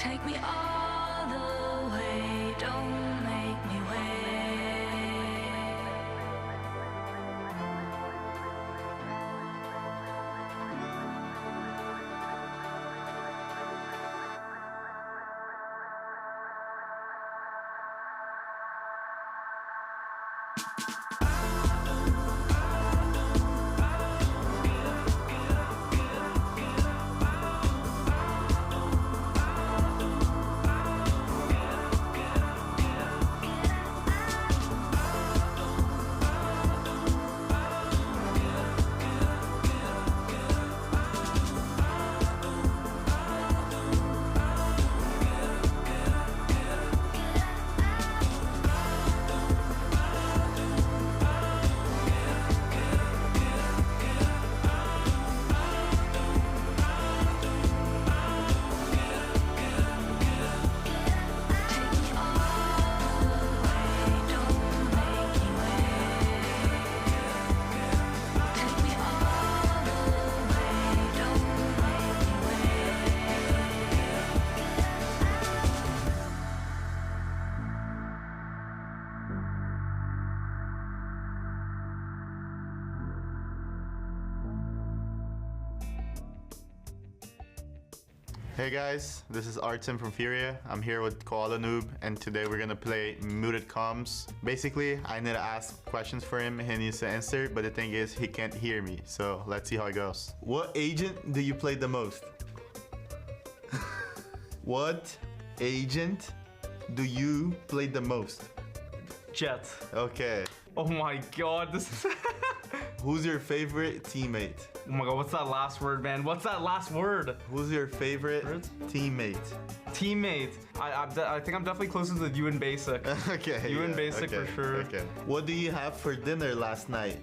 Take me all the way, don't make me wait. Hey guys, this is Artem from Furia. I'm here with Koala Noob, and today we're gonna play muted comms. Basically, I need to ask questions for him and he needs to answer, but the thing is, he can't hear me, so let's see how it goes. What agent do you play the most? What agent do you play the most? Jet. Okay. Oh my god, this is... Who's your favorite teammate? Oh my god, what's that last word, man? What's that last word? Who's your favorite teammate? Teammate. I think I'm definitely closest to you in basic. Okay. You in basic okay, for sure. Okay. What do you have for dinner last night?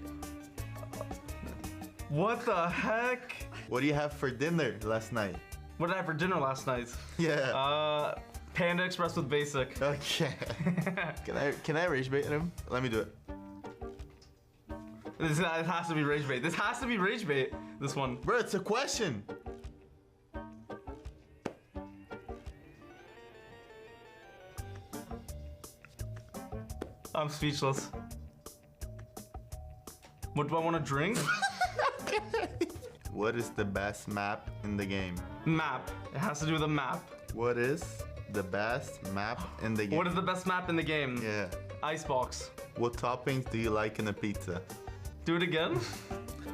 What the heck? What do you have for dinner last night? What did I have for dinner last night? Yeah. Panda Express with basic. Okay. Can I rage bait him? Let me do it. It has to be rage bait. This has to be rage bait. This one. Bro, it's a question. I'm speechless. What do I want to drink? What is the best map in the game? Map. It has to do with a map. What is the best map in the game? What is the best map in the game? Yeah. Icebox. What toppings do you like in a pizza? Do it again?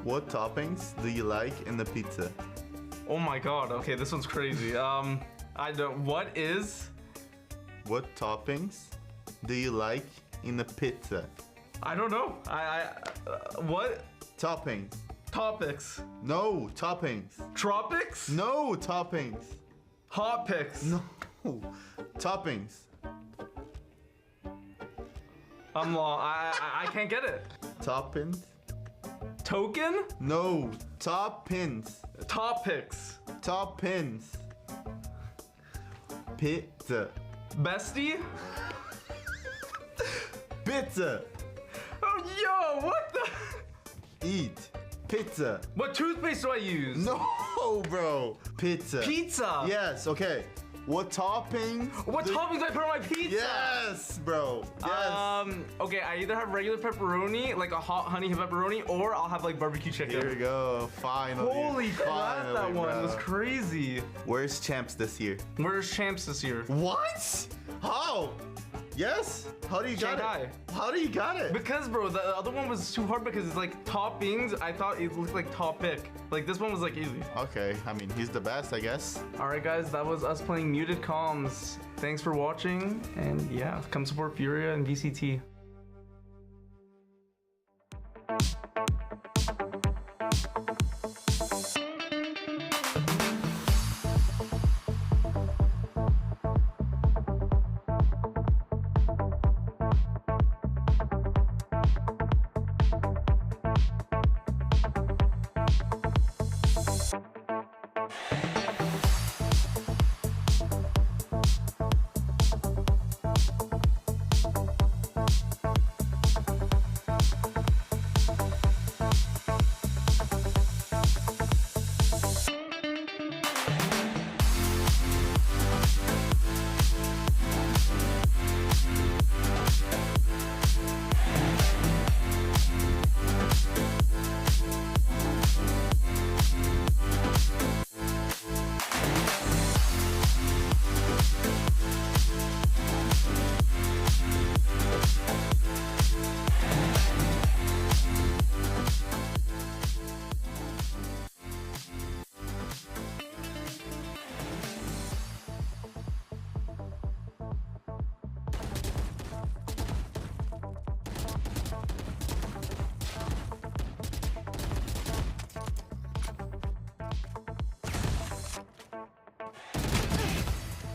What toppings do you like in the pizza? Oh my god. Okay, this one's crazy. I don't. What What toppings do you like in a pizza? I don't know. What? Toppings. Topics. No, toppings. Tropics? No, toppings. Hot picks. No, toppings. I'm lost. I can't get it. Toppings. Token? No, toppings. Topics. Toppings. Pizza. Bestie? Pizza. Oh, yo, what the? Eat. Pizza. What toothpaste do I use? No, bro. Pizza. Pizza. Yes, okay. What toppings? What toppings do I put on my pizza? Yes, bro. Yes. Okay, I either have regular pepperoni, like a hot honey pepperoni, or I'll have like barbecue chicken. Here we go. Finally. Holy crap, Finally, that one bro. was crazy. Where's champs this year? Where's champs this year? What? How? Yes? How do you got Shanghai. it? How do you got it? Because, bro, the other one was too hard because it's like toppings. I thought it looked like topic. Like this one was like easy. Okay, I mean, he's the best, I guess. All right, guys, that was us playing muted comms. Thanks for watching, and yeah, come support Furia and VCT.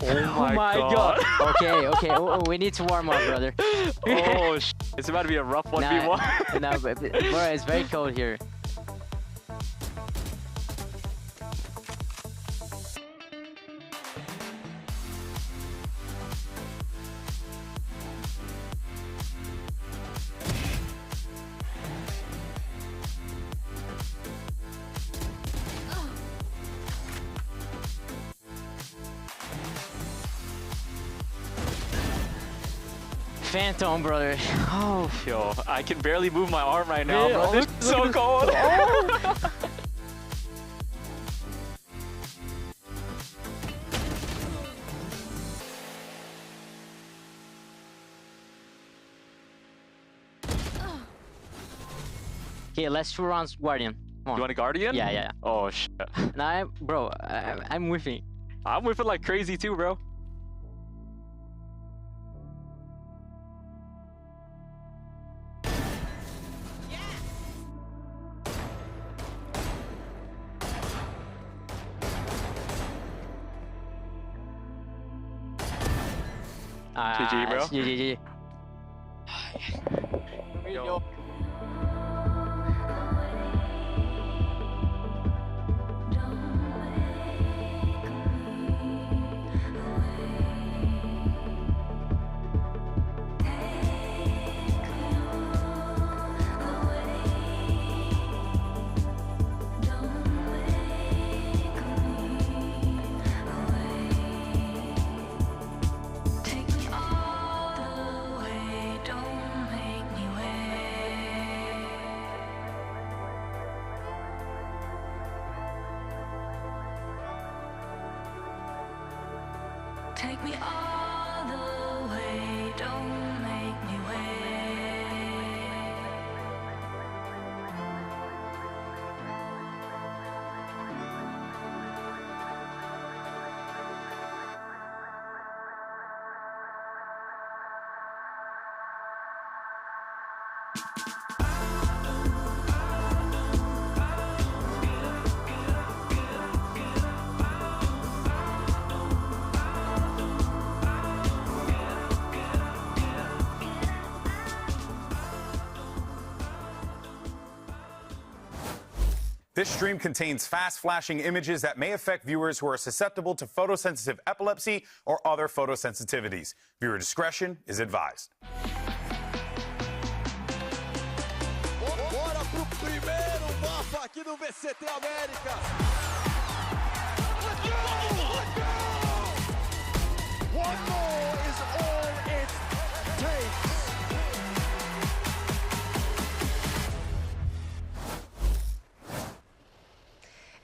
Oh my god. Okay. Oh, we need to warm up, brother. Oh, it's about to be a rough 1v1. No, bro, it's very cold here. Phantom, brother. Oh, Yo, I can barely move my arm right now, Yeah, bro. look- It's so cold. Okay, let's 2 rounds Guardian. Come on. You want a Guardian? Yeah. Oh, shit. Nah, bro, I'm whiffing. I'm whiffing like crazy too, bro. GG, bro. GG. Yo. Take me all the way, don't make me wait. Take me all the way, don't make me wait. This stream contains fast flashing images that may affect viewers who are susceptible to photosensitive epilepsy or other photosensitivities. Viewer discretion is advised. Bora pro primeiro mapa aqui no VCT Américas. Let's go! One more is all it takes.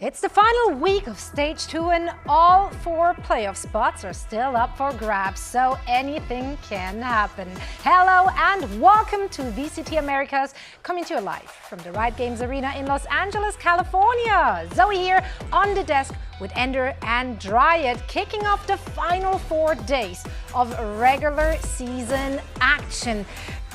It's the final week of Stage 2 and all 4 playoff spots are still up for grabs, so anything can happen. Hello and welcome to VCT Americas, coming to you live from the Riot Games Arena in Los Angeles, California. Zowie here on the desk with Ender and Dryad, kicking off the final 4 days of regular season action.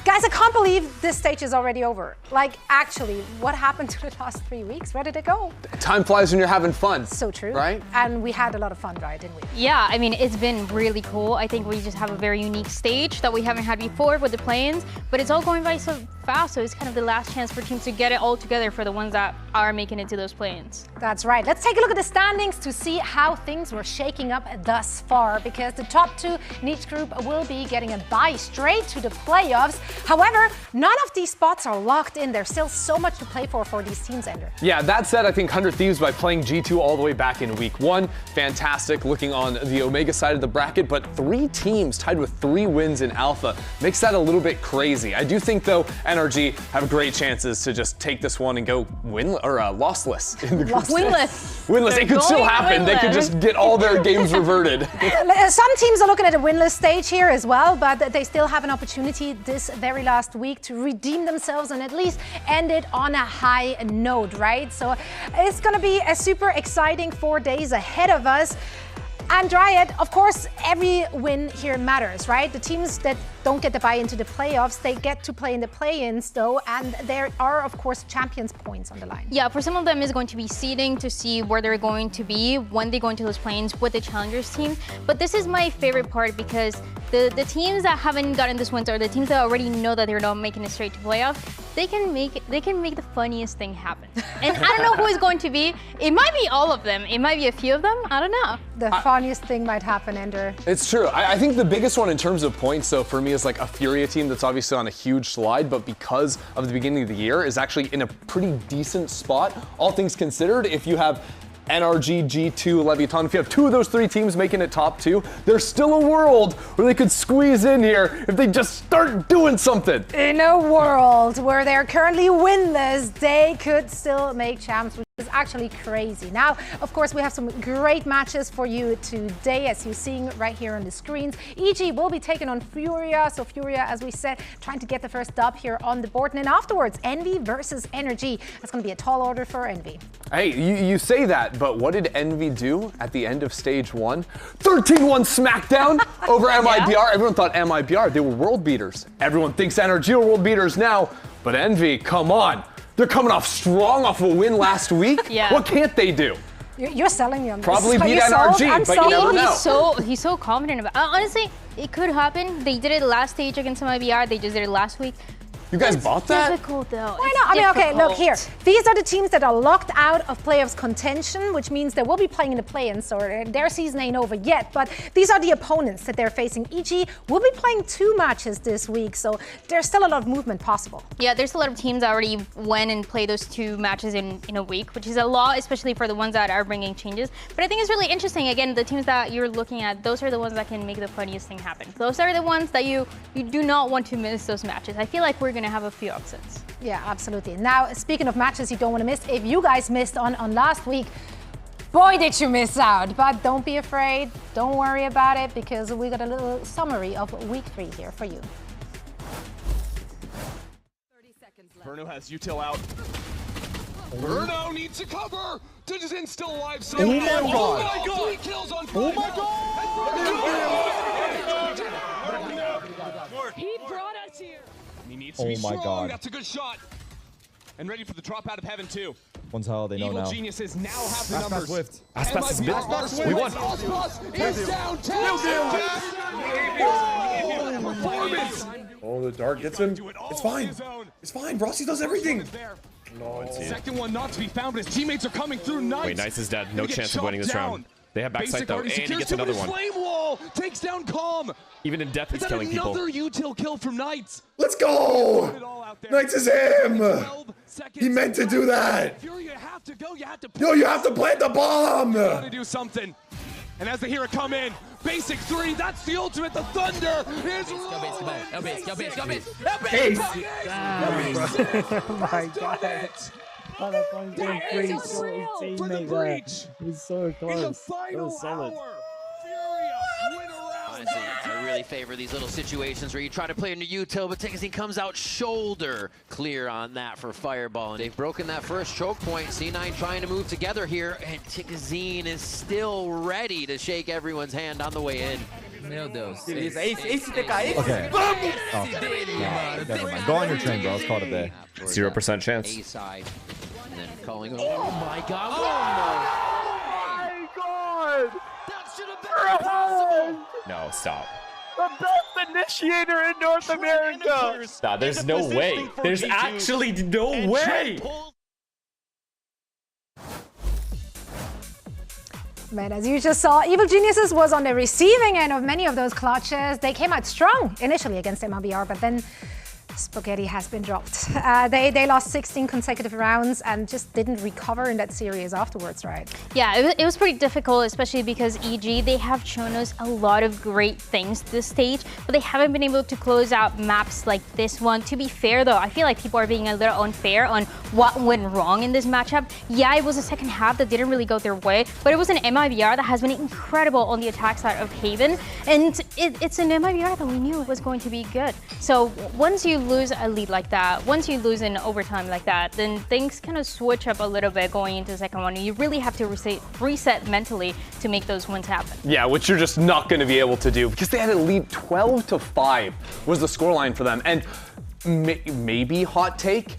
Guys, I can't believe this stage is already over. Like, actually, what happened to the last 3 weeks? Where did it go? Time flies when you're having fun. So true. Right? And we had a lot of fun, right, didn't we? Yeah, I mean, it's been really cool. I think we just have a very unique stage that we haven't had before with the play-ins, but it's all going by so fast, so it's kind of the last chance for teams to get it all together for the ones that are making it to those play-ins. That's right. Let's take a look at the standings to see how things were shaking up thus far, because the top 2 in each group will be getting a bye straight to the playoffs. However, none of these spots are locked in. There's still so much to play for these teams, Ender. Yeah, that said, I think 100 Thieves by playing G2 all the way back in week 1, fantastic looking on the Omega side of the bracket, but 3 teams tied with 3 wins in Alpha makes that a little bit crazy. I do think, though, NRG have great chances to just take this one and go lossless in the group stage. Winless. It could still happen. They could just get all their games reverted. Some teams are looking at a winless stage here as well, but they still have an opportunity this very last week to redeem themselves and at least end it on a high note, right? So it's going to be a super exciting 4 days ahead of us. And Dryad, of course, every win here matters, right? The teams that don't get the buy into the playoffs, they get to play in the play-ins though, and there are, of course, champions points on the line. Yeah, for some of them, it's going to be seeding to see where they're going to be when they go into those play-ins with the challengers team. But this is my favorite part because the teams that haven't gotten this win, or the teams that already know that they're not making it straight to playoff, they can make the funniest thing happen. And I don't know who it's going to be. It might be all of them. It might be a few of them. I don't know. The funniest thing might happen, Ender. It's true. I think the biggest one in terms of points, though, for me is like a Furia team that's obviously on a huge slide, but because of the beginning of the year is actually in a pretty decent spot. All things considered, if you have NRG, G2, Leviatán, if you have two of those three teams making it top two, there's still a world where they could squeeze in here if they just start doing something. In a world where they're currently winless, they could still make champs, which is actually crazy. Now, of course, we have some great matches for you today, as you're seeing right here on the screens. EG will be taking on Furia. So Furia, as we said, trying to get the first dub here on the board. And then afterwards, Envy versus NRG. That's going to be a tall order for Envy. Hey, you say that, but what did Envy do at the end of stage 1? 13-1 smackdown over MIBR. Yeah. Everyone thought MIBR, they were world beaters. Everyone thinks NRG are world beaters now, but Envy, come on. They're coming off strong off a win last week. Yeah. What can't they do? You're selling me on this. Probably beat NRG, but you never know. He's so confident about it. Honestly, it could happen. They did it last stage against MIBR. They just did it last week. You guys bought that? It's difficult, though. Why not? I mean, okay, look here. These are the teams that are locked out of playoffs contention, which means they will be playing in the play-ins, so their season ain't over yet. But these are the opponents that they're facing. EG will be playing 2 matches this week, so there's still a lot of movement possible. Yeah, there's a lot of teams that already went and played those 2 matches in a week, which is a lot, especially for the ones that are bringing changes. But I think it's really interesting. Again, the teams that you're looking at, those are the ones that can make the funniest thing happen. Those are the ones that you do not want to miss those matches. I feel like we're going to have a few upsets. Yeah, absolutely. Now, speaking of matches you don't want to miss, if you guys missed on last week, boy, did you miss out. But don't be afraid. Don't worry about it, because we got a little summary of week 3 here for you. 30 seconds left. Verno has util out. Verno needs to cover. Digizin's still alive. So Oh my God. Oh my God. 3 kills on Oh my God. He brought us here. He needs to be my strong. God. That's a good shot. And ready for the drop out of heaven too. One's how they know Evil now. Geniuses now have the Aspas numbers. Swift. Aspas is mid. Aspas We won. is down. Performance. Oh, the dart gets him. It's fine. It's fine. Rossi does everything. No, second one not to be found, but his teammates are coming through. Nice. Wait, Nice is dead. No chance of winning this round. They have backside though, and he gets another one. Flame wall takes down Calm. Even in death, he's killing people. Another util kill from Knights. Let's go! Knights is him! He meant to do that! Fury, you have to go. You have to. Yo, you have to plant the bomb! Gotta do something. And as they hear it come in, basic 3, that's the ultimate. The Thunder is Oh my God. Oh, that one's doing pretty cool. Teammate there. He's so close. That was solid. Honestly, I really favor these little situations where you try to play into util, but Tigazine comes out shoulder clear on that for Fireball. And they've broken that first choke point. C9 trying to move together here, and Tigazine is still ready to shake everyone's hand on the way in. Meu Deus. Okay. Never mind. Go on your train, bro. Let's call it a day. 0% chance. A side, and then calling. Oh my God! Oh my God! That should have been impossible. No, stop. The best initiator in North America! Stop. There's no way. There's actually no way. Man, as you just saw, Evil Geniuses was on the receiving end of many of those clutches. They came out strong initially against MIBR, but then spaghetti has been dropped. They lost 16 consecutive rounds and just didn't recover in that series afterwards, right? Yeah, it was pretty difficult, especially because EG, they have shown us a lot of great things this stage, but they haven't been able to close out maps like this one. To be fair though, I feel like people are being a little unfair on what went wrong in this matchup. Yeah, it was a second half that didn't really go their way, but it was an MIBR that has been incredible on the attack side of Haven, and it's an MIBR that we knew was going to be good. So once you lose a lead like that, once you lose in overtime like that, then things kind of switch up a little bit going into the second one. You really have to reset mentally to make those wins happen. Yeah, which you're just not going to be able to do because they had a lead 12-5 was the scoreline for them. And maybe hot take,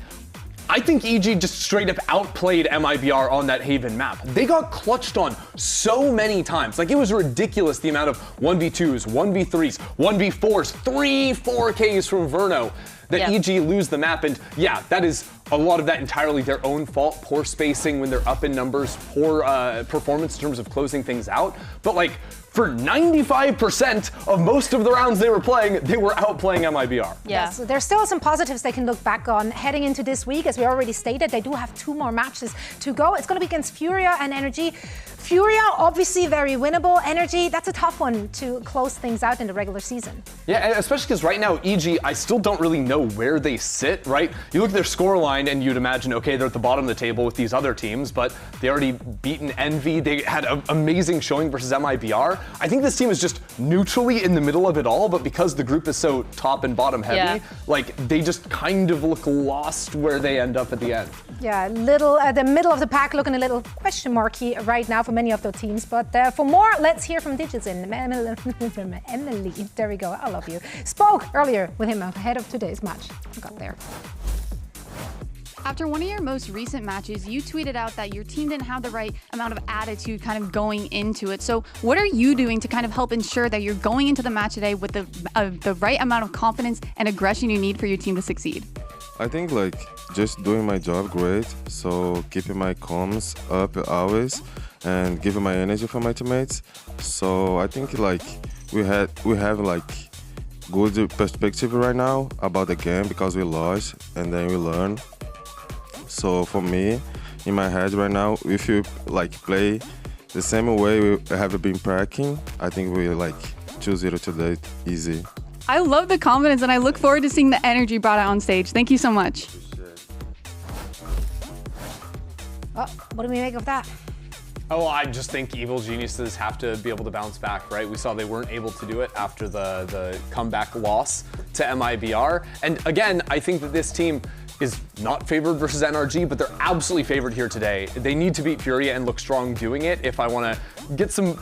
I think EG just straight up outplayed MIBR on that Haven map. They got clutched on so many times. Like, it was ridiculous the amount of 1v2s, 1v3s, 1v4s, 3 4Ks from Verno that EG lose the map. And yeah, that is a lot of that entirely their own fault. Poor spacing when they're up in numbers, poor performance in terms of closing things out. But like, for 95% of most of the rounds they were playing, they were outplaying MIBR. Yeah. So there's still some positives they can look back on heading into this week. As we already stated, they do have 2 more matches to go. It's going to be against Furia and NRG. Furia, obviously very winnable. NRG, that's a tough one to close things out in the regular season. Yeah, especially because right now, EG, I still don't really know where they sit, right? You look at their scoreline and you'd imagine, okay, they're at the bottom of the table with these other teams, but they already beaten Envy. They had an amazing showing versus MIBR. I think this team is just neutrally in the middle of it all, but because the group is so top and bottom heavy, like, they just kind of look lost where they end up at the end. Yeah, the middle of the pack looking a little question marky right now for many of those teams. But for more, let's hear from Digitsin. Emily, there we go, I love you. Spoke earlier with him ahead of today's match. I got there. After one of your most recent matches, you tweeted out that your team didn't have the right amount of attitude kind of going into it. So what are you doing to kind of help ensure that you're going into the match today with the right amount of confidence and aggression you need for your team to succeed? I think like just doing my job great, so keeping my comms up always and giving my energy for my teammates. So I think like we have like good perspective right now about the game because we lost and then we learn. So for me, in my head right now, if you like play the same way we have been practicing, I think we like 2-0 today, easy. I love the confidence and I look forward to seeing the energy brought out on stage. Thank you so much. Oh, what do we make of that? Oh, I just think Evil Geniuses have to be able to bounce back, right? We saw they weren't able to do it after the comeback loss to MIBR. And again, I think that this team is not favored versus NRG, but they're absolutely favored here today. They need to beat Furia and look strong doing it if I want to get some,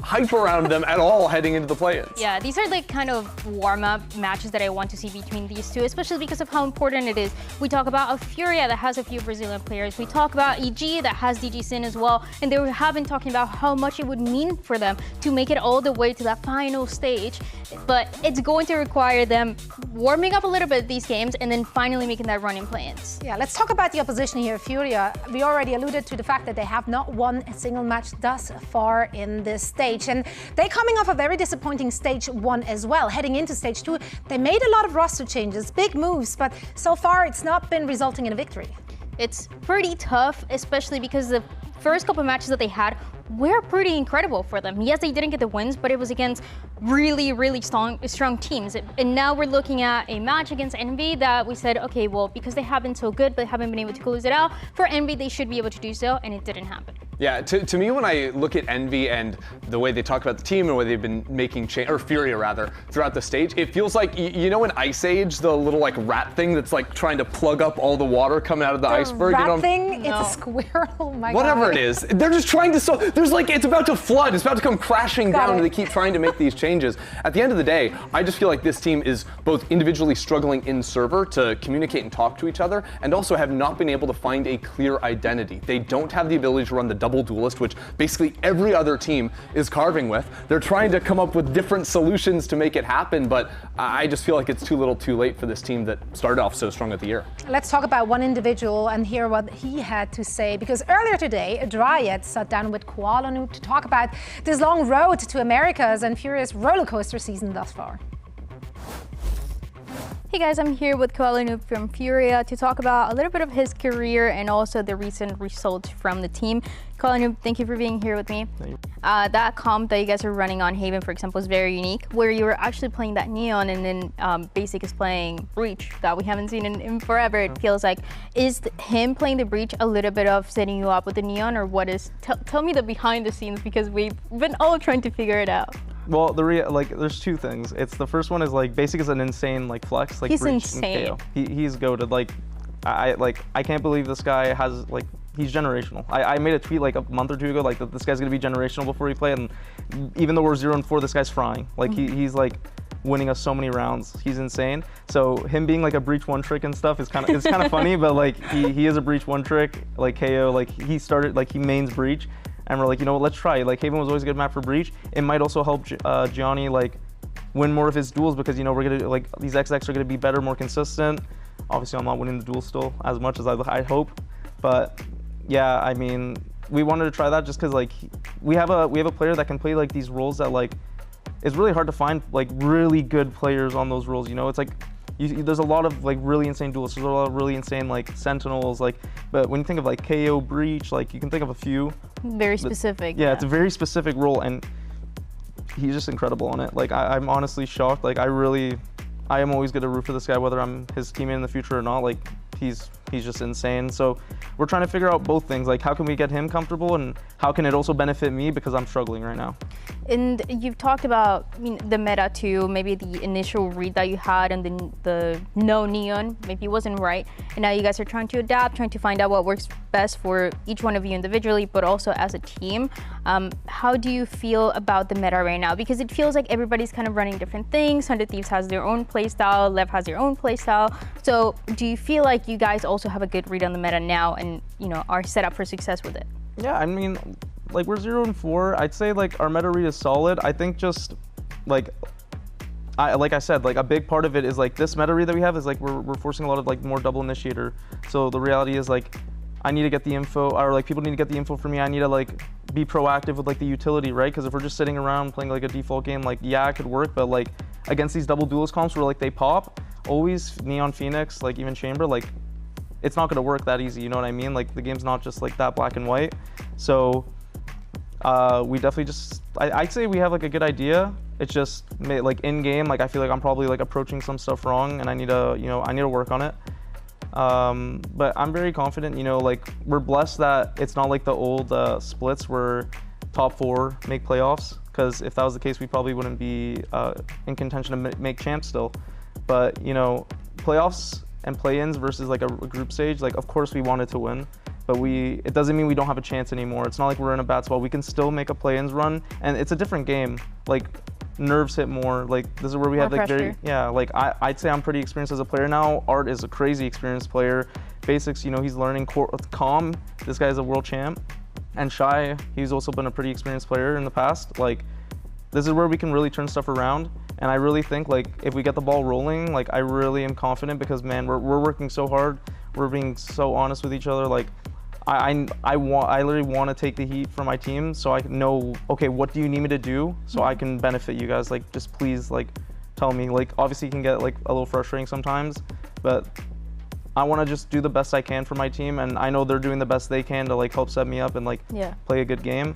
hype around them at all heading into the play-ins. Yeah, these are the kind of warm-up matches that I want to see between these two, especially because of how important it is. We talk about a Furia that has a few Brazilian players. We talk about EG that has Digitsin as well, and they have been talking about how much it would mean for them to make it all the way to that final stage. But it's going to require them warming up a little bit these games and then finally making that run in play-ins. Yeah, let's talk about the opposition here, Furia. We already alluded to the fact that they have not won a single match thus far in this stage. And they're coming off a very disappointing stage 1 as well. Heading into stage 2, they made a lot of roster changes, big moves, but so far it's not been resulting in a victory. It's pretty tough, especially because the first couple of matches that they had were pretty incredible for them. Yes, they didn't get the wins, but it was against really, really strong teams. And now we're looking at a match against Envy that we said, okay, well, because they have been so good, but haven't been able to close it out, for Envy, they should be able to do so, and it didn't happen. Yeah, to me, when I look at Envy and the way they talk about the team and the way they've been making change, or Furia rather, throughout the stage, it feels like, you know in Ice Age, the little like rat thing that's like trying to plug up all the water coming out of the iceberg? Rat thing? No. It's a squirrel, my Whatever God. it is, they're just trying to, there's like, it's about to flood, it's about to come crashing down, and they keep trying to make these changes. At the end of the day, I just feel like this team is both individually struggling in server to communicate and talk to each other, and also have not been able to find a clear identity. They don't have the ability to run the double duelist, which basically every other team is carving with. They're trying to come up with different solutions to make it happen, but I just feel like it's too little too late for this team that started off so strong at the year. Let's talk about one individual and hear what he had to say, because earlier today, Dryad sat down with Koala Noob to talk about this long road to Americas and Furia's roller coaster season thus far. Hey guys, I'm here with Koala Noob from Furia to talk about a little bit of his career and also the recent results from the team. Koala Noob, thank you for being here with me. That comp that you guys are running on Haven, for example, is very unique, where you were actually playing that Neon and then Basic is playing Breach that we haven't seen in forever, it feels like. Is him playing the Breach a little bit of setting you up with the Neon, or what is? Tell me the behind the scenes, because we've been all trying to figure it out. Well, there's two things. It's the first one is like Basic is an insane like flex. Like He's Breach insane. And KO. He's goated. Like I can't believe this guy has like he's generational. I made a tweet like a month or two ago like that this guy's gonna be generational before he play, and even though we're 0-4, this guy's frying. Like he's like winning us so many rounds. He's insane. So him being like a Breach one trick and stuff is kind of funny, but like he is a Breach one trick. Like KO, like he started like he mains Breach, and we're like, you know what, let's try. Like Haven was always a good map for Breach. It might also help Gianni like win more of his duels because you know we're gonna like these XX are gonna be better, more consistent. Obviously, I'm not winning the duel still as much as I hope, but yeah, I mean, we wanted to try that just because like we have a player that can play like these roles that like it's really hard to find like really good players on those roles. You know, it's like there's a lot of like really insane duelists. There's a lot of really insane like sentinels. Like, but when you think of like KO, Breach, like you can think of a few. Very specific. Yeah, it's a very specific role, and he's just incredible on it. Like I'm honestly shocked. Like I am always gonna root for this guy, whether I'm his teammate in the future or not. Like he's just insane. So we're trying to figure out both things. Like how can we get him comfortable, and how can it also benefit me because I'm struggling right now. And you've talked about the meta too, maybe the initial read that you had and the no neon, maybe it wasn't right. And now you guys are trying to adapt, trying to find out what works best for each one of you individually, but also as a team. How do you feel about the meta right now? Because it feels like everybody's kind of running different things. 100 Thieves has their own playstyle, Lev has their own playstyle. So do you feel like you guys also have a good read on the meta now and are set up for success with it? Yeah, I mean, like we're 0-4. I'd say like our meta read is solid. I think just like I said, like a big part of it is like this meta read that we have is like we're forcing a lot of like more double initiator. So the reality is like I need to get the info, or like people need to get the info for me. I need to like be proactive with like the utility, right? Because if we're just sitting around playing like a default game, like yeah, it could work, but like against these double duelist comps where like they pop, always Neon Phoenix, like even Chamber, like it's not gonna work that easy, you know what I mean? Like the game's not just like that black and white. So we definitely just, I'd say we have like a good idea. It's just like in game, like I feel like I'm probably like approaching some stuff wrong, and I need to work on it. But I'm very confident, like we're blessed that it's not like the old splits where top 4 make playoffs, because if that was the case, we probably wouldn't be in contention to make champs still. But playoffs and play-ins versus like a group stage, like of course we wanted to win, but it doesn't mean we don't have a chance anymore. It's not like we're in a bad spot. We can still make a play-ins run, and it's a different game. Like nerves hit more. Like this is where we have like like I'd say I'm pretty experienced as a player now. Art is a crazy experienced player. Basics, he's learning. Calm, this guy's a world champ. And Shy, he's also been a pretty experienced player in the past. Like this is where we can really turn stuff around. And I really think like if we get the ball rolling, like I really am confident because man, we're working so hard. We're being so honest with each other. Like I literally want to take the heat for my team, so I know, okay, what do you need me to do so I can benefit you guys? Like just please like tell me. Like obviously it can get like a little frustrating sometimes, but I want to just do the best I can for my team, and I know they're doing the best they can to like help set me up and like play a good game.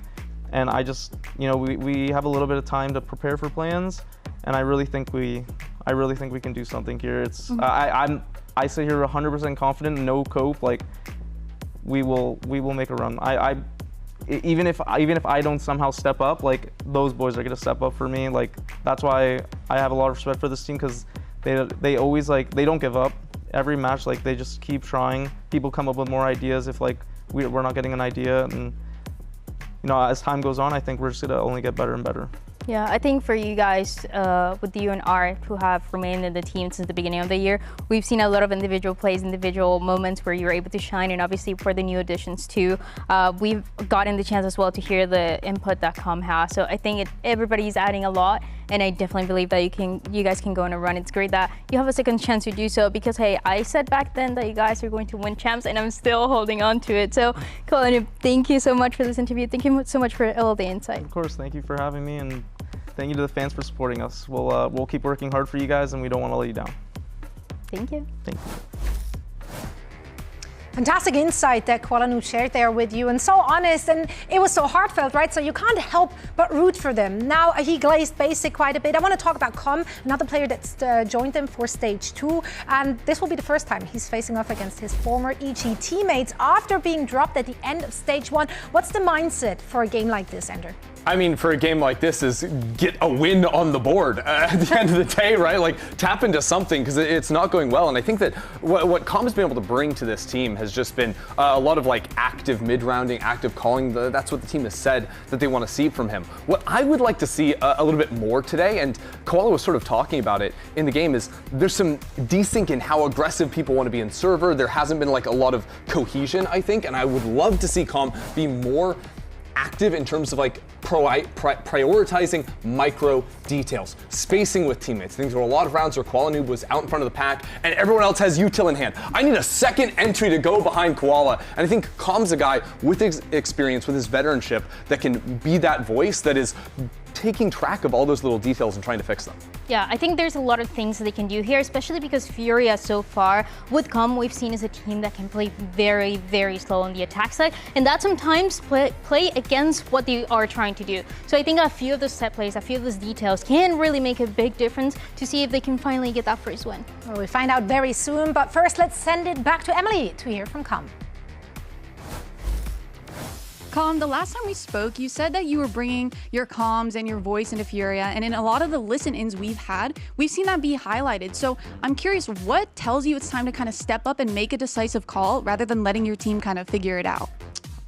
And I just, we have a little bit of time to prepare for play-ins, and I really think we can do something here. It's I sit here 100% confident, no cope. Like we will make a run. Even if I don't somehow step up, like those boys are gonna step up for me. Like that's why I have a lot of respect for this team, because they always like they don't give up. Every match, like they just keep trying. People come up with more ideas if like we're not getting an idea, and as time goes on, I think we're just gonna only get better and better. Yeah, I think for you guys, with you and Art, who have remained in the team since the beginning of the year, we've seen a lot of individual plays, individual moments where you're able to shine, and obviously for the new additions too, we've gotten the chance as well to hear the input that Com has. So I think everybody's adding a lot, and I definitely believe that you guys can go on a run. It's great that you have a second chance to do so, because hey, I said back then that you guys are going to win champs, and I'm still holding on to it. So Colin, thank you so much for this interview. Thank you so much for all the insight. Of course, thank you for having me, and thank you to the fans for supporting us. We'll keep working hard for you guys, and we don't want to let you down. Thank you. Thank you. Fantastic insight that Kuala shared there with you, and so honest, and it was so heartfelt, right? So you can't help but root for them. Now he glazed Basic quite a bit. I want to talk about Com, another player that's joined them for stage 2, and this will be the first time he's facing off against his former EG teammates after being dropped at the end of stage 1. What's the mindset for a game like this, Ender? I mean, for a game like this, is get a win on the board at the end of the day, right? Like, tap into something, because it's not going well. And I think that what Com's been able to bring to this team has just been a lot of like active mid-rounding, active calling. That's what the team has said that they want to see from him. What I would like to see a little bit more today, and Koala was sort of talking about it in the game, is there's some desync in how aggressive people want to be in server. There hasn't been like a lot of cohesion, I think, and I would love to see Com be more active in terms of like prioritizing micro details, spacing with teammates. I think there were a lot of rounds where Koala Noob was out in front of the pack and everyone else has util in hand. I need a second entry to go behind Koala. And I think Com's a guy with experience, with his veteranship, that can be that voice that is taking track of all those little details and trying to fix them. Yeah, I think there's a lot of things that they can do here, especially because Furia so far with Com we've seen as a team that can play very, very slow on the attack side, and that sometimes play against what they are trying to do. So I think a few of those set plays, a few of those details can really make a big difference to see if they can finally get that first win. Well, we'll find out very soon, but first let's send it back to Emily to hear from Com. Com, the last time we spoke, you said that you were bringing your comms and your voice into Furia, and in a lot of the listen-ins we've had, we've seen that be highlighted. So I'm curious, what tells you it's time to kind of step up and make a decisive call rather than letting your team kind of figure it out?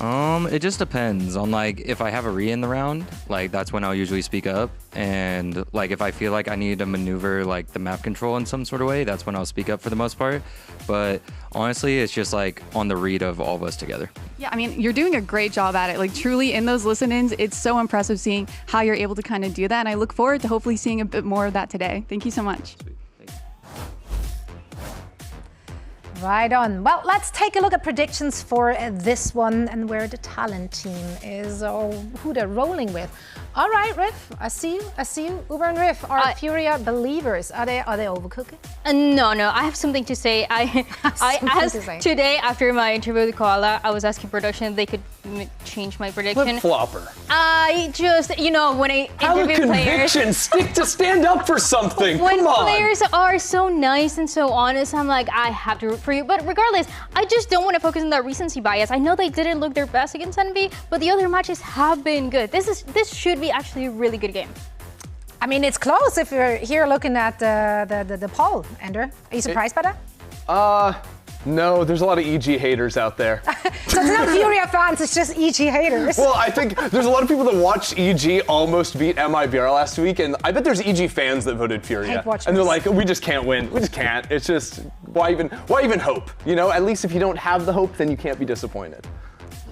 It just depends on like if I have a re in the round, like that's when I'll usually speak up, and like if I feel like I need to maneuver like the map control in some sort of way, that's when I'll speak up for the most part. But honestly, it's just like on the read of all of us together. Yeah, I mean, you're doing a great job at it. Like truly in those listen-ins, it's so impressive seeing how you're able to kind of do that, and I look forward to hopefully seeing a bit more of that today. Thank you so much. Right on. Well, let's take a look at predictions for this one and where the talent team is, or who they're rolling with. All right, Riff, I see you. Uber and Riff are Furia believers. Are they overcooking? No, I have something to say. I asked today after my interview with Koala, I was asking production if they could change my prediction. Flip-flopper. I just, you know, when I interview players, stand up for something. When Come on. players are so nice and so honest, I'm like, I have to root for you. But regardless, I just don't want to focus on that recency bias. I know they didn't look their best against Envy, but the other matches have been good. This should be actually a really good game. I mean, it's close if you're here looking at the poll, Ender. Are you surprised by that? No, there's a lot of EG haters out there. So it's not Furia fans, it's just EG haters. Well, I think there's a lot of people that watched EG almost beat MIBR last week, and I bet there's EG fans that voted Furia. And they're like, we just can't win. We just can't. It's just, why even hope? You know, at least if you don't have the hope, then you can't be disappointed.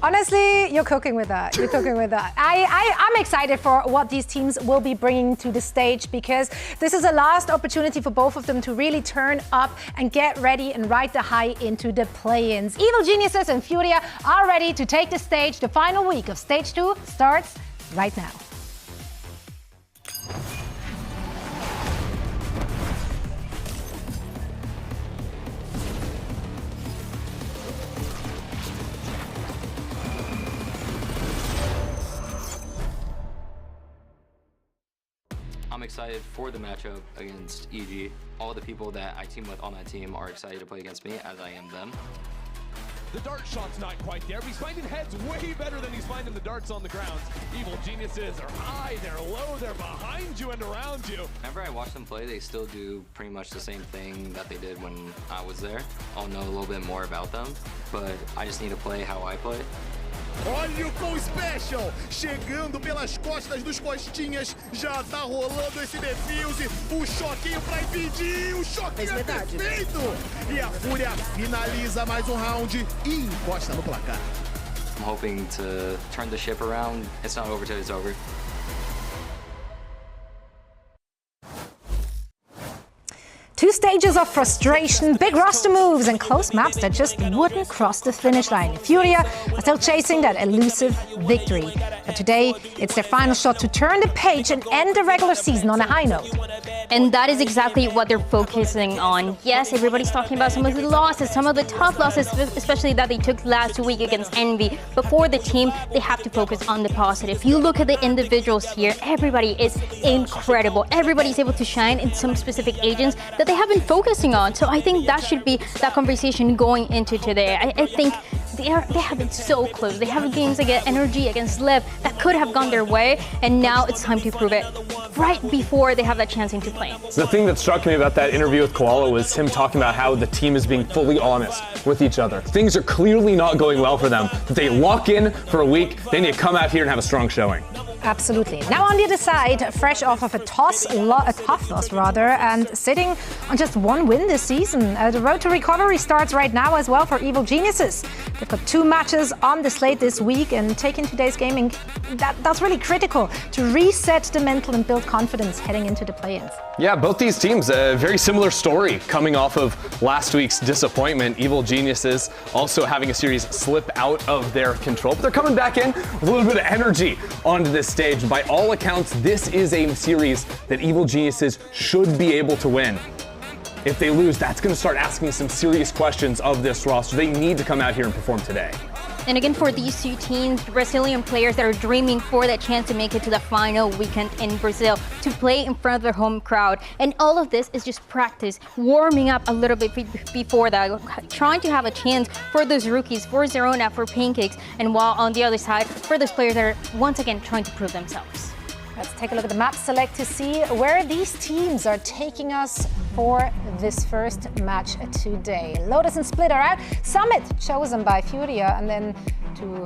Honestly, you're cooking with that. You're cooking with that. I'm excited for what these teams will be bringing to the stage, because this is a last opportunity for both of them to really turn up and get ready and ride the high into the play-ins. Evil Geniuses and Furia are ready to take the stage. The final week of Stage 2 starts right now. I'm excited for the matchup against EG. All the people that I team with on that team are excited to play against me, as I am them. The dart shot's not quite there, but he's finding heads way better than he's finding the darts on the ground. Evil Geniuses are high, they're low, they're behind you and around you. Whenever I watch them play, they still do pretty much the same thing that they did when I was there. I'll know a little bit more about them, but I just need to play how I play. Olha o Cole Special chegando pelas costas dos Costinhas, já tá rolando esse defuse, o choquinho pra impedir, o choquinho é perfeito! E a Fúria finaliza mais um round e encosta no placar. I'm hoping to turn the ship around. It's not over till it's over. Two stages of frustration, big roster moves, and close maps that just wouldn't cross the finish line. Furia are still chasing that elusive victory. But today, it's their final shot to turn the page and end the regular season on a high note. And that is exactly what they're focusing on. Yes, everybody's talking about some of the losses, some of the tough losses, especially that they took last week against Envy. But for the team, they have to focus on the positive. If you look at the individuals here, everybody is incredible. Everybody's able to shine in some specific agents that they have been focusing on. So I think that should be that conversation going into today. I think They have been so close. They have games against NRG, against Lev that could have gone their way, and now it's time to prove it right before they have that chance into play. The thing that struck me about that interview with Koala was him talking about how the team is being fully honest with each other. Things are clearly not going well for them. That they lock in for a week, they need to come out here and have a strong showing. Absolutely. Now on the other side, fresh off of a tough loss rather, and sitting on just one win this season. The road to recovery starts right now as well for Evil Geniuses. They've got 2 matches on the slate this week, and taking today's gaming, that's really critical to reset the mental and build confidence heading into the play-ins. Yeah, both these teams, a very similar story coming off of last week's disappointment. Evil Geniuses also having a series slip out of their control, but they're coming back in with a little bit of energy onto this stage. By all accounts, this is a series that Evil Geniuses should be able to win. If they lose, that's going to start asking some serious questions of this roster. They need to come out here and perform today. And again, for these 2 teams, Brazilian players that are dreaming for that chance to make it to the final weekend in Brazil, to play in front of their home crowd. And all of this is just practice, warming up a little bit before that, trying to have a chance for those rookies, for Zerona, for Pancakes, and while on the other side, for those players that are once again trying to prove themselves. Let's take a look at the map select to see where these teams are taking us for this first match today. Lotus and Split are out. Summit chosen by Furia, and then to,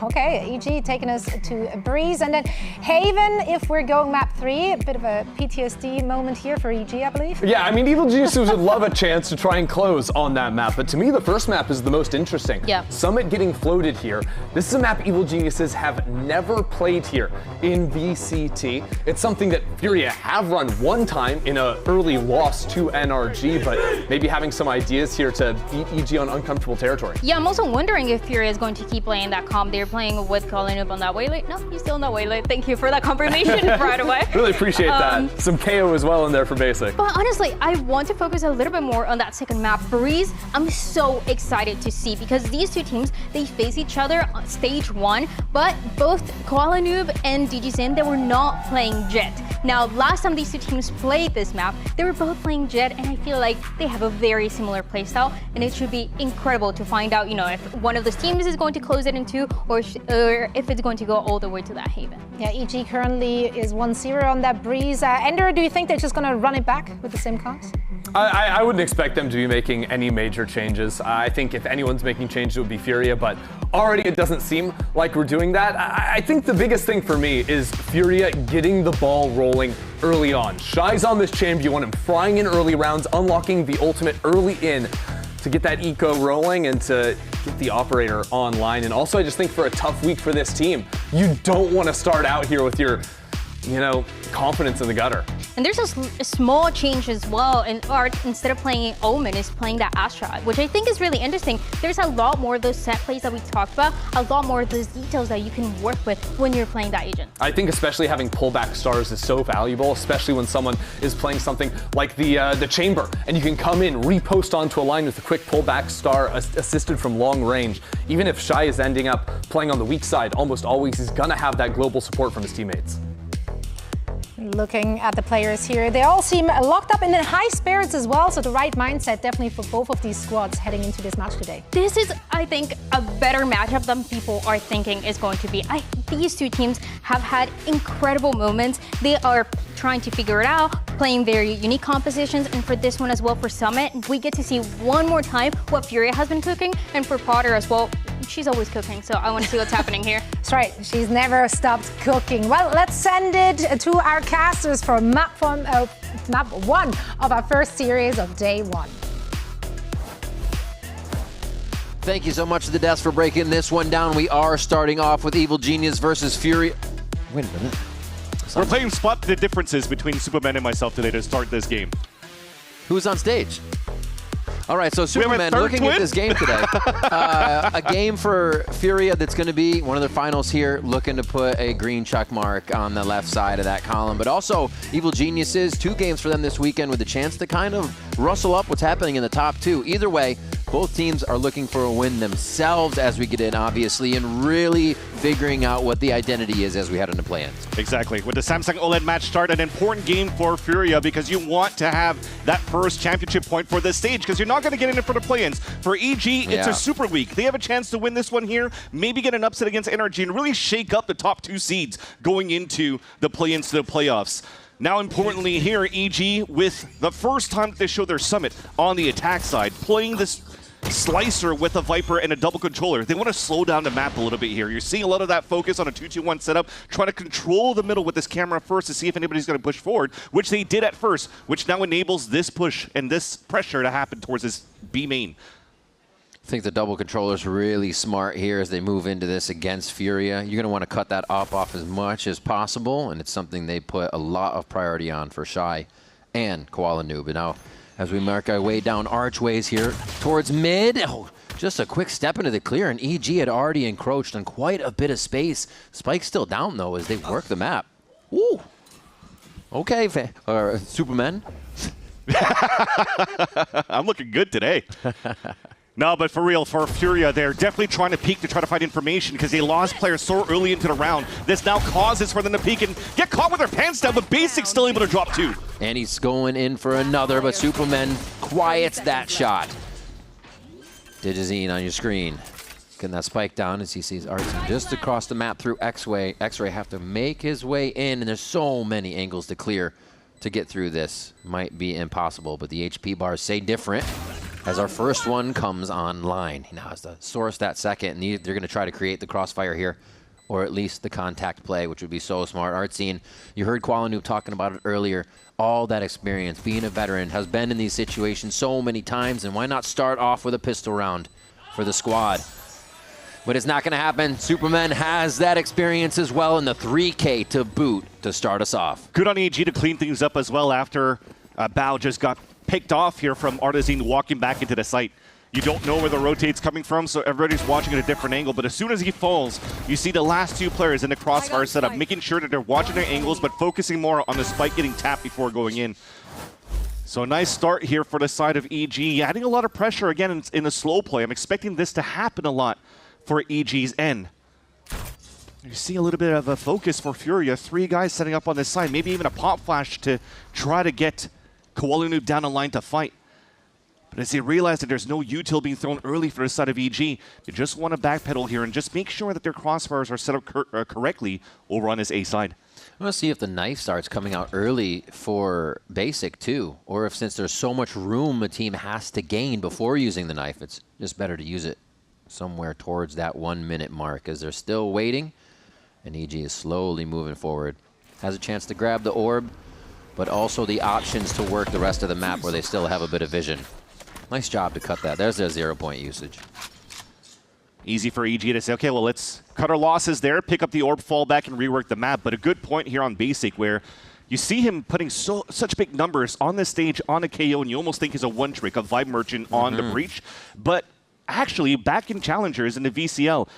okay, EG taking us to Breeze, and then Haven, if we're going map 3, a bit of a PTSD moment here for EG, I believe. Yeah, I mean, Evil Geniuses would love a chance to try and close on that map, but to me, the first map is the most interesting. Yeah. Summit getting floated here. This is a map Evil Geniuses have never played here in VCT. It's something that Furia have run one time in an early loss to NRG, but maybe having some ideas here to beat EG on uncomfortable territory. Yeah, I'm also wondering if Furia is going to keep playing that comp. They're playing with calling up on that waylay. No, he's still on that waylay. Thank you for that confirmation right away. Really appreciate that. Some KO as well in there for basic. But honestly, I want to focus a little bit more on that second map, Breeze. I'm so excited to see, because these 2 teams, they face each other on stage 1, but both Koala Noob and DG Sin, they were not playing Jet. Now, last time these 2 teams played this map, they were both playing Jet, and I feel like they have a very similar playstyle, and it should be incredible to find out, if one of those teams is going to close it in 2, or if it's going to go all the way to that Haven. Yeah, EG currently is 1-0 on that Breeze. Ender, do you think they're just going to run it back with the same cars? I wouldn't expect them to be making any major changes. I think if anyone's making changes, it would be Furia, but already it doesn't seem like we're doing that. I think the biggest thing for me is Furia getting the ball rolling early on. Shy's on this champ, you want him frying in early rounds, unlocking the ultimate early in to get that eco rolling and to get the operator online. And also, I just think for a tough week for this team, you don't want to start out here with your confidence in the gutter. And there's a small change as well in Art. Instead of playing Omen, is playing that Astra, which I think is really interesting. There's a lot more of those set plays that we talked about, a lot more of those details that you can work with when you're playing that agent. I think especially having pullback stars is so valuable, especially when someone is playing something like the Chamber, and you can come in, repost onto a line with a quick pullback star assisted from long range. Even if Shy is ending up playing on the weak side, almost always he's gonna have that global support from his teammates. Looking at the players here, they all seem locked up in high spirits as well, so the right mindset definitely for both of these squads heading into this match today. This is, I think, a better matchup than people are thinking is going to be. These 2 teams have had incredible moments. They are trying to figure it out, playing very unique compositions, and for this one as well, for Summit, we get to see one more time what Furia has been cooking, and for Potter as well, she's always cooking, so I want to see what's happening here. That's right, she's never stopped cooking. Well, let's send it to our casters for map 1 of our first series of day 1. Thank you so much to the desk for breaking this one down. We are starting off with Evil Genius versus Furia. Wait a minute. We're playing Spot the Differences between Superman and myself today to start this game. Who's on stage? All right, so Superman, looking at this game today, a game for Furia that's going to be one of their finals here, looking to put a green check mark on the left side of that column. But also, Evil Geniuses, 2 games for them this weekend with a chance to kind of rustle up what's happening in the top 2. Either way, Both teams are looking for a win themselves as we get in, obviously, and really figuring out what the identity is as we head into play-ins. Exactly. With the Samsung OLED match start, an important game for Furia because you want to have that first championship point for this stage because you're not going to get in it for the play-ins. For EG, it's a super week. They have a chance to win this one here, maybe get an upset against NRG and really shake up the top 2 seeds going into the play-ins to the playoffs. Now, importantly here, EG, with the first time that they show their summit on the attack side, playing this slicer with a Viper and a double controller. They want to slow down the map a little bit here. You're seeing a lot of that focus on a 2-2-1 setup, trying to control the middle with this camera first to see if anybody's going to push forward, which they did at first, which now enables this push and this pressure to happen towards this B main. I think the double controller's really smart here as they move into this against Furia. You're going to want to cut that off as much as possible, and it's something they put a lot of priority on for Shy and Koala Noob. And now, as we mark our way down archways here towards mid, just a quick step into the clear, and EG had already encroached on quite a bit of space. Spike's still down, though, as they work the map. Ooh. Okay, Superman. I'm looking good today. No, but for real, for Furia, they're definitely trying to peek to try to find information because they lost players so early into the round. This now causes for them to peek and get caught with their pants down, but Basic's still able to drop 2. And he's going in for another, but Superman quiets that shot. Digizine on your screen. Getting that spike down as he sees Artson just across the map through X-Ray. X-Ray have to make his way in, and there's so many angles to clear to get through this. Might be impossible, but the HP bars say different. As our first one comes online. He now has to source that second, and they're going to try to create the crossfire here, or at least the contact play, which would be so smart. Artsine, you heard Koala Noob talking about it earlier. All that experience, being a veteran, has been in these situations so many times, and why not start off with a pistol round for the squad? But it's not going to happen. Superman has that experience as well, and the 3K to boot to start us off. Good on EG to clean things up as well after Bao just got picked off here from Artazine walking back into the site. You don't know where the rotate's coming from, so everybody's watching at a different angle. But as soon as he falls, you see the last 2 players in the crossfire setup, making sure that they're watching their angles, but focusing more on the spike getting tapped before going in. So a nice start here for the side of EG, adding a lot of pressure again in the slow play. I'm expecting this to happen a lot for EG's end. You see a little bit of a focus for Furia. 3 guys setting up on this side, maybe even a pop flash to try to get Koala Noob down the line to fight. But as they realize that there's no util being thrown early for the side of EG, they just want to backpedal here and just make sure that their crossfires are set up correctly over on this A side. I want to see if the knife starts coming out early for Basic too, or if since there's so much room a team has to gain before using the knife, it's just better to use it somewhere towards that 1 minute mark as they're still waiting, and EG is slowly moving forward. Has a chance to grab the orb, but also the options to work the rest of the map where they still have a bit of vision. Nice job to cut that. There's their 0-point usage. Easy for EG to say, okay, well, let's cut our losses there, pick up the orb, fall back, and rework the map. But a good point here on Basic where you see him putting such big numbers on this stage on a KO, and you almost think he's a one-trick, a Vibe Merchant on the breach. But actually, back in Challengers in the VCL,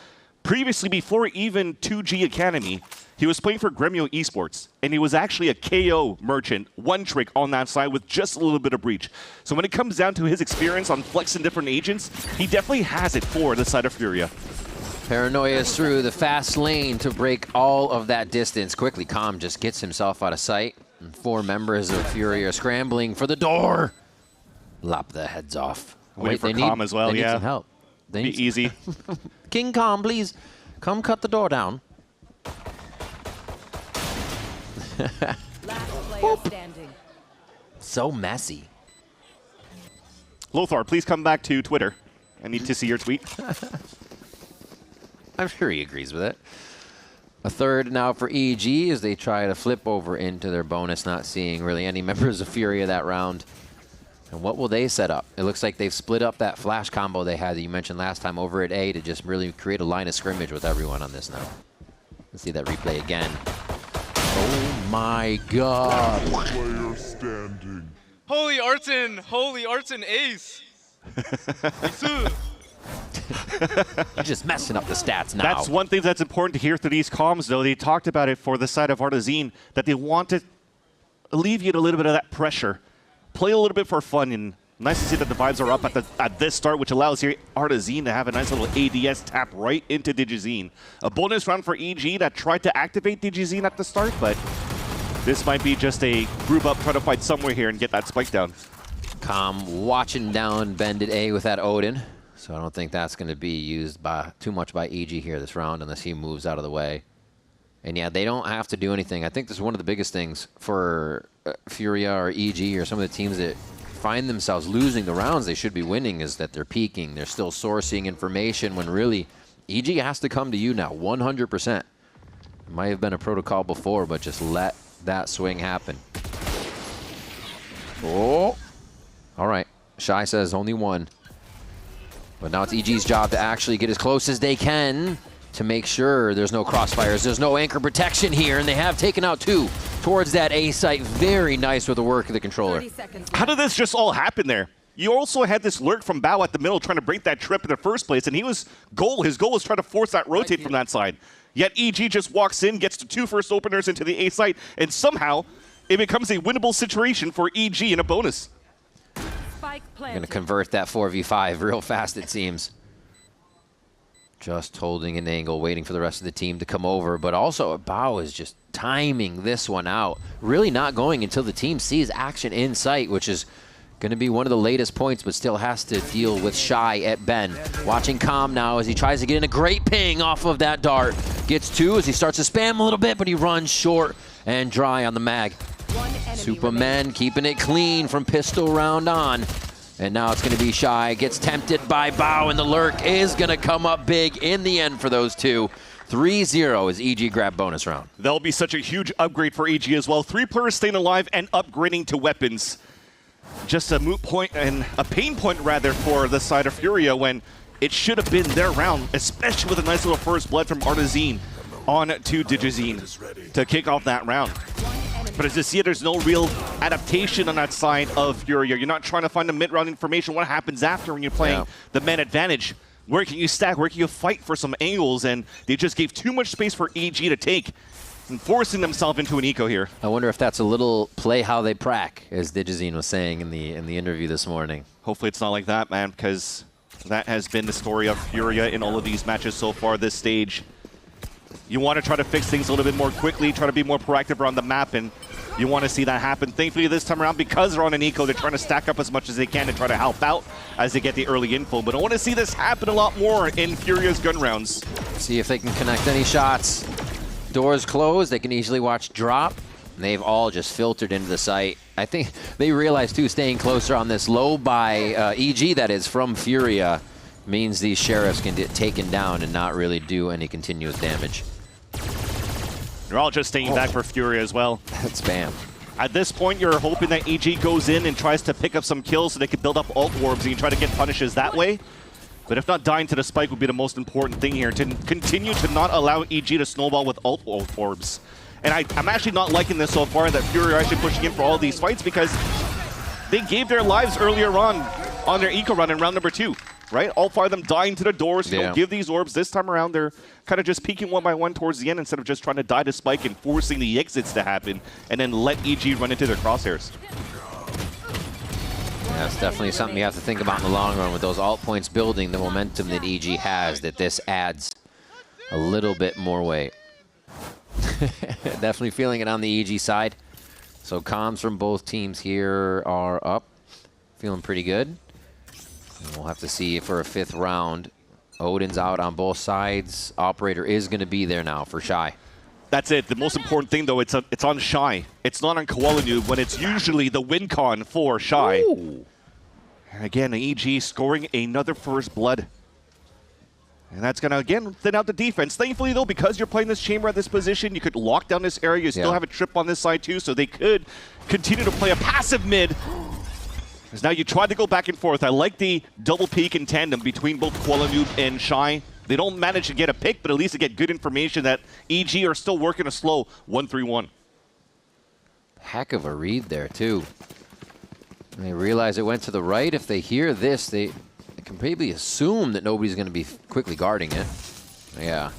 previously before even 2G Academy, he was playing for Gremio Esports, and he was actually a KO merchant, one trick on that side with just a little bit of breach. So when it comes down to his experience on flexing different agents, he definitely has it for the side of Furia. Paranoia is through the fast lane to break all of that distance. Quickly, Calm just gets himself out of sight, and 4 members of Furia are scrambling for the door. Lop the heads off. Wait for Calm as well, they yeah. need some help. They Be need easy. King Calm, please come cut the door down. Last player standing. So messy. Lothar, please come back to Twitter. I need to see your tweet. I'm sure he agrees with it. A third now for EG as they try to flip over into their bonus, not seeing really any members of Furia that round. And what will they set up? It looks like they've split up that flash combo they had that you mentioned last time over at A to just really create a line of scrimmage with everyone on this now. Let's see that replay again. Oh my god. Player standing. Holy Artson ace. You're just messing up the stats now. That's one thing that's important to hear through these comms, though. They talked about it for the side of Artazine, that they want to alleviate a little bit of that pressure. Play a little bit for fun and Nice to see that the vibes are up at this start, which allows here Artazine to have a nice little ADS tap right into Digizine. A bonus round for EG that tried to activate Digizine at the start, but this might be just a group up, try to fight somewhere here and get that spike down. Com watching down Bended A with that Odin, so I don't think that's going to be used too much by EG here this round unless he moves out of the way. And yeah, they don't have to do anything. I think this is one of the biggest things for Furia or EG or some of the teams that find themselves losing the rounds they should be winning is that they're peeking. They're still sourcing information when really EG has to come to you now 100%. It might have been a protocol before, but just let that swing happen. Oh. All right. Shy says only one. But now it's EG's job to actually get as close as they can to make sure there's no crossfires. There's no anchor protection here, and they have taken out 2 towards that A site. Very nice with the work of the controller. How did this just all happen there? You also had this lurk from Bao at the middle trying to break that trip in the first place, and his goal was trying to force that rotate from that side. Yet EG just walks in, gets the 2 first openers into the A site, and somehow it becomes a winnable situation for EG in a bonus. They're going to convert that 4v5 real fast, it seems. Just holding an angle, waiting for the rest of the team to come over. But also, Bao is just timing this one out. Really not going until the team sees action in sight, which is going to be one of the latest points, but still has to deal with Shy at Ben. Watching Com now as he tries to get in a great ping off of that dart. Gets 2 as he starts to spam a little bit, but he runs short and dry on the mag. Superman keeping it clean from pistol round on. And now it's going to be Shy. Gets tempted by Bao, and the lurk is going to come up big in the end for those 2. 3-0 as EG grab bonus round. That'll be such a huge upgrade for EG as well. 3 players staying alive and upgrading to weapons. Just a moot point and a pain point rather for the side of Furia when it should have been their round, especially with a nice little first blood from Artazine on to Digizine to kick off that round. But as you see, there's no real adaptation on that side of Furia. You're not trying to find the mid-round information. What happens after when you're playing the man advantage? Where can you stack? Where can you fight for some angles? And they just gave too much space for EG to take and forcing themselves into an eco here. I wonder if that's a little play how they prac, as Digizine was saying in the interview this morning. Hopefully it's not like that, man, because that has been the story of Furia in all of these matches so far this stage. You want to try to fix things a little bit more quickly, try to be more proactive around the map, and you want to see that happen. Thankfully this time around, because they're on an eco, they're trying to stack up as much as they can and try to help out as they get the early info. But I want to see this happen a lot more in Furia's gun rounds. See if they can connect any shots. Doors closed, they can easily watch drop. And they've all just filtered into the site. I think they realize too, staying closer on this low by EG, that is, from Furia, means these sheriffs can get taken down and not really do any continuous damage. They're all just staying back for Furia as well. Spam. At this point, you're hoping that EG goes in and tries to pick up some kills so they can build up ult orbs and you try to get punishes that way. But if not, dying to the spike would be the most important thing here, to continue to not allow EG to snowball with ult orbs. And I'm actually not liking this so far, that Furia are actually pushing in for all these fights, because they gave their lives earlier on their eco run in round number 2. Right? All 5 of them dying to the doors. Don't give these orbs. This time around, they're kind of just peeking one by one towards the end instead of just trying to die to spike and forcing the exits to happen and then let EG run into their crosshairs. Yeah, that's definitely something you have to think about in the long run with those alt points building, the momentum that EG has, that this adds a little bit more weight. Definitely feeling it on the EG side. So comms from both teams here are up. Feeling pretty good. And we'll have to see for a 5th round. Odin's out on both sides. Operator is going to be there now for Shy. That's it. The most important thing, though, it's on Shy. It's not on Koala Noob when it's usually the win con for Shy. Ooh. And again, EG scoring another first blood. And that's going to, again, thin out the defense. Thankfully, though, because you're playing this chamber at this position, you could lock down this area. You still have a trip on this side, too, so they could continue to play a passive mid. Because now you tried to go back and forth. I like the double peek in tandem between both Koala Noob and Shy. They don't manage to get a pick, but at least they get good information that EG are still working a slow 1-3-1. Heck of a read there, too. And they realize it went to the right. If they hear this, they can probably assume that nobody's going to be quickly guarding it. Yeah.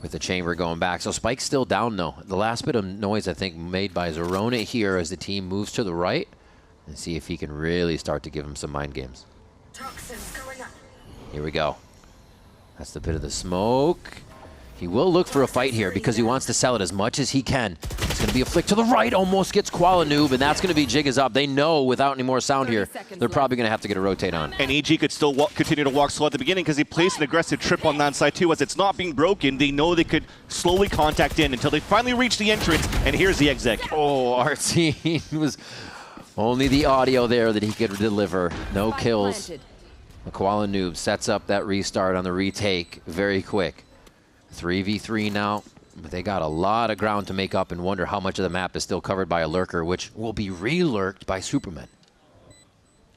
With the chamber going back. So Spike's still down, though. The last bit of noise, I think, made by Zerona here as the team moves to the right. and see if he can really start to give him some mind games. Here we go. That's the bit of the smoke. He will look for a fight here because he wants to sell it as much as he can. It's going to be a flick to the right, almost gets Noob, and that's going to be Jig is up. They know without any more sound here, they're probably going to have to get a rotate on. And EG could still continue to walk slow at the beginning because he placed an aggressive trip on that side too. As it's not being broken, they know they could slowly contact in until they finally reach the entrance, and here's the exec. Oh, Arsene was only the audio there that he could deliver. No kills. Noob sets up that restart on the retake very quick. 3v3 now, but they got a lot of ground to make up and wonder how much of the map is still covered by a lurker, which will be re-lurked by Superman.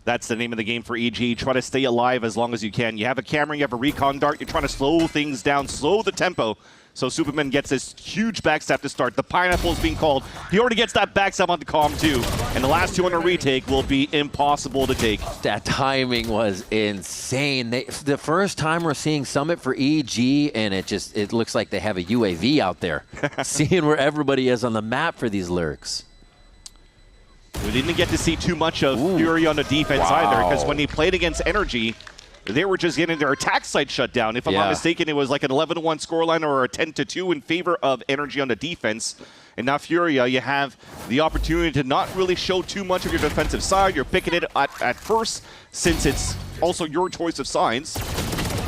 That's the name of the game for EG. Try to stay alive as long as you can. You have a camera, you have a recon dart, you're trying to slow things down, slow the tempo. So Superman gets this huge backstab to start. The pineapple is being called. He already gets that backstab on the comm too. And the last two on a retake will be impossible to take. That timing was insane. The first time we're seeing Summit for EG, and it looks like they have a UAV out there. Seeing where everybody is on the map for these lurks. We didn't get to see too much of Fury on the defense either, because when he played against NRG, they were just getting their attack site shut down. If I'm not mistaken, it was like an 11-1 scoreline or a 10-2 in favor of NRG on the defense. And now Furia, you have the opportunity to not really show too much of your defensive side. You're picking it at first, since it's also your choice of sides.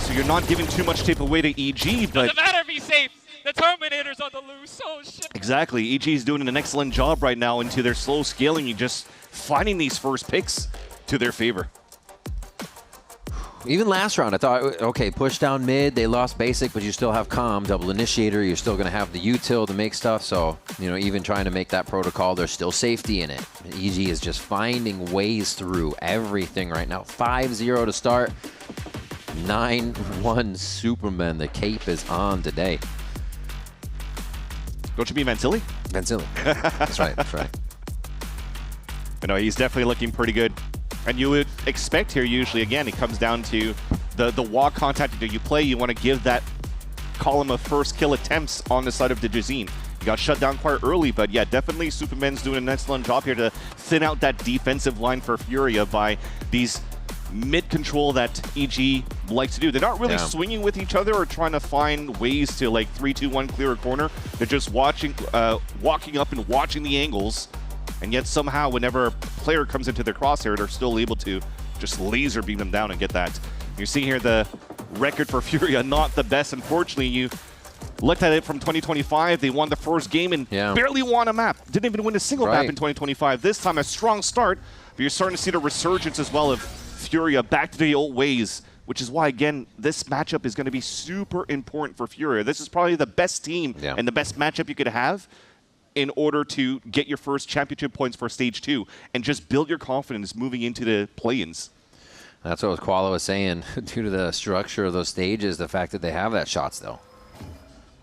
So you're not giving too much tape away to EG, but... Doesn't matter, be safe. The Terminator's on the loose. Oh, shit. Exactly. EG is doing an excellent job right now into their slow scaling and just finding these first picks to their favor. Even last round, I thought, okay, push down mid, they lost basic, but you still have comm, double initiator, you're still going to have the util to make stuff, so, you know, even trying to make that protocol, there's still safety in it. EG is just finding ways through everything right now. 5-0 to start, 9-1 Superman. The cape is on today. Don't you mean Vansili? Vansili. That's right, that's right. But no, he's definitely looking pretty good. And you would expect here, usually, again, it comes down to the walk contact that you play. You want to give that column of first kill attempts on the side of the Jazine. He got shut down quite early, but yeah, definitely Superman's doing an excellent job here to thin out that defensive line for Furia by these mid-control that EG likes to do. They're not really swinging with each other or trying to find ways to, like, 3-2-1 clear a corner. They're just walking up and watching the angles. And yet somehow whenever a player comes into their crosshair, they're still able to just laser beam them down and get that. You see here the record for Furia, not the best. Unfortunately, you looked at it from 2025. They won the first game and barely won a map. Didn't even win a single map in 2025. This time a strong start, but you're starting to see the resurgence as well of Furia back to the old ways, which is why, again, this matchup is going to be super important for Furia. This is probably the best team and the best matchup you could have in order to get your first championship points for Stage 2 and just build your confidence moving into the play-ins. That's what Koala was saying, due to the structure of those stages, the fact that they have that shots, though,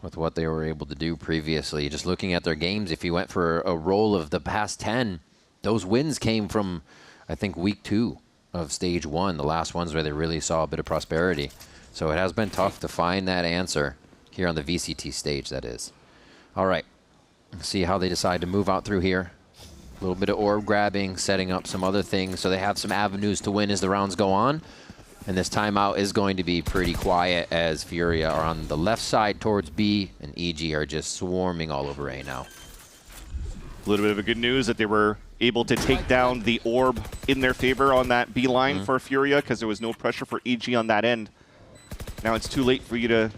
with what they were able to do previously. Just looking at their games, if you went for a roll of the past 10, those wins came from, I think, week 2 of Stage 1, the last ones where they really saw a bit of prosperity. So it has been tough to find that answer here on the VCT stage, that is. All right. See how they decide to move out through here. A little bit of orb grabbing, setting up some other things, so they have some avenues to win as the rounds go on. And this timeout is going to be pretty quiet as Furia are on the left side towards B, and EG are just swarming all over A now. A little bit of a good news that they were able to take down the orb in their favor on that B line for Furia, because there was no pressure for EG on that end. Now it's too late for you to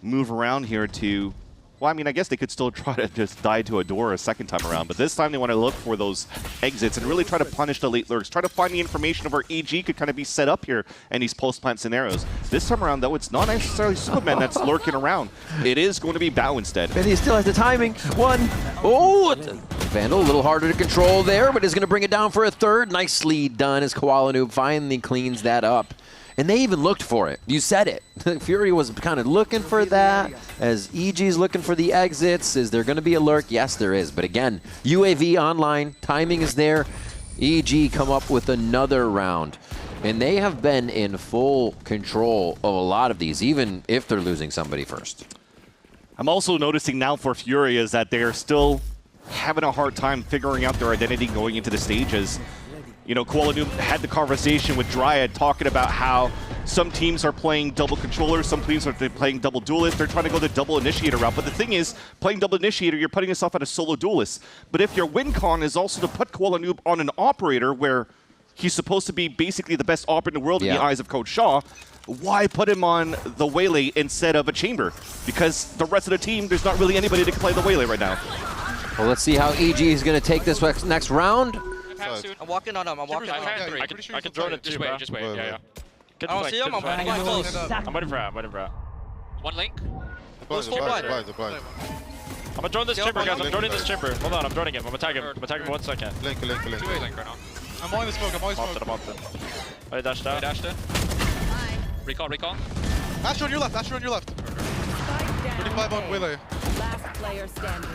move around here to... Well, I mean, I guess they could still try to just die to a door a second time around, but this time they want to look for those exits and really try to punish the late lurks, try to find the information of where EG could kind of be set up here in these post-plant scenarios. This time around, though, it's not necessarily Superman that's lurking around. It is going to be Bao instead. And he still has the timing. One. Oh, Vandal, a little harder to control there, but is going to bring it down for a third. Nicely done as Koala Noob finally cleans that up. And they even looked for it. You said it. Fury was kind of looking for that. As EG's looking for the exits, is there going to be a lurk? Yes, there is. But again, UAV online, timing is there. EG come up with another round. And they have been in full control of a lot of these, even if they're losing somebody first. I'm also noticing now for Fury is that they're still having a hard time figuring out their identity going into the stages. You know, Kuala Lumpur had the conversation with Dryad talking about how some teams are playing double controllers, some teams are playing double duelist. They're trying to go the double initiator route. But the thing is, playing double initiator, you're putting yourself at a solo duelist. But if your win con is also to put Kuala Lumpur on an operator where he's supposed to be basically the best operator in the world in the eyes of Coach Shaw, why put him on the Waylay instead of a Chamber? Because the rest of the team, there's not really anybody to play the Waylay right now. Well, let's see how EG is going to take this next round. I'm walking on him. I'm walking on him. I can drone it too, bro. Just wait. Yeah. I don't see him. I'm waiting close. I'm waiting for that. One link. Who's full blind? I'm gonna drone this chamber, guys. I'm droning this chamber. Hold on, I'm droning him. I'm attacking him. 1 second. Link right now. I'm on the smoke. I'm on the smoke. I dashed out. Recall. Asher on your left. 35 on Willow. Last player standing.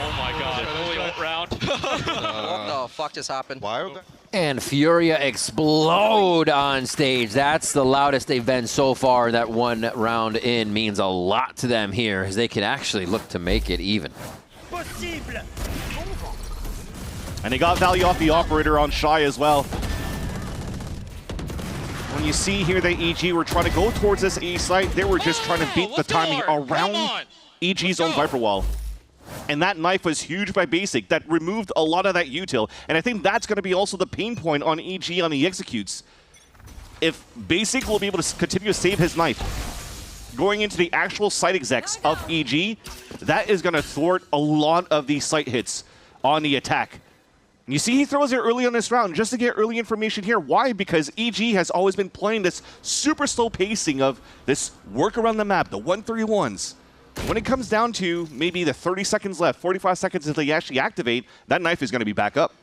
Oh my god. Holy ult round. What the fuck just happened? Wild. And Furia explode on stage. That's the loudest they've been so far. That one round in means a lot to them here, as they can actually look to make it even. And they got value off the operator on Shy as well. When you see here that EG were trying to go towards this A site, they were just trying to beat the timing around EG's own Viper wall. And that knife was huge by Basic. That removed a lot of that util. And I think that's going to be also the pain point on EG on the executes. If Basic will be able to continue to save his knife, going into the actual site execs of EG, that is going to thwart a lot of these site hits on the attack. And you see he throws it early on this round just to get early information here. Why? Because EG has always been playing this super slow pacing of this work around the map, the 1-3-1s. When it comes down to maybe the 30 seconds left, 45 seconds until they actually activate, that knife is going to be back up.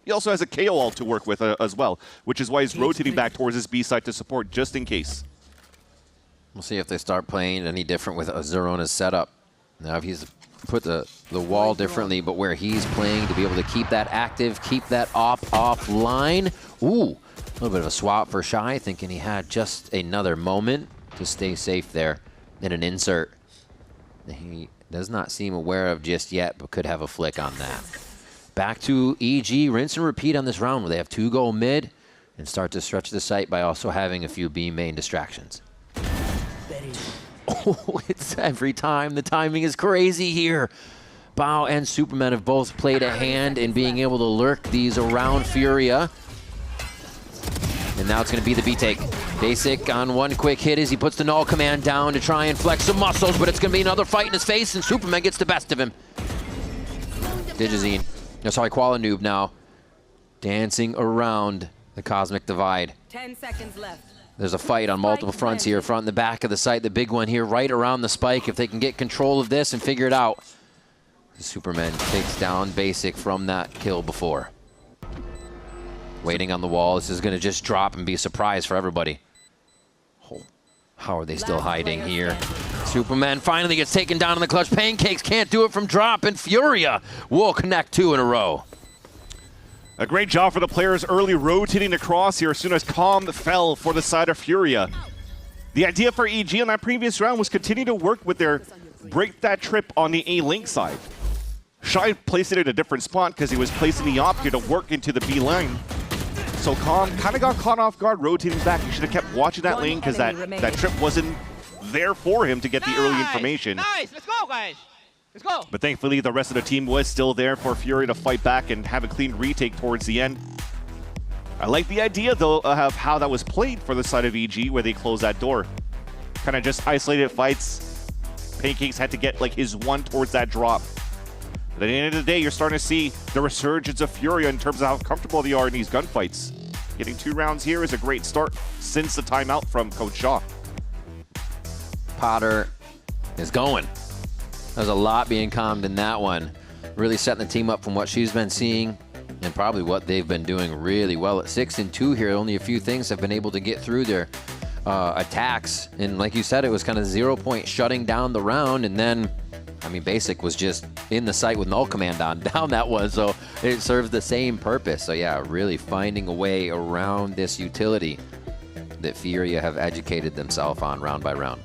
He also has a KO ult to work with as well, which is why he's rotating back towards his B side to support just in case. We'll see if they start playing any different with Zerona's setup. Now, if he's put the wall differently, but where he's playing to be able to keep that active, keep that offline. Ooh, a little bit of a swap for Shy, thinking he had just another moment to stay safe there in an insert. He does not seem aware of just yet, but could have a flick on that. Back to EG, rinse and repeat on this round where they have 2 go mid and start to stretch the site by also having a few B main distractions. Oh, it's every time. The timing is crazy here. Bao and Superman have both played a hand in being able to lurk these around Furia. And now it's going to be the B-take. Basic on one quick hit as he puts the null command down to try and flex some muscles, but it's going to be another fight in his face, and Superman gets the best of him. Digizine, Kuala Noob now, dancing around the Cosmic Divide. 10 seconds left. There's a fight on multiple fronts here, front and the back of the site. The big one here right around the spike. If they can get control of this and figure it out. Superman takes down Basic from that kill before. Waiting on the wall. This is going to just drop and be a surprise for everybody. Oh, how are they still hiding here? Superman finally gets taken down in the clutch. Pancakes can't do it from drop, and Furia will connect 2 in a row. A great job for the players early rotating across here as soon as Calm fell for the side of Furia. The idea for EG on that previous round was continue to work with their break that trip on the A-Link side. Shy placed it in a different spot because he was placing the op here to work into the B line. So Calm kind of got caught off guard rotating back. He should have kept watching that lane because that trip wasn't there for him to get the early information. Nice, let's go guys. Let's go. But thankfully, the rest of the team was still there for Fury to fight back and have a clean retake towards the end. I like the idea, though, of how that was played for the side of EG, where they closed that door. Kind of just isolated fights. Pancakes had to get like his one towards that drop. But at the end of the day, you're starting to see the resurgence of Fury in terms of how comfortable they are in these gunfights. Getting 2 rounds here is a great start since the timeout from Coach Shaw. Potter is going. There's a lot being calmed in that one. Really setting the team up from what she's been seeing and probably what they've been doing really well at 6-2 here. Only a few things have been able to get through their attacks. And like you said, it was kind of 0 point shutting down the round. And then, I mean, Basic was just in the site with null command on down that one. So it serves the same purpose. So yeah, really finding a way around this utility that Furia have educated themselves on round by round.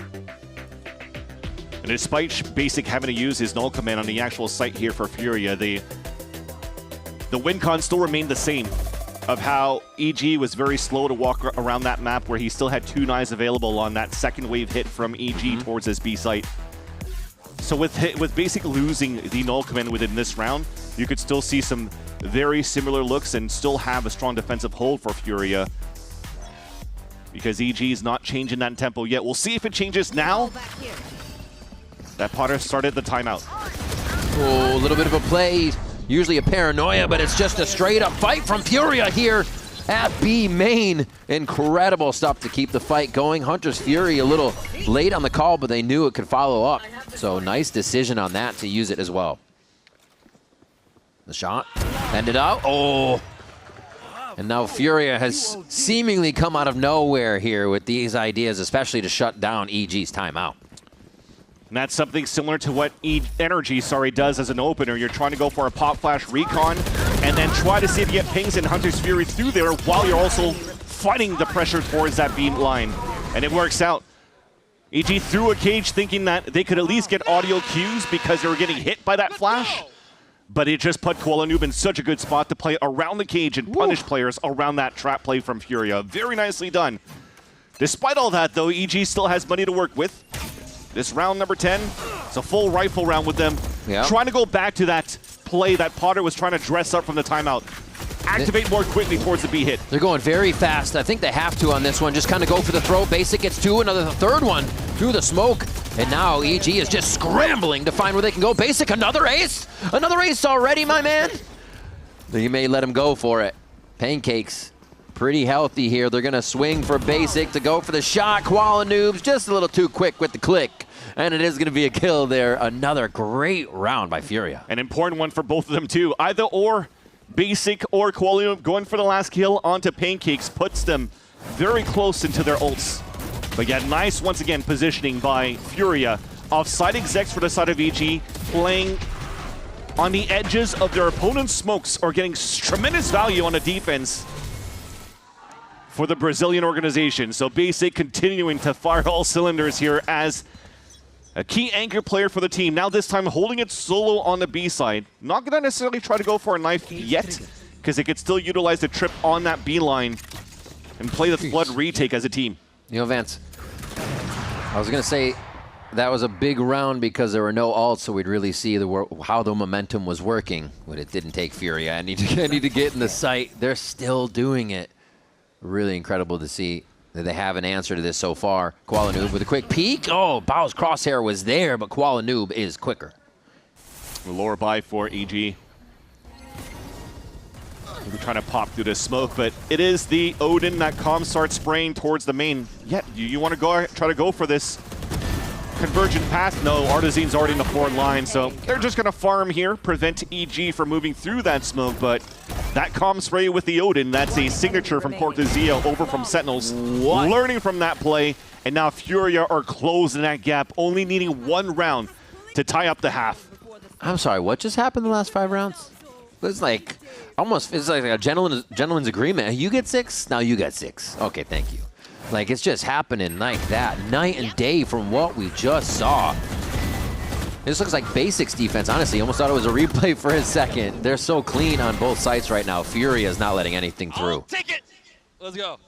And despite Basic having to use his null command on the actual site here for Furia, the win con still remained the same. of how EG was very slow to walk around that map where he still had 2 knives available on that second wave hit from EG towards his B site. So with Basic losing the null command within this round, you could still see some very similar looks and still have a strong defensive hold for Furia. Because EG is not changing that tempo yet. We'll see if it changes now. That Potter started the timeout. Oh, a little bit of a play. Usually a paranoia, but it's just a straight up fight from Furia here at B main. Incredible stuff to keep the fight going. Hunter's Fury a little late on the call, but they knew it could follow up. So nice decision on that to use it as well. The shot ended up. Oh. And now Furia has seemingly come out of nowhere here with these ideas, especially to shut down EG's timeout. And that's something similar to what NRG does as an opener. You're trying to go for a pop flash recon and then try to see if you get pings and Hunter's Fury through there while you're also fighting the pressure towards that beam line. And it works out. EG threw a cage thinking that they could at least get audio cues because they were getting hit by that flash. But it just put Koala Noob in such a good spot to play around the cage and punish players around that trap play from Furia. Very nicely done. Despite all that, though, EG still has money to work with. This round number 10, it's a full rifle round with them. Yep. Trying to go back to that play that Potter was trying to dress up from the timeout. Activate more quickly towards the B hit. They're going very fast. I think they have to on this one. Just kind of go for the throw. Basic gets 2, another third one through the smoke. And now EG is just scrambling to find where they can go. Basic, another ace? Another ace already, my man? You may let him go for it. Pancakes, pretty healthy here. They're going to swing for Basic to go for the shot. Koala Noobs just a little too quick with the click. And it is going to be a kill there. Another great round by Furia. An important one for both of them, too. Either or, Basic or Koala Noob going for the last kill onto Pancakes puts them very close into their ults. But yeah, nice, once again, positioning by Furia. Offside execs for the side of EG, playing on the edges of their opponent's smokes or getting tremendous value on the defense for the Brazilian organization. So Basic continuing to fire all cylinders here as a key anchor player for the team. Now this time holding it solo on the B side. Not going to necessarily try to go for a knife yet, because they could still utilize the trip on that B line and play the Flood retake as a team. You know, Vance, I was going to say that was a big round because there were no ults, so we'd really see how the momentum was working. But it didn't take Furia. I need to get in the sight. They're still doing it. Really incredible to see that they have an answer to this so far. Koala Noob with a quick peek. Oh, Bao's crosshair was there, but Koala Noob is quicker. The lower buy for EG. We're trying to pop through the smoke, but it is the Odin that Calm starts spraying towards the main. Yeah, you want to try to go for this convergent path? No, Artizane's already in the forward line, so they're just going to farm here, prevent EG from moving through that smoke, but that Calm spray with the Odin, that's a signature from Cortezia over from Sentinels. What? Learning from that play, and now Furia are closing that gap, only needing 1 round to tie up the half. I'm sorry, what just happened in the last 5 rounds? It's like it's like a gentleman's agreement. You get 6, now you get 6. Okay, thank you. Like, it's just happening like that, night and day from what we just saw. This looks like Basic's defense, honestly. Almost thought it was a replay for a second. They're so clean on both sides right now. Furia is not letting anything through. Take it! Let's go.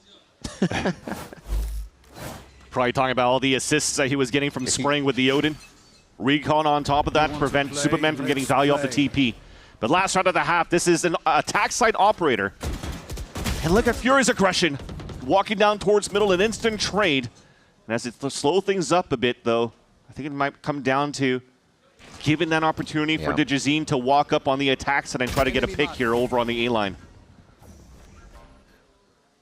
Probably talking about all the assists that he was getting from spraying with the Odin. Recon on top of that to prevent Superman from getting value off the TP. But last round of the half, this is an attack side operator. And look at Fury's aggression. Walking down towards middle, an instant trade. And as it slow things up a bit, though, I think it might come down to giving that opportunity for Digizine to walk up on the attack side and try to get a pick here over on the A-line.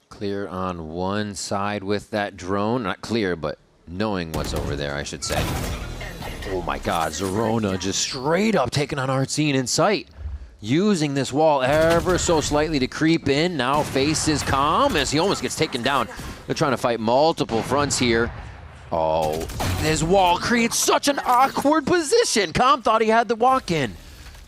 Clear on one side with that drone. Not clear, but knowing what's over there, I should say. Oh my god, Zerona just straight up taking on Artsine in sight. Using this wall ever so slightly to creep in. Now faces Calm as he almost gets taken down. They're trying to fight multiple fronts here. Oh, his wall creates such an awkward position. Calm thought he had the walk-in.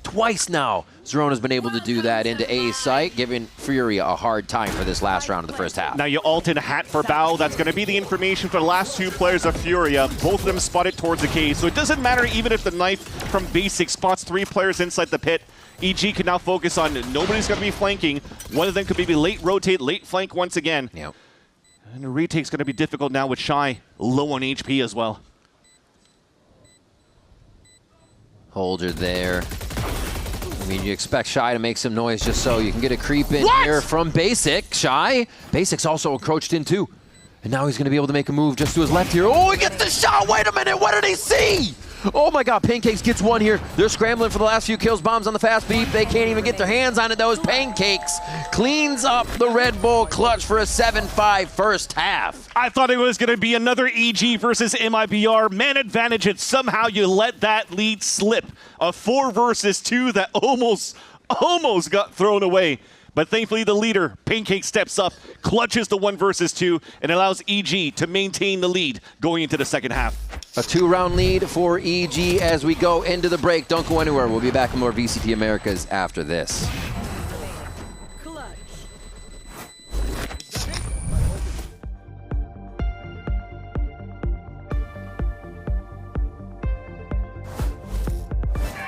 Twice now, Zerona's been able to do that into A site, giving Furia a hard time for this last round of the first half. Now you ult in hat for Bao. That's going to be the information for the last two players of Furia. Both of them spotted towards the cave. So it doesn't matter even if the knife from Basic spots 3 players inside the pit. EG can now focus on nobody's going to be flanking. One of them could maybe late rotate, late flank once again. Yep. And the retake's going to be difficult now with Shy low on HP as well. Holder there. I mean, you expect Shy to make some noise just so you can get a creep in here from Basic. Shy. Basic's also encroached in too. And now he's going to be able to make a move just to his left here. Oh, he gets the shot. Wait a minute. What did he see? Oh my God, Pancakes gets one here. They're scrambling for the last few kills. Bombs on the fast beat. They can't even get their hands on it. Those Pancakes cleans up the Red Bull clutch for a 7-5 first half. I thought it was going to be another EG versus MIBR. Man advantage, and somehow you let that lead slip. A 4 versus 2 that almost got thrown away. But thankfully the leader, Pancake, steps up, clutches the 1 versus 2, and allows EG to maintain the lead going into the second half. A 2-round lead for EG as we go into the break. Don't go anywhere. We'll be back with more VCT Americas after this.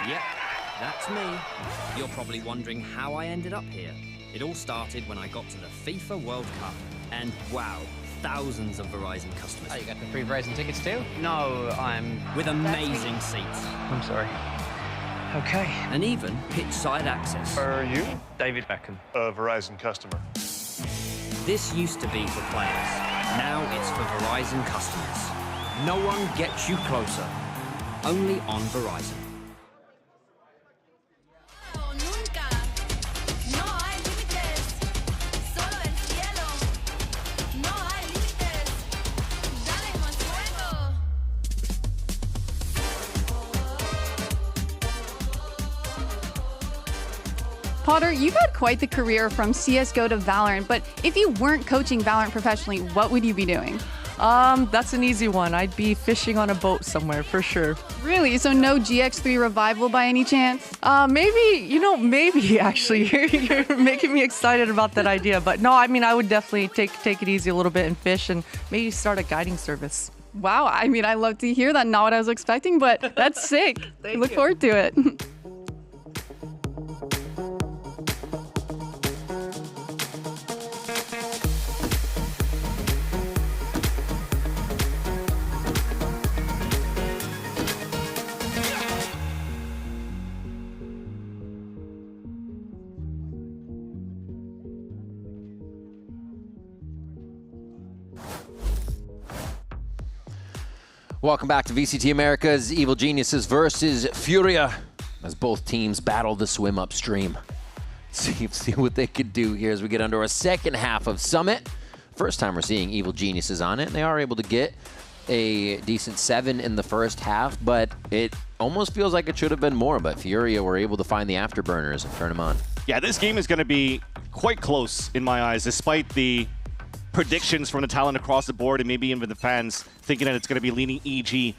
Yep, that's me. You're probably wondering how I ended up here. It all started when I got to the FIFA World Cup, and wow, thousands of Verizon customers. Oh, you got the free Verizon tickets too? No, I'm with amazing seats. I'm sorry. Okay. And even pitch-side access. Are you? David Beckham, a Verizon customer. This used to be for players. Now it's for Verizon customers. No one gets you closer. Only on Verizon. Potter, you've had quite the career from CSGO to Valorant, but if you weren't coaching Valorant professionally, what would you be doing? That's an easy one. I'd be fishing on a boat somewhere, for sure. Really? So no GX3 revival by any chance? Maybe actually. You're making me excited about that idea. But no, I mean, I would definitely take it easy a little bit and fish and maybe start a guiding service. Wow, I mean, I love to hear that. Not what I was expecting, but that's sick. Look forward to it. Welcome back to VCT Americas, Evil Geniuses versus Furia, as both teams battle the swim upstream. See what they could do here as we get under a second half of Summit. First time we're seeing Evil Geniuses on it, and they are able to get a decent 7 in the first half, but it almost feels like it should have been more, but Furia were able to find the afterburners and turn them on. Yeah, this game is going to be quite close in my eyes, despite the predictions from the talent across the board and maybe even the fans thinking that it's going to be leaning EG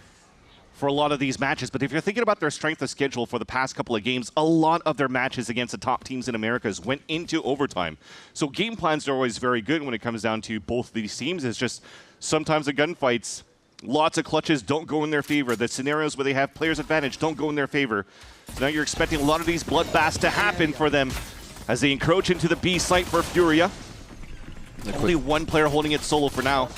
for a lot of these matches. But if you're thinking about their strength of schedule for the past couple of games, a lot of their matches against the top teams in Americas went into overtime. So game plans are always very good when it comes down to both these teams. It's just sometimes the gunfights, lots of clutches don't go in their favor. The scenarios where they have players advantage don't go in their favor. So now you're expecting a lot of these bloodbaths to happen for them as they encroach into the B site for Furia. Only one player holding it solo for now.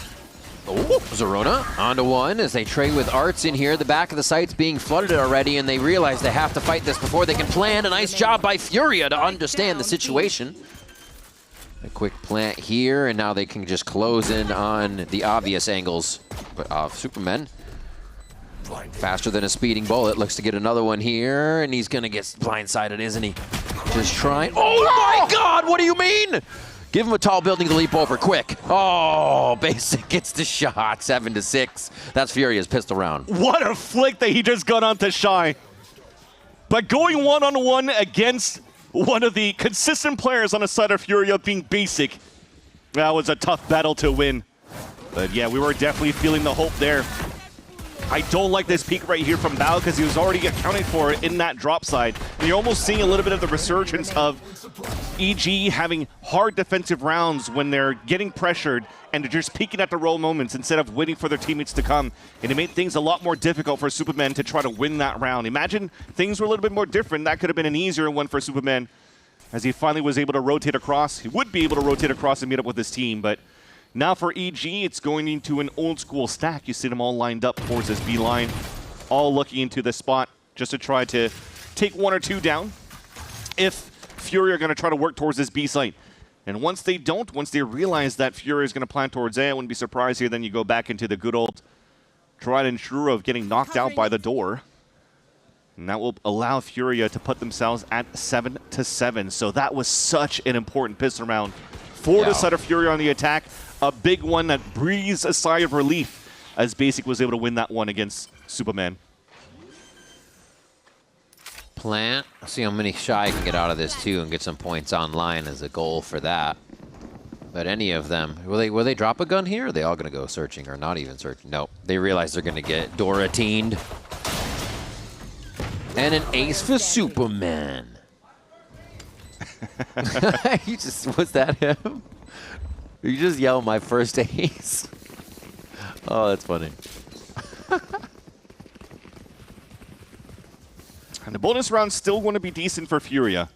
Oh, Zerona onto one as they trade with Arts in here. The back of the site's being flooded already, and they realize they have to fight this before they can plan. A nice job by Furia to understand the situation. A quick plant here, and now they can just close in on the obvious angles of Superman. Faster than a speeding bullet. Looks to get another one here, and he's going to get blindsided, isn't he? Just trying. Oh my God, what do you mean? Give him a tall building to leap over, quick. Oh, Basic gets the shot, 7-6. That's Furia's pistol round. What a flick that he just got onto Shy. But going one-on-one against one of the consistent players on the side of Furia being Basic, that was a tough battle to win. But yeah, we were definitely feeling the hope there. I don't like this peek right here from Bao because he was already accounting for it in that drop side. And you're almost seeing a little bit of the resurgence of EG having hard defensive rounds when they're getting pressured and they're just peeking at the roll moments instead of waiting for their teammates to come. And it made things a lot more difficult for Superman to try to win that round. Imagine things were a little bit more different. That could have been an easier one for Superman as he finally was able to rotate across. He would be able to rotate across and meet up with his team, but now for EG, it's going into an old school stack. You see them all lined up towards this B line, all looking into the spot just to try to take one or two down if Fury are going to try to work towards this B site. And once they don't, once they realize that Fury is going to plant towards A, I wouldn't be surprised here. Then you go back into the good old tried and true of getting knocked out by the door. And that will allow Furia to put themselves at 7-7. So that was such an important pistol round for the side of Furia on the attack. A big one that breathes a sigh of relief as Basic was able to win that one against Superman. Plant. See how many Shy can get out of this too and get some points online as a goal for that. But any of them, will they drop a gun here? Or are they all going to go searching or not even searching? No, they realize they're going to get Dora-teened. And an ace for Superman. You just, was that him? You just yell my first ace. Oh, that's funny. And the bonus round's still going to be decent for Furia.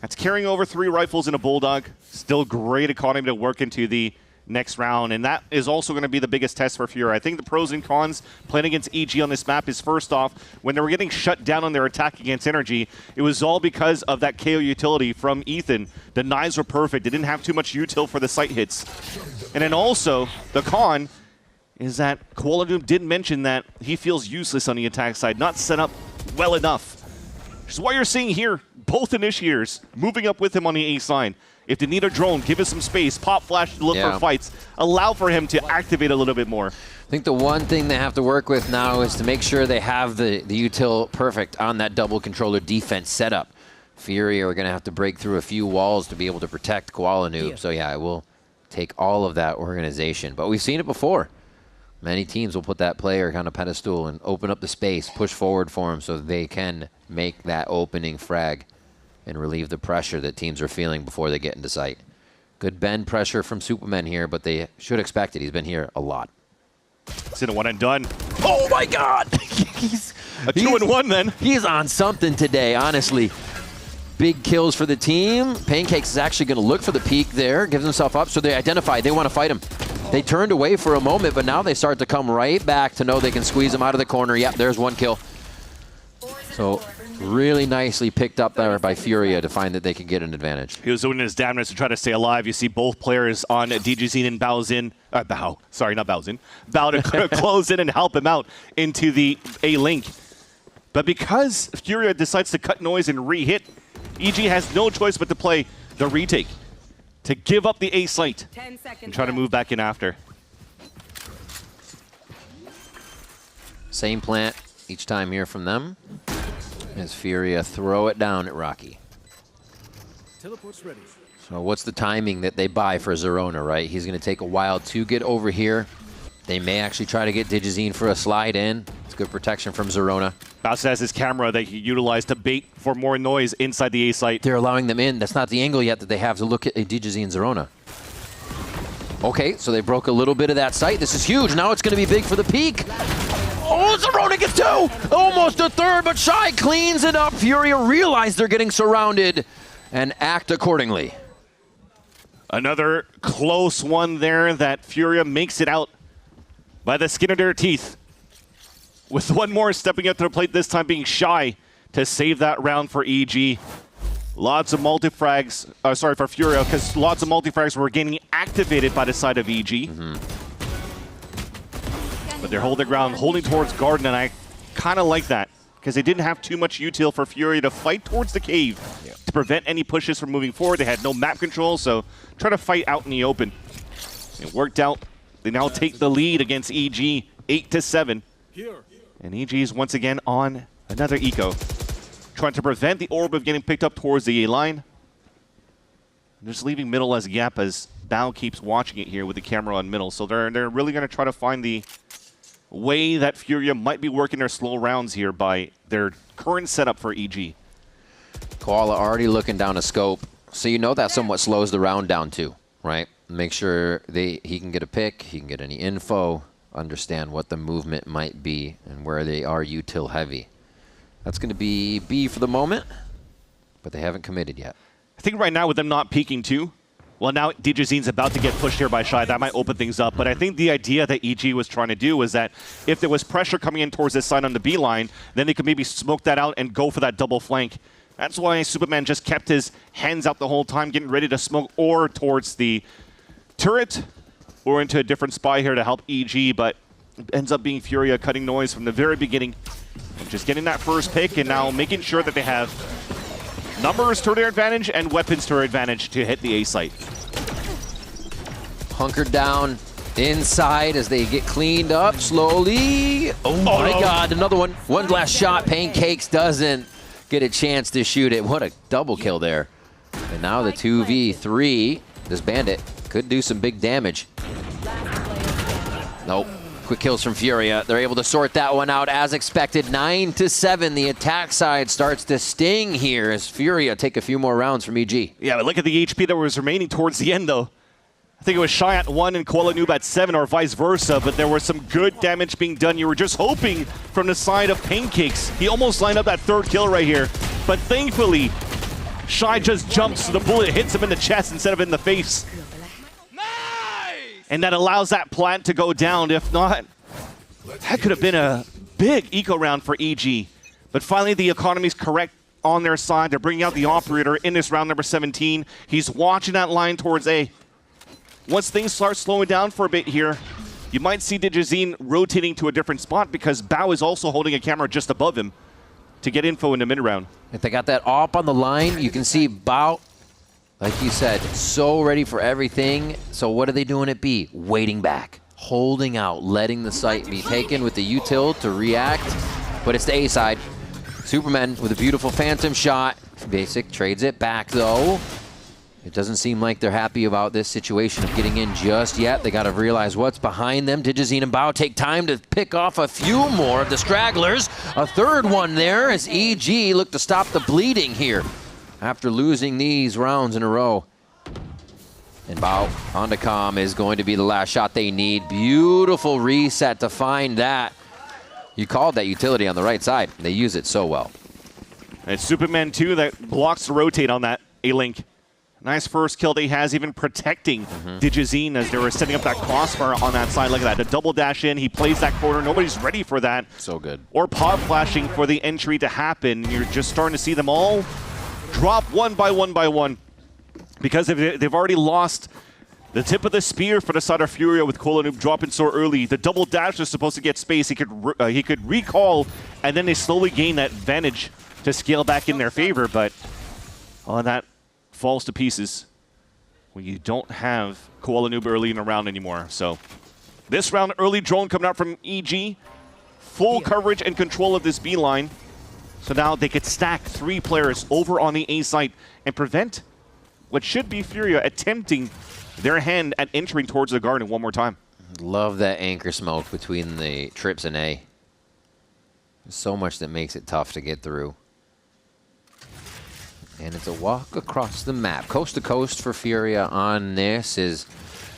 That's carrying over 3 rifles and a Bulldog. Still great economy to work into the next round, and that is also going to be the biggest test for Furia. I think the pros and cons playing against EG on this map is, first off, when they were getting shut down on their attack against NRG, it was all because of that KO utility from Ethan. The knives were perfect. They didn't have too much util for the sight hits. And then also, the con is that Koala Doom did mention that he feels useless on the attack side, not set up well enough. Which is why you're seeing here both initiators moving up with him on the ace line. If they need a drone, give us some space, pop flash to look for fights, allow for him to activate a little bit more. I think the one thing they have to work with now is to make sure they have the util perfect on that double controller defense setup. Fury are going to have to break through a few walls to be able to protect Koala Noob. So yeah, it will take all of that organization. But we've seen it before. Many teams will put that player on a pedestal and open up the space, push forward for him so they can make that opening frag and relieve the pressure that teams are feeling before they get into sight. Good bend pressure from Superman here, but they should expect it. He's been here a lot. It's in a one and done. Oh my God! He's a 2-1 then. He's on something today, honestly. Big kills for the team. Pancakes is actually going to look for the peak there, gives himself up, so they identify. They want to fight him. They turned away for a moment, but now they start to come right back to know they can squeeze him out of the corner. Yep, there's one kill. So really nicely picked up there by Furia to find that they can get an advantage. He was doing his damnness to try to stay alive. You see both players on DJZ and Bao to close in and help him out into the A-Link. But because Furia decides to cut noise and re-hit, EG has no choice but to play the retake, to give up the A site and try to move back in after. Same plant each time here from them. As Furia throw it down at Rocky. Teleport's ready. So what's the timing that they buy for Zerona, right? He's going to take a while to get over here. They may actually try to get Digizine for a slide in. It's good protection from Zerona. Bowser has his camera that he utilized to bait for more noise inside the A site. They're allowing them in. That's not the angle yet that they have to look at Digizine Zerona. Okay, so they broke a little bit of that site. This is huge. Now it's going to be big for the peak. Oh, Zerona gets 2! Almost a third, but Shy cleans it up. Furia realize they're getting surrounded and act accordingly. Another close one there that Furia makes it out by the skin of their teeth. With one more stepping up to the plate, this time being Shy to save that round for EG. Lots of multi-frags, for Furia, because lots of multi-frags were getting activated by the side of EG. But they're holding ground, holding towards Garden, and I kind of like that, because they didn't have too much util for Furia to fight towards the cave to prevent any pushes from moving forward. They had no map control, so try to fight out in the open. It worked out. They now take the lead against EG, 8-7. And EG is once again on another eco, trying to prevent the orb of getting picked up towards the A line. Just leaving middle as a gap as Bao keeps watching it here with the camera on middle. So they're really going to try to find the way that Furia might be working their slow rounds here by their current setup for EG. Koala already looking down a scope, so you know that somewhat slows the round down too, right? Make sure he can get a pick, he can get any info, understand what the movement might be and where they are util heavy. That's going to be B for the moment, but they haven't committed yet. I think right now with them not peeking too, well, now DJZine's about to get pushed here by Shy. That might open things up. But I think the idea that EG was trying to do was that if there was pressure coming in towards this side on the B line, then they could maybe smoke that out and go for that double flank. That's why Superman just kept his hands out the whole time, getting ready to smoke or towards the turret or into a different spot here to help EG. But it ends up being Furia cutting noise from the very beginning. Just getting that first pick and now making sure that they have numbers to their advantage and weapons to their advantage to hit the A site. Hunkered down inside as they get cleaned up slowly. Oh my God, another one. One last shot. Pancakes doesn't get a chance to shoot it. What a double kill there. And now the 2v3. This bandit could do some big damage. Nope. Quick kills from Furia. They're able to sort that one out as expected. 9-7. The attack side starts to sting here as Furia take a few more rounds from EG. Yeah, but look at the HP that was remaining towards the end, though. I think it was Shy at 1 and Koala Noob at 7 or vice versa, but there was some good damage being done. You were just hoping from the side of Pancakes. He almost lined up that third kill right here, but thankfully, Shy just jumps so the bullet hits him in the chest instead of in the face. And that allows that plant to go down. If not, that could have been a big eco round for EG. But finally, the economy's correct on their side. They're bringing out the operator in this round number 17. He's watching that line towards A. Once things start slowing down for a bit here, you might see DJZine rotating to a different spot because Bao is also holding a camera just above him to get info in the mid-round. If they got that op on the line, you can see Bao, like you said, so ready for everything. So what are they doing at B? Waiting back, holding out, letting the site be taken with the util to react. But it's the A side. Superman with a beautiful phantom shot. Basic trades it back though. It doesn't seem like they're happy about this situation of getting in just yet. They got to realize what's behind them. DJZine and Bao take time to pick off a few more of the stragglers. A third one there as EG look to stop the bleeding here after losing these rounds in a row. And Bao on to comm is going to be the last shot they need. Beautiful reset to find that. You called that utility on the right side. They use it so well. And it's Superman 2 that blocks the rotate on that A-Link. Nice first kill that he has, even protecting DJZine as they were setting up that crossfire on that side. Look at that, the double dash in, he plays that corner, nobody's ready for that. So good. Or pod flashing for the entry to happen. You're just starting to see them all drop one by one. Because they've already lost the tip of the spear for the side of Furia with Koala Noob dropping so early. The double dash was supposed to get space, he could recall, and then they slowly gain that advantage to scale back in their favor, but all of that falls to pieces when you don't have Koala Noob early in the round anymore. So this round, early drone coming out from EG. Full coverage and control of this B line. So now they could stack 3 players over on the A site and prevent what should be Furia attempting their hand at entering towards the garden one more time. Love that anchor smoke between the trips and A. There's so much that makes it tough to get through. And it's a walk across the map. Coast to coast for Furia on this is,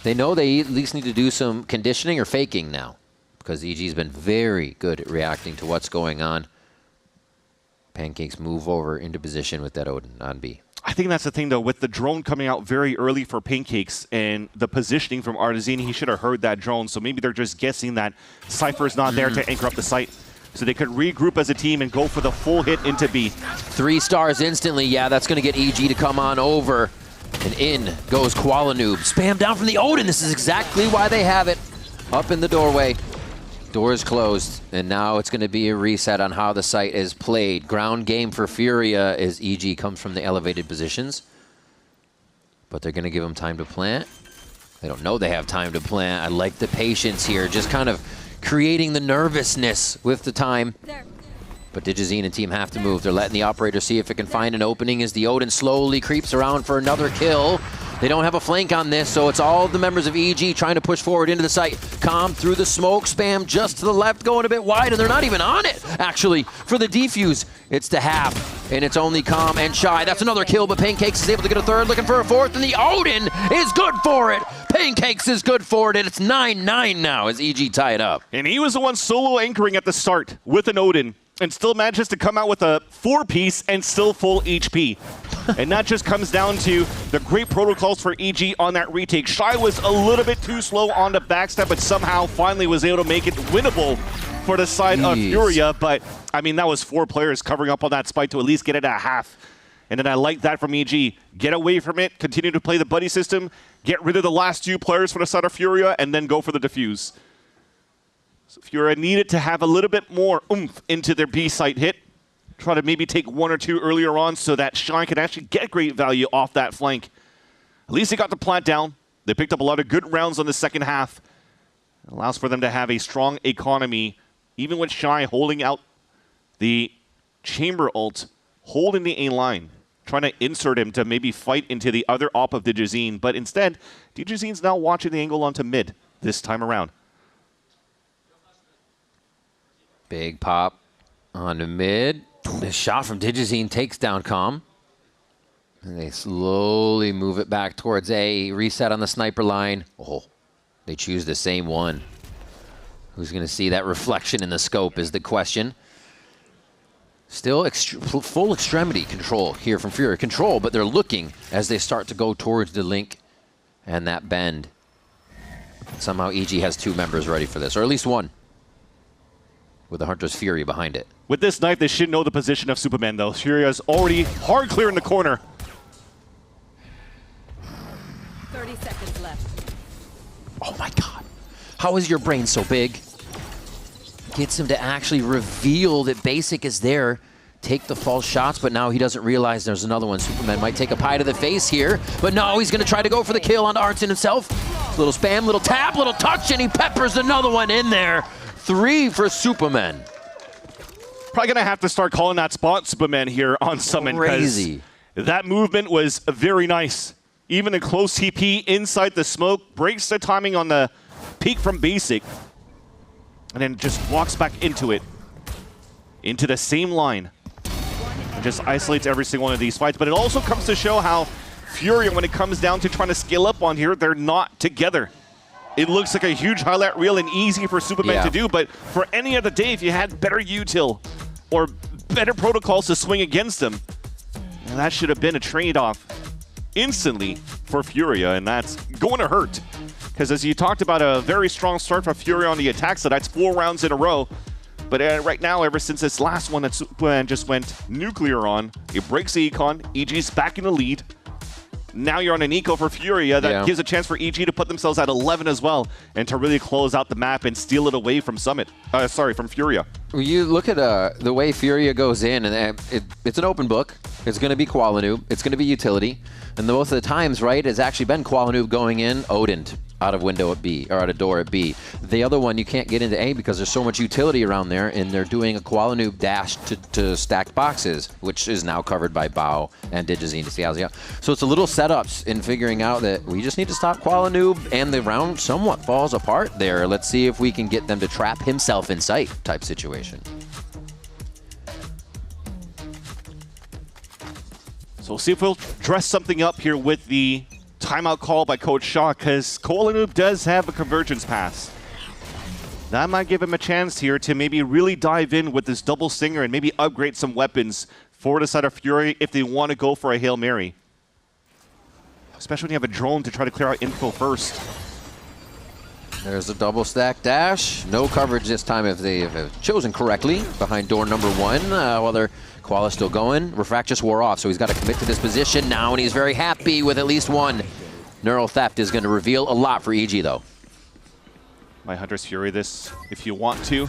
they know they at least need to do some conditioning or faking now, because EG's been very good at reacting to what's going on. Pancakes move over into position with that Odin on B. I think that's the thing, though, with the drone coming out very early for Pancakes and the positioning from Artizini, he should have heard that drone, so maybe they're just guessing that Cypher's not there to anchor up the site. So they could regroup as a team and go for the full hit into B. 3 stars instantly. Yeah, that's going to get EG to come on over. And in goes Koala Noob. Spam down from the Odin. This is exactly why they have it. Up in the doorway. Doors closed. And now it's going to be a reset on how the site is played. Ground game for Furia as EG comes from the elevated positions. But they're going to give them time to plant. They don't know they have time to plant. I like the patience here. Just kind of creating the nervousness with the time. But DJZine and team have to move. They're letting the operator see if it can find an opening as the Odin slowly creeps around for another kill. They don't have a flank on this, so it's all the members of EG trying to push forward into the site. Calm through the smoke, spam just to the left, going a bit wide, and they're not even on it, actually, for the defuse. It's to half, and it's only Calm and Shy. That's another kill, but Pancakes is able to get a third, looking for a fourth, and the Odin is good for it. Pancakes is good for it, and it's 9-9 now as EG tie it up. And he was the one solo anchoring at the start with an Odin, and still manages to come out with a 4-piece and still full HP. And that just comes down to the great protocols for EG on that retake. Shy was a little bit too slow on the backstep, but somehow finally was able to make it winnable for the side of Furia. But, I mean, that was 4 players covering up on that spike to at least get it at half. And then I like that from EG. Get away from it, continue to play the buddy system, get rid of the last 2 players for the side of Furia, and then go for the defuse. So Furia needed to have a little bit more oomph into their B site hit. Try to maybe take 1 or 2 earlier on so that Shine can actually get great value off that flank. At least they got the plant down. They picked up a lot of good rounds on the second half. It allows for them to have a strong economy, even with Shy holding out the chamber ult, holding the A line, trying to insert him to maybe fight into the other op of Digizine. But instead, Digizine's now watching the angle onto mid this time around. Big pop on the mid. The shot from Digizine takes down Calm. And they slowly move it back towards A. Reset on the sniper line. Oh, they choose the same one. Who's going to see that reflection in the scope is the question. Still full extremity control here from Fury. Control, but they're looking as they start to go towards the link and that bend. Somehow EG has 2 members ready for this, or at least 1, with the Hunter's Fury behind it. With this knife, they should know the position of Superman, though. Furia's already hard clear in the corner. 30 seconds left. Oh my god. How is your brain so big? Gets him to actually reveal that Basic is there, take the false shots, but now he doesn't realize there's another one. Superman might take a pie to the face here, but no, he's going to try to go for the kill on Arnson himself. Little spam, little tap, little touch, and he peppers another one in there. 3 for Superman. Probably going to have to start calling that spot Superman here on Summon. Crazy. That movement was very nice. Even a close TP inside the smoke, breaks the timing on the peek from Basic, and then just walks back into it. Into the same line. And just isolates every single one of these fights. But it also comes to show how Furia, when it comes down to trying to scale up on here, they're not together. It looks like a huge highlight reel and easy for Superman to do, but for any other day, if you had better util or better protocols to swing against them, that should have been a trade-off instantly for Furia, and that's going to hurt. Because as you talked about, a very strong start for Furia on the attack, so that's 4 rounds in a row. But right now, ever since this last one that Superman just went nuclear on, it breaks the econ, EG's back in the lead. Now you're on an eco for Furia that gives a chance for EG to put themselves at 11 as well and to really close out the map and steal it away from from Furia. When you look at the way Furia goes in, and it's an open book. It's going to be Qualanoob. It's going to be utility. And most of the times, right, it's actually been Qualanoob going in, Odin out of window at B, or out of door at B. The other one, you can't get into A because there's so much utility around there, and they're doing a Qualanoob dash to stacked boxes, which is now covered by Bao and Digizine to see how's it. So it's a little setups in figuring out that we just need to stop Qualanoob, and the round somewhat falls apart there. Let's see if we can get them to trap himself in sight type situation. So we'll see if we'll dress something up here with the timeout call by Coach Shaw, because Qualanoob does have a convergence pass. That might give him a chance here to maybe really dive in with this double stinger and maybe upgrade some weapons for the side of Fury if they want to go for a Hail Mary. Especially when you have a drone to try to clear out info first. There's a double stack dash. No coverage this time if they have chosen correctly behind door number 1. While their Koala's still going. Refract just wore off, so he's got to commit to this position now, and he's very happy with at least 1. Neural Theft is going to reveal a lot for EG, though. My Hunter's Fury this if you want to.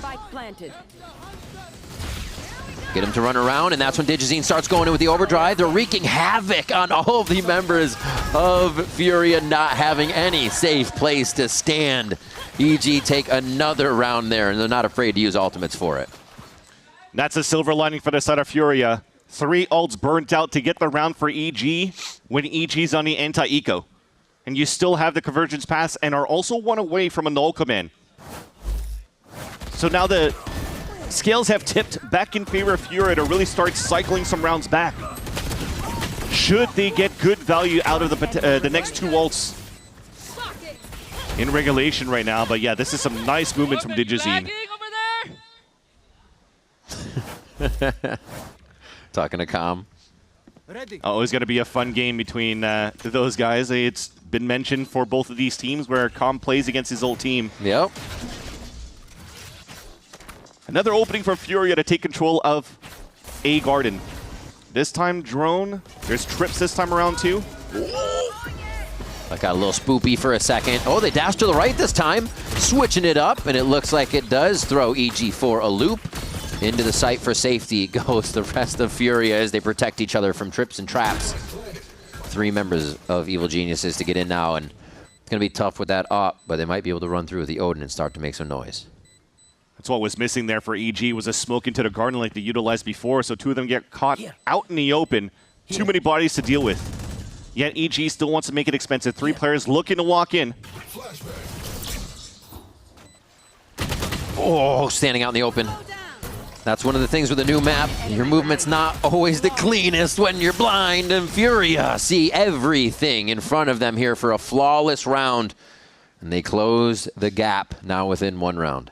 Get him to run around, and that's when Digizine starts going in with the overdrive. They're wreaking havoc on all of the members of Furia, not having any safe place to stand. EG take another round there, and they're not afraid to use ultimates for it. That's a silver lining for the side of Furia. 3 ults burnt out to get the round for EG when EG's on the anti-eco. and you still have the convergence pass and are also one away from a null command. So now the scales have tipped back in favor of Furia to really start cycling some rounds back. Should they get good value out of the next 2 ults in regulation right now? But yeah, this is some nice movements from Digizine. Talking to Calm. Oh, it's going to be a fun game between those guys. It's been mentioned for both of these teams where Calm plays against his old team. Yep. Another opening for Furia to take control of A Garden. This time drone. There's trips this time around too. I got a little spoopy for a second. Oh, they dashed to the right this time. Switching it up, and it looks like it does throw EG for a loop. Into the site for safety goes the rest of Furia as they protect each other from trips and traps. 3 members of Evil Geniuses to get in now, and it's going to be tough with that op, but they might be able to run through with the Odin and start to make some noise. That's what was missing there for EG, was a smoke into the garden like they utilized before, so 2 of them get caught out in the open. Too many bodies to deal with. Yet EG still wants to make it expensive. 3 players looking to walk in. Oh, standing out in the open. That's one of the things with the new map. Your movement's not always the cleanest when you're blind, and Furia see everything in front of them here for a flawless round. And they close the gap now within 1 round.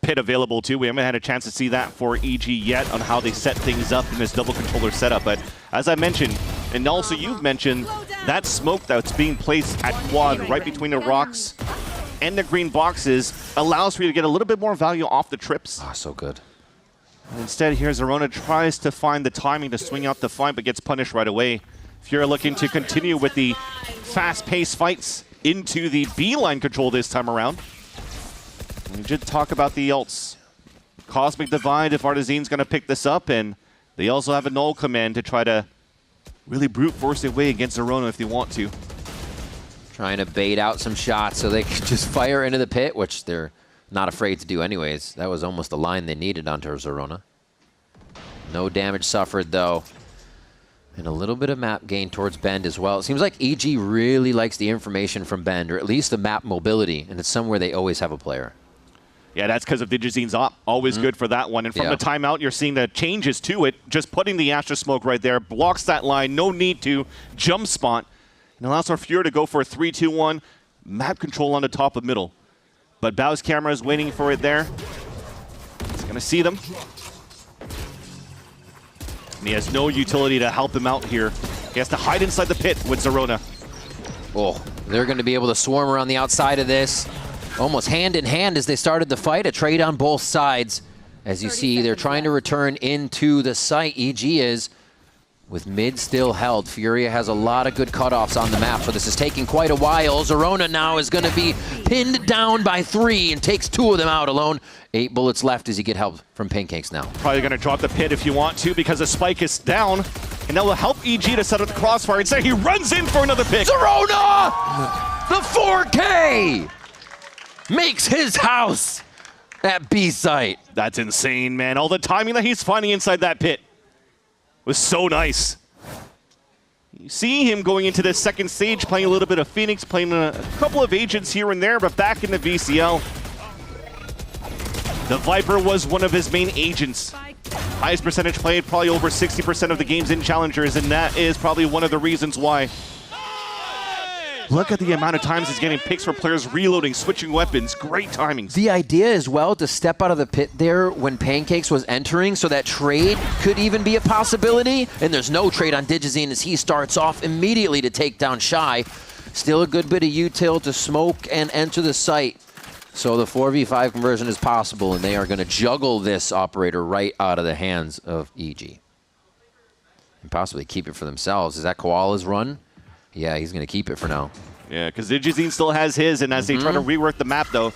Pit available too. We haven't had a chance to see that for EG yet on how they set things up in this double controller setup. But as I mentioned, and also you've mentioned, that smoke that's being placed at quad right between the rocks and the green boxes allows for you to get a little bit more value off the trips. Oh, so good. And instead, here Zerona tries to find the timing to swing out the fight, but gets punished right away. Furia looking to continue with the fast-paced fights into the B-line control this time around. We did talk about the ults. Cosmic Divide if Artizane's going to pick this up, and they also have a null command to try to really brute force their way against Zerona if they want to. Trying to bait out some shots so they can just fire into the pit, which they're not afraid to do anyways. That was almost the line they needed onto Zerona. No damage suffered, though. And a little bit of map gain towards Bend as well. It seems like EG really likes the information from Bend, or at least the map mobility, and it's somewhere they always have a player. Yeah, that's because of Digizine's op. Always good for that one. And from the timeout, you're seeing the changes to it. Just putting the Astra Smoke right there blocks that line. No need to jump spot. And allows our Fury to go for a 3-2-1. Map control on the top of middle. But Bao's camera is waiting for it there. He's going to see them. And he has no utility to help him out here. He has to hide inside the pit with Zerona. Oh, they're going to be able to swarm around the outside of this. Almost hand in hand as they started the fight. A trade on both sides. As you see, they're trying to return into the site. EG is. With mid still held, Furia has a lot of good cutoffs on the map, so this is taking quite a while. Zerona now is going to be pinned down by 3 and takes 2 of them out alone. 8 bullets left as he get help from Pancakes now. Probably going to drop the pit if you want to because the spike is down, and that will help EG to set up the crossfire. Instead, he runs in for another pick. Zerona! The 4K! Makes his house at B site. That's insane, man. All the timing that he's finding inside that pit was so nice. You see him going into the second stage, playing a little bit of Phoenix, playing a couple of agents here and there, but back in the VCL. The Viper was one of his main agents. Highest percentage played, probably over 60% of the games in Challengers, and that is probably one of the reasons why. Look at the amount of times he's getting picks for players reloading, switching weapons. Great timings. The idea as well to step out of the pit there when Pancakes was entering so that trade could even be a possibility. And there's no trade on Digizine as he starts off immediately to take down Shy. Still a good bit of util to smoke and enter the site. So the 4v5 conversion is possible, and they are going to juggle this operator right out of the hands of EG. And possibly keep it for themselves. Is that Koala's run? Yeah, he's going to keep it for now. Yeah, because Digizine still has his, and as they try to rework the map, though,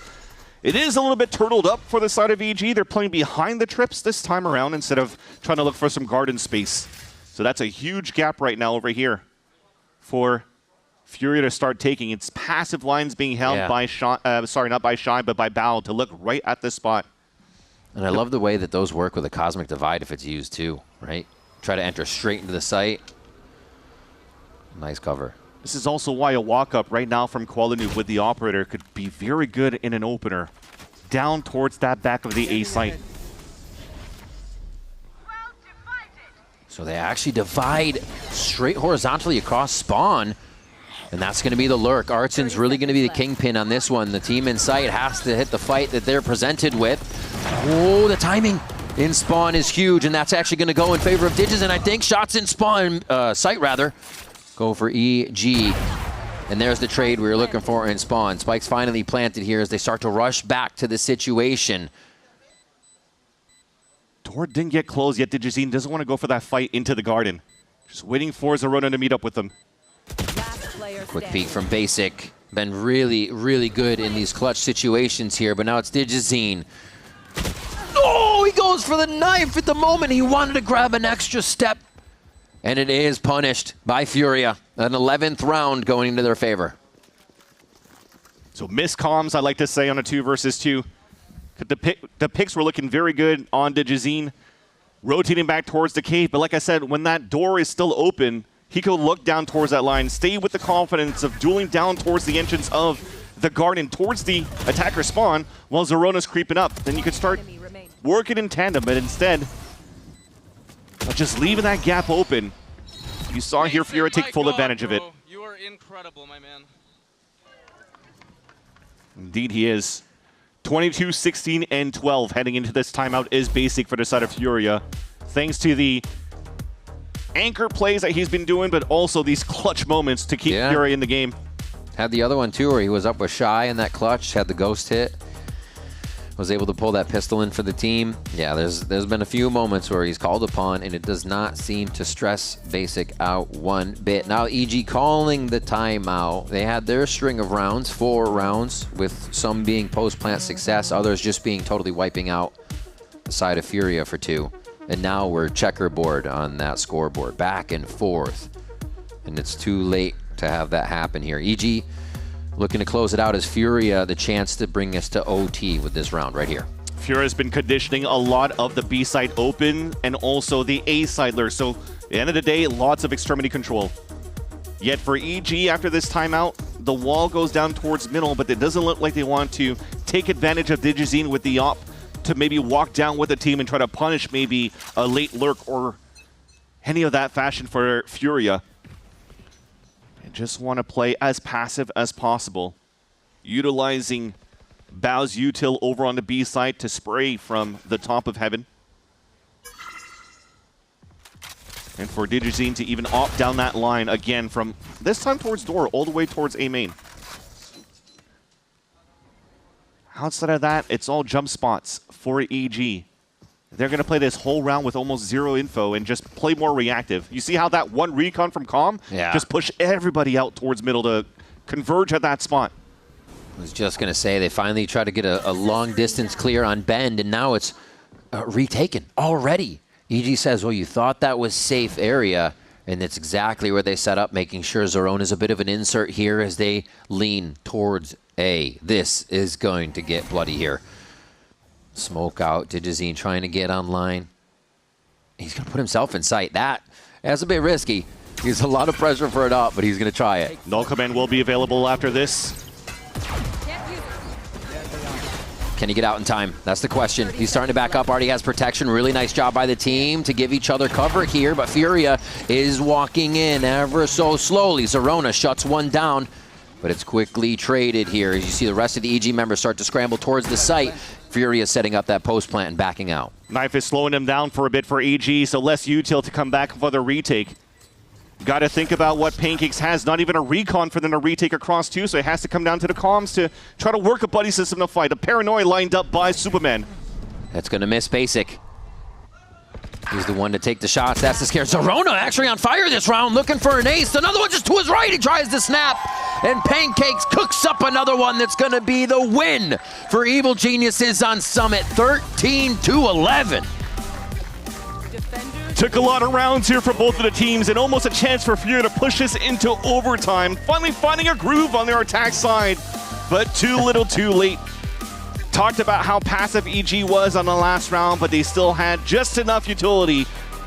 it is a little bit turtled up for the side of EG. They're playing behind the trips this time around instead of trying to look for some garden space. So that's a huge gap right now over here for Furia to start taking. It's passive lines being held by Shy, sorry, not by Shy, but by Bao to look right at this spot. And I love the way that those work with a Cosmic Divide if it's used too, right? try to enter straight into the site. Nice cover. This is also why a walk-up right now from Qualinoo with the operator could be very good in an opener. Down towards that back of the A site. So they actually divide straight horizontally across spawn. And that's going to be the lurk. Artsen's really going to be the kingpin on this one. The team in sight has to hit the fight that they're presented with. Oh, the timing in spawn is huge, and that's actually going to go in favor of Digis. And I think shots in spawn, sight rather, go for EG. And there's the trade we were looking for in spawn. Spike's finally planted here as they start to rush back to the situation. Door didn't get closed yet. Digizine doesn't want to go for that fight into the garden. Just waiting for Zerona to meet up with them. Quick peek from Basic. Been really, really good in these clutch situations here, but now it's Digizine. Oh, he goes for the knife at the moment. He wanted to grab an extra step. And it is punished by Furia. An 11th round going into their favor. So missed comms, I like to say, on a 2 versus 2. The picks were looking very good on Digizine. Rotating back towards the cave, but like I said, when that door is still open, he could look down towards that line, stay with the confidence of dueling down towards the entrance of the garden, towards the attacker spawn, while Zerona's creeping up. Then you could start working in tandem, but instead, just leaving that gap open. You saw here Furia take full advantage of it. You are incredible, my man. Indeed he is. 22, 16, and 12 heading into this timeout is Basic for the side of Furia. Thanks to the anchor plays that he's been doing, but also these clutch moments to keep Furia in the game. Had the other one too, where he was up with Shy in that clutch, had the ghost hit. Was able to pull that pistol in for the team. Yeah, there's been a few moments where he's called upon, and it does not seem to stress Basic out one bit. Now EG calling the timeout. They had their string of rounds, 4 rounds, with some being post-plant success, others just being totally wiping out the side of Furia for 2. And now we're checkerboard on that scoreboard, back and forth. And it's too late to have that happen here. EG looking to close it out as Furia, the chance to bring us to OT with this round right here. Furia's been conditioning a lot of the B side open and also the A side lure. So at the end of the day, lots of extremity control. Yet for EG after this timeout, the wall goes down towards middle, but it doesn't look like they want to take advantage of Digizine with the op to maybe walk down with the team and try to punish maybe a late lurk or any of that fashion for Furia. They just want to play as passive as possible, utilizing Bao's util over on the B side to spray from the top of heaven. And for Digizine to even opt down that line again from this time towards door all the way towards A main. Outside of that, it's all jump spots for EG. They're going to play this whole round with almost 0 info and just play more reactive. You see how that one recon from Calm just pushed everybody out towards middle to converge at that spot. I was just going to say, they finally tried to get a long distance clear on Bend, and now it's retaken already. EG says, well, you thought that was safe area, and it's exactly where they set up, making sure Zerona is a bit of an insert here as they lean towards A. This is going to get bloody here. Smoke out, Digizine trying to get online. He's going to put himself in sight. That's a bit risky. He's a lot of pressure for it up, but he's going to try it. Null command will be available after this. Can he get out in time? That's the question. He's starting to back up. Already has protection. Really nice job by the team to give each other cover here, but Furia is walking in ever so slowly. Zerona shuts one down, but it's quickly traded here. As you see the rest of the EG members start to scramble towards the site, Furia setting up that post plant and backing out. Knife is slowing him down for a bit for EG, so less util to come back for the retake. Got to think about what Pancakes has. Not even a recon for them to retake across too, so it has to come down to the comms to try to work a buddy system to fight. A paranoia lined up by Superman. That's going to miss Basic. He's the one to take the shots. That's the scare. Zerona actually on fire this round, looking for an ace. Another one just to his right. He tries to snap, and Pancakes cooks up another one that's going to be the win for Evil Geniuses on Summit, 13-11. Took a lot of rounds here for both of the teams and almost a chance for Furia to push this into overtime. Finally finding a groove on their attack side, but too little too late. Talked about how passive EG was on the last round, but they still had just enough utility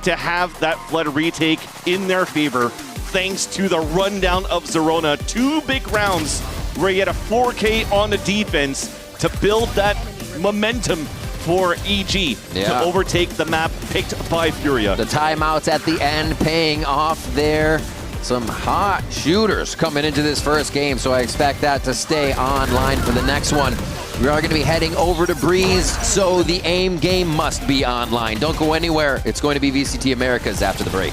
to have that flood retake in their favor thanks to the rundown of Zerona. 2 big rounds where he had a 4K on the defense to build that momentum for EG to overtake the map picked by Furia. The timeouts at the end paying off there. Some hot shooters coming into this first game, so I expect that to stay online for the next one. We are going to be heading over to Breeze, so the aim game must be online. Don't go anywhere. It's going to be VCT Americas after the break.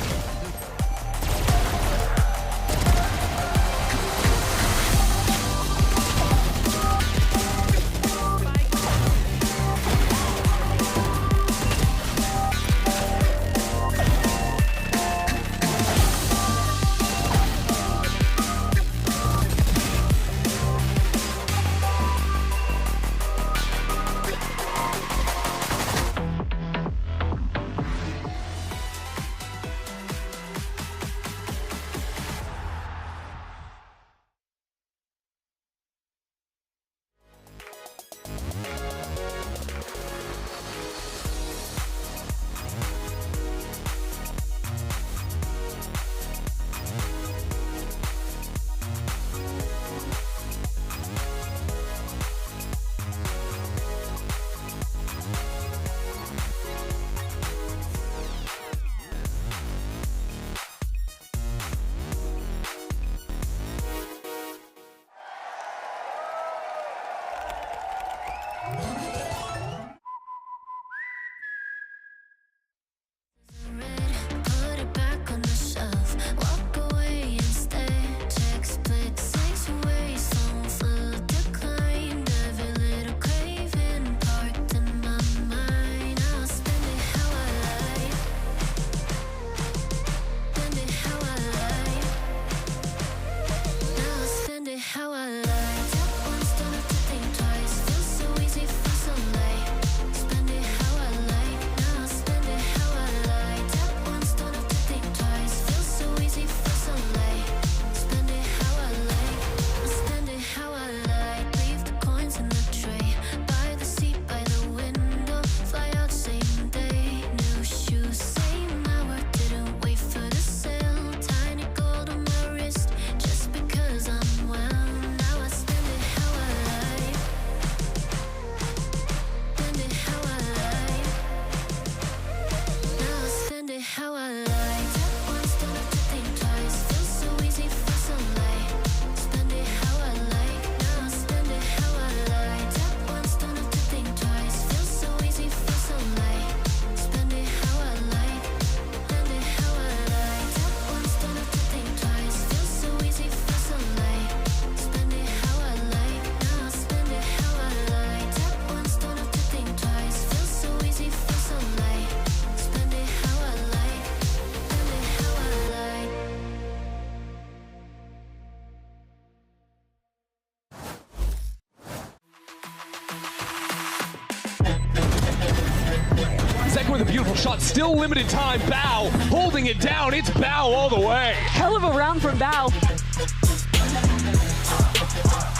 With a beautiful shot, still limited time. Bao holding it down. It's Bao all the way. Hell of a round from Bao.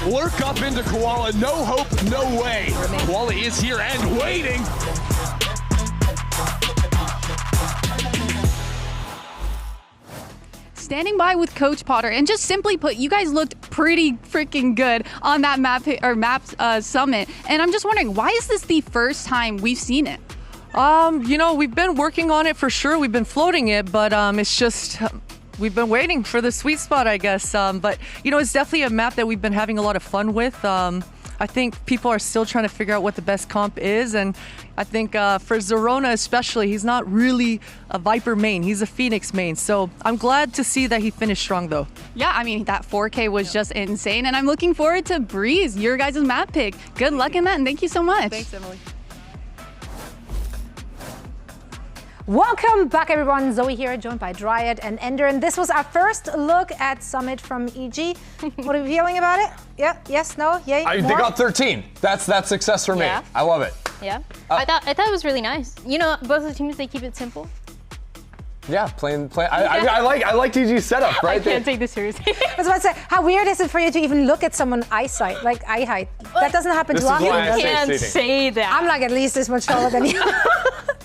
Lurk up into Koala. No hope, no way. Koala is here and waiting. Standing by with Coach Potter, and just simply put, you guys looked pretty freaking good on that map summit. And I'm just wondering, why is this the first time we've seen it? You know, we've been working on it for sure. We've been floating it, but it's just we've been waiting for the sweet spot, I guess. But you know, it's definitely a map that we've been having a lot of fun with. I think people are still trying to figure out what the best comp is, and I think for Zerona especially, he's not really a Viper main. He's a Phoenix main. So I'm glad to see that he finished strong, though. Yeah, I mean, that 4K was just insane, and I'm looking forward to Breeze, your guys' map pick. Good luck in that, and thank you so much. Thanks, Emily. Welcome back, everyone. Zowie here, joined by Dryad and Ender. And this was our first look at Summit from EG. What are you feeling about it? Yeah, yes, no, yay, They got 13. That's success for me. Yeah. I love it. Yeah, I thought it was really nice. You know, both of the teams, they keep it simple. Yeah, playing. I like EG's setup, right? I can't take this seriously. I was about to say, how weird is it for you to even look at someone's eyesight, like eye height? That doesn't happen too often. You can't say that. I'm like at least this much taller than you.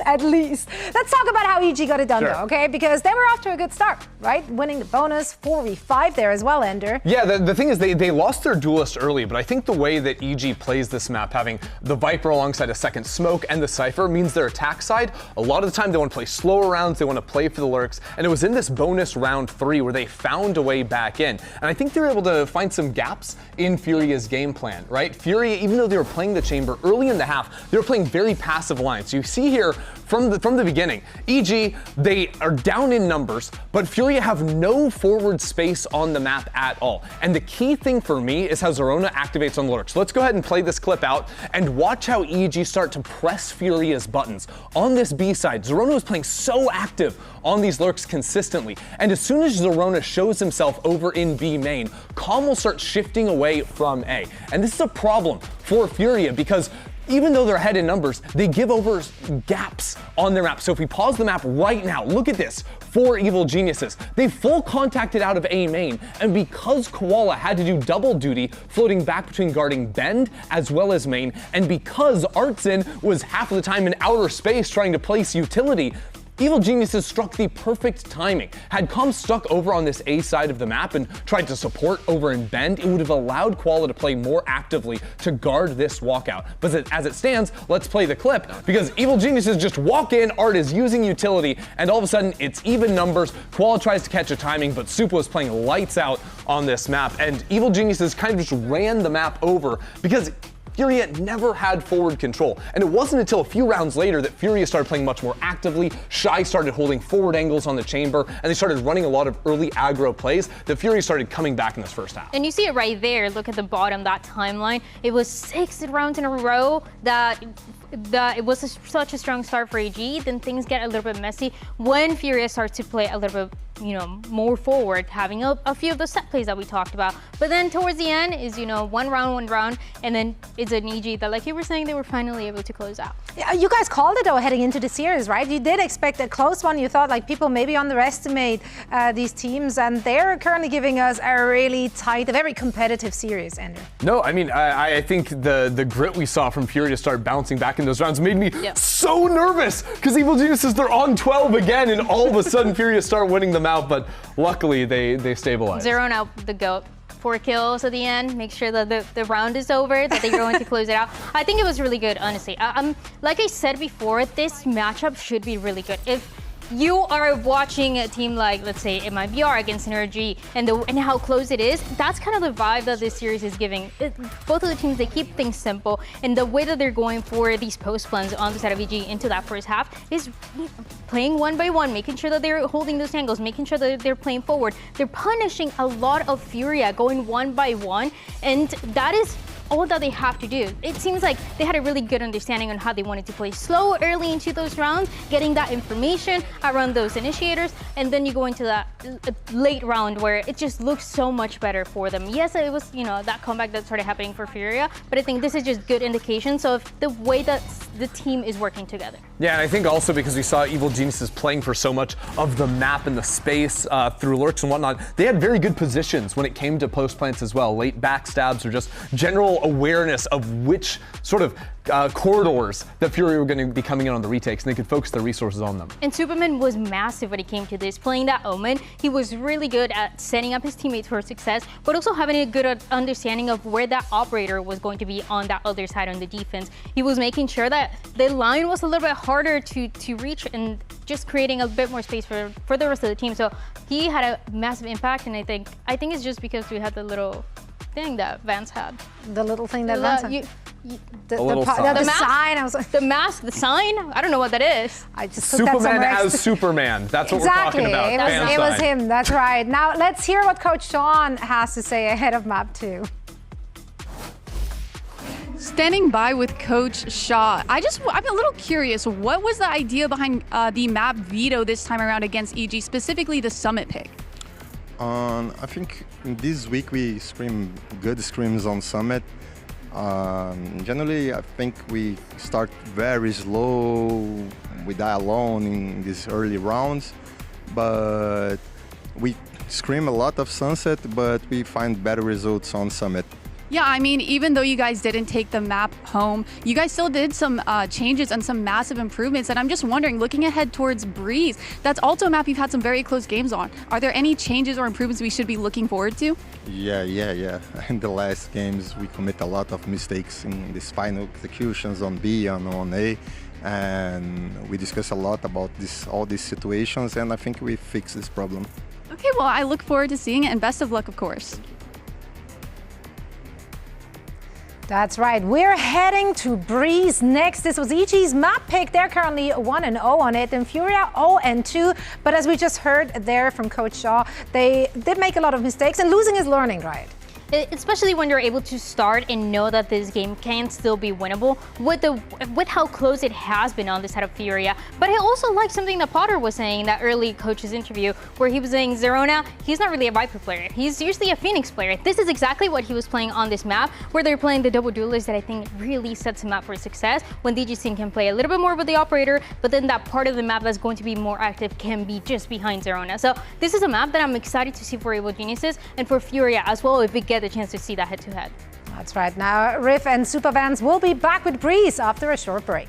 At least. Let's talk about how EG got it done, Sure. though, okay? Because they were off to a good start, right? Winning the bonus, 4v5 there as well, Ender. Yeah, the thing is they lost their duelist early, but I think the way that EG plays this map, having the Viper alongside a second smoke and the Cypher, means their attack side, a lot of the time they want to play slower rounds, they want to play for the lurks, and it was in this bonus round 3 where they found a way back in. And I think they were able to find some gaps in Furia's game plan, right? Furia, even though they were playing the chamber early in the half, they were playing very passive lines. You see here from the beginning, EG, they are down in numbers, but Furia have no forward space on the map at all. And the key thing for me is how Zerona activates on lurks. So let's go ahead and play this clip out and watch how EG start to press Furia's buttons. On this B side, Zerona is playing so active on these lurks consistently. And as soon as Zerona shows himself over in B main, Calm will start shifting away from A. And this is a problem for Furia because even though they're ahead in numbers, they give over gaps on their map. So if we pause the map right now, look at this. 4 Evil Geniuses. They full contacted out of A main, and because Koala had to do double duty, floating back between guarding Bend as well as main, and because Artsin was half of the time in outer space trying to place utility, Evil Geniuses struck the perfect timing. Had Calm stuck over on this A side of the map and tried to support over in Bend, it would have allowed Koala to play more actively to guard this walkout. But as it stands, let's play the clip because Evil Geniuses just walk in, Art is using utility, and all of a sudden it's even numbers. Koala tries to catch a timing, but Supa was playing lights out on this map, and Evil Geniuses kind of just ran the map over because Furia never had forward control. And it wasn't until a few rounds later that Furia started playing much more actively, Shy started holding forward angles on the chamber, and they started running a lot of early aggro plays that Furia started coming back in this first half. And you see it right there, look at the bottom, that timeline. It was 6 rounds in a row that it was such a strong start for AG, then things get a little bit messy when Furia starts to play a little bit, more forward, having a few of the set plays that we talked about. But then towards the end is, one round, and then it's an EG that, like you were saying, they were finally able to close out. Yeah, you guys called it though heading into the series, right? You did expect a close one. You thought like people maybe underestimate these teams, and they're currently giving us a really tight, a very competitive series, Andrew. No, I mean, I think the grit we saw from Furia to start bouncing back in those rounds made me so nervous because Evil Geniuses, they're on 12 again, and all of a sudden Furia start winning them out, but luckily they stabilized. Zerona, the GOAT. 4 kills at the end, make sure that the round is over, that they're going to close it out. I think it was really good, honestly. Like I said before, this matchup should be really good. If you are watching a team like, let's say, MIBR against NRG and how close it is, that's kind of the vibe that this series is giving. Both of the teams, they keep things simple, and the way that they're going for these post plans on the side of EG into that first half is playing one by one, making sure that they're holding those angles, making sure that they're playing forward. They're punishing a lot of Furia, going one by one, and that is all that they have to do. It seems like they had a really good understanding on how they wanted to play slow early into those rounds, getting that information around those initiators, and then you go into that late round where it just looks so much better for them. Yes, it was, that comeback that started happening for Furia, but I think this is just good indications of the way that the team is working together. Yeah, and I think also because we saw Evil Geniuses playing for so much of the map and the space through lurks and whatnot, they had very good positions when it came to post plants as well. Late backstabs or just general awareness of which sort of corridors that Fury were going to be coming in on the retakes, and they could focus their resources on them. And Superman was massive when it came to this, playing that Omen. He was really good at setting up his teammates for success, but also having a good understanding of where that operator was going to be on that other side on the defense. He was making sure that the line was a little bit harder to reach and just creating a bit more space for the rest of the team. So he had a massive impact, and I think it's just because we had the little thing that Vance had. The little thing that Vance had? The sign. I was like, the mask, the sign? I don't know what that is. I just Superman as Superman. That's what we're talking about. It was him. That's right. Now let's hear what Coach Sean has to say ahead of Map 2. Standing by with Coach Shaw. I'm a little curious. What was the idea behind the map veto this time around against EG, specifically the Summit pick? I think this week we scream good scrims on Summit. Generally, I think we start very slow. We die alone in these early rounds, but we scream a lot of Sunset, but we find better results on Summit. Yeah, I mean, even though you guys didn't take the map home, you guys still did some changes and some massive improvements. And I'm just wondering, looking ahead towards Breeze, that's also a map you've had some very close games on. Are there any changes or improvements we should be looking forward to? Yeah. In the last games, we commit a lot of mistakes in these final executions on B and on A. And we discuss a lot about all these situations, and I think we fix this problem. Okay, well, I look forward to seeing it, and best of luck, of course. That's right. We're heading to Breeze next. This was EG's map pick. They're currently 1-0 on it, and Furia 0-2. But as we just heard there from Coach Shaw, they did make a lot of mistakes, and losing is learning, right? Especially when you're able to start and know that this game can still be winnable with how close it has been on this side of Furia. But I also like something that Potter was saying in that early coach's interview, where he was saying Zerona, he's not really a Viper player. He's usually a Phoenix player. This is exactly what he was playing on this map, where they're playing the double duelist that I think really sets him up for success, when DGC can play a little bit more with the operator, but then that part of the map that's going to be more active can be just behind Zerona. So this is a map that I'm excited to see for Evil Geniuses and for Furia as well, if we get the chance to see that head-to-head. That's right. Now, Riff and Supervans will be back with Breeze after a short break.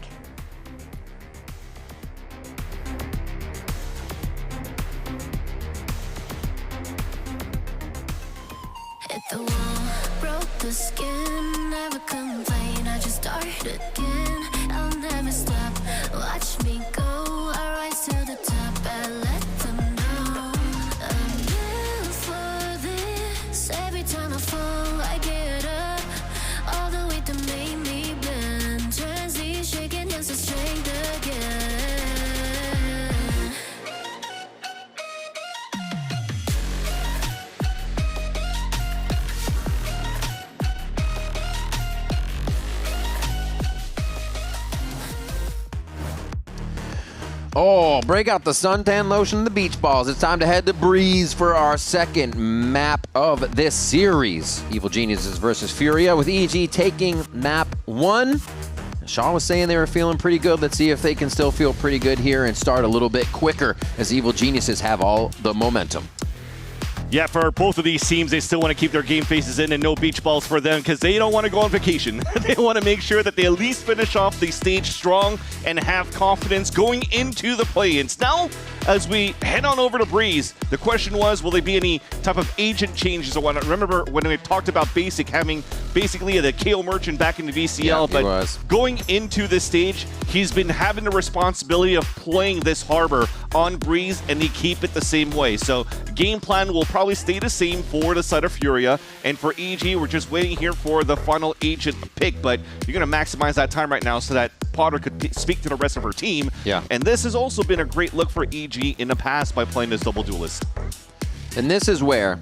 Hit the wall, broke the skin, never complain, I just start again. I'll never stop, watch me go, I rise to the top, I let them know I'm built for this. Every time I fall, I get up. All the weight that made me bend turns these shaking hands to strength again. Oh, break out the suntan lotion and the beach balls. It's time to head to Breeze for our second map of this series. Evil Geniuses versus Furia, with EG taking map 1. Shaw was saying they were feeling pretty good. Let's see if they can still feel pretty good here and start a little bit quicker, as Evil Geniuses have all the momentum. Yeah, for both of these teams, they still want to keep their game faces in, and no beach balls for them because they don't want to go on vacation. They want to make sure that they at least finish off the stage strong and have confidence going into the play-ins. Now, as we head on over to Breeze, the question was, will there be any type of agent changes or whatnot? Remember when we talked about Basic having basically the KO Merchant back in the VCL, but going into this stage, he's been having the responsibility of playing this harbor on Breeze, and they keep it the same way. So game plan will probably stay the same for the side of Furia, and for EG, we're just waiting here for the final agent pick, but you're going to maximize that time right now so that Potter could speak to the rest of her team. Yeah. And this has also been a great look for EG in the past by playing this double duelist. And this is where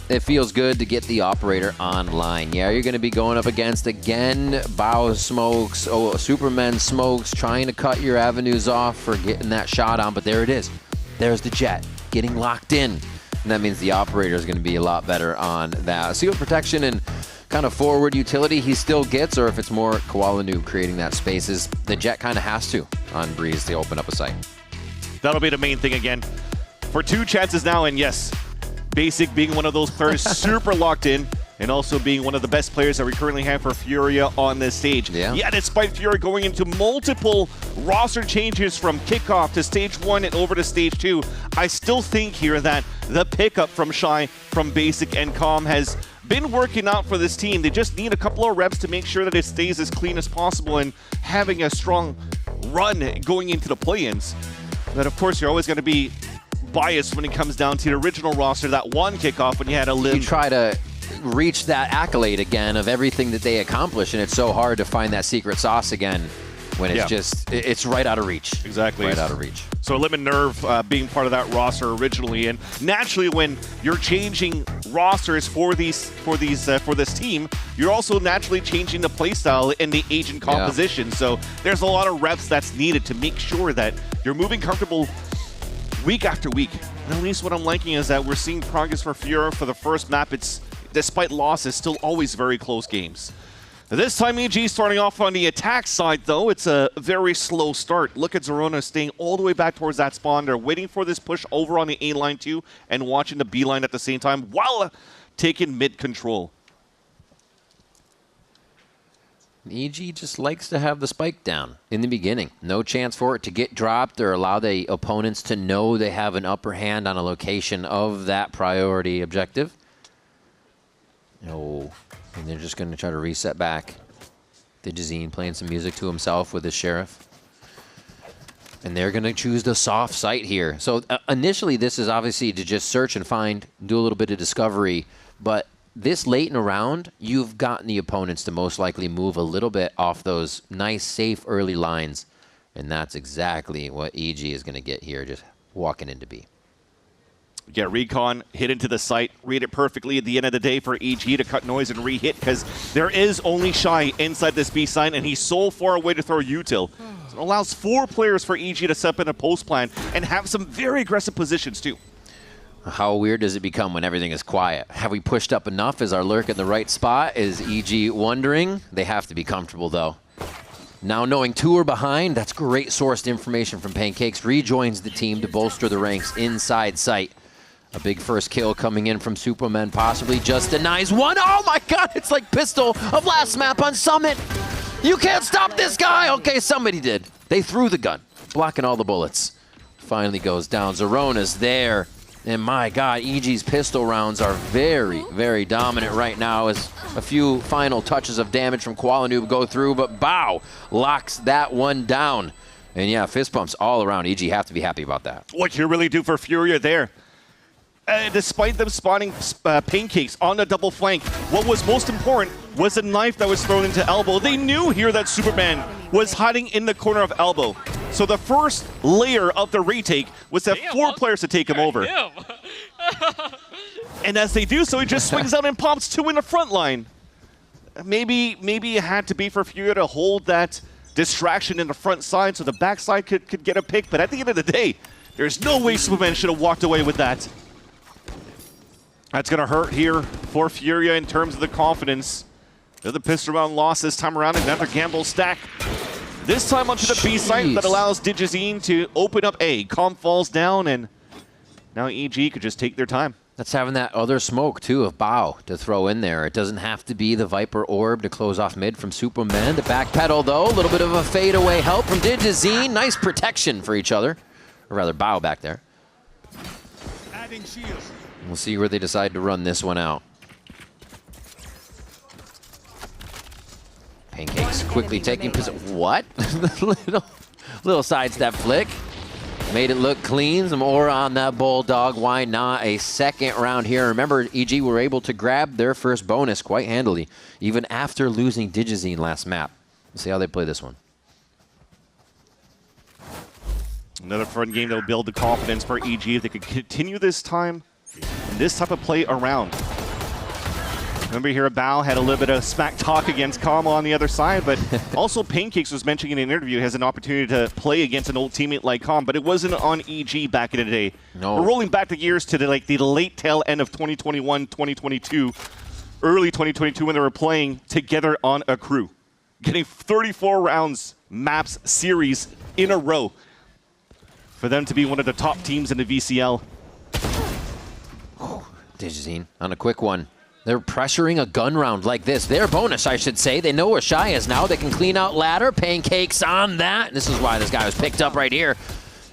it feels good to get the operator online. Yeah, you're going to be going up against, again, Bao smokes, Superman smokes, trying to cut your avenues off for getting that shot on, but there it is. There's the jet getting locked in. And that means the operator is going to be a lot better on that. Seal protection and kind of forward utility he still gets, or if it's more Koalanu creating that spaces, the jet kind of has to on Breeze to open up a site. That'll be the main thing again. For 2 chances now, and yes, Basic being one of those players super locked in, and also being one of the best players that we currently have for Furia on this stage. Yeah, despite Furia going into multiple roster changes from kickoff to stage 1 and over to stage 2, I still think here that the pickup from Shy, from Basic and Calm has been working out for this team. They just need a couple of reps to make sure that it stays as clean as possible and having a strong run going into the play-ins. But of course, you're always going to be biased when it comes down to the original roster, that one kickoff when you had a live. You try to reach that accolade again of everything that they accomplished, and it's so hard to find that secret sauce again when it's just, it's right out of reach. Exactly. Right out of reach. So Lemon Nerve being part of that roster originally, and naturally when you're changing rosters for this team, you're also naturally changing the playstyle and the agent composition. So there's a lot of reps that's needed to make sure that you're moving comfortable week after week. And at least what I'm liking is that we're seeing progress for Furia for the first map. It's, despite losses, still always very close games. This time EG starting off on the attack side, though. It's a very slow start. Look at Zerona staying all the way back towards that spawn. They're waiting for this push over on the A line too, and watching the B line at the same time while taking mid control. EG just likes to have the spike down in the beginning. No chance for it to get dropped or allow the opponents to know they have an upper hand on a location of that priority objective. Oh, and they're just going to try to reset back. Digizine playing some music to himself with his Sheriff. And they're going to choose the soft site here. So initially, this is obviously to just search and find, do a little bit of discovery. But this late in a round, you've gotten the opponents to most likely move a little bit off those nice, safe early lines. And that's exactly what EG is going to get here, just walking into B. Yeah, Recon hit into the site, read it perfectly at the end of the day for EG to cut noise and re-hit, because there is only Shy inside this B site, and he's so far away to throw util. So it allows 4 players for EG to set up in a post plan and have some very aggressive positions too. How weird does it become when everything is quiet? Have we pushed up enough? Is our lurk in the right spot? Is EG wondering? They have to be comfortable though. Now knowing 2 are behind, that's great sourced information from Pancakes. Rejoins the team to bolster the ranks inside sight. A big first kill coming in from Superman, possibly just denies one. Oh my god, it's like Pistol of last map on Summit. You can't stop this guy. Okay, somebody did. They threw the gun, blocking all the bullets. Finally goes down. Zerona's there. And my god, EG's pistol rounds are very, very dominant right now as a few final touches of damage from Qualanoob go through, but Bao locks that one down. And yeah, fist bumps all around. EG have to be happy about that. What you really do for Furia there? Despite them spawning Pancakes on the double flank, what was most important was a knife that was thrown into Elbow. They knew here that Superman was hiding in the corner of Elbow. So the first layer of the retake was to have 4 players to take him over. And as they do so, he just swings out and pops 2 in the front line. Maybe it had to be for Furia to hold that distraction in the front side so the backside could get a pick. But at the end of the day, there's no way Superman should have walked away with that. That's going to hurt here for Furia in terms of the confidence. They're the pistol round loss this time around. Another gamble stack. This time onto the B site that allows Digizine to open up A. Calm falls down, and now EG could just take their time. That's having that other smoke, too, of Bao to throw in there. It doesn't have to be the Viper Orb to close off mid from Superman. The backpedal, though, a little bit of a fadeaway help from Digizine. Nice protection for each other. Or rather, Bao back there. Adding shields. We'll see where they decide to run this one out. Pancakes quickly taking position. What? little sidestep flick. Made it look clean. Some aura on that Bulldog. Why not a second round here? Remember, EG were able to grab their first bonus quite handily, even after losing Digizine last map. Let's see how they play this one. Another fun game that will build the confidence for EG if they could continue this time. And this type of play around. Remember here, Bao had a little bit of smack talk against Kama on the other side, but also Pancakes was mentioning in an interview has an opportunity to play against an old teammate like Kama, but it wasn't on EG back in the day. No. We're rolling back the years to the late tail end of 2021, 2022, early 2022 when they were playing together on a crew, getting 34 rounds, maps, series in a row for them to be one of the top teams in the VCL. Digizine on a quick one. They're pressuring a gun round like this. Their bonus, I should say. They know where Shy is now. They can clean out ladder. Pancakes on that. This is why this guy was picked up right here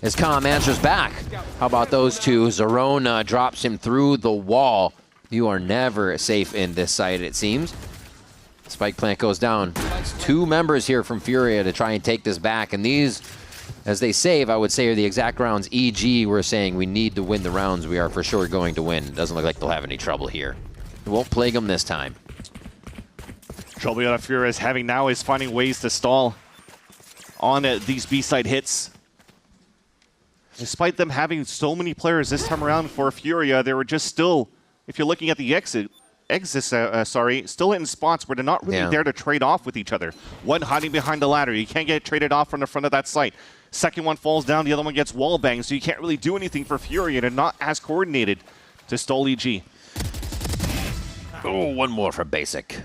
as Calm answers back. How about those two? Zerona drops him through the wall. You are never safe in this site, it seems. Spike plant goes down. 2 members here from Furia to try and take this back. And these, as they save, I would say are the exact rounds EG were saying we need to win the rounds we are for sure going to win. Doesn't look like they'll have any trouble here. It won't plague them this time. Trouble that Furia is having now is finding ways to stall on these B-side hits. Despite them having so many players this time around for Furia, they were just still, if you're looking at the still in spots where they're not really there to trade off with each other. One hiding behind the ladder. You can't get traded off from the front of that site. Second one falls down, the other one gets wall banged, so you can't really do anything for Furia. They're not as coordinated to stall EG. Oh, one more for basic.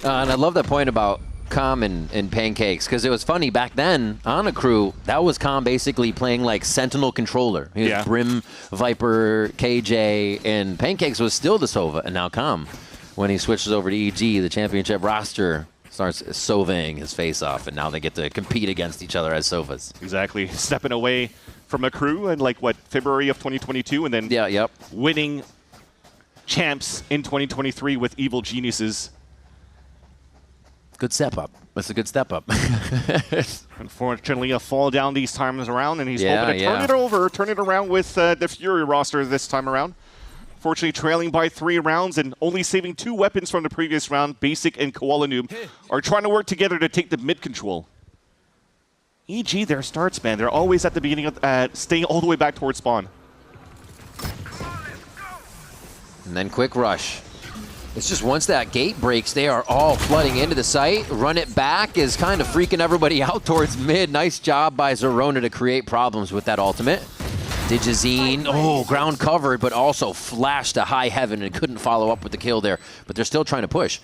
And I love that point about Calm and Pancakes, because it was funny back then on a crew, that was Calm basically playing like Sentinel controller. He was Brim, Viper, KJ, and Pancakes was still the Sova, and now Calm, when he switches over to EG, the championship roster, Starts Sovang his face off, and now they get to compete against each other as Sovas. Exactly. Stepping away from a crew in like, what, February of 2022, and then winning champs in 2023 with Evil Geniuses. Good step up. That's a good step up. Unfortunately, a fall down these times around, and he's hoping to turn it around with the Fury roster this time around. Fortunately, trailing by 3 rounds and only saving 2 weapons from the previous round, Basic and Koala Noob are trying to work together to take the mid control. EG, their starts, man. They're always at the beginning of staying all the way back towards spawn. And then quick rush. It's just once that gate breaks, they are all flooding into the site. Run it back is kind of freaking everybody out towards mid. Nice job by Zerona to create problems with that ultimate. Digizine, ground covered, but also flashed to high heaven and couldn't follow up with the kill there. But they're still trying to push.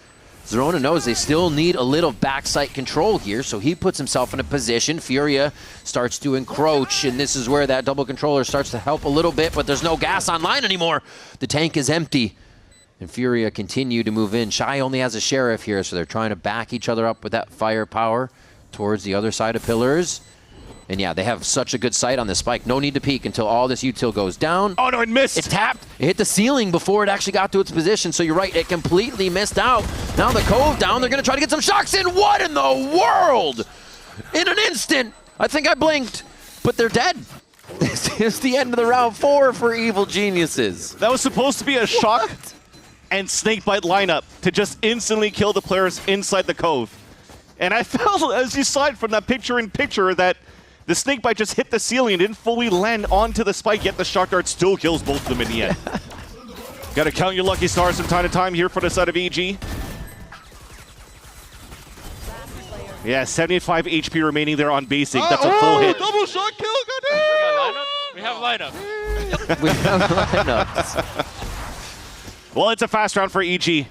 Zerona knows they still need a little backside control here, so he puts himself in a position. Furia starts to encroach, and this is where that double controller starts to help a little bit, but there's no gas online anymore. The tank is empty, and Furia continue to move in. Shy only has a Sheriff here, so they're trying to back each other up with that firepower towards the other side of pillars. And yeah, they have such a good sight on this spike. No need to peek until all this util goes down. Oh no, it missed! It tapped. It hit the ceiling before it actually got to its position. So you're right, it completely missed out. Now the cove down, they're gonna try to get some shocks in. What in the world? In an instant, I think I blinked, but they're dead. This is the end of the round 4 for Evil Geniuses. That was supposed to be a shock and snakebite lineup to just instantly kill the players inside the cove. And I felt, as you saw it from that picture-in-picture, that the snakebite just hit the ceiling and didn't fully land onto the spike, yet the shock dart still kills both of them in the end. Got to count your lucky stars from time to time here for the side of EG. Yeah, 75 HP remaining there on Basic. That's a full hit. Double shot kill, goddamn! We have lineup. We have lineups. Well, it's a fast round for EG.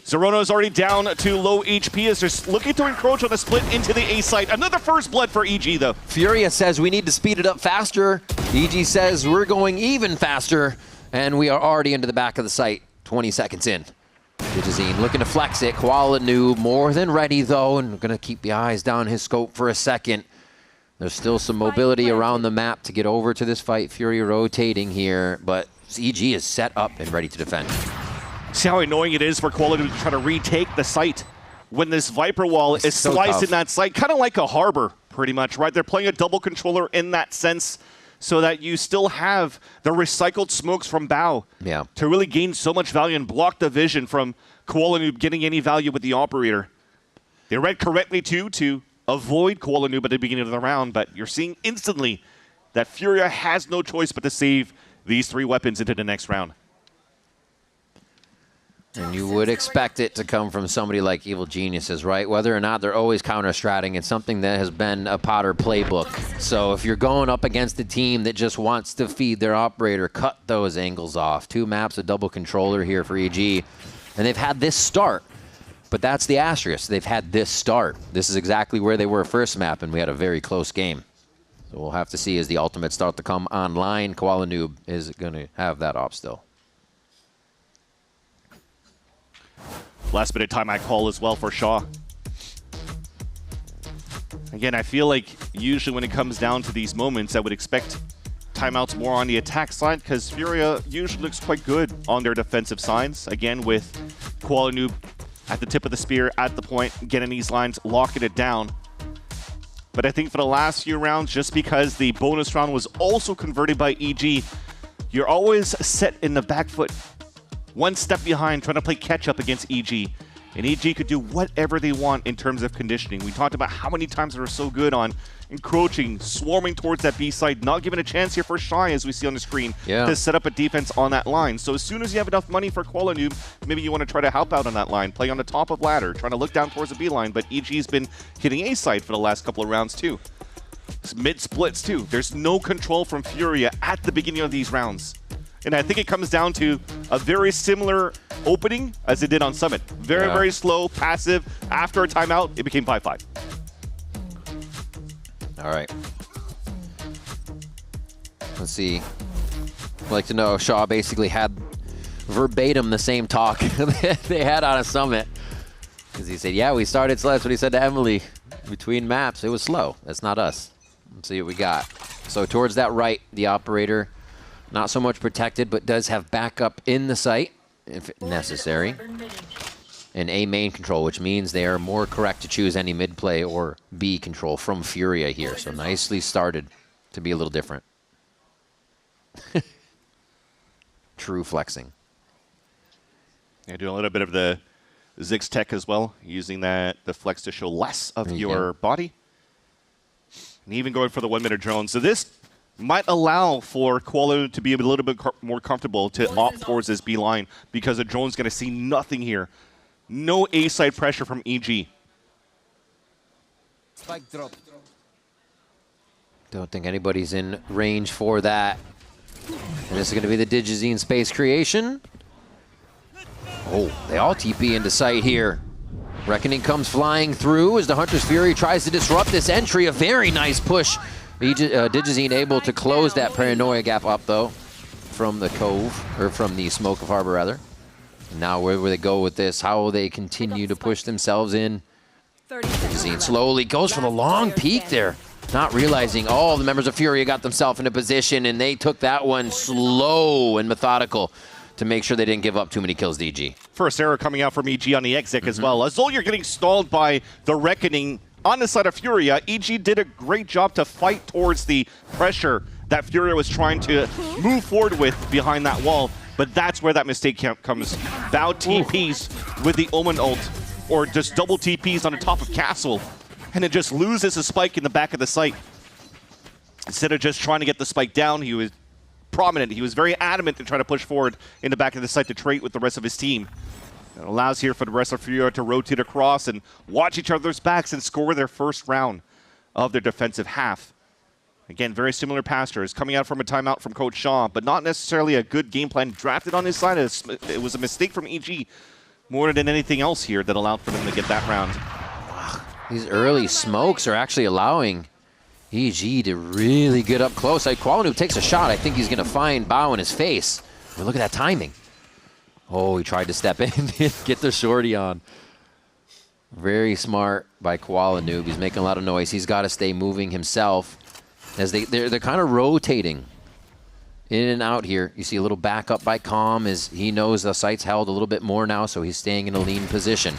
Zerona is already down to low HP as they're looking to encroach on a split into the A site. Another first blood for EG, though. Furia says we need to speed it up faster. EG says we're going even faster, and we are already into the back of the site, 20 seconds in. Digizine looking to flex it. Koala Noob more than ready, though, and going to keep the eyes down his scope for a second. There's still some mobility around the map to get over to this fight. Furia rotating here, but EG is set up and ready to defend. See how annoying it is for Koala to try to retake the site when this Viper wall is so slicing that site, kind of like a harbor, pretty much, right? They're playing a double controller in that sense so that you still have the recycled smokes from Bao to really gain so much value and block the vision from Koala Noob getting any value with the operator. They read correctly, too, to avoid Koala Noob at the beginning of the round, but you're seeing instantly that Furia has no choice but to save these 3 weapons into the next round. And you would expect it to come from somebody like Evil Geniuses, right? Whether or not they're always counter-stratting, it's something that has been a Potter playbook. So if you're going up against a team that just wants to feed their operator, cut those angles off. 2 maps, a double controller here for EG. And they've had this start, but that's the asterisk. They've had this start. This is exactly where they were first map, and we had a very close game. So we'll have to see as the ultimates start to come online. Koala Noob is going to have that op still. Last bit of time I call as well for Shaw. Again, I feel like usually when it comes down to these moments, I would expect timeouts more on the attack side because Furia usually looks quite good on their defensive sides. Again, with Koala Noob at the tip of the spear, at the point, getting these lines, locking it down. But I think for the last few rounds, just because the bonus round was also converted by EG, you're always set in the back foot. 1 step behind, trying to play catch-up against EG. And EG could do whatever they want in terms of conditioning. We talked about how many times they're so good on encroaching, swarming towards that B side, not giving a chance here for Shy, as we see on the screen, to set up a defense on that line. So as soon as you have enough money for Koala Noob, maybe you want to try to help out on that line, play on the top of ladder, trying to look down towards the B line, but EG's been hitting A side for the last couple of rounds too. It's mid splits too. There's no control from Furia at the beginning of these rounds. And I think it comes down to a very similar opening as it did on Summit. Very, very slow, passive. After a timeout, it became 5-5. All right. Let's see. I'd like to know, Shaw basically had verbatim the same talk they had on a Summit. Because he said, yeah, we started slow. That's what he said to Emily. Between maps, it was slow. That's not us. Let's see what we got. So towards that right, the operator, not so much protected, but does have backup in the site if necessary. And A main control, which means they are more correct to choose any mid play or B control from Furia here. So nicely started to be a little different. True flexing. Yeah, doing a little bit of the Ziggs tech as well, using the flex to show less of your body. And even going for the 1 minute drone. So this might allow for Koala to be a little bit more comfortable to opt towards this B line because the drone's going to see nothing here. No A-side pressure from EG. Spike drop. Don't think anybody's in range for that. And this is going to be the Digizine space creation. Oh, they all TP into sight here. Reckoning comes flying through as the Hunter's Fury tries to disrupt this entry. A very nice push. Digizine able to close that paranoia gap up, though, from the cove, or from the smoke of harbor, rather. And now where will they go with this? How will they continue to push themselves in? Digizine slowly goes for the long peek there. Not realizing all the members of Furia got themselves into position, and they took that one slow and methodical to make sure they didn't give up too many kills to EG. First error coming out from EG on the exec as well. As though you're getting stalled by the Reckoning on the side of Furia, EG did a great job to fight towards the pressure that Furia was trying to move forward with behind that wall. But that's where that mistake comes. Val TPs with the Omen ult, or just double TPs on the top of Castle, and it just loses a spike in the back of the site. Instead of just trying to get the spike down, he was prominent. He was very adamant to try to push forward in the back of the site to trade with the rest of his team. It allows here for the rest of Furia to rotate across and watch each other's backs and score their first round of their defensive half. Again, very similar pastors coming out from a timeout from Coach Shaw, but not necessarily a good game plan drafted on his side. It was a mistake from EG more than anything else here that allowed for them to get that round. These early smokes are actually allowing EG to really get up close. Like, Qualinu takes a shot. I think he's going to find Bao in his face. But look at that timing. Oh, he tried to step in and get the shorty on. Very smart by Qualinu. He's making a lot of noise. He's got to stay moving himself as they're kind of rotating in and out here. You see a little backup by Calm as he knows the site's held a little bit more now, so he's staying in a lean position.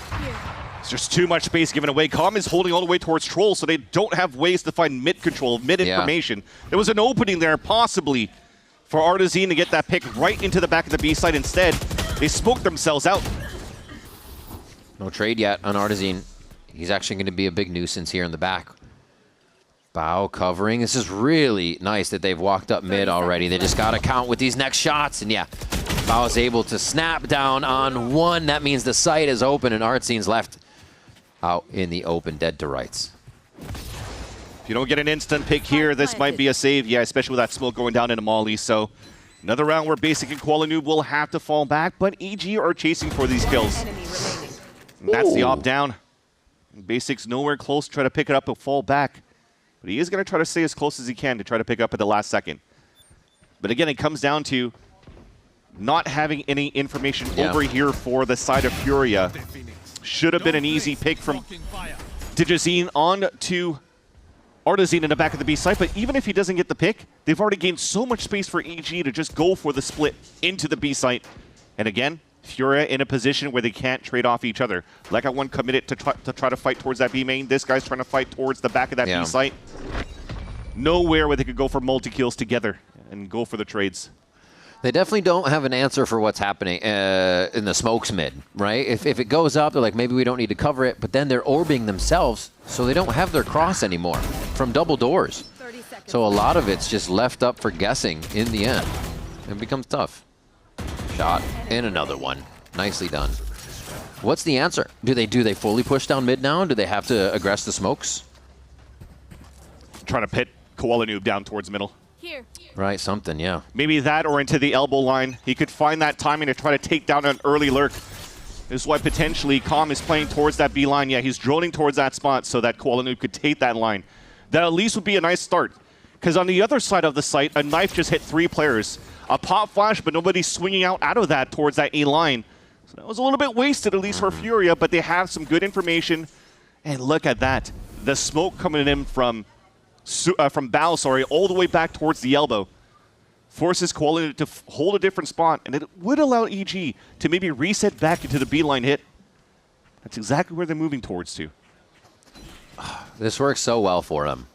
There's just too much space given away. Calm is holding all the way towards Troll, so they don't have ways to find mid control, mid information. There was an opening there, possibly, for Artazine to get that pick right into the back of the B side. Instead, they smoked themselves out. No trade yet on Artazine. He's actually going to be a big nuisance here in the back. Bao covering. This is really nice that they've walked up mid already. They just got to count with these next shots. And yeah, Bao is able to snap down on one. That means the site is open and Artzine's left out in the open, dead to rights. If you don't get an instant pick here, this might be a save. Yeah, especially with that smoke going down into Molly. So another round where Basic and Qualinoob will have to fall back, but EG are chasing for these kills. And that's the opt down. Basic's nowhere close to try to pick it up and fall back. But he is going to try to stay as close as he can to try to pick up at the last second. But again, it comes down to not having any information over here for the side of Furia. Should have been an easy pick from Digizine on to Artazine in the back of the B site. But even if he doesn't get the pick, they've already gained so much space for EG to just go for the split into the B site. And again, Furia in a position where they can't trade off each other. Like one committed to try to fight towards that B main. This guy's trying to fight towards the back of that B site. Nowhere where they could go for multi-kills together and go for the trades. They definitely don't have an answer for what's happening in the smokes mid, right? If it goes up, they're like, maybe we don't need to cover it, but then they're orbing themselves, so they don't have their cross anymore from double doors. So a lot of it's just left up for guessing in the end. It becomes tough. Shot and another one. Nicely done. What's the answer? Do they fully push down mid now? Do they have to aggress the smokes? Trying to pit Qualinoob down towards middle. Here. Right, something, yeah. Maybe that or into the elbow line. He could find that timing to try to take down an early lurk. This is why potentially Calm is playing towards that B line. Yeah, he's droning towards that spot so that Qualinoob could take that line. That at least would be a nice start. Because on the other side of the site, a knife just hit 3 players. A pop flash, but nobody's swinging out of that towards that A line. So that was a little bit wasted, at least for Furia, but they have some good information. And look at that. The smoke coming in from Bao, all the way back towards the elbow. Forces Quality to hold a different spot, and it would allow EG to maybe reset back into the beeline hit. That's exactly where they're moving towards to. This works so well for them.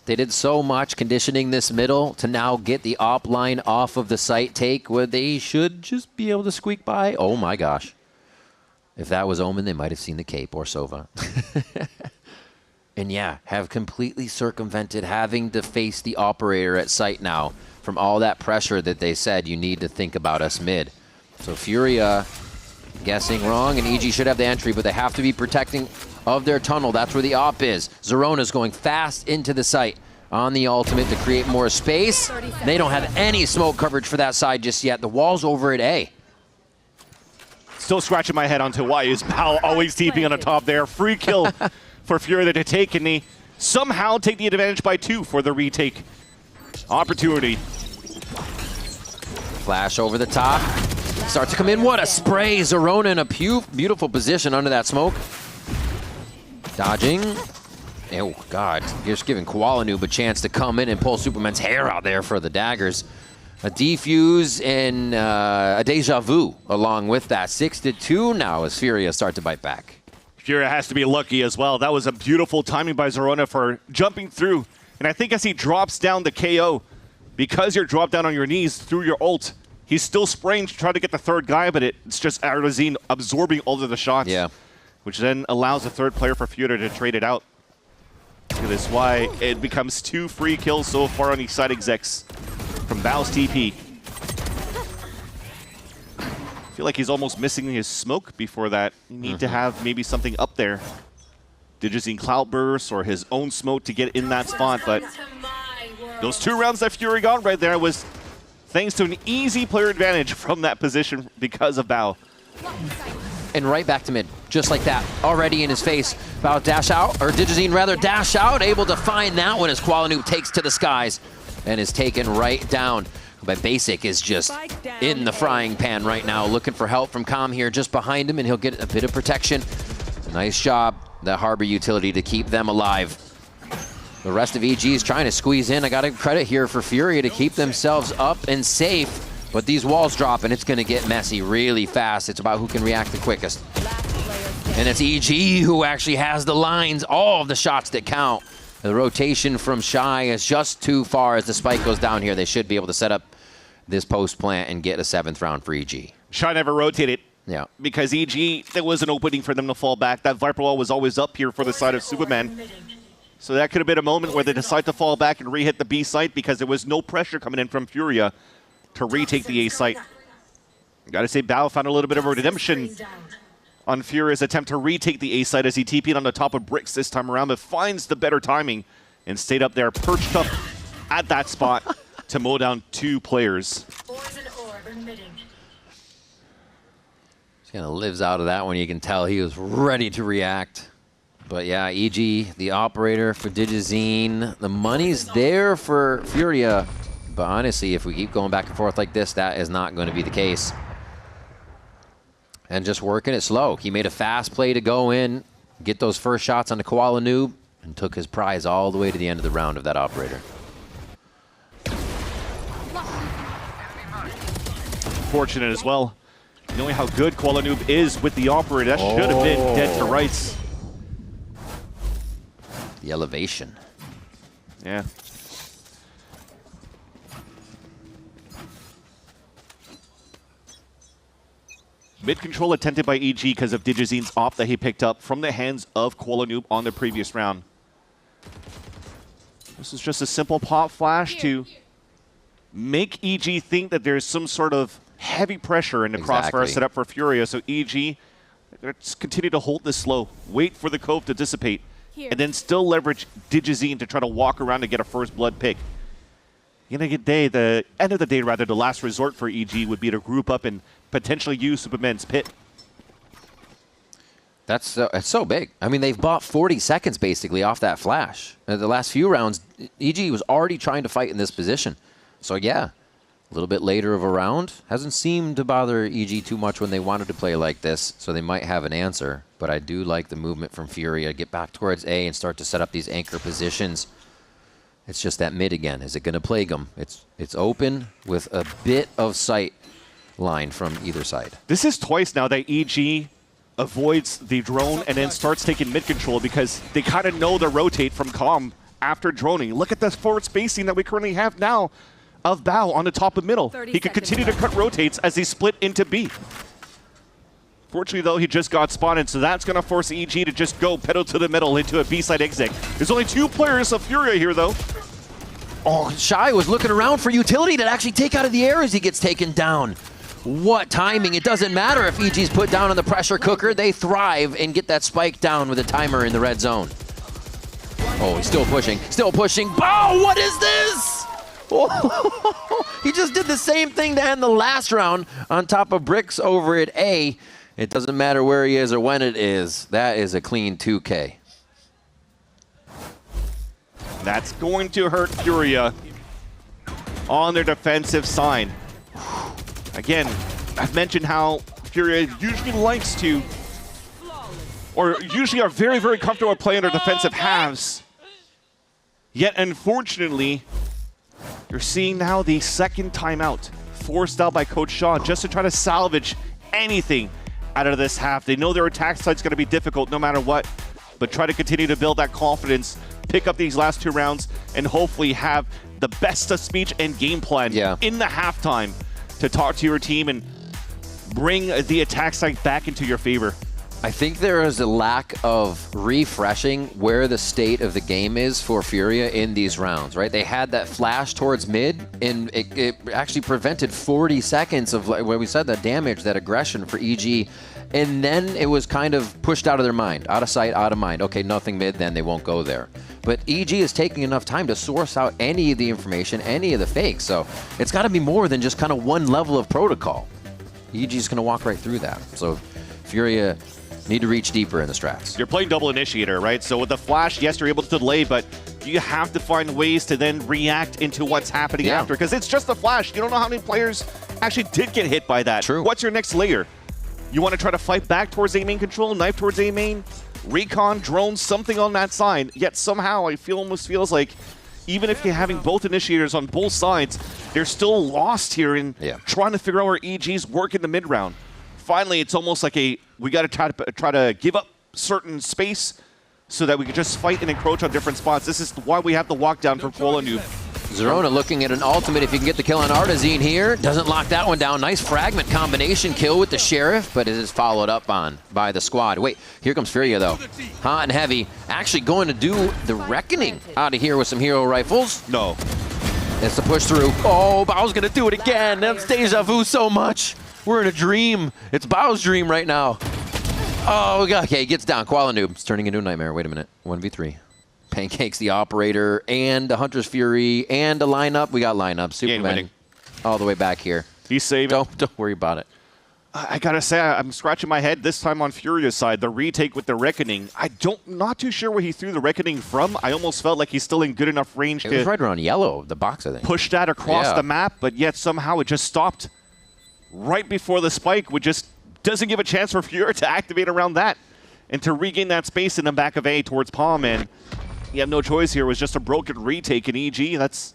They did so much conditioning this middle to now get the op line off of the site take where they should just be able to squeak by. Oh my gosh. If that was Omen, they might have seen the cape or Sova. And yeah, have completely circumvented having to face the operator at site now from all that pressure that they said you need to think about us mid. So Furia guessing wrong, and EG should have the entry, but they have to be protecting of their tunnel. That's where the op is. Zerona's going fast into the site on the ultimate to create more space. They don't have any smoke coverage for that side just yet. The wall's over at A. Still scratching my head onto why is Bao always TPing on the top there. Free kill for Furia to take, and they somehow take the advantage by 2 for the retake opportunity. Flash over the top. Starts to come in. What a spray. Zerona in a beautiful position under that smoke. Dodging. Oh, God. Just giving Qualanoob a chance to come in and pull Superman's hair out there for the daggers. A defuse and a deja vu along with that. 6-2 now as Furia start to bite back. Furia has to be lucky as well. That was a beautiful timing by Zerona for jumping through. And I think as he drops down the KO, because you're dropped down on your knees through your ult, he's still spraying to try to get the third guy, but it's just Arazine absorbing all of the shots. Yeah. Which then allows the third player for Furia to trade it out. That is why it becomes 2 free kills so far on each side execs from Bao's TP. I feel like he's almost missing his smoke before that. You need to have maybe something up there. Digizine Cloudburst or his own smoke to get in that spot, but those 2 rounds that Fury got right there was thanks to an easy player advantage from that position because of Bao. And right back to mid, just like that. Already in his face. Bao dash out, or Digizine rather dash out, able to find that one as Qualanoob takes to the skies and is taken right down. But Basic is just in the frying pan right now, looking for help from Calm here just behind him, and he'll get a bit of protection. Nice job, the Harbor utility, to keep them alive. The rest of EG is trying to squeeze in. I got to credit here for Furia to keep themselves up and safe. But these walls drop, and it's going to get messy really fast. It's about who can react the quickest. And it's EG who actually has the lines, all of the shots that count. The rotation from Shy is just too far. As the spike goes down here, they should be able to set up this post plant and get a 7th round for EG. Shy never rotated. Yeah. Because EG, there was an opening for them to fall back. That Viper wall was always up here for the side of Superman. So that could have been a moment where they decide to fall back and re-hit the B site because there was no pressure coming in from Furia to retake the A site. Gotta say, Bao found a little bit of a redemption on Furia's attempt to retake the A site as he TP'd on the top of bricks this time around, but finds the better timing and stayed up there, perched up at that spot to mow down 2 players. Just kind of lives out of that one. You can tell he was ready to react. But yeah, EG, the operator for Digizine. The money's there for Furia. But honestly, if we keep going back and forth like this, that is not going to be the case. And just working it slow. He made a fast play to go in, get those first shots on the Qualanoob, and took his prize all the way to the end of the round of that operator. Fortunate as well. Knowing how good Qualanoob is with the operator, that should have been dead to rights. The elevation. Yeah. Mid-control attempted by EG because of Digizine's op that he picked up from the hands of Qualanoob on the previous round. This is just a simple pop flash to make EG think that there's some sort of heavy pressure in the crossfire set up for Furia. So EG, let's continue to hold this slow, wait for the Cove to dissipate, and then still leverage Digizine to try to walk around to get a first blood pick. The end of the day, the last resort for EG would be to group up and potentially use Superman's pit. That's it's so big. I mean, they've bought 40 seconds basically off that flash. The last few rounds, EG was already trying to fight in this position. So yeah, A little bit later of a round. Hasn't seemed to bother EG too much when they wanted to play like this, so they might have an answer. But I do like the movement from Furia. Get back towards A and start to set up these anchor positions. It's just that mid again. Is it going to plague them? It's open with a bit of sight line from either side. This is twice now that EG avoids the drone and then starts taking mid control because they kind of know the rotate from Calm after droning. Look at the forward spacing that we currently have now of Bao on the top of middle. He could continue to cut rotates as they split into B. Fortunately, though, he just got spotted, so that's going to force EG to just go pedal to the middle into a B-side exit. There's only 2 players of Furia here, though. Oh, Shy was looking around for utility to actually take out of the air as he gets taken down. What timing. It doesn't matter if EG's put down on the pressure cooker. They thrive and get that spike down with a timer in the red zone. Oh, he's still pushing. Still pushing. Oh, what is this? Oh, he just did the same thing to end the last round on top of Bricks over at A. It doesn't matter where he is or when it is. That is a clean 2K. That's going to hurt Furia on their defensive side. Again, I've mentioned how Furia usually likes to, or usually are very, very comfortable playing their defensive halves. Yet, unfortunately, you're seeing now the second timeout forced out by Coach Shaw just to try to salvage anything out of this half. They know their attack side's going to be difficult no matter what, but try to continue to build that confidence, pick up these last 2 rounds, and hopefully have the best of speech and game plan in the halftime to talk to your team and bring the attack side back into your favor. I think there is a lack of refreshing where the state of the game is for Furia in these rounds, right? They had that flash towards mid, and it actually prevented 40 seconds of, where we said, that damage, that aggression for EG, and then it was kind of pushed out of their mind, out of sight, out of mind. Okay, nothing mid, then they won't go there. But EG is taking enough time to source out any of the information, any of the fakes, so it's got to be more than just kind of one level of protocol. EG's going to walk right through that. So Furia need to reach deeper in the strats. You're playing double initiator, right? So with the flash, yes, you're able to delay, but you have to find ways to then react into what's happening after, because it's just a flash. You don't know how many players actually did get hit by that. True. What's your next layer? You want to try to fight back towards A main control, knife towards A main, recon, drone, something on that side. Yet somehow I almost feels like even if you're having both initiators on both sides, they're still lost here in trying to figure out where EG's work in the mid round. Finally, it's almost like we got to try to give up certain space so that we can just fight and encroach on different spots. This is why we have the walk down from Koala Noob. Zerona looking at an ultimate if you can get the kill on Artazine here. Doesn't lock that one down. Nice fragment combination kill with the Sheriff, but it is followed up on by the squad. Wait, here comes Furia though. Hot and heavy. Actually going to do the reckoning out of here with some hero rifles. No. It's the push through. Oh, Bao's going to do it again. That's deja vu so much. We're in a dream. It's Bao's dream right now. Oh, okay, gets down. Koala Noob. It's turning into a nightmare. Wait a minute. 1v3. Pancakes the operator and the Hunter's Fury and a lineup. We got lineup. Superman all the way back here. He's saving. Don't worry about it. I gotta say, I'm scratching my head this time on Furia's side. The retake with the Reckoning. Not too sure where he threw the Reckoning from. I almost felt like he's still in good enough range to. It was right around yellow, the box, I think. Push that across the map, but yet somehow it just stopped right before the spike, which just doesn't give a chance for Furia to activate around that and to regain that space in the back of A towards Palm. And you have no choice here. It was just a broken retake in EG. That's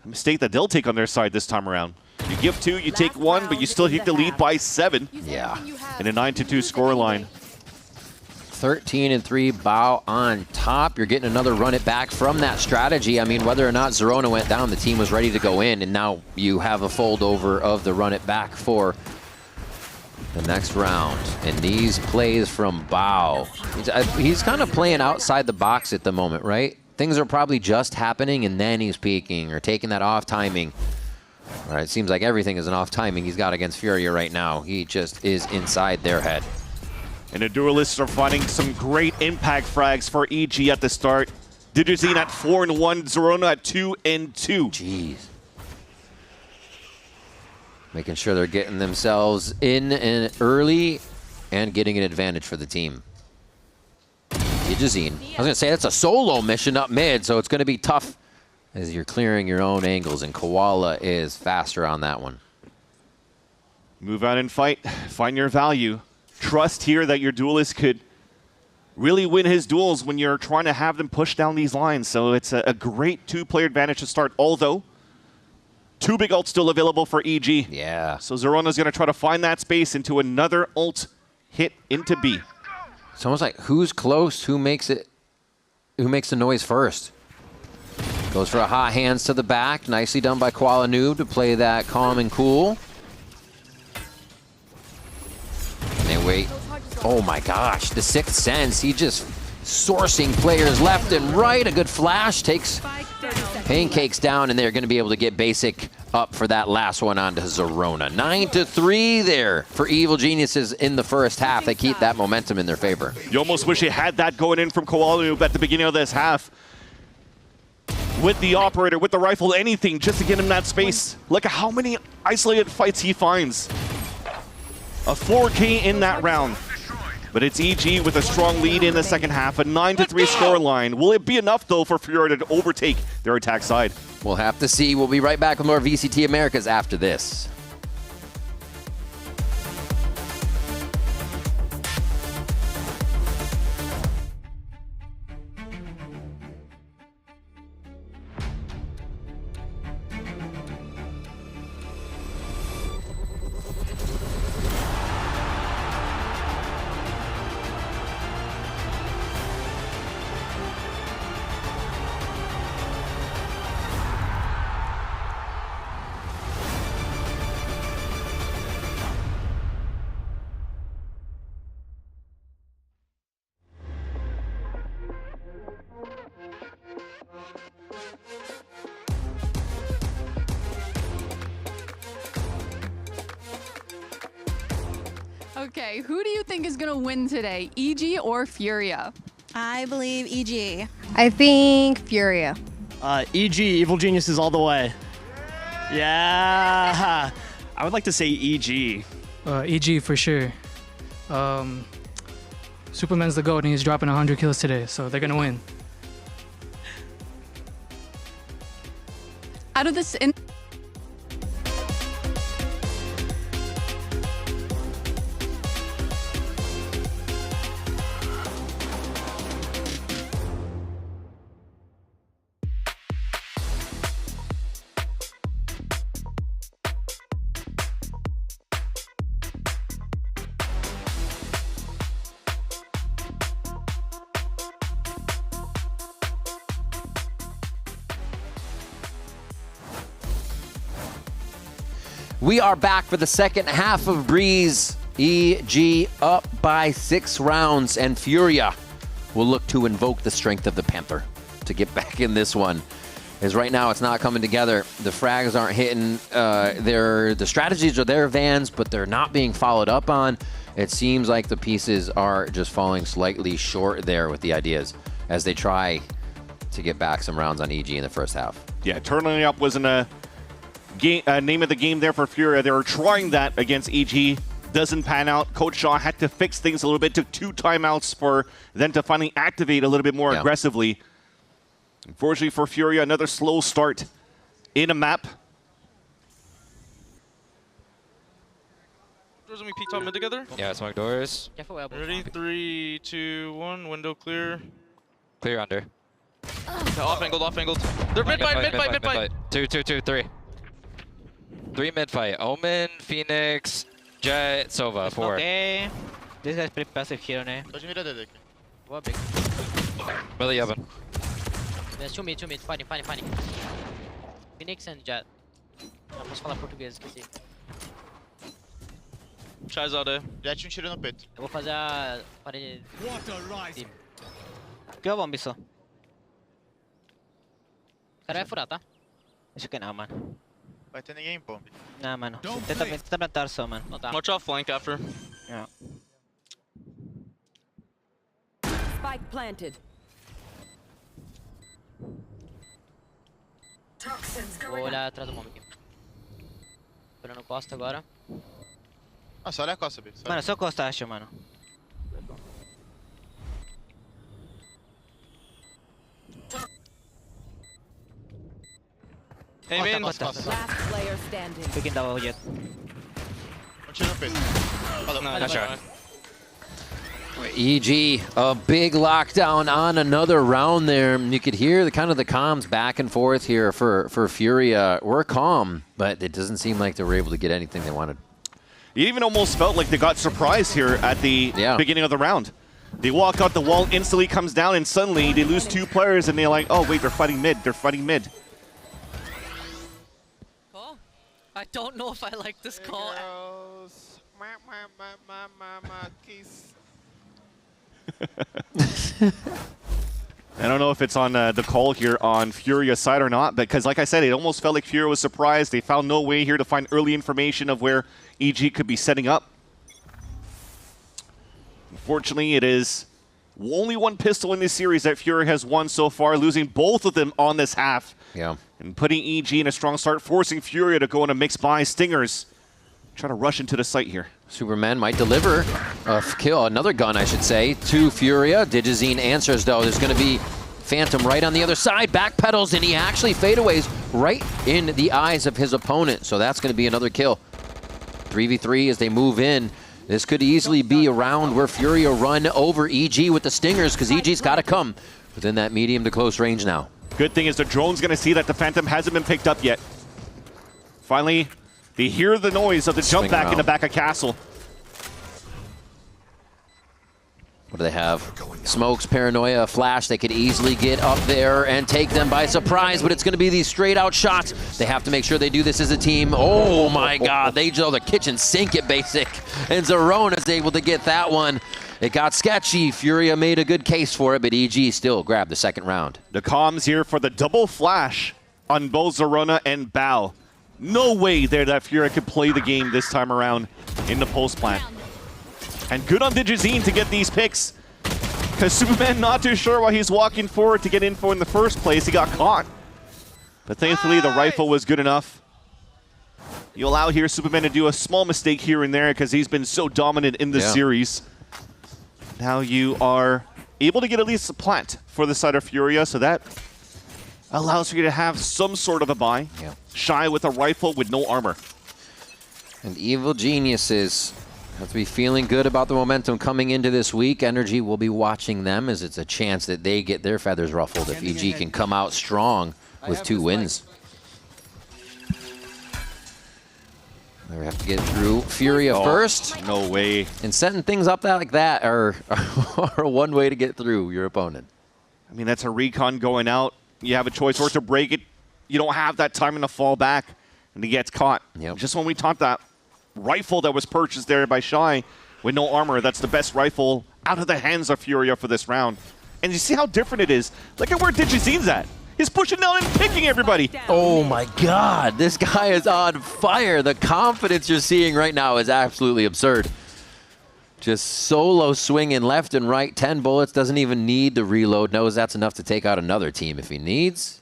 a mistake that they'll take on their side this time around. You give 2, you take 1, but you still hit the lead by 7. Yeah. In a 9-2 scoreline. 13-3, Bao on top. You're getting another run it back from that strategy. I mean, whether or not Zerona went down, the team was ready to go in, and now you have a fold over of the run it back for the next round. And these plays from Bao. He's kind of playing outside the box at the moment, right? Things are probably just happening, and then he's peeking or taking that off timing. All right, it seems like everything is an off timing he's got against Furia right now. He just is inside their head. And the Duelists are finding some great impact frags for EG at the start. Digizine at 4-1, Zerona at 2-2. Jeez. Making sure they're getting themselves in and early and getting an advantage for the team. Digizine. I was going to say, that's a solo mission up mid, so it's going to be tough as you're clearing your own angles, and Koala is faster on that one. Move out and fight. Find your value. Trust here that your duelist could really win his duels when you're trying to have them push down these lines. So it's a great two-player advantage to start, although 2 big ults still available for EG. Yeah. So Zerona's going to try to find that space into another ult hit into B. It's almost like who's close, who makes the noise first. Goes for a hot hands to the back. Nicely done by Koala Noob to play that calm and cool. And they wait. Oh my gosh, the Sixth Sense. He just sourcing players left and right. A good flash takes Pancakes down, and they're going to be able to get basic up for that last one onto Zerona. 9-3 there for Evil Geniuses in the first half. They keep that momentum in their favor. You almost wish you had that going in from Koala Noob at the beginning of this half. With the operator, with the rifle, anything just to get him that space. Look at how many isolated fights he finds. A 4K in that round. But it's EG with a strong lead in the second half, a 9-3 scoreline. Will it be enough, though, for Furia to overtake their attack side? We'll have to see. We'll be right back with more VCT Americas after this. Okay, who do you think is going to win today, EG or Furia? I believe EG. I think Furia. EG, Evil Geniuses all the way. Yeah. I would like to say EG. EG for sure. Superman's the GOAT and he's dropping 100 kills today, so they're going to win. Out of this... We are back for the second half of Breeze. EG up by 6 rounds, and Furia will look to invoke the strength of the Panther to get back in this one. As right now, it's not coming together. The frags aren't hitting. The strategies are there, Vans, but they're not being followed up on. It seems like the pieces are just falling slightly short there with the ideas as they try to get back some rounds on EG in the first half. Yeah, turning up wasn't a name of the game there for Furia. They were trying that against EG. Doesn't pan out. Coach Shaw had to fix things a little bit. Took 2 timeouts for them to finally activate a little bit more aggressively. Unfortunately for Furia, another slow start in a map. Doors and we peek top mid together. Yeah, smoke doors. Ready? 3, 2, 1. Window clear. Clear under. Off angled, off angled. They're mid fight. 2, 2, 2, 3. 3 mid fight. Omen, Phoenix, Jet, Sova. 4. Okay. This guy's pretty passive here, né? What big? Really oven. There's 2 mid, fighting. Phoenix and Jet. Eu posso falar português, esqueci. Chaz out there. Jet tiro no peito. Eu vou fazer a parede. Que é o bomb só? O cara vai furar, tá? Acho que não, mano. Vai ter ninguém, pô. Não, mano. Tenta plantar só, mano. Não tá. Watch off flank after. Yeah. Spike planted. Vou olhar atrás do bomb aqui. Olhando costa agora. Ah, só olha a costa, B. Mano, só costa, acho, mano. Amen. Last player standing. Picking double yet. Not sure. EG, a big lockdown on another round there. You could hear the kind of the comms back and forth here for Furia. We're calm, but it doesn't seem like they were able to get anything they wanted. It even almost felt like they got surprised here at the beginning of the round. They walk out, the wall instantly comes down, and suddenly they lose 2 players, and they're like, oh wait, they're fighting mid. They're fighting mid. Call? I don't know if I like this call. I don't know if it's on the call here on Furia's side or not, because like I said, it almost felt like Furia was surprised. They found no way here to find early information of where EG could be setting up. Unfortunately, it is only 1 pistol in this series that Furia has won so far, losing both of them on this half. Yeah. And putting EG in a strong start, forcing Furia to go in a mixed buy. Stingers try to rush into the site here. Superman might deliver a kill, another gun, I should say, to Furia. Digizine answers, though. There's going to be Phantom right on the other side, backpedals, and he actually fadeaways right in the eyes of his opponent. So that's going to be another kill. 3v3 as they move in. This could easily be a round where Furia run over EG with the Stingers, because EG's got to come within that medium to close range now. Good thing is the drone's going to see that the Phantom hasn't been picked up yet. Finally, they hear the noise of the jump back in the back of Castle. What do they have? Smokes, Paranoia, Flash. They could easily get up there and take them by surprise, but it's going to be these straight out shots. They have to make sure they do this as a team. Oh my God, they just the kitchen sink it, Basic. And Zerona's able to get that one. It got sketchy. Furia made a good case for it, but EG still grabbed the second round. The comms here for the double flash on both Zerona and Bao. No way there that Furia could play the game this time around in the post plant. And good on Digizine to get these picks, because Superman not too sure why he's walking forward to get info in the first place. He got caught. But thankfully the rifle was good enough. You allow here Superman to do a small mistake here and there because he's been so dominant in this series. Now you are able to get at least a plant for the side of Furia, so that allows for you to have some sort of a buy. Shy with a rifle with no armor. And Evil Geniuses have to be feeling good about the momentum coming into this week. NRG will be watching them, as it's a chance that they get their feathers ruffled if EG can come out strong with 2 wins. They have to get through Furia first. No way. And setting things up like that are one way to get through your opponent. I mean, that's a recon going out. You have a choice or to break it. You don't have that time to fall back, and he gets caught. Just when we talked that rifle that was purchased there by Shy with no armor, that's the best rifle out of the hands of Furia for this round. And you see how different it is. Look at where Digizine's at. He's pushing down and picking everybody. Oh my God, this guy is on fire. The confidence you're seeing right now is absolutely absurd. Just solo swinging left and right, 10 bullets, doesn't even need to reload, knows that's enough to take out another team if he needs.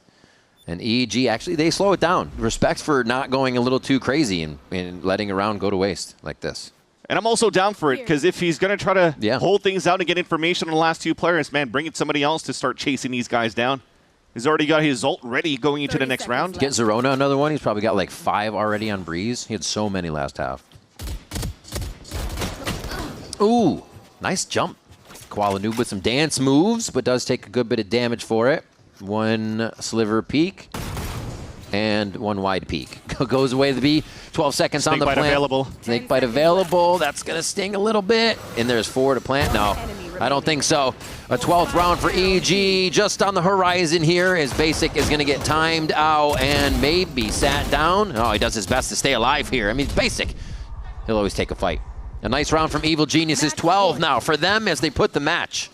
And EG, actually, they slow it down. Respect for not going a little too crazy and letting a round go to waste like this. And I'm also down for it, because if he's going to try to hold things out and get information on the last 2 players, man, bring in somebody else to start chasing these guys down. He's already got his ult ready going into the next round. Get Zerona another one. He's probably got like 5 already on Breeze. He had so many last half. Ooh, nice jump. Koala Noob with some dance moves, but does take a good bit of damage for it. 1 sliver peek and 1 wide peek. Goes away the B. 12 seconds on the plant. Available. Snake bite available. That's going to sting a little bit. And there's 4 to plant. No, I don't think so. A 12th round for EG just on the horizon here, as Basic is going to get timed out and maybe sat down. Oh, he does his best to stay alive here. I mean, it's Basic. He'll always take a fight. A nice round from Evil Geniuses. 12 now for them as they put the match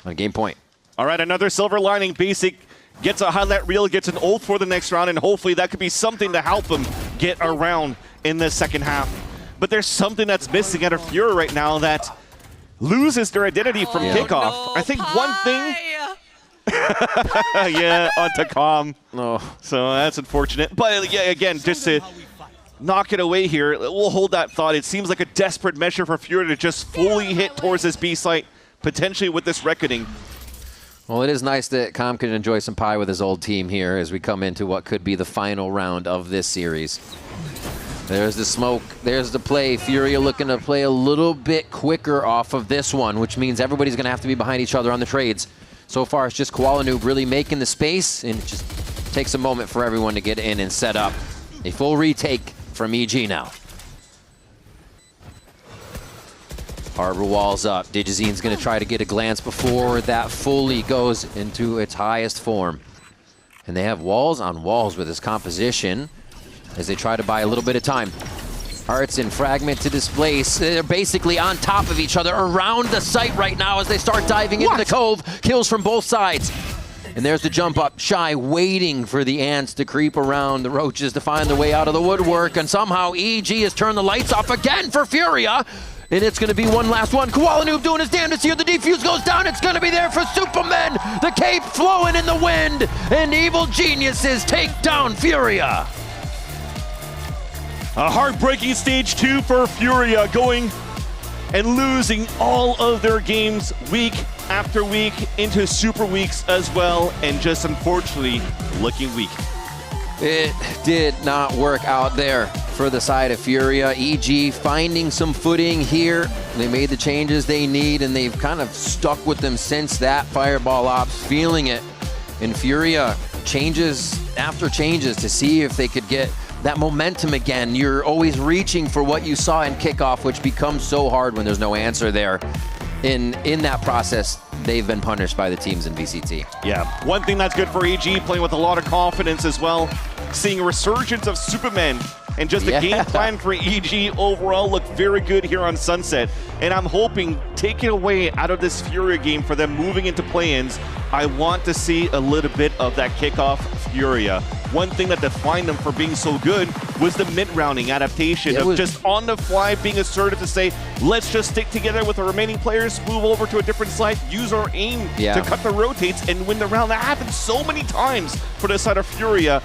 on game point. All right, another silver lining. Basic gets a highlight reel, gets an ult for the next round, and hopefully that could be something to help him get around in the second half. But there's something that's missing out of Fury right now that loses their identity from kickoff. No, I think one thing... yeah, onto Calm. Oh. So that's unfortunate. But yeah, again, just to knock it away here, we'll hold that thought. It seems like a desperate measure for Fury to just fully hit towards this B site, potentially with this reckoning. Well, it is nice that Com can enjoy some pie with his old team here as we come into what could be the final round of this series. There's the smoke, there's the play. Furia looking to play a little bit quicker off of this one, which means everybody's going to have to be behind each other on the trades. So far, it's just Koala Noob really making the space, and it just takes a moment for everyone to get in and set up. A full retake from EG now. Harbor walls up. Digizine's going to try to get a glance before that fully goes into its highest form. And they have walls on walls with this composition as they try to buy a little bit of time. Hearts and Fragment to displace. They're basically on top of each other around the site right now as they start diving into the cove. Kills from both sides. And there's the jump up. Shy waiting for the ants to creep around the roaches to find their way out of the woodwork. And somehow EG has turned the lights off again for Furia. And it's going to be one last one. Koala Noob doing his damnedest here. The defuse goes down. It's going to be there for Superman. The cape flowing in the wind. And Evil Geniuses take down Furia. A heartbreaking stage 2 for Furia, going and losing all of their games week after week into super weeks as well, and just unfortunately looking weak. It did not work out there for the side of Furia. EG finding some footing here. They made the changes they need, and they've kind of stuck with them since that. Fireball Ops feeling it. And Furia changes after changes to see if they could get that momentum again. You're always reaching for what you saw in kickoff, which becomes so hard when there's no answer there. In that process, they've been punished by the teams in VCT. Yeah, one thing that's good for EG, playing with a lot of confidence as well, seeing a resurgence of Superman, and just the game plan for EG overall looked very good here on Sunset. And I'm hoping, taking away out of this Furia game for them moving into play-ins, I want to see a little bit of that kickoff Furia. One thing that defined them for being so good was the mid-rounding adaptation of just on the fly being assertive to say, let's just stick together with the remaining players, move over to a different side, use our aim to cut the rotates and win the round. That happened so many times for the side of Furia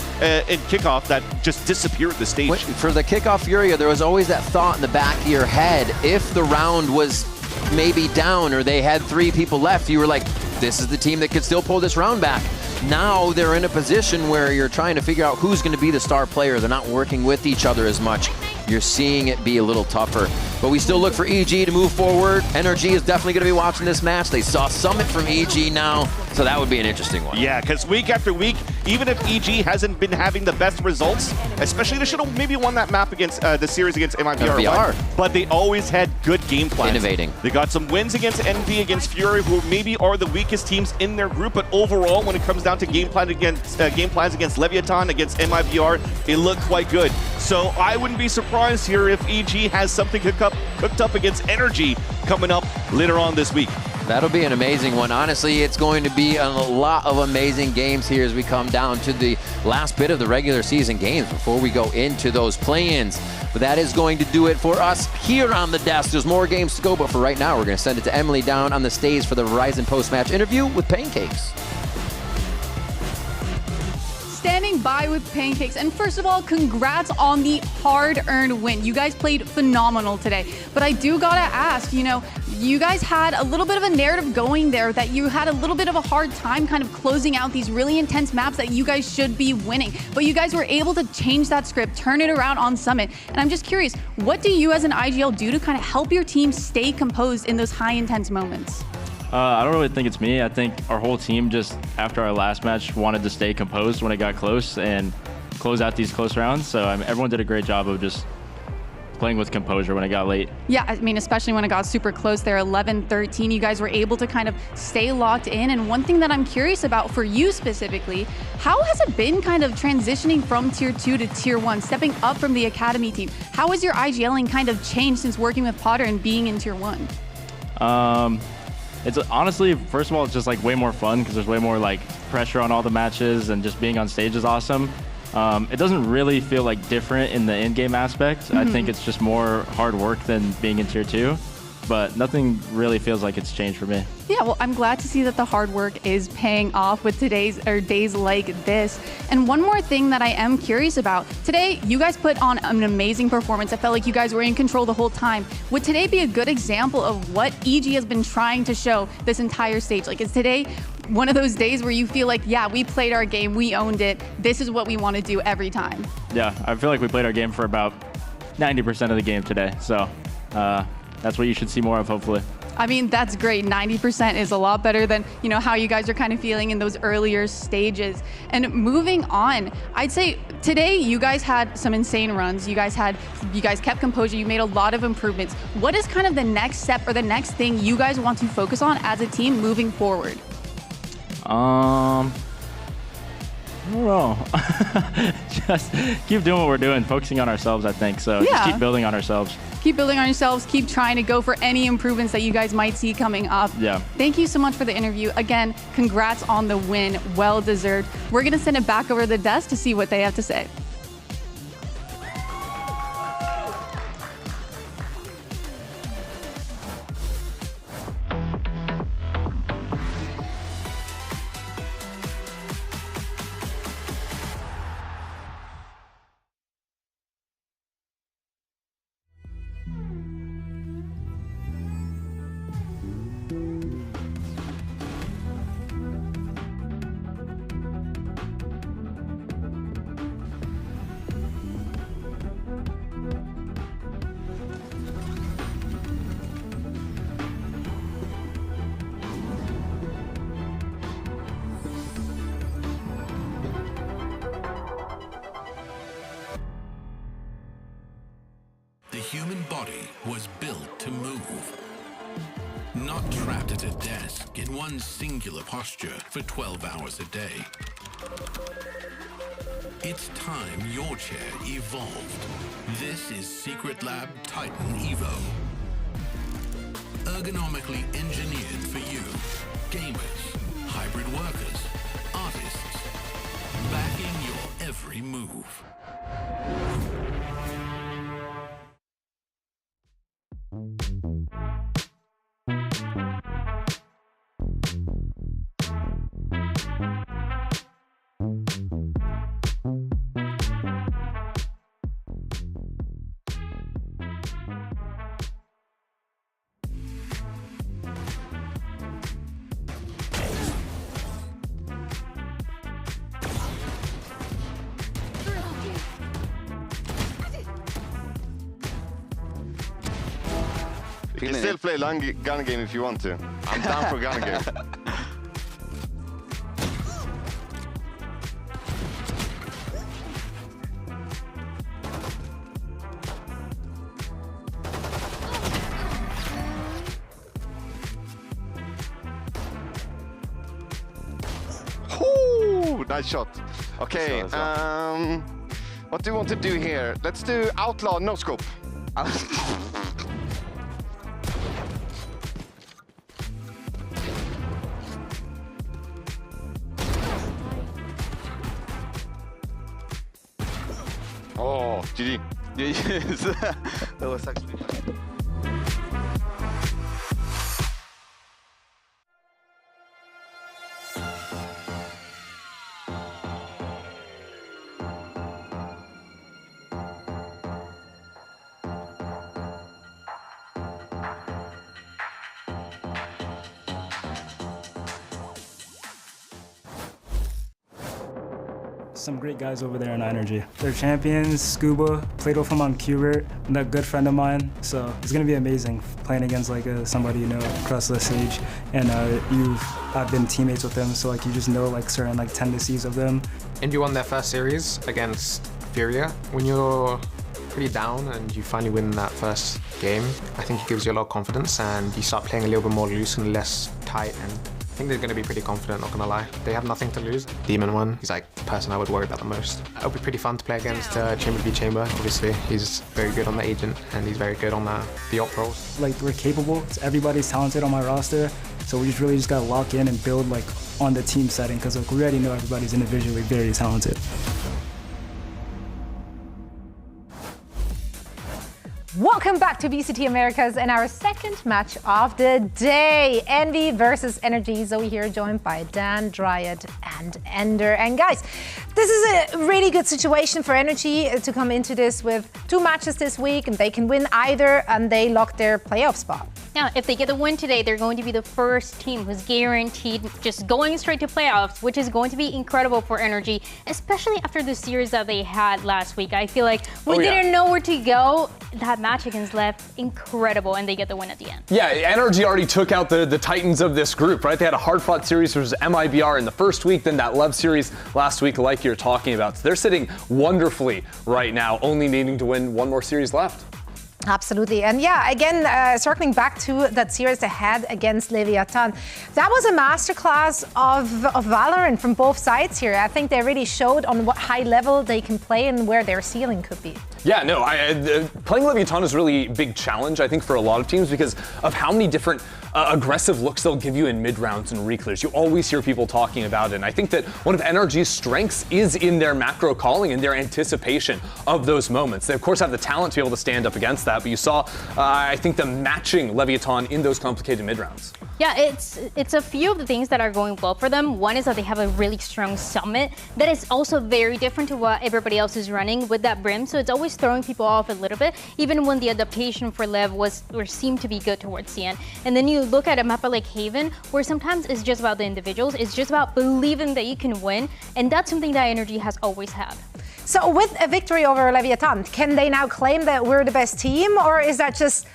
in kickoff that just disappeared the stage. For the kickoff Furia, there was always that thought in the back of your head, if the round was maybe down or they had 3 people left, you were like, this is the team that could still pull this round back. Now they're in a position where you're trying to figure out who's going to be the star player. They're not working with each other as much. You're seeing it be a little tougher. But we still look for EG to move forward. NRG is definitely going to be watching this match. They saw Summit from EG now, so that would be an interesting one. Yeah, because week after week, even if EG hasn't been having the best results, especially they should have maybe won that map against the series against MIBR, but they always had good game plans. Innovating. They got some wins against NV, against Fury, who maybe are the weakest teams in their group, but overall, when it comes down to game plans against Leviatán, against MIBR, it looked quite good. So I wouldn't be surprised here if EG has something cooked up against NRG coming up later on this week. That'll be an amazing one. Honestly, it's going to be a lot of amazing games here as we come down to the last bit of the regular season games before we go into those play-ins. But that is going to do it for us here on the desk. There's more games to go, but for right now, we're going to send it to Emily down on the stage for the Verizon post-match interview with Pancakes. Standing by with Pancakes. And first of all, congrats on the hard-earned win. You guys played phenomenal today. But I do gotta ask, you guys had a little bit of a narrative going there that you had a little bit of a hard time kind of closing out these really intense maps that you guys should be winning. But you guys were able to change that script, turn it around on Summit. And I'm just curious, what do you as an IGL do to kind of help your team stay composed in those high intense moments? I don't really think it's me. I think our whole team just, after our last match, wanted to stay composed when it got close and close out these close rounds. So everyone did a great job of just playing with composure when it got late. Yeah, I mean, especially when it got super close there, 11-13, you guys were able to kind of stay locked in. And one thing that I'm curious about for you specifically, how has it been kind of transitioning from Tier 2 to Tier 1, stepping up from the Academy team? How has your IGLing kind of changed since working with Potter and being in Tier 1? It's honestly, first of all, it's just like way more fun because there's way more like pressure on all the matches, and just being on stage is awesome. It doesn't really feel like different in the in-game aspect. I think it's just more hard work than being in Tier 2, but nothing really feels like it's changed for me. Yeah, well, I'm glad to see that the hard work is paying off with days like this. And one more thing that I am curious about. Today, you guys put on an amazing performance. I felt like you guys were in control the whole time. Would today be a good example of what EG has been trying to show this entire stage? Like, is today one of those days where you feel like, yeah, we played our game, we owned it, this is what we want to do every time? Yeah, I feel like we played our game for about 90% of the game today. So that's what you should see more of, hopefully. I mean, that's great. 90% is a lot better than, you know, how you guys are kind of feeling in those earlier stages. And moving on, I'd say today you guys had some insane runs. You guys kept composure. You made a lot of improvements. What is kind of the next step or the next thing you guys want to focus on as a team moving forward? I don't know. Just keep doing what we're doing, focusing on ourselves, I think. So Yeah. just keep building on ourselves. Keep building on yourselves, keep trying to go for any improvements that you guys might see coming up. Yeah. Thank you so much for the interview. Again, congrats on the win, well deserved. We're gonna send it back over to the desk to see what they have to say. The human body was built to move, not trapped at a desk in one singular posture for 12 hours a day. It's time your chair evolved. This is Secretlab Titan Evo. Ergonomically engineered for you, gamers, hybrid workers, artists, backing your every move. You can still play gun game if you want to. I'm down for gun game. Ooh, nice shot. Okay, what do you want to do here? Let's do outlaw no scope. Oh, GG. Yes. That was actually fun. Some great guys over there in NRG. They're champions. Scuba played with him on Qbert, and a good friend of mine. So it's gonna be amazing playing against like somebody you know across the stage. And I've been teammates with them, so like you just know like certain like tendencies of them. And you won their first series against Furia. When you're pretty down and you finally win that first game, I think it gives you a lot of confidence and you start playing a little bit more loose and less tight. And I think they're going to be pretty confident, not going to lie. They have nothing to lose. Demon won. He's like the person I would worry about the most. It'll be pretty fun to play against Chamber v Chamber. Obviously, he's very good on the agent and he's very good on the op roles. Like we're capable. Everybody's talented on my roster. So we really just got to lock in and build like on the team setting because like, we already know everybody's individually very talented. Welcome back to VCT Americas and our second match of the day. Envy versus NRG. Zowie here, joined by Dan, Dryad, and Ender. And guys, this is a really good situation for NRG to come into this with 2 matches this week, and they can win either, and they lock their playoff spot. Now, if they get the win today, they're going to be the first team who's guaranteed just going straight to playoffs, which is going to be incredible for NRG, especially after the series that they had last week. I feel like we didn't know where to go. That match against Lev, incredible, and they get the win at the end. Yeah, NRG already took out the titans of this group, right? They had a hard-fought series versus MIBR in the first week, then that Lev series last week, like you're talking about. So they're sitting wonderfully right now, only needing to win 1 more series left. Absolutely. And yeah, again, circling back to that series they had against Leviatán, that was a masterclass of Valorant from both sides here. I think they really showed on what high level they can play and where their ceiling could be. Yeah, no, playing Leviatán is really a big challenge, I think, for a lot of teams because of how many different aggressive looks they'll give you in mid-rounds and reclears. You always hear people talking about it, and I think that one of NRG's strengths is in their macro calling and their anticipation of those moments. They, of course, have the talent to be able to stand up against that, but you saw, I think, them matching Leviatán in those complicated mid-rounds. Yeah, it's a few of the things that are going well for them. One is that they have a really strong summit that is also very different to what everybody else is running with that brim, so it's always throwing people off a little bit, even when the adaptation for Lev seemed to be good towards the end. And then you look at a map like Haven, where sometimes it's just about the individuals, it's just about believing that you can win, and that's something that NRG has always had. So with a victory over Leviatán, can they now claim that we're the best team, or is that just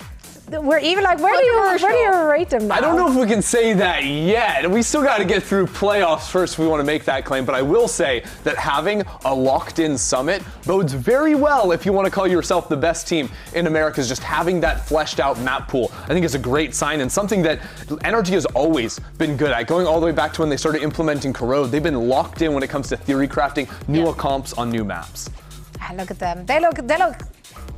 we're even? Like, where do you rate them now? I don't know if we can say that yet. We still got to get through playoffs first if we want to make that claim, but I will say that having a locked-in summit bodes very well if you want to call yourself the best team in Americas. Just having that fleshed-out map pool, I think, is a great sign and something that NRG has always been good at. Going all the way back to when they started implementing Corrode, they've been locked in when it comes to theory crafting new comps on new maps. Look at them. They look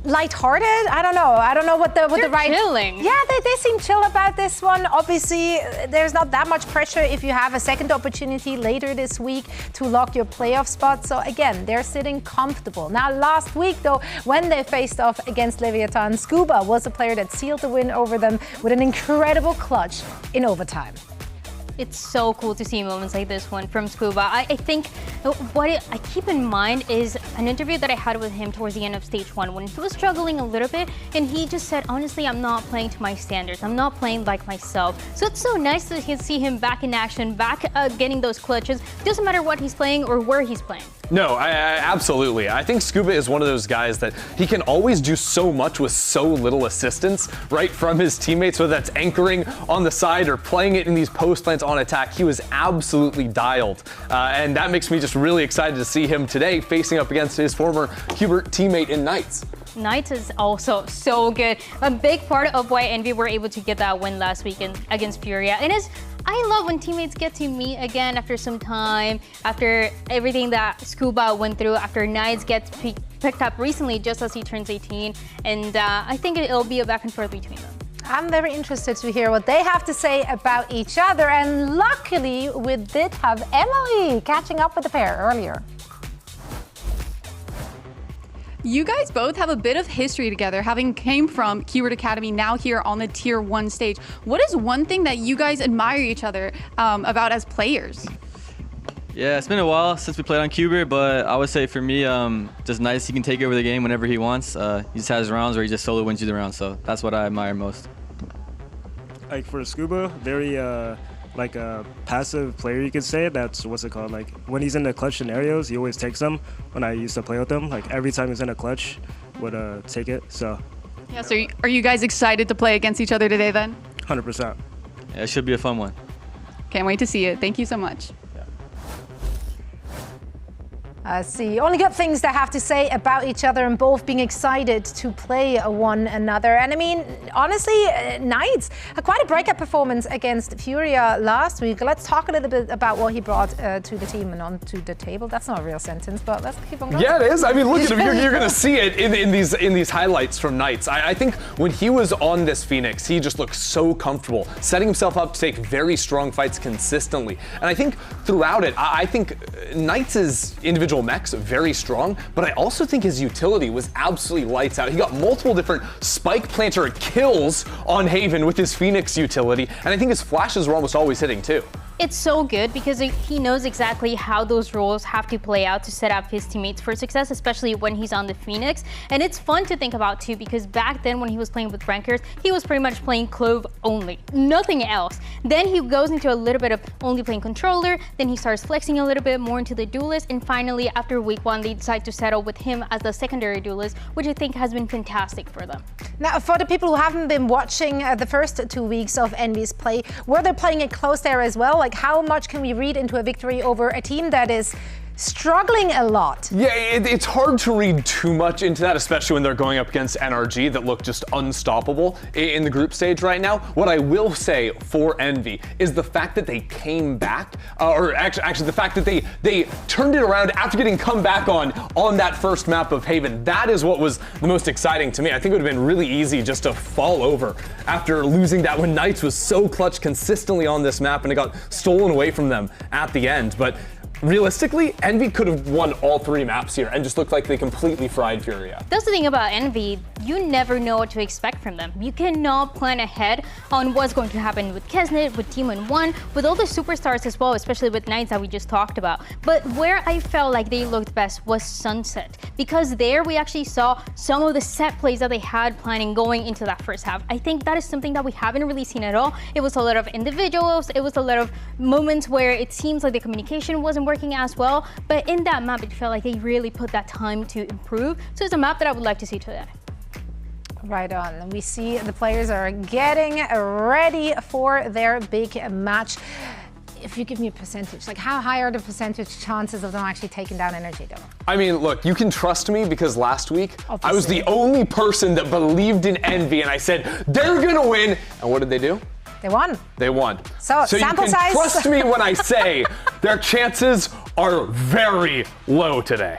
lighthearted. I don't know what the right. Chilling. Yeah, they seem chill about this one. Obviously, there's not that much pressure if you have a second opportunity later this week to lock your playoff spot. So again, they're sitting comfortable. Now, last week though, when they faced off against Leviatán, Scuba was the player that sealed the win over them with an incredible clutch in overtime. It's so cool to see moments like this one from Scuba. I think what I keep in mind is an interview that I had with him towards the end of stage 1 when he was struggling a little bit, and he just said, honestly, I'm not playing to my standards. I'm not playing like myself. So it's so nice to see him back in action, back getting those clutches. Doesn't matter what he's playing or where he's playing. No, absolutely. I think Scuba is one of those guys that he can always do so much with so little assistance, right, from his teammates, whether that's anchoring on the side or playing it in these post lanes on attack. He was absolutely dialed, and that makes me just really excited to see him today facing up against his former Hubert teammate in Knights. Knights is also so good. A big part of why Envy were able to get that win last weekend against Furia. And I love when teammates get to meet again after some time, after everything that Scuba went through, after Knights gets picked up recently just as he turns 18. And I think it'll be a back and forth between them. I'm very interested to hear what they have to say about each other. And luckily, we did have Emily catching up with the pair earlier. You guys both have a bit of history together, having came from Keyword Academy, now here on the Tier 1 stage. What is one thing that you guys admire each other about as players? Yeah, it's been a while since we played on Qbert, but I would say for me, just nice. He can take over the game whenever he wants. He just has rounds where he just solo wins you the round, so that's what I admire most. Like for Scuba, very like a passive player, you could say. That's what's it called. Like when he's in the clutch scenarios, he always takes them. When I used to play with him, like every time he's in a clutch, would take it. So. Yeah. So are you guys excited to play against each other today then? 100%. Yeah, it should be a fun one. Can't wait to see it. Thank you so much. See, only good things they have to say about each other and both being excited to play one another. And I mean, honestly, Knights had quite a breakout performance against Furia last week. Let's talk a little bit about what he brought to the team and onto the table. That's not a real sentence, but let's keep on going. Yeah, it is. I mean, look at him. You're going to see it in these highlights from Knights. I think when he was on this Phoenix, he just looked so comfortable, setting himself up to take very strong fights consistently. And I think throughout it, I think Knights' individual individual mechs, very strong, but I also think his utility was absolutely lights out. He got multiple different spike planter kills on Haven with his Phoenix utility, and I think his flashes were almost always hitting too. It's so good because he knows exactly how those roles have to play out to set up his teammates for success, especially when he's on the Phoenix. And it's fun to think about too, because back then when he was playing with rankers, he was pretty much playing Clove only, nothing else. Then he goes into a little bit of only playing controller, then he starts flexing a little bit more into the duelist, and finally after week 1 they decide to settle with him as the secondary duelist, which I think has been fantastic for them. Now, for the people who haven't been watching the first 2 weeks of Envy's play, were they playing it close there as well? Like, how much can we read into a victory over a team that is struggling a lot? Yeah, it's hard to read too much into that, especially when they're going up against NRG that look just unstoppable in the group stage right now. What I will say for Envy is the fact that they came back, or actually the fact that they turned it around after getting come back on that first map of Haven. That is what was the most exciting to me. I think it would have been really easy just to fall over after losing that when Knights was so clutch consistently on this map and it got stolen away from them at the end. But realistically, Envy could have won all 3 maps here and just looked like they completely fried Furia. That's the thing about Envy, you never know what to expect from them. You cannot plan ahead on what's going to happen with Kesnet, with Demon 1, with all the superstars as well, especially with Knights that we just talked about. But where I felt like they looked best was Sunset, because there we actually saw some of the set plays that they had planning going into that first half. I think that is something that we haven't really seen at all. It was a lot of individuals, it was a lot of moments where it seems like the communication wasn't working as well, but in that map it felt like they really put that time to improve. So it's a map that I would like to see today. Right on. We see the players are getting ready for their big match. If you give me a percentage, like how high are the percentage chances of them actually taking down NRG though? I mean, look, you can trust me because last week I was the only person that believed in Envy and I said, they're gonna win. And what did they do? They won. They won. So sample you can size. Trust me when I say their chances are very low today.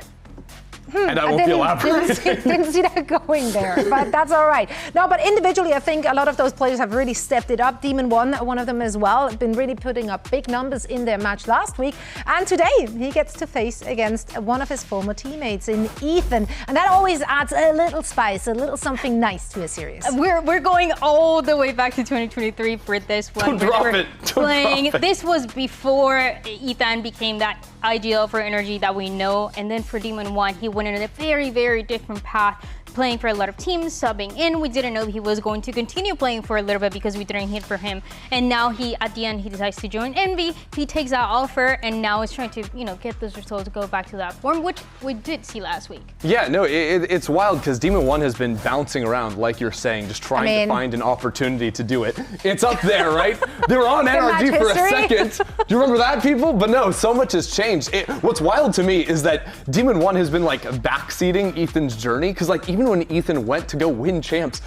And I won't be elaborating. Didn't see that going there, but that's all right. No, but individually, I think a lot of those players have really stepped it up. Demon 1, one of them as well, been really putting up big numbers in their match last week. And today, he gets to face against one of his former teammates in Ethan. And that always adds a little spice, a little something nice to a series. We're going all the way back to 2023 for this one. Don't drop it. Don't drop it. This was before Ethan became that IGL for NRG that we know. And then for Demon 1, he went in a very, very different path, playing for a lot of teams, subbing in. We didn't know he was going to continue playing for a little bit because we didn't hit for him. And now at the end, he decides to join Envy. He takes that offer and now is trying to, get those results, go back to that form, which we did see last week. Yeah, no, it's wild because Demon 1 has been bouncing around, like you're saying, just trying to find an opportunity to do it. It's up there, right? They were on NRG for a second. Do you remember that, people? But no, so much has changed. What's wild to me is that Demon 1 has been backseating Ethan's journey because even when Ethan went to go win champs,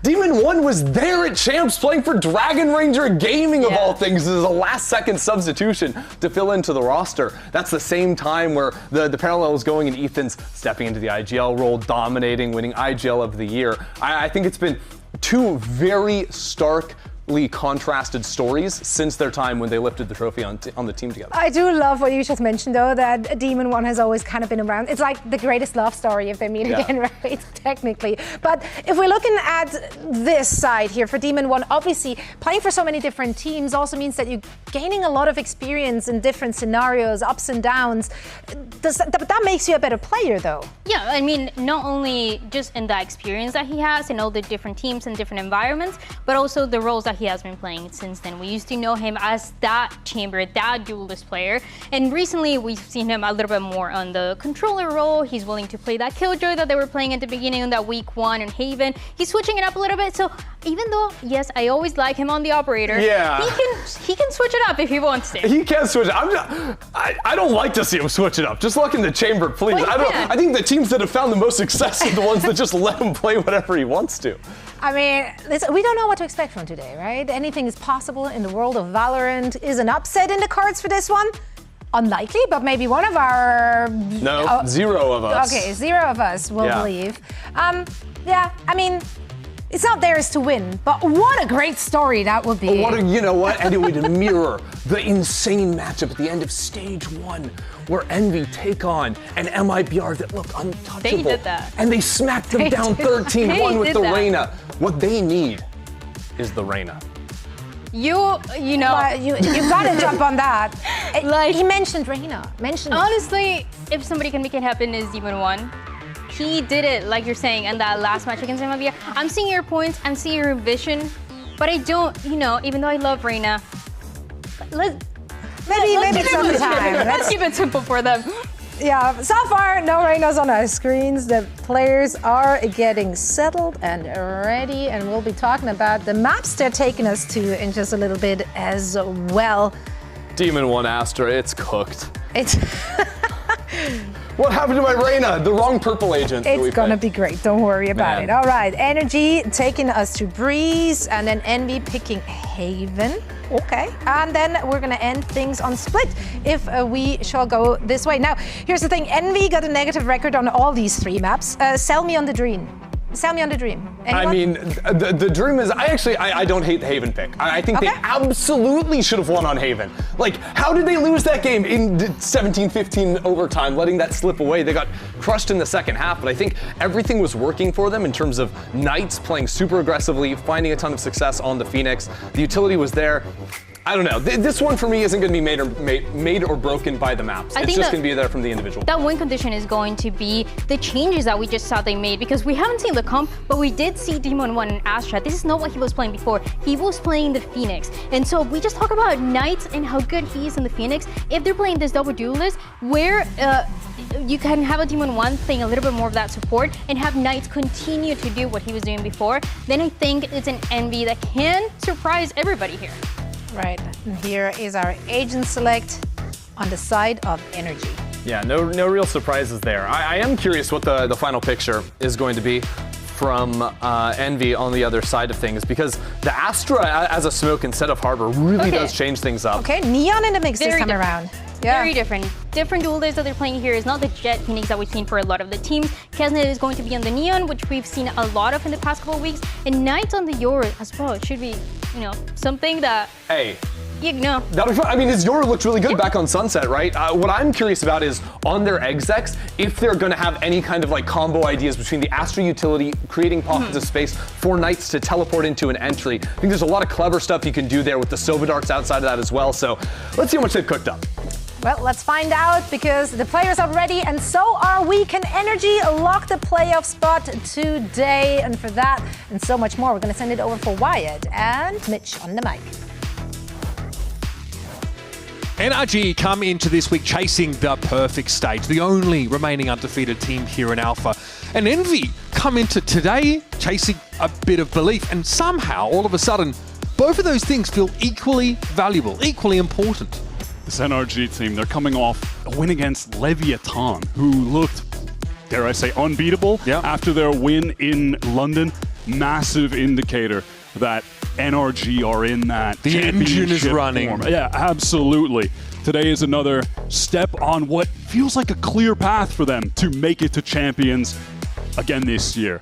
Demon 1 was there at champs playing for Dragon Ranger Gaming of all things as a last-second substitution to fill into the roster. That's the same time where the parallel is going and Ethan's stepping into the IGL role, dominating, winning IGL of the year. I think it's been 2 very starkly contrasted stories since their time when they lifted the trophy on the team together. I do love what you just mentioned though, that Demon 1 has always kind of been around. It's like the greatest love story if they meet again, right? Technically. But if we're looking at this side here for Demon 1, obviously playing for so many different teams also means that you're gaining a lot of experience in different scenarios, ups and downs. That makes you a better player though. Yeah, I mean, not only just in the experience that he has in all the different teams and different environments, but also the roles that he has been playing since then. We used to know him as that chamber, that duelist player, and recently we've seen him a little bit more on the controller role. He's willing to play that Killjoy that they were playing at the beginning of that week 1 in Haven. He's switching it up a little bit, so even though, yes, I always like him on the operator, he can switch it up if he wants to. He can switch it. I don't like to see him switch it up. Just look in the chamber, please. I think the teams that have found the most success are the ones that just let him play whatever he wants to. I mean, listen, we don't know what to expect from today, right? Anything is possible in the world of Valorant. Is an upset in the cards for this one? Unlikely, but maybe one of our... No, 0 of us. Okay, 0 of us will believe. Yeah, I mean, It's not theirs to win, but what a great story that would be. You know what? And it would mirror the insane matchup at the end of stage 1, where Envy take on an MIBR that look untouchable. They did that. And they smacked them down 13-1 with the Reyna. What they need is the Reyna. You know. You gotta jump on that. Like, he mentioned Reyna. Honestly, if somebody can make it happen, is Demon 1. He did it, like you're saying, in that last match against MIBR. I'm seeing your points, I'm seeing your vision, but I don't, even though I love Reyna, maybe sometime. Let's keep it simple for them. Yeah, so far, no Reynas on our screens. The players are getting settled and ready, and we'll be talking about the maps they're taking us to in just a little bit as well. Demon 1 Astra, it's cooked. It's What happened to my Reyna? The wrong purple agent. It's gonna be great, don't worry about it. All right, NRG taking us to Breeze, and then Envy picking Haven. Okay, and then we're gonna end things on Split if we shall go this way. Now, here's the thing, Envy got a negative record on all these 3 maps. Sell me on the dream. Sell me on the dream. Anyone? I mean, the dream is, I don't hate the Haven pick. I think they absolutely should have won on Haven. Like, how did they lose that game in 17-15 overtime, letting that slip away? They got crushed in the second half, but I think everything was working for them in terms of Knights playing super aggressively, finding a ton of success on the Phoenix. The utility was there. I don't know. This one for me isn't going to be made or broken by the maps. It's just going to be there from the individual. That win condition is going to be the changes that we just saw they made, because we haven't seen the comp, but we did see Demon 1 and Astra. This is not what he was playing before. He was playing the Phoenix. And so we just talk about Knights and how good he is in the Phoenix. If they're playing this double duelist, where you can have a Demon 1 playing a little bit more of that support and have Knights continue to do what he was doing before, then I think it's an Envy that can surprise everybody here. Right, and here is our agent select on the side of NRG. Yeah, no real surprises there. I am curious what the final picture is going to be from Envy on the other side of things, because the Astra as a smoke instead of Harbor really does change things up. Okay, Neon in the mix this time around. Yeah. Very different. Different duelists that they're playing here is not the Jet Phoenix that we've seen for a lot of the teams. Kesnet is going to be on the Neon, which we've seen a lot of in the past couple of weeks. And Knight on the Yoru as well. It should be, something that... Hey. That'll be fun. I mean, his Yoru looked really good back on Sunset, right? What I'm curious about is on their execs, if they're going to have any kind of like combo ideas between the Astra utility, creating pockets of space for Knights to teleport into an entry. I think there's a lot of clever stuff you can do there with the Sova darts outside of that as well. So let's see how much they've cooked up. Well, let's find out, because the players are ready and so are we. Can NRG lock the playoff spot today? And for that and so much more, we're going to send it over for Wyatt and Mitch on the mic. NRG come into this week chasing the perfect stage, the only remaining undefeated team here in Alpha. And Envy come into today chasing a bit of belief, and somehow, all of a sudden, both of those things feel equally valuable, equally important. This NRG team, they're coming off a win against Leviatán, who looked, dare I say, unbeatable after their win in London. Massive indicator that NRG are in that the engine is running. Form. Yeah, absolutely. Today is another step on what feels like a clear path for them to make it to Champions again this year.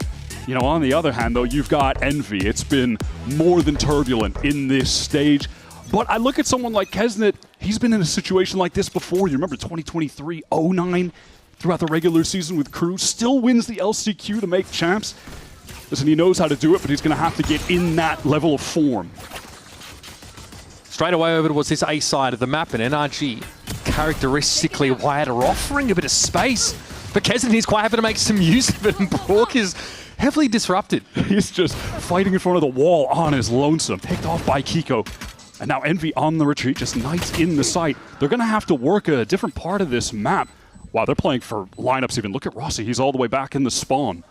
On the other hand, though, you've got Envy. It's been more than turbulent in this stage. But I look at someone like Kesnet. He's been in a situation like this before. You remember 2023-09 throughout the regular season with Crew. Still wins the LCQ to make champs. Listen, he knows how to do it, but he's going to have to get in that level of form. Straight away over towards this A side of the map, and NRG characteristically wide are offering a bit of space. But Kesnet is quite happy to make some use of it, and Bork is heavily disrupted. He's just fighting in front of the wall on his lonesome, picked off by Kiko. And now Envy on the retreat, just Knights in the site. They're going to have to work a different part of this map. Wow, they're playing for lineups even. Look at Rossi, he's all the way back in the spawn.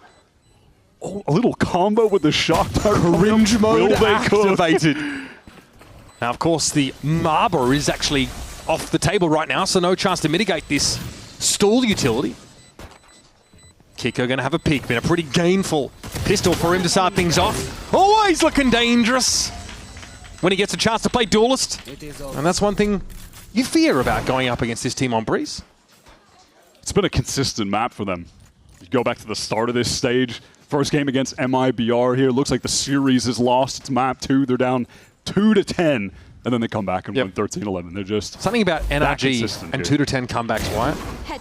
Oh, a little combo with the shock dart. Cringe mode activated. Now, of course, the Marber is actually off the table right now, so no chance to mitigate this stall utility. Kiko going to have a peek. Been a pretty gainful pistol for him to start things off. Always looking dangerous when he gets a chance to play Duelist. And that's one thing you fear about going up against this team on Breeze. It's been a consistent map for them. Go back to the start of this stage. First game against MIBR here. Looks like the series is lost. It's map 2. They're down 2-10. And then they come back and win 13-11. They're just something about NRG and 2-10 comebacks, Wyatt.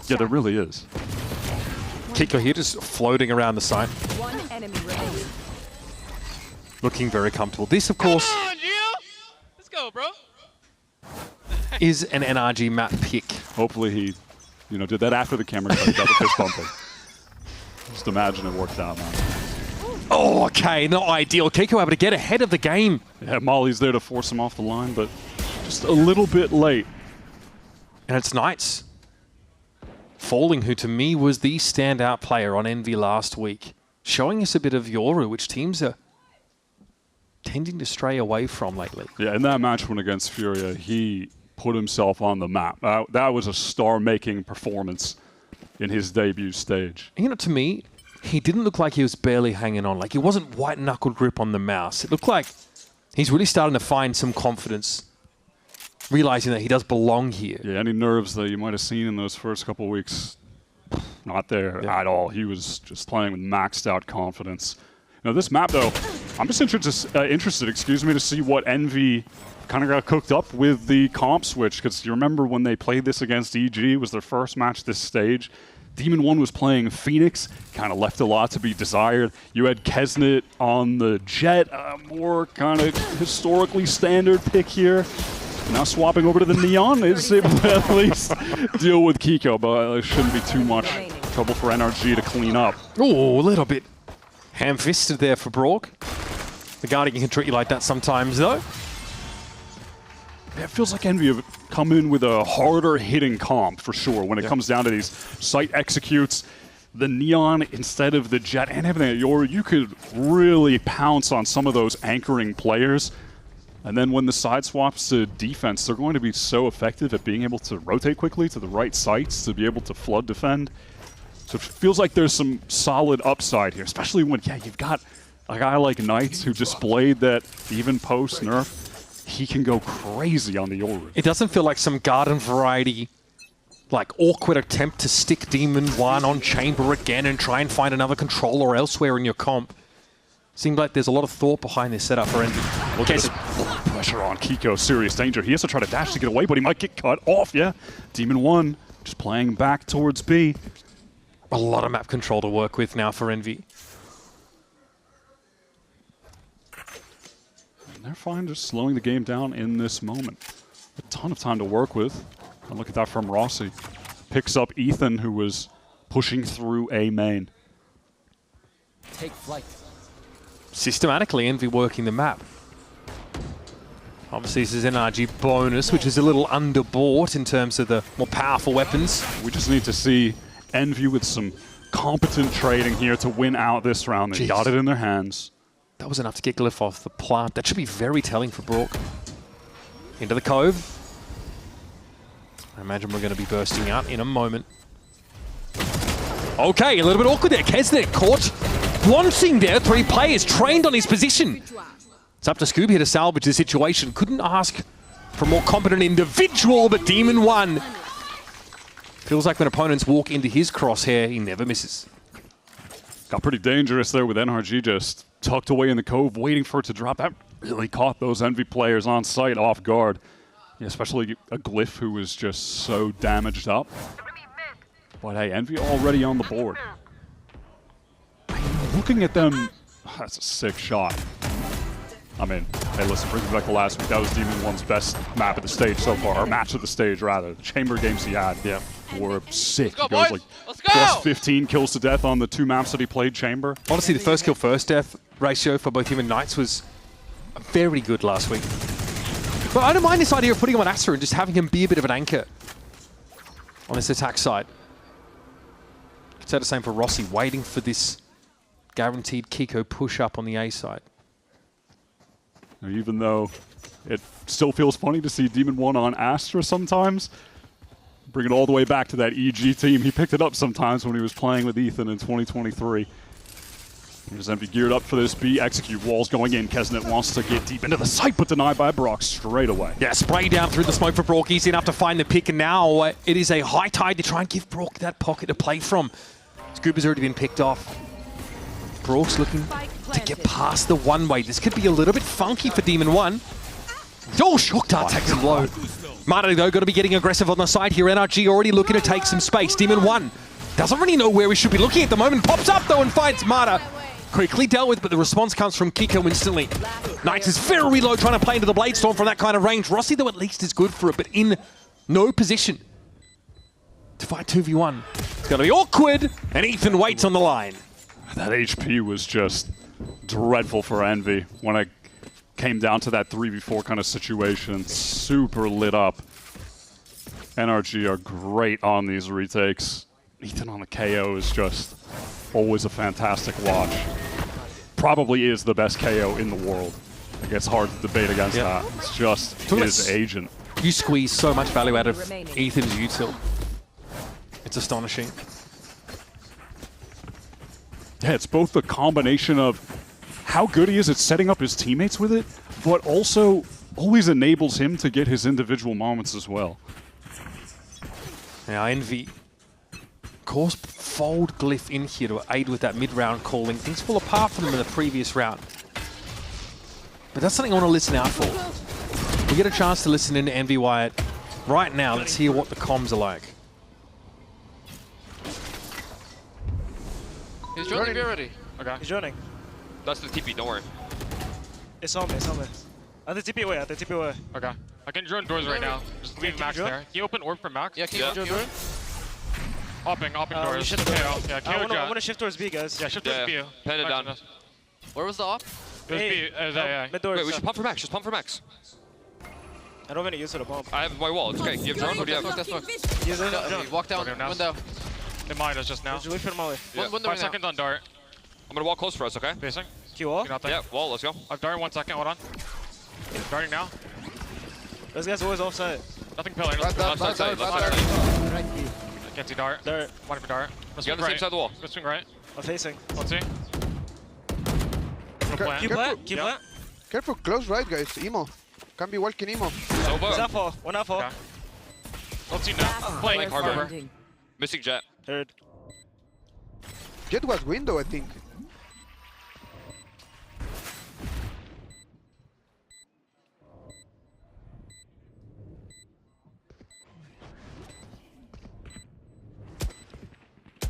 Yeah, there really is. Kiko here just floating around the site. One enemy remaining. Looking very comfortable. This, of course, Let's go, bro. is an NRG map pick. Hopefully he, did that after the camera got the fist bumping. Just imagine it worked out, man. Oh, okay, not ideal. Kiko able to get ahead of the game. Yeah, Molly's there to force him off the line, but just a little bit late. And it's Knights. Falling, who to me was the standout player on Envy last week. Showing us a bit of Yoru, which teams are tending to stray away from lately. Yeah, in that match win against Furia, he put himself on the map. That was a star-making performance in his debut stage. To me, he didn't look like he was barely hanging on. Like, he wasn't white-knuckled grip on the mouse. It looked like he's really starting to find some confidence, realizing that he does belong here. Yeah, any nerves that you might have seen in those first couple of weeks, not there at all. He was just playing with maxed-out confidence. This map, though, I'm just interested, to see what Envy kind of got cooked up with the comp switch, because you remember when they played this against EG, it was their first match this stage. Demon 1 was playing Phoenix, kind of left a lot to be desired. You had Kesnet on the Jet, more kind of historically standard pick here. Now swapping over to the Neon is able to at least deal with Kiko, but it shouldn't be too much trouble for NRG to clean up. Oh, a little bit ham-fisted there for Brock. The Guardian can treat you like that sometimes, though. It feels like Envy have come in with a harder hitting comp for sure when it comes down to these site executes. The Neon instead of the Jet and everything at Yoru, you could really pounce on some of those anchoring players. And then when the side swaps to defense, they're going to be so effective at being able to rotate quickly to the right sites to be able to flood defend. So it feels like there's some solid upside here, especially when, you've got a guy like Knights who displayed that even post-nerf, he can go crazy on the Yoru. It doesn't feel like some garden variety, like awkward attempt to stick Demon 1 on Chamber again and try and find another controller elsewhere in your comp. Seems like there's a lot of thought behind this setup for Envy. Look at this pressure on Kiko, serious danger. He has to try to dash to get away, but he might get cut off, Demon 1 just playing back towards B. A lot of map control to work with now for Envy. And they're fine just slowing the game down in this moment. A ton of time to work with. And look at that from Rossi. Picks up Ethan, who was pushing through A main. Take flight. Systematically, Envy working the map. Obviously, this is NRG bonus, which is a little underbought in terms of the more powerful weapons. We just need to see Envy with some competent trading here to win out this round. They got it in their hands. That was enough to get Glyph off the plant. That should be very telling for Brock. Into the Cove. I imagine we're going to be bursting out in a moment. Okay, a little bit awkward there. Kesnet caught launching there. 3 players trained on his position. It's up to Scooby here to salvage the situation. Couldn't ask for a more competent individual, but Demon 1 feels like when opponents walk into his crosshair, he never misses. Got pretty dangerous there with NRG just tucked away in the Cove, waiting for it to drop. That really caught those Envy players on site off guard. Especially a Glyph who was just so damaged up. But hey, Envy already on the board. Looking at them, that's a sick shot. I mean, hey, listen, bring me back to last week. That was Demon 1's best map of the stage so far, or match of the stage, rather. The chamber games he had were sick. Let's go, he goes boys. like plus 15 kills to death on the 2 maps that he played chamber. Honestly, the first kill, first death ratio for both him and Knights was very good last week. But I don't mind this idea of putting him on Astra and just having him be a bit of an anchor on this attack side. Could say the same for Rossi, waiting for this guaranteed Kiko push up on the A side. Even though it still feels funny to see Demon 1 on Astra sometimes, bring it all the way back to that EG team. He picked it up sometimes when he was playing with Ethan in 2023. Here's Envy geared up for this B execute. Walls going in. Kesnet wants to get deep into the site, but denied by Brock straight away. Yeah, spray down through the smoke for Brock. Easy enough to find the pick, and now it is a high tide to try and give Brock that pocket to play from. Scuba's already been picked off. Brook's looking to get past the one-way. This could be a little bit funky for Demon 1. Oh, Shockdart takes him low. Marta, though, got to be getting aggressive on the side here. NRG already looking to take some space. Demon 1 doesn't really know where we should be looking at the moment. Pops up, though, and finds Marta. Quickly dealt with, but the response comes from Kiko instantly. Knights is very low, trying to play into the Blade Storm from that kind of range. Rossi, though, at least is good for it, but in no position to fight 2v1. It's going to be awkward, and Ethan waits on the line. That HP was just dreadful for Envy when it came down to that 3v4 kind of situation. Super lit up. NRG are great on these retakes. Ethan on the KO is just always a fantastic watch. Probably is the best KO in the world. I guess it's hard to debate against that. It's just his agent. You squeeze so much value out of Ethan's util. It's astonishing. Yeah, it's both the combination of how good he is at setting up his teammates with it, but also always enables him to get his individual moments as well. Now Envy, of course, fold Glyph in here to aid with that mid-round calling. Things fall apart for them in the previous round. But that's something I want to listen out for. We get a chance to listen in to Envy Wyatt right now. Let's hear what the comms are like. He's joining me already. Okay. He's joining. That's the TP, don't worry. It's on me, it's on me. At the TP away, at the TP away. Okay. I can drone doors right now. Just leave Max there. Can you open orb for Max? Yeah, can you drone door? Hopping doors. Shift KO. Yeah, KO I want to shift towards B, guys. Yeah, shift towards B. Pen it down. Where was the op? It was B. Mid doors. Wait, we should pump for Max. Just pump for Max. I don't have any use of the bomb. I have my wall. It's okay. You have drone? What do you have? Use it. Walk down window. They mined us just now. Wait for the molly. Yeah. 5 seconds on dart. I'm gonna walk close for us, okay? Facing. Q wall? Yeah, wall, let's go. I've darted 1 second, hold on. Darting now. Those guys are always offside. Nothing pillar. Left side. I can't see dart. Dart. One for dart. Let's go on the same side of the wall. Let's swing right. I'm facing. Let's see. No plan. Keep plant. Keep plant. Careful, close right, guys. Emo. Can be walking Emo. One out for. Let's see now. Playing harbor. Missing jet. Third. Jet was window, I think.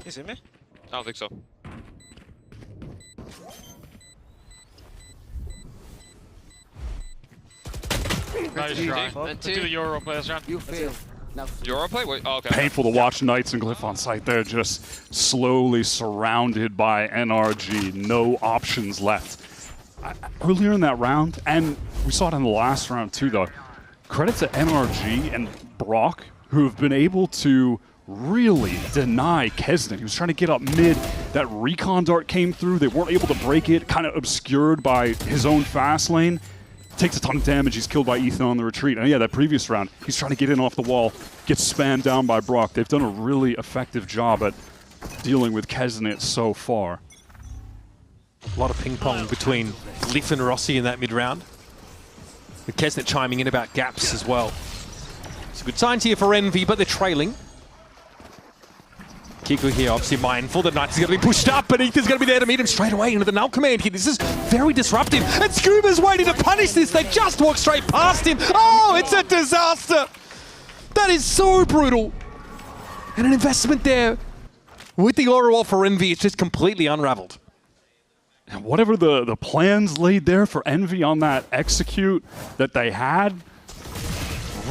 You see me? I don't think so. Nice try. Let's do the Euro play this round. You failed. Euro play? Wait, oh, okay. Painful to watch Knights and Glyph on site there, just slowly surrounded by NRG. No options left. Earlier in that round, and we saw it in the last round too, though, credit to NRG and Brock, who have been able to really deny Kesnet. He was trying to get up mid. That recon dart came through. They weren't able to break it, kind of obscured by his own fast lane. Takes a ton of damage. He's killed by Ethan on the retreat. And yeah, that previous round, he's trying to get in off the wall, gets spammed down by Brock. They've done a really effective job at dealing with Kesnet so far. A lot of ping pong between Glyph and Rossi in that mid round. With Kesnet chiming in about gaps as well. It's a good signs here for Envy, but they're trailing. Kiko here, obviously mindful that Knights is going to be pushed up, but Ethan's going to be there to meet him straight away into the null command here. This is very disruptive, and Scuba's waiting to punish this. They just walk straight past him. Oh, it's a disaster. That is so brutal. And an investment there with the aura wall for Envy, it's just completely unraveled. And whatever the plans laid there for Envy on that execute that they had,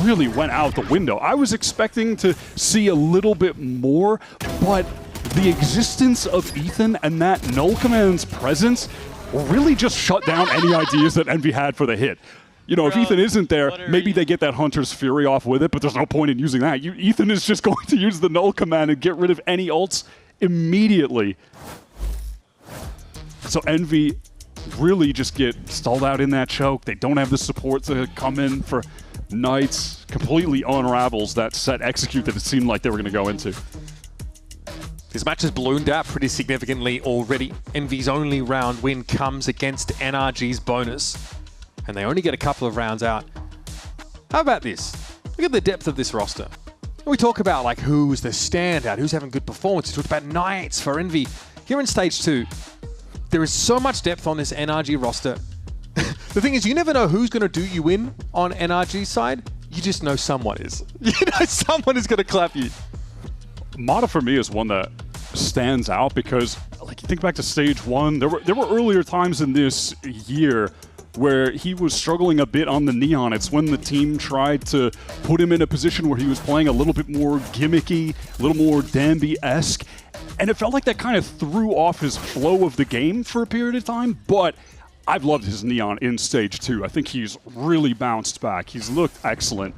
really went out the window. I was expecting to see a little bit more, but the existence of Ethan and that null command's presence really just shut down any ideas that Envy had for the hit. You know, if Ethan isn't there, maybe they get that Hunter's Fury off with it, but there's no point in using that. Ethan is just going to use the null command and get rid of any ults immediately. So Envy really just get stalled out in that choke. They don't have the support to come in for Knights. Completely unravels that set execute that it seemed like they were going to go into. This match has ballooned out pretty significantly already. Envy's only round win comes against NRG's bonus, and they only get a couple of rounds out. How about this? Look at the depth of this roster. We talk about like who's the standout, who's having good performance. We talked about Knights for Envy. Here in stage 2, there is so much depth on this NRG roster. The thing is, you never know who's going to do you in on NRG's side. You just know someone is. You know someone is going to clap you. Mata for me is one that stands out because, like, you think back to stage 1, there were earlier times in this year where he was struggling a bit on the Neon. It's when the team tried to put him in a position where he was playing a little bit more gimmicky, a little more Danby-esque, and it felt like that kind of threw off his flow of the game for a period of time, but I've loved his Neon in stage 2. I think he's really bounced back. He's looked excellent.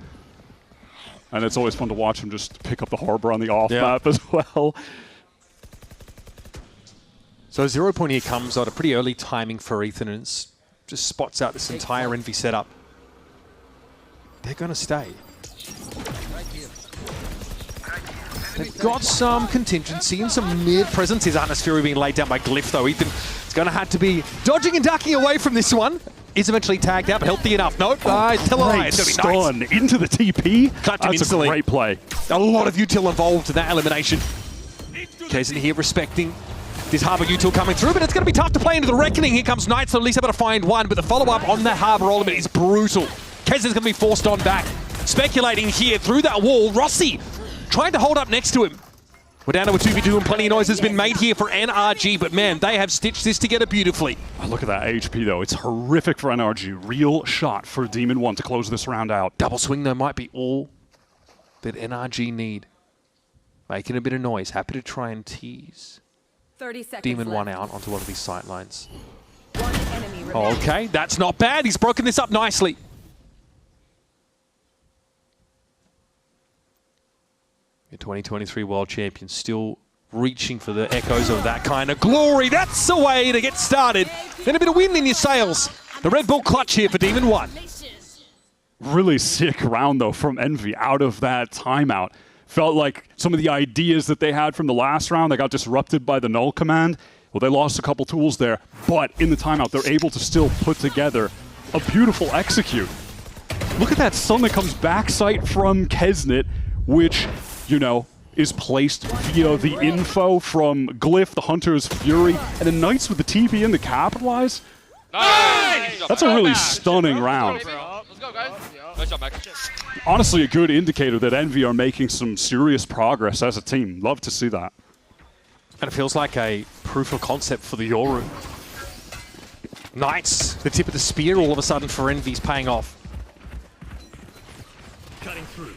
And it's always fun to watch him just pick up the Harbor on the off-map as well. So 0 Point here comes at a pretty early timing for Ethan, and just spots out this entire Envy setup. They're going to stay. They've got some contingency and some mid-presence. His atmosphere being laid down by Glyph, though. Ethan is going to have to be dodging and ducking away from this one. Is eventually tagged out, but healthy enough. Nope. Great stun into the TP. That's a great play. A lot of util involved in that elimination. Kaizen here respecting this Harbor util coming through, but it's going to be tough to play into the Reckoning. Here comes Knights, so at least able to find one, but the follow-up on that Harbor ultimate is brutal. Kaizen's going to be forced on back. Speculating here through that wall. Rossi trying to hold up next to him. We're down to a 2v2 and plenty of noise has been made here for NRG, but man, they have stitched this together beautifully. Oh, look at that HP though, it's horrific for NRG. Real shot for Demon 1 to close this round out. Double swing though might be all that NRG need. Making a bit of noise, happy to try and tease 30 seconds Demon left. 1 out onto one of these sight lines. One enemy remaining. Okay, that's not bad, he's broken this up nicely. The 2023 World Champion still reaching for the echoes of that kind of glory. That's the way to get started. Then a bit of wind in your sails. The Red Bull clutch here for Demon 1. Really sick round though from Envy out of that timeout. Felt like some of the ideas that they had from the last round, they got disrupted by the null command. Well, they lost a couple tools there, but in the timeout, they're able to still put together a beautiful execute. Look at that stun that comes backside from Kesnet, which, you know, is placed via the info from Glyph, the Hunter's Fury, and the Knights with the TP in to capitalize. Nice! That's a really stunning round. Let's go, guys. Nice job, Mac. Honestly, a good indicator that Envy are making some serious progress as a team. Love to see that. And it feels like a proof of concept for the Yoru. Knights, the tip of the spear all of a sudden for Envy's paying off. Cutting through.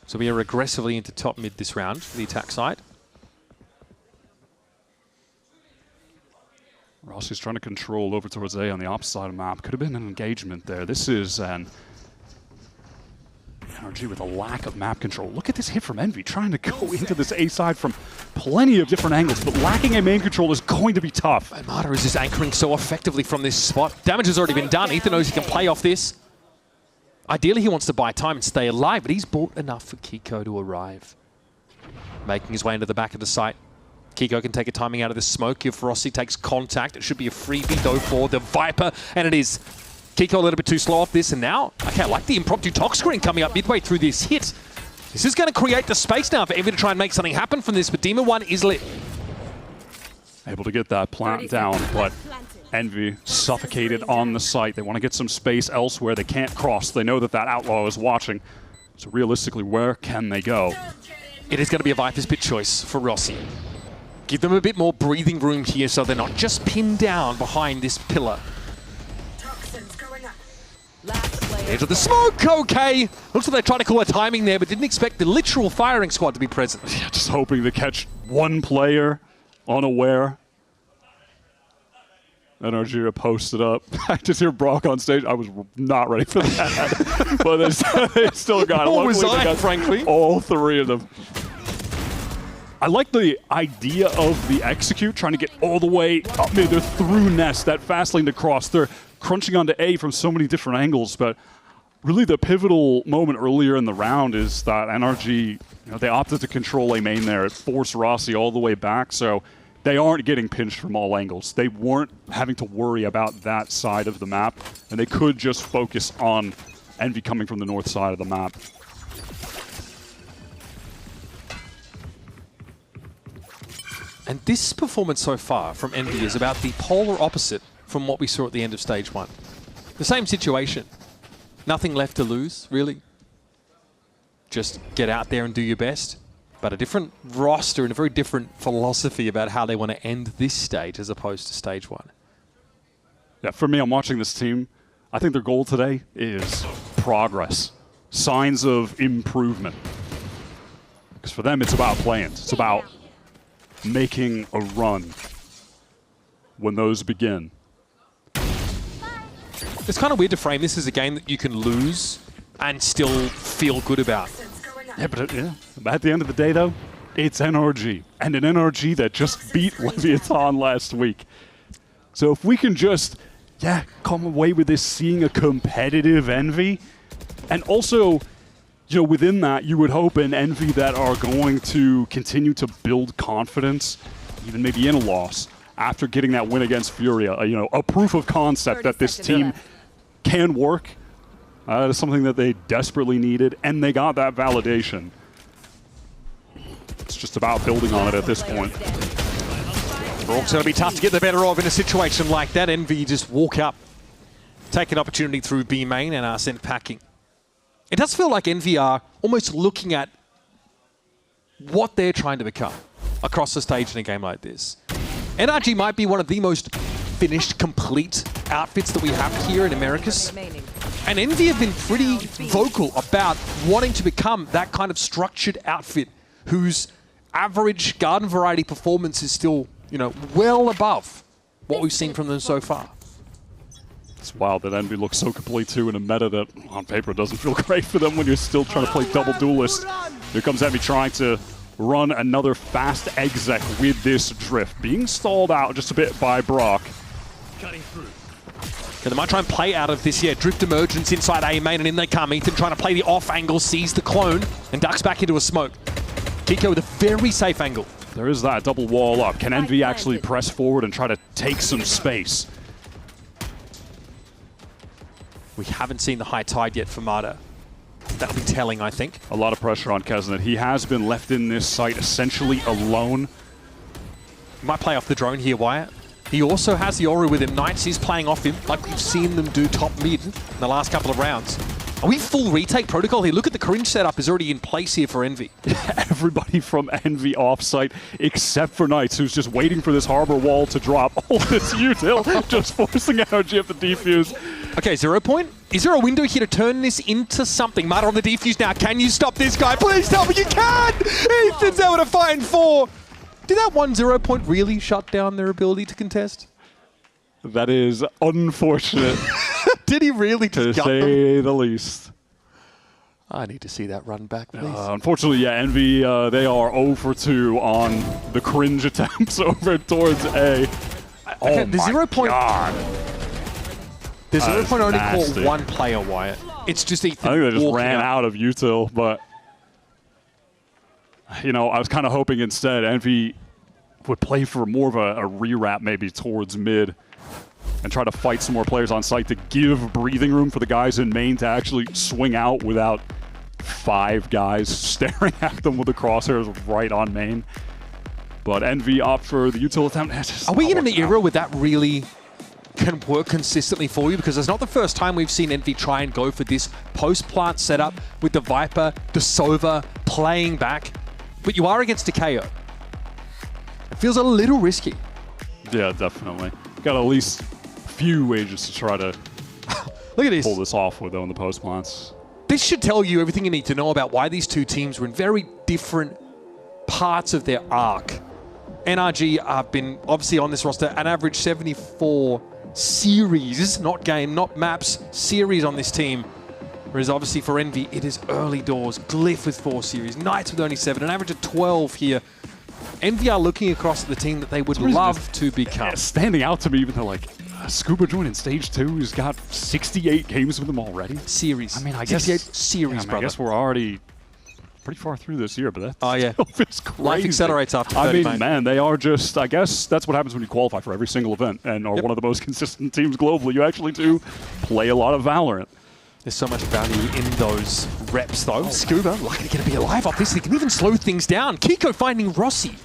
So we are aggressively into top mid this round for the attack side. Rossi's trying to control over towards A on the opposite side of the map. Could have been an engagement there. This is an NRG with a lack of map control. Look at this hit from Envy, trying to go into this A side from plenty of different angles, but lacking a main control is going to be tough. And Mata is just anchoring so effectively from this spot. Damage has already been done. Ethan knows he can play off this. Ideally, he wants to buy time and stay alive, but he's bought enough for Kiko to arrive. Making his way into the back of the site. Kiko can take a timing out of this smoke if Rossi takes contact. It should be a freebie, though, for the Viper, and it is. Kiko a little bit too slow off this, and now, okay, I like the impromptu tox screen coming up midway through this hit. This is going to create the space now for Envy to try and make something happen from this, but Demon 1 is lit. Able to get that plant down, but Envy suffocated on the site. They want to get some space elsewhere. They can't cross. They know that that Outlaw is watching. So realistically, where can they go? It is going to be a Viper's pit choice for Rossi. Give them a bit more breathing room here so they're not just pinned down behind this pillar. Into the smoke, okay. Looks like they tried to call a timing there, but didn't expect the literal firing squad to be present. Yeah, just hoping to catch one player unaware. NRG posted up. I just hear Brock on stage. I was not ready for that. But they still got it. What was I, frankly? All three of them. I like the idea of the execute, trying to get all the way up mid. They're through Nest, that fast lane to cross. They're crunching onto A from so many different angles, but really the pivotal moment earlier in the round is that NRG, they opted to control A main there. It forced Rossi all the way back, so they aren't getting pinched from all angles. They weren't having to worry about that side of the map, and they could just focus on Envy coming from the north side of the map. And this performance so far from Envy is about the polar opposite from what we saw at the end of Stage 1. The same situation. Nothing left to lose, really. Just get out there and do your best. But a different roster and a very different philosophy about how they want to end this stage as opposed to Stage 1. Yeah, for me, I'm watching this team. I think their goal today is progress. Signs of improvement. Because for them, it's about plans. It's about making a run when those begin. It's kind of weird to frame this as a game that you can lose and still feel good about. Yeah, but at the end of the day, though, it's NRG. And an NRG that just beat Leviatán last week. So if we can just, come away with this seeing a competitive Envy, and also, within that, you would hope an Envy that are going to continue to build confidence, even maybe in a loss, after getting that win against Furia. A proof of concept that this team can work. That is something that they desperately needed, and they got that validation. It's just about building on it at this point. It's going to be tough to get the better of in a situation like that. Envy just walk up, take an opportunity through B main, and are sent packing. It does feel like Envy are almost looking at what they're trying to become across the stage in a game like this. NRG might be one of the most finished, complete outfits that we have here in Americas. And Envy have been pretty vocal about wanting to become that kind of structured outfit whose average garden variety performance is still, well above what we've seen from them so far. It's wild that Envy looks so complete too in a meta that on paper doesn't feel great for them when you're still trying to play double duelist. Here comes Envy trying to run another fast exec with this drift. Being stalled out just a bit by Brock. Cutting through. And they might try and play out of this, drift emergence inside A main, and in they come. Ethan trying to play the off angle, sees the clone, and ducks back into a smoke. Kiko with a very safe angle. There is that double wall up. Can Envy actually press forward and try to take some space? We haven't seen the high tide yet for Mada. That'll be telling, I think. A lot of pressure on Kesnet. He has been left in this site essentially alone. He might play off the drone here, Wyatt. He also has the Aura with him. Knights is playing off him, like we've seen them do top mid in the last couple of rounds. Are we full retake protocol here? Look at the cringe setup is already in place here for Envy. Everybody from Envy offsite, except for Knights, who's just waiting for this harbor wall to drop. Oh, this util just forcing NRG up the defuse. Okay, 0 point. Is there a window here to turn this into something? Mada on the defuse now. Can you stop this guy? Please tell me you can! Ethan's able to find 4. Did that 1-0 point really shut down their ability to contest? That is unfortunate. Did he really to say the least? I need to see that run back, please. Unfortunately, Envy, they are 0 for 2 on the cringe attempts over towards A. Okay, the 0 point. God. The 0 point only caught one player, Wyatt. It's just Ethan. I think they just ran out of util, but I was kind of hoping instead Envy would play for more of a rewrap maybe towards mid and try to fight some more players on site to give breathing room for the guys in main to actually swing out without 5 guys staring at them with the crosshairs right on main. But Envy opt for the util attempt. Are we in an era where that really can work consistently for you? Because it's not the first time we've seen Envy try and go for this post-plant setup with the Viper, the Sova, playing back. But you are against a KO. It feels a little risky. Yeah, definitely. Got at least a few wages to try to look at this. Pull this off with, though, in the post-plants. This should tell you everything you need to know about why these two teams were in very different parts of their arc. NRG have been, obviously, on this roster, an average 74 series, not game, not maps, series on this team. Whereas obviously for Envy, it is early doors. Glyph with 4 series, Knights with only 7, an average of 12 here. Envy are looking across at the team that they would love to become. Yeah, standing out to me, even though like Scuba joined in stage 2, he's got 68 games with them already. Series. I mean, I guess series, brother. I guess we're already pretty far through this year, but that's it's crazy. Life accelerates after 30, I mean, man, they are just, I guess that's what happens when you qualify for every single event and are one of the most consistent teams globally. You actually do play a lot of Valorant. There's so much value in those reps, though. Scuba, lucky to be alive off this. He can even slow things down. Kiko finding Rossi.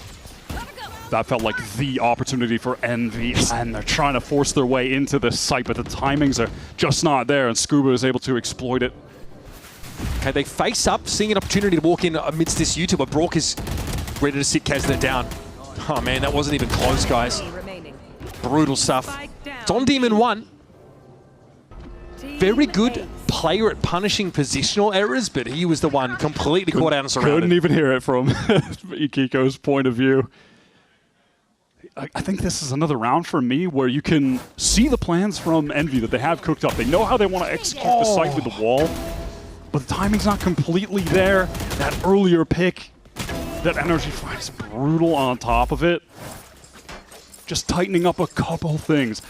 That felt like the opportunity for Envy, and they're trying to force their way into this site, but the timings are just not there, and Scuba is able to exploit it. Okay, they face up, seeing an opportunity to walk in amidst this YouTube, but Brock is ready to sit Kesner down. Oh man, that wasn't even close, guys. Brutal stuff. It's on Demon 1. Very good player at punishing positional errors, but he was the one completely caught out and surrounded. Couldn't even hear it from Ikiko's point of view. I think this is another round for me where you can see the plans from Envy that they have cooked up. They know how they want to execute the site with the wall, but the timing's not completely there. That earlier pick that NRG finds brutal on top of it. Just tightening up a couple things.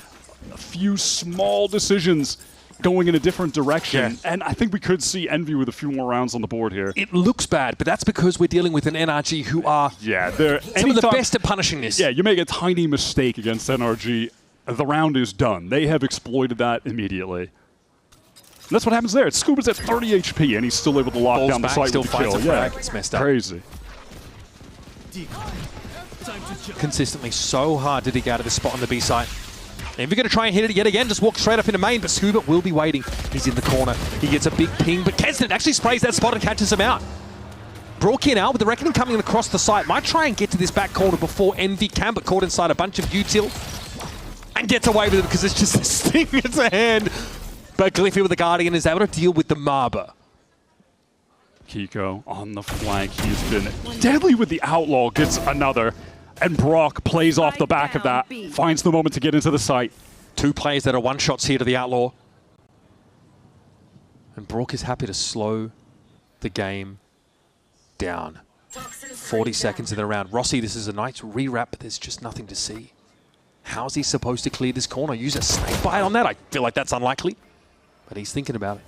A few small decisions going in a different direction. Yeah. And I think we could see Envy with a few more rounds on the board here. It looks bad, but that's because we're dealing with an NRG who are some of the best at punishing this. Yeah, you make a tiny mistake against NRG, the round is done. They have exploited that immediately. And that's what happens there. Scuba's at 30 HP, and he's still able to lock down the site with the kill. Yeah, it's messed up. Crazy. Consistently so hard to dig out of this spot on the B site. If you're going to try and hit it yet again, just walk straight up into main, but Scuba will be waiting. He's in the corner. He gets a big ping, but Kesner actually sprays that spot and catches him out. Brookie now with the Reckoning coming across the site. Might try and get to this back corner before Envy can, but caught inside a bunch of util. And gets away with it because it's just a sting in his hand. But Glyphy with the Guardian is able to deal with the Marber. Kiko on the flank. He's been deadly with the Outlaw. Gets another. And Brock plays off the back of that. Finds the moment to get into the site. Two players that are one-shots here to the Outlaw. And Brock is happy to slow the game down. 40 seconds in the round. Rossi, this is a nice re-wrap, but there's just nothing to see. How's he supposed to clear this corner? Use a snake bite on that? I feel like that's unlikely. But he's thinking about it.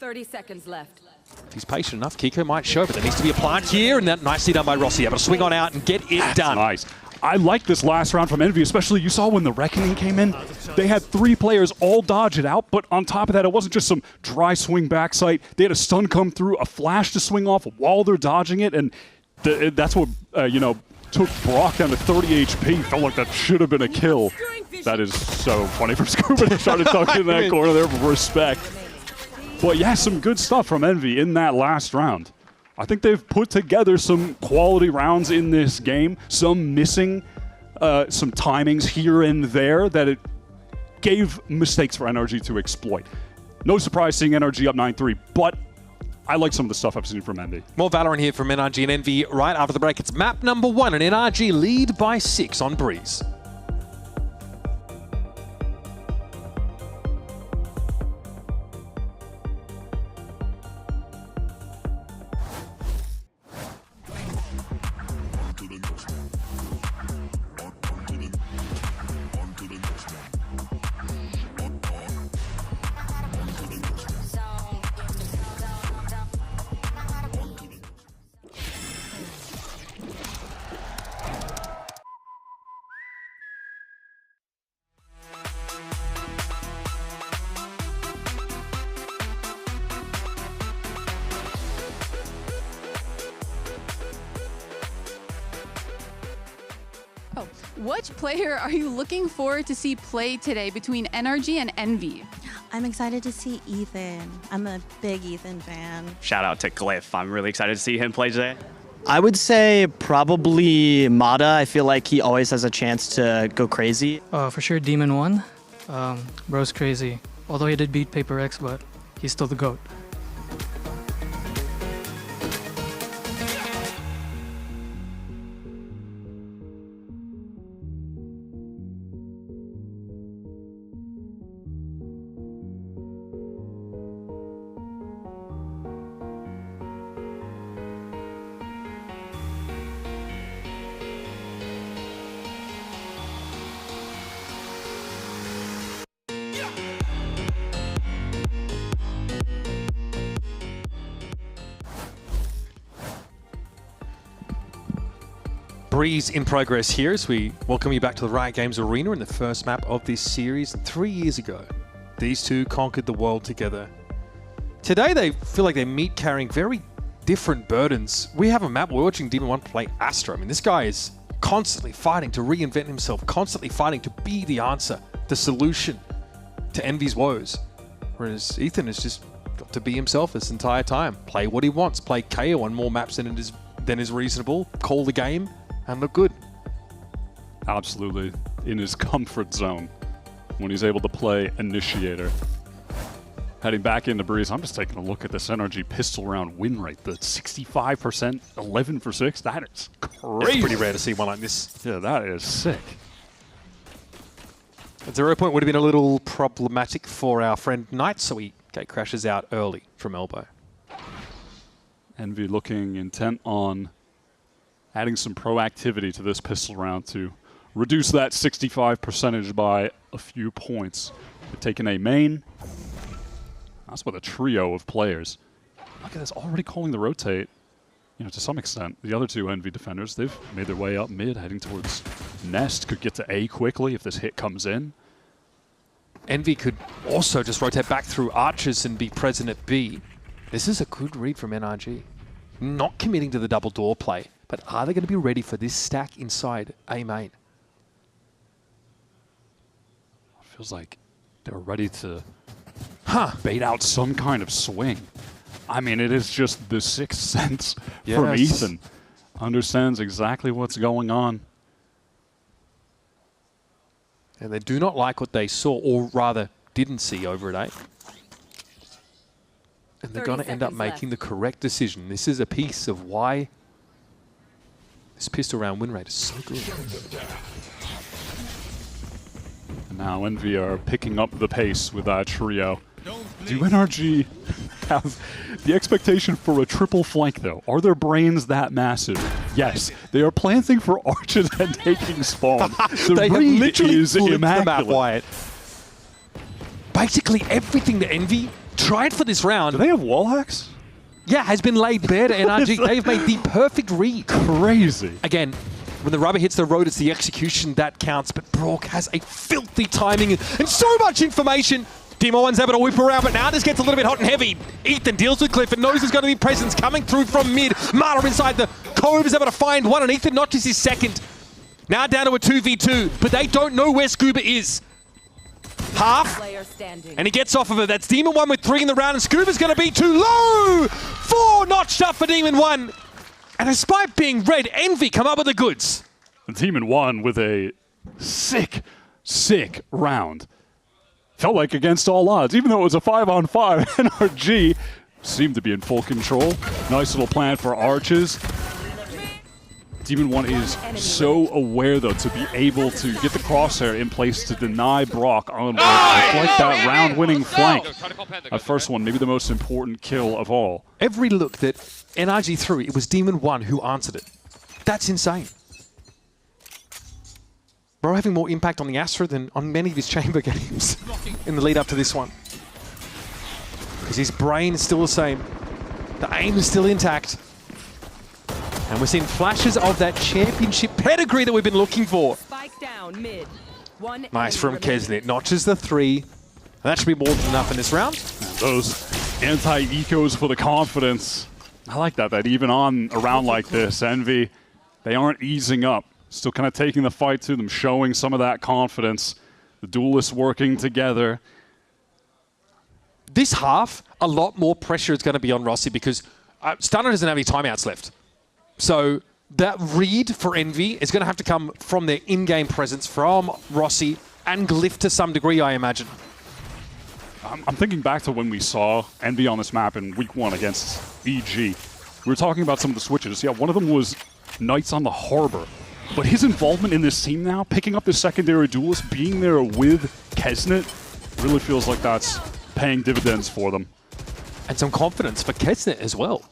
30 seconds left. If he's patient enough, Kiko might show, but there needs to be a plant here, and that nicely done by Rossi. Able to swing on out and get it done. Nice. I like this last round from Envy, especially you saw when the Reckoning came in. They had 3 players all dodge it out, but on top of that, it wasn't just some dry swing backside. They had a stun come through, a flash to swing off while they're dodging it, and that's what, took Brock down to 30 HP. Felt like that should have been a kill. That is so funny from Scuba to try to tuck in that corner there for respect. But yeah, some good stuff from Envy in that last round. I think they've put together some quality rounds in this game, some missing some timings here and there that it gave mistakes for NRG to exploit. No surprise seeing NRG up 9-3, but I like some of the stuff I've seen from Envy. More Valorant here from NRG and Envy right after the break. It's map number 1, and NRG lead by 6 on Breeze. Which player are you looking forward to see play today between NRG and Envy? I'm excited to see Ethan. I'm a big Ethan fan. Shout out to Glyph. I'm really excited to see him play today. I would say probably Mata. I feel like he always has a chance to go crazy. For sure, Demon 1. Bro's crazy. Although he did beat Paper X, but he's still the GOAT. Breeze in progress here as we welcome you back to the Riot Games Arena in the first map of this series. 3 years ago, these two conquered the world together. Today they feel like they meet carrying very different burdens. We have a map, we're watching Demon 1 play Astra. I mean, this guy is constantly fighting to reinvent himself, constantly fighting to be the answer, the solution to Envy's woes. Whereas Ethan has just got to be himself this entire time. Play what he wants, play KO on more maps than is reasonable, call the game, and look good. Absolutely in his comfort zone when he's able to play Initiator. Heading back into Breeze, I'm just taking a look at this NRG pistol round win rate. The 65%, 11 for 6. That is crazy. It's pretty rare to see one like this. Yeah, that is sick. At 0 point would have been a little problematic for our friend Knight, so he gate crashes out early from elbow. Envy looking intent on adding some proactivity to this pistol round to reduce that 65% by a few points. They've taken a main. That's with a trio of players. Look at this, already calling the rotate. You know, to some extent, the other two Envy defenders, they've made their way up mid, heading towards Nest. Could get to A quickly if this hit comes in. Envy could also just rotate back through Archers and be present at B. This is a good read from NRG. Not committing to the double door play, but are they going to be ready for this stack inside A main? Feels like they're ready to bait out some kind of swing. I mean, it is just the sixth sense from Ethan. Understands exactly what's going on. And they do not like what they saw, or rather didn't see over at A. And they're going to end up making the correct decision. This is a piece of why this pistol round win rate is so good. And now Envy are picking up the pace with that trio. Do NRG have the expectation for a triple flank, though? Are their brains that massive? Yes. They are planting for arches and taking spawn. The they have read literally is flipped the map, immaculate. Wyatt. Basically everything that Envy tried for this round. Do they have wall hacks? Yeah, has been laid bare to NRG. They've made the perfect read. Crazy. Again, when the rubber hits the road, it's the execution that counts. But Brock has a filthy timing and so much information. Demo1's able to whip around, but now this gets a little bit hot and heavy. Ethan deals with Cliff and knows there's going to be presence coming through from mid. Mara inside the cove is able to find one, and Ethan notches his second. Now down to a 2v2, but they don't know where Scuba is. Half, and he gets off of it. That's Demon1 with 3 in the round, and Scuba's going to be too low! 4 notched up for Demon1. And despite being red, Envy come up with the goods. And Demon1 with a sick, sick round. Felt like against all odds, even though it was a 5-on-5, NRG seemed to be in full control. Nice little plan for Arches. Demon1 is so aware, though, to be able to get the crosshair in place to deny Brock on like that round-winning flank. That first one, maybe the most important kill of all. Every look that NRG threw, it was Demon1 who answered it. That's insane. Bro having more impact on the Astra than on many of his chamber games in the lead up to this one. Because his brain is still the same. The aim is still intact. And we're seeing flashes of that championship pedigree that we've been looking for. Spike down mid. Nice from Kesnet. Notches the 3. And that should be more than enough in this round. And those anti-ecos for the confidence. I like that even on a round like this, Envy, they aren't easing up. Still kind of taking the fight to them, showing some of that confidence. The duelists working together. This half, a lot more pressure is going to be on Rossi because Stunner doesn't have any timeouts left. So that read for Envy is going to have to come from their in-game presence from Rossi and Glyph to some degree, I imagine. I'm thinking back to when we saw Envy on this map in week 1 against EG. We were talking about some of the switches. Yeah, one of them was Knights on the Harbor. But his involvement in this team now, picking up the secondary duelist, being there with Kesnet, really feels like that's paying dividends for them. And some confidence for Kesnet as well.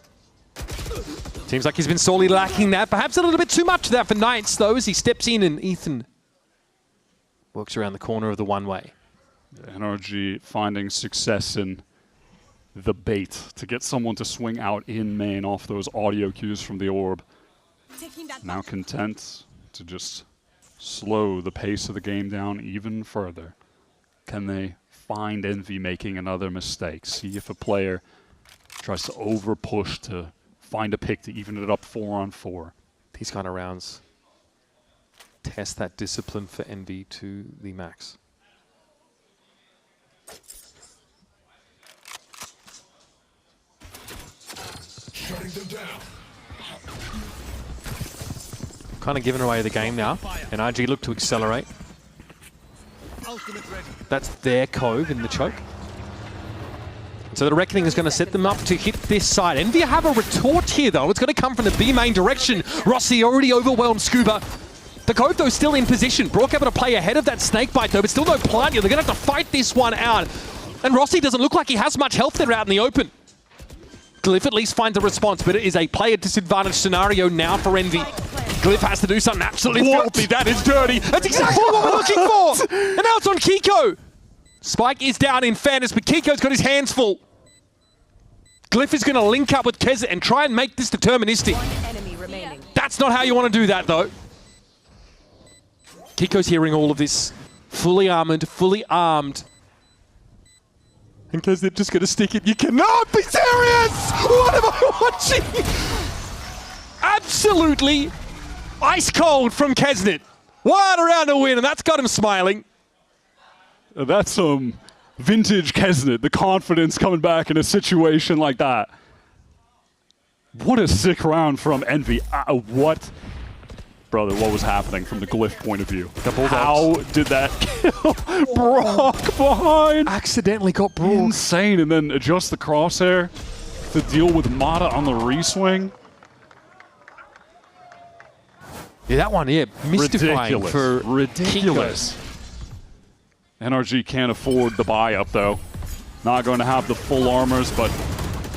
Seems like he's been sorely lacking that. Perhaps a little bit too much of that for Knights, though, as he steps in and Ethan works around the corner of the one-way. NRG finding success in the bait to get someone to swing out in main off those audio cues from the orb. Now content to just slow the pace of the game down even further. Can they find Envy making another mistake? See if a player tries to over-push to find a pick to even it up 4-on-4. These kind of rounds test that discipline for Envy to the max. Shutting them down. Kind of giving away the game now. NRG look to accelerate. That's their cove in the choke. So the Reckoning is going to set them up to hit this side. Envy have a retort here, though. It's going to come from the B main direction. Rossi already overwhelmed Scuba. The Cove, though, still in position. Brock able to play ahead of that Snakebite, though, but still no plant here. They're going to have to fight this one out. And Rossi doesn't look like he has much health there out in the open. Glyph at least finds a response, but it is a player disadvantage scenario now for Envy. Glyph has to do something absolutely filthy. That is dirty. That's exactly what we're looking for. And now it's on Kiko. Spike is down in fairness, but Kiko's got his hands full. Glyph is going to link up with Kez and try and make this deterministic. That's not how you want to do that, though. Kiko's hearing all of this. Fully armored, fully armed. And Kez, they're just going to stick it. You cannot be serious! What am I watching? Absolutely ice cold from Kesnit. One around a win, and that's got him smiling. That's some vintage Kesnit, the confidence coming back in a situation like that. What a sick round from Envy. What? Brother, what was happening from the Glyph point of view? How did that kill Brock behind? Accidentally got Brock. Insane, and then adjust the crosshair to deal with Mata on the reswing. Yeah, that one, yeah, mystifying for ridiculous. NRG can't afford the buy-up, though. Not going to have the full armors, but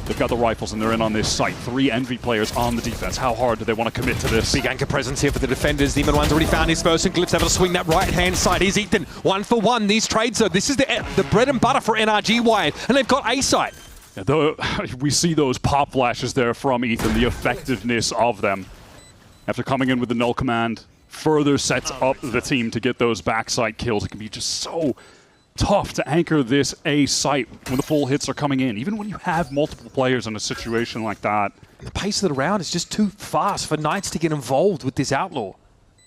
they've got the rifles, and they're in on this site. 3 Envy players on the defense. How hard do they want to commit to this? Big anchor presence here for the defenders. Demon One's already found his first, and Glyph's able to swing that right-hand side. Here's Ethan, 1 for 1. These trades, though, this is the bread and butter for NRG wide, and they've got A-site. Yeah, though, we see those pop flashes there from Ethan, the effectiveness of them. After coming in with the null command, further sets up the team to get those backside kills. It can be just so tough to anchor this A site when the full hits are coming in, even when you have multiple players in a situation like that. And the pace of the round is just too fast for Knights to get involved with this Outlaw,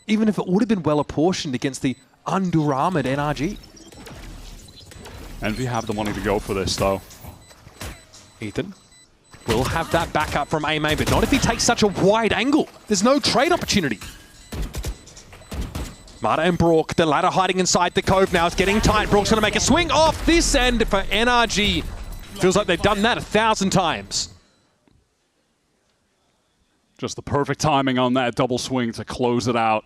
even if it would have been well apportioned against the under-armored NRG. Envy have the money to go for this, though. Ethan will have that backup from A main, but not if he takes such a wide angle. There's no trade opportunity. Mata and Brock, the ladder hiding inside the cove now. It's getting tight. Brock's going to make a swing off this end for NRG. Feels like they've done that 1,000 times. Just the perfect timing on that double swing to close it out.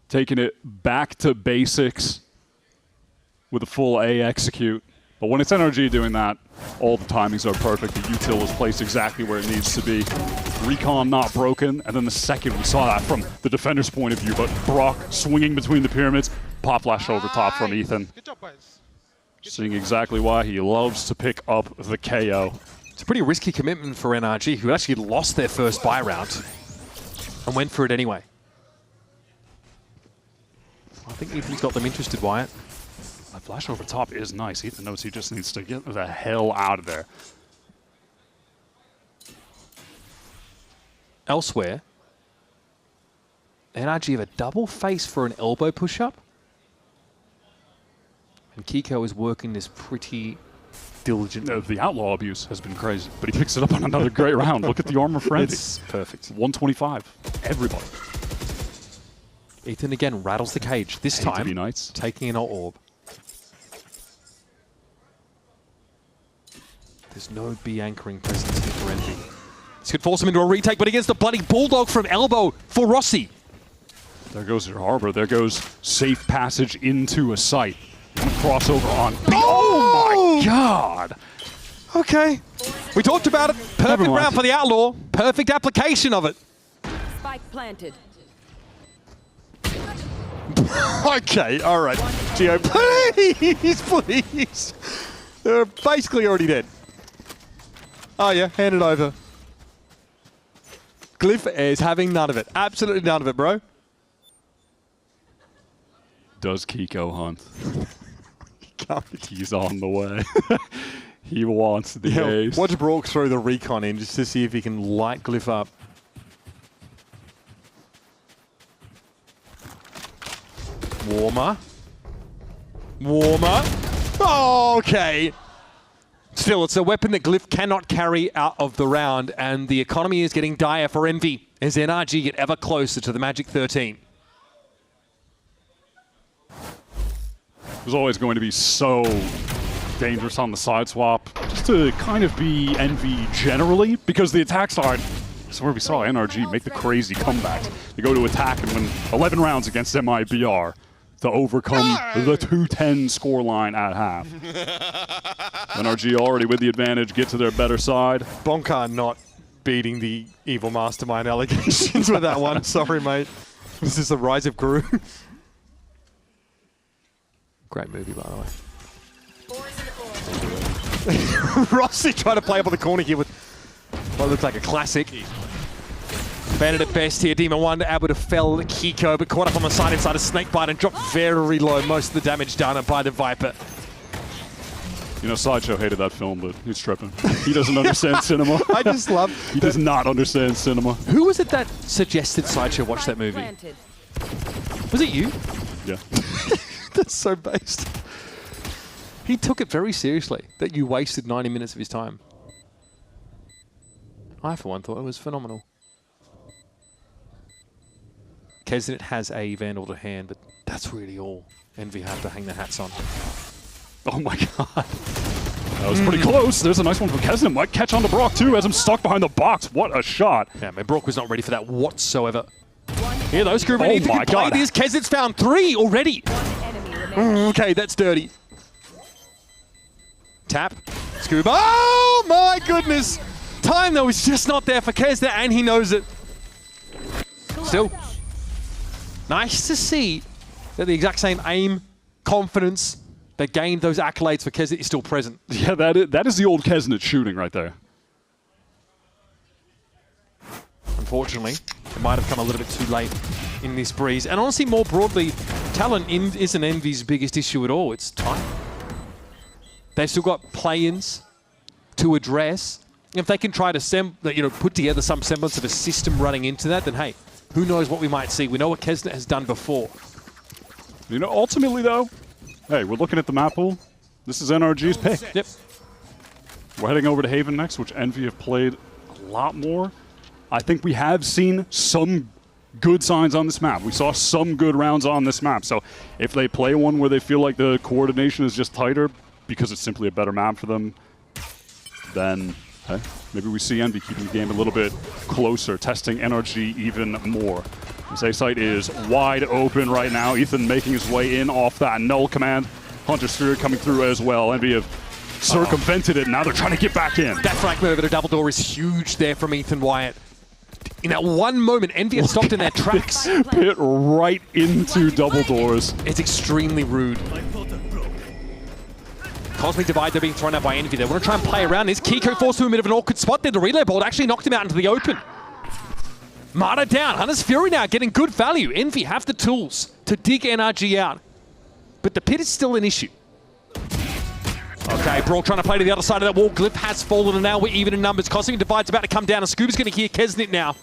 Taking it back to basics with a full A execute. But when it's NRG doing that, all the timings are perfect. The util is placed exactly where it needs to be. Recon not broken, and then the second we saw that from the defender's point of view, but Brock swinging between the pyramids, pop flash over top from Ethan. Seeing exactly why he loves to pick up the KO. It's a pretty risky commitment for NRG, who actually lost their first buy round and went for it anyway. I think Ethan's got them interested, Wyatt. That flash over top is nice. Ethan knows he just needs to get the hell out of there. Elsewhere, NRG have a double face for an elbow push-up. And Kiko is working this pretty diligently. The outlaw abuse has been crazy, but he picks it up on another great round. Look at the armor for Envy. It's perfect. 125. Everybody. Ethan again rattles the cage. This time, taking an orb. There's no B anchoring presence here for Envy. This could force him into a retake, but against the bloody Bulldog from elbow for Rossi. There goes your harbor. There goes safe passage into a site. Crossover on. Oh my god! Okay. We talked about it. Perfect round for the Outlaw. Perfect application of it. Spike planted. Okay, all right. Gio, please, please. They're basically already dead. Oh yeah, hand it over. Glyph is having none of it. Absolutely none of it, bro. Does Kiko hunt? He's on the way. He wants the ace. Watch Brock throw the recon in just to see if he can light Glyph up. Warmer. Warmer. Oh, okay. Still, it's a weapon that Glyph cannot carry out of the round, and the economy is getting dire for Envy as NRG get ever closer to the Magic 13. It was always going to be so dangerous on the side swap, just to kind of be Envy generally, because the attack side, that's where we saw NRG make the crazy comeback. They go to attack and win 11 rounds against MIBR to overcome the 210 scoreline at half. NRG already with the advantage, get to their better side. Bonka not beating the evil mastermind allegations with that one. Sorry, mate. This is the rise of Guru. Great movie, by the way. Rossi trying to play up on the corner here with what looks like a classic. Bandit at best here. Demon 1 able to fell Kiko, but caught up on the side inside a snakebite and dropped very low. Most of the damage done by the Viper. You know, Sideshow hated that film, but he's tripping. He doesn't understand cinema. I just love... He does not understand cinema. Who was it that suggested Sideshow watch that movie? Was it you? Yeah. That's so based. He took it very seriously, that you wasted 90 minutes of his time. I, for one, thought it was phenomenal. Kesnet has a Vandal to hand, but that's really all Envy have to hang their hats on. Oh my god. That was pretty close. There's a nice one from Kesnet. Might catch on to Brock, too, as I'm stuck behind the box. What a shot. Yeah, man, Brock was not ready for that whatsoever. Here, those Scuba. Oh my god. This Kesnet's found 3 already. Okay, that's dirty. Tap. Scuba. Oh my goodness. Time, though, is just not there for Kesnet, and he knows it. Still. Nice to see that the exact same aim, confidence that gained those accolades for Kesnet is still present. Yeah, that is the old Kesnet shooting right there. Unfortunately, it might have come a little bit too late in this breeze. And honestly, more broadly, talent isn't Envy's biggest issue at all. It's time. They've still got play-ins to address. If they can try to put together some semblance of a system running into that, then hey, who knows what we might see. We know what Kesnet has done before. You know, ultimately though, hey, we're looking at the map pool. This is NRG's pick. Yep. We're heading over to Haven next, which Envy have played a lot more. I think we have seen some good signs on this map. We saw some good rounds on this map. So if they play one where they feel like the coordination is just tighter because it's simply a better map for them, then hey, maybe we see Envy keeping the game a little bit closer, testing NRG even more. This A site is wide open right now. Ethan making his way in off that null command. Hunter Sphere coming through as well. Envy have circumvented it. Now they're trying to get back in. That fragment over the double door is huge there from Ethan Wyatt. In that one moment, Envy have stopped in their tracks. Pit right into double doors. It's extremely rude. Cosmic Divide, they're being thrown out by Envy. They want to try and play around this. Kiko forced to a bit of an awkward spot there. The relay bolt actually knocked him out into the open. Marta down. Hunter's Fury now getting good value. Envy have the tools to dig NRG out. But the pit is still an issue. Okay, Brawl trying to play to the other side of that wall. Glyph has fallen, and now we're even in numbers. Cosmic Divide's about to come down, and Scuba's going to hear Kesnet now.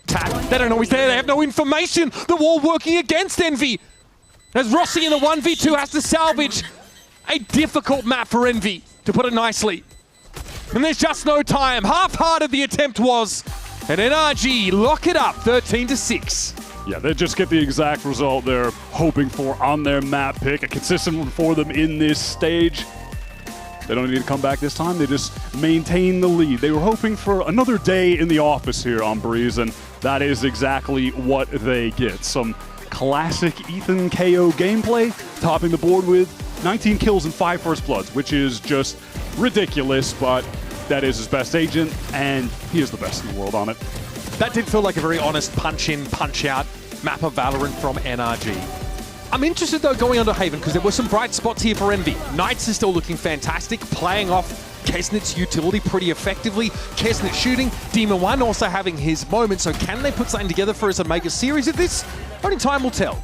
Tap. They don't know he's there. They have no information. The wall working against Envy. As Rossi in the 1v2 has to salvage a difficult map for Envy, to put it nicely. And there's just no time. Half-hearted the attempt was. And NRG lock it up, 13-6. Yeah, they just get the exact result they're hoping for on their map pick. A consistent one for them in this stage. They don't need to come back this time. They just maintain the lead. They were hoping for another day in the office here on Breeze, and that is exactly what they get. Some classic Ethan KO gameplay, topping the board with 19 kills and 5 first bloods, which is just ridiculous, but that is his best agent, and he is the best in the world on it. That did feel like a very honest punch-in, punch-out map of Valorant from NRG. I'm interested, though, going onto Haven, because there were some bright spots here for Envy. Knights is still looking fantastic, playing off Kesnet's utility pretty effectively. Kesnet shooting, Demon 1 also having his moment, so can they put something together for us and make a series of this? Only time will tell.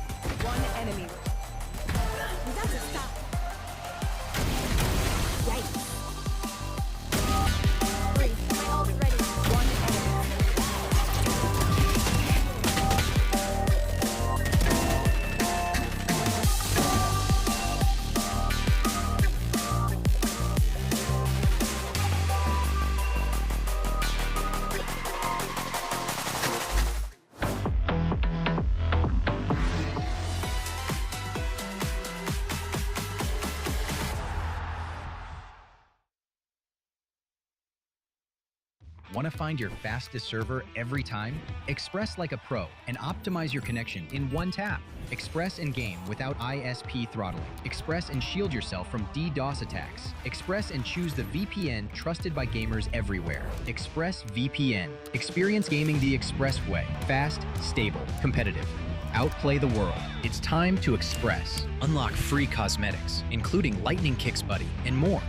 Want to find your fastest server every time? Express like a pro and optimize your connection in one tap. Express and game without ISP throttling. Express and shield yourself from DDoS attacks. Express and choose the VPN trusted by gamers everywhere. ExpressVPN. Experience gaming the Express way. Fast, stable, competitive. Outplay the world. It's time to Express. Unlock free cosmetics, including Lightning Kicks Buddy and more.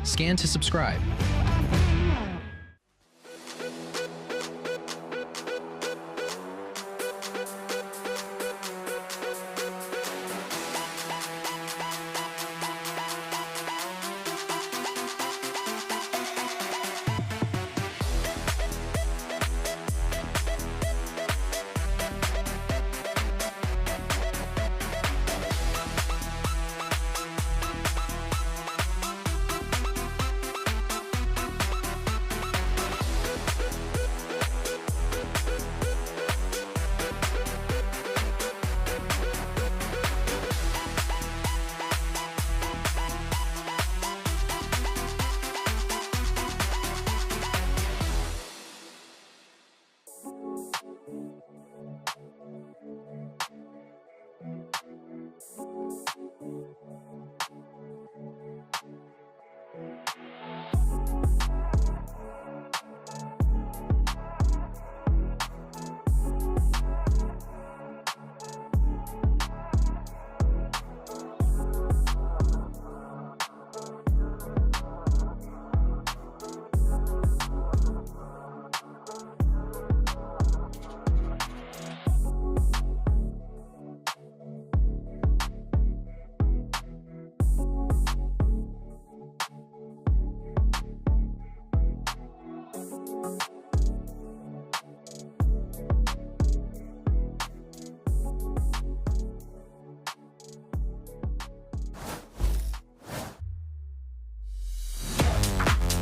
Scan to subscribe.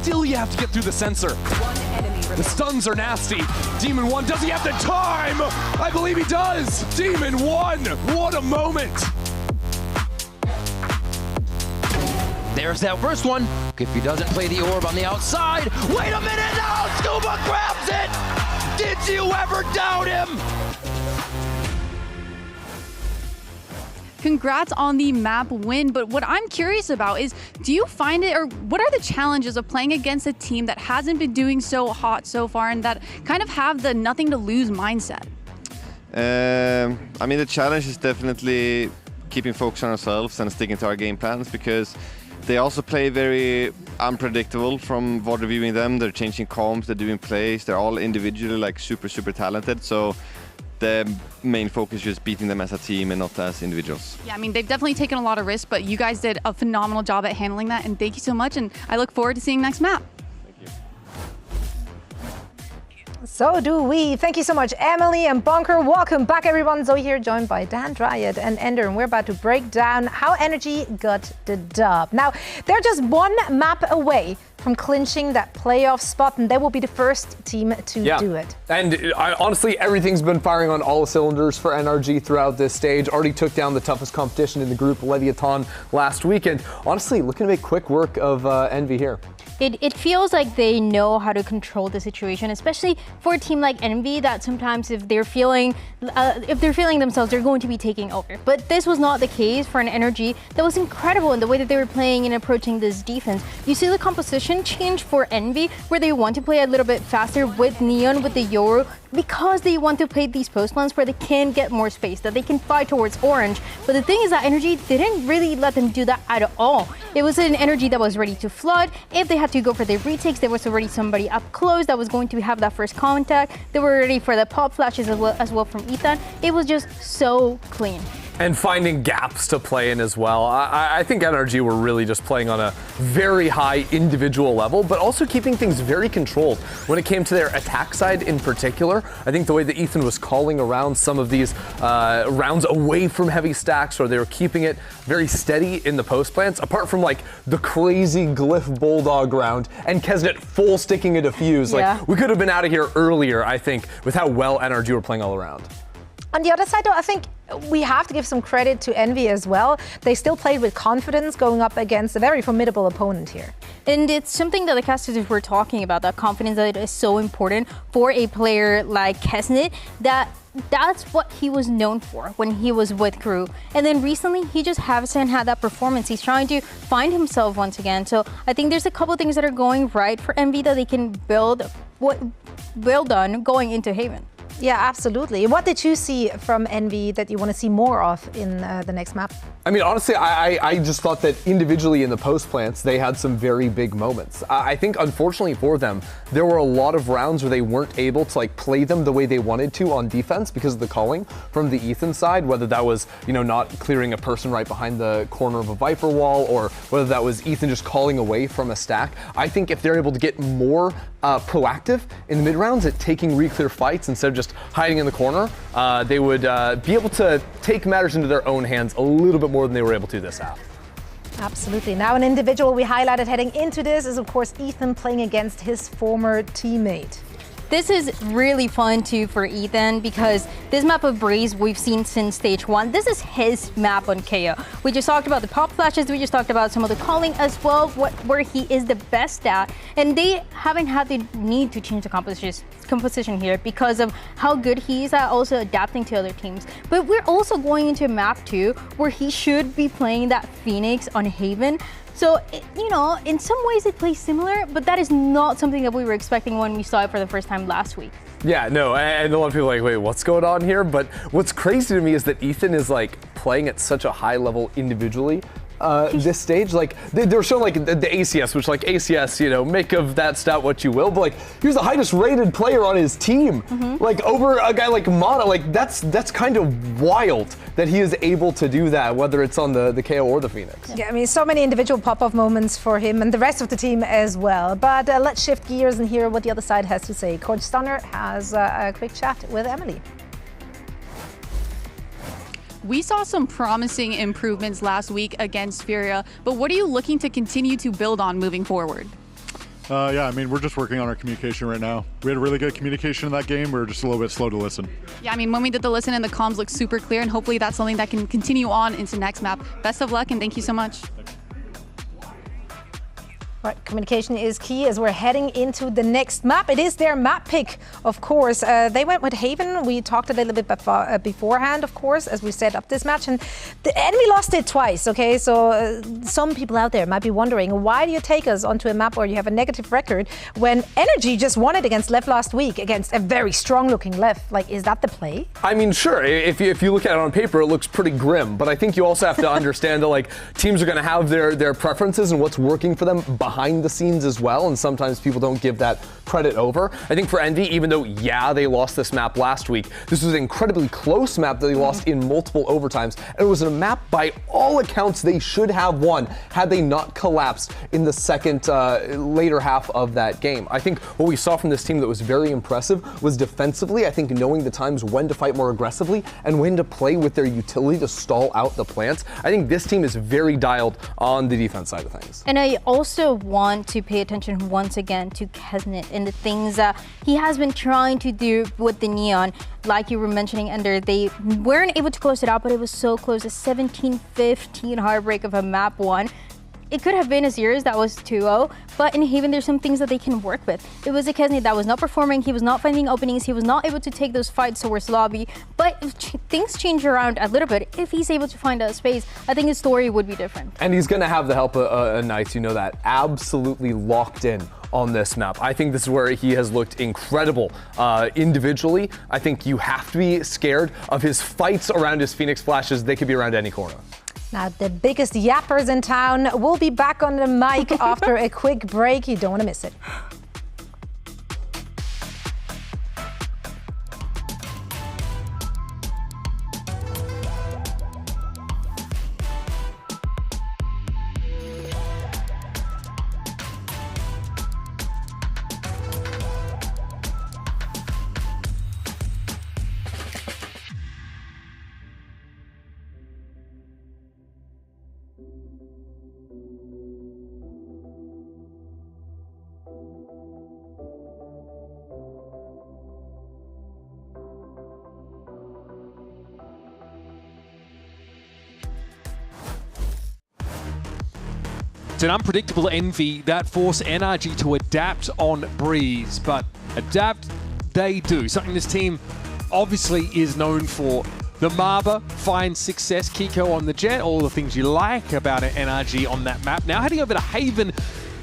Still, you have to get through the sensor. The stuns are nasty. Demon 1, does he have the time? I believe he does. Demon 1, what a moment. There's that first one. If he doesn't play the orb on the outside, wait a minute now, Scuba grabs it. Did you ever doubt him? Congrats on the map win, but what I'm curious about is, do you find it, or what are the challenges of playing against a team that hasn't been doing so hot so far and that kind of have the nothing to lose mindset? I mean, the challenge is definitely keeping focus on ourselves and sticking to our game plans, because they also play very unpredictable from what we're viewing them. They're changing comps, they're doing plays, they're all individually like super talented. So the main focus is just beating them as a team and not as individuals. Yeah, I mean, they've definitely taken a lot of risks, but you guys did a phenomenal job at handling that, and thank you so much, and I look forward to seeing next map. So do we. Thank you so much, Emily and Bunker. Welcome back, everyone. Zoe here, joined by Dan, Dryad, and Ender, and we're about to break down how NRG got the dub. Now, they're just one map away from clinching that playoff spot, and they will be the first team to do it. And honestly, everything's been firing on all cylinders for NRG throughout this stage. Already took down the toughest competition in the group, Leviatán, last weekend. Honestly, looking to make quick work of Envy here. It feels like they know how to control the situation, especially for a team like Envy that sometimes if they're feeling themselves, they're going to be taking over. But this was not the case for an NRG that was incredible in the way that they were playing and approaching this defense. You see the composition change for Envy, where they want to play a little bit faster with Neon, with the Yoru, because they want to play these post plans where they can get more space, that they can fight towards orange. But the thing is that NRG didn't really let them do that at all. It was an NRG that was ready to flood. If they had to go for their retakes, there was already somebody up close that was going to have that first contact. They were ready for the pop flashes as well from Ethan. It was just so clean. And finding gaps to play in as well. I think NRG were really just playing on a very high individual level, but also keeping things very controlled. When it came to their attack side in particular, I think the way that Ethan was calling around some of these rounds away from heavy stacks, or they were keeping it very steady in the post plants, apart from like the crazy Glyph Bulldog round and Kesnet full sticking a defuse. Yeah. Like, we could have been out of here earlier, I think, with how well NRG were playing all around. On the other side, though, I think we have to give some credit to Envy as well. They still played with confidence going up against a very formidable opponent here. And it's something that the casters were talking about, that confidence that is so important for a player like Kesnet, that's what he was known for when he was with Crew. And then recently, he just hasn't had that performance. He's trying to find himself once again. So I think there's a couple things that are going right for Envy that they can build on going into Haven. Yeah, absolutely. What did you see from Envy that you want to see more of in the next map? I mean, honestly, I just thought that individually in the post plants, they had some very big moments. I think, unfortunately for them, there were a lot of rounds where they weren't able to play them the way they wanted to on defense because of the calling from the Ethan side, whether that was, not clearing a person right behind the corner of a Viper wall, or whether that was Ethan just calling away from a stack. I think if they're able to get more proactive in the mid rounds at taking re-clear fights instead of just hiding in the corner, they would be able to take matters into their own hands a little bit more than they were able to this half. Absolutely. Now, an individual we highlighted heading into this is, of course, Ethan playing against his former teammate. This is really fun too for Ethan because this map of Breeze we've seen since stage 1. This is his map on KO. We just talked about the pop flashes, we just talked about some of the calling as well, where he is the best at. And they haven't had the need to change the composition here because of how good he is at also adapting to other teams. But we're also going into a map 2 where he should be playing that Phoenix on Haven. So, in some ways it plays similar, but that is not something that we were expecting when we saw it for the first time last week. Yeah, no, and a lot of people are like, wait, what's going on here? But what's crazy to me is that Ethan is playing at such a high level individually. This stage, they're showing the ACS, which ACS, make of that stat what you will, but he's the highest rated player on his team, over a guy like Mata. That's kind of wild that he is able to do that, whether it's on the KO or the Phoenix. Yeah, I mean, so many individual pop-off moments for him and the rest of the team as well. But let's shift gears and hear what the other side has to say. Coach Stunner has a quick chat with Emily. We saw some promising improvements last week against Furia, but what are you looking to continue to build on moving forward? Yeah, I mean, we're just working on our communication right now. We had really good communication in that game. We were just a little bit slow to listen. Yeah, I mean, when we did the listen and the comms looked super clear, and hopefully that's something that can continue on into next map. Best of luck, and thank you so much. Right, communication is key as we're heading into the next map. It is their map pick, of course. They went with Haven. We talked a little bit beforehand, of course, as we set up this match. And the enemy lost it twice, okay? So some people out there might be wondering, why do you take us onto a map where you have a negative record when NRG just won it against Lev last week against a very strong-looking Lev? Is that the play? I mean, sure. If you look at it on paper, it looks pretty grim. But I think you also have to understand that, teams are going to have their preferences and what's working for them behind the scenes as well, and sometimes people don't give that credit over. I think for Envy, even though, they lost this map last week, this was an incredibly close map that they lost in multiple overtimes, and it was a map by all accounts they should have won had they not collapsed in the second later half of that game. I think what we saw from this team that was very impressive was defensively, I think knowing the times when to fight more aggressively and when to play with their utility to stall out the plants. I think this team is very dialed on the defense side of things. And I also want to pay attention once again to Kesnet and the things that he has been trying to do with the Neon. Like you were mentioning, Ender, they weren't able to close it out, but it was so close. A 17-15 heartbreak of a map 1. It could have been as yours, that was 2-0, but in Haven there's some things that they can work with. It was a Kesnet that was not performing, he was not finding openings, he was not able to take those fights towards lobby, but if things change around a little bit, if he's able to find a space, I think his story would be different. And he's going to have the help of Knights, that, absolutely locked in on this map. I think this is where he has looked incredible individually. I think you have to be scared of his fights around his Phoenix flashes. They could be around any corner. Now, the biggest yappers in town will be back on the mic after a quick break. You don't want to miss it. an unpredictable Envy that force NRG to adapt on Breeze, but adapt they do. Something this team obviously is known for. The Marber finds success, Kiko on the Jet, all the things you like about an NRG on that map. Now heading over to Haven,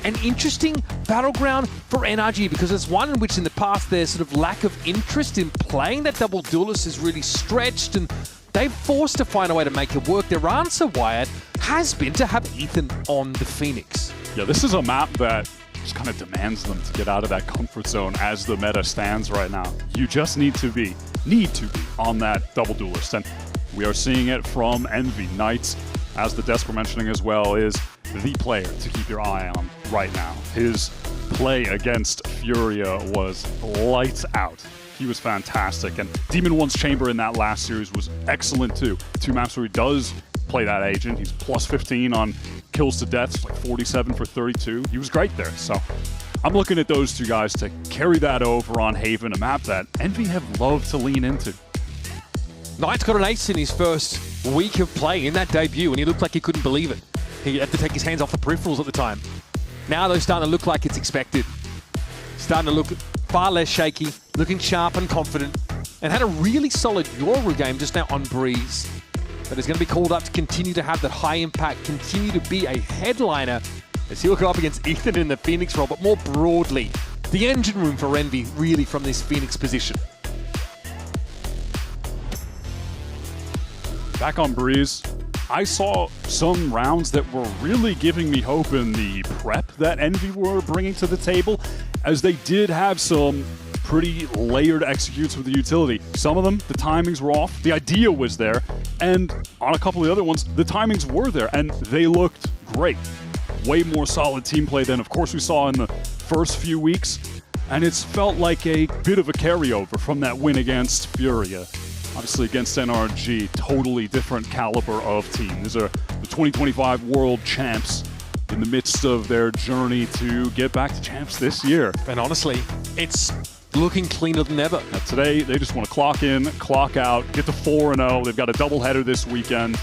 an interesting battleground for NRG because it's one in which in the past their sort of lack of interest in playing that double duelist is really stretched, and they've forced to find a way to make it work. Their answer, Wyatt, has been to have Ethan on the Phoenix. Yeah, this is a map that just kind of demands them to get out of that comfort zone as the meta stands right now. You just need to be on that double duelist, and we are seeing it from Envy. Knights, as the Desk were mentioning as well, is the player to keep your eye on right now. His play against Furia was lights out. He was fantastic, and Demon One's Chamber in that last series was excellent too. 2 maps where he does play that agent. He's plus 15 on kills to deaths, like 47 for 32. He was great there, so I'm looking at those 2 guys to carry that over on Haven, a map that Envy have loved to lean into. Knight's got an ace in his first week of play in that debut, and he looked like he couldn't believe it. He had to take his hands off the peripherals at the time. Now they're starting to look like it's expected. Starting to look far less shaky, looking sharp and confident, and had a really solid Yoru game just now on Breeze. That is going to be called up to continue to have that high impact, continue to be a headliner as he'll go up against Ethan in the Phoenix role, but more broadly, the engine room for Envy really from this Phoenix position. Back on Breeze, I saw some rounds that were really giving me hope in the prep that Envy were bringing to the table, as they did have some pretty layered executes with the utility. Some of them, the timings were off, the idea was there, and on a couple of the other ones, the timings were there, and they looked great. Way more solid team play than, of course, we saw in the first few weeks, and it's felt like a bit of a carryover from that win against Furia. Obviously against NRG, totally different caliber of team. These are the 2025 World Champs in the midst of their journey to get back to champs this year. And honestly, it's looking cleaner than ever. Now today, they just want to clock in, clock out, get to 4-0. They've got a doubleheader this weekend.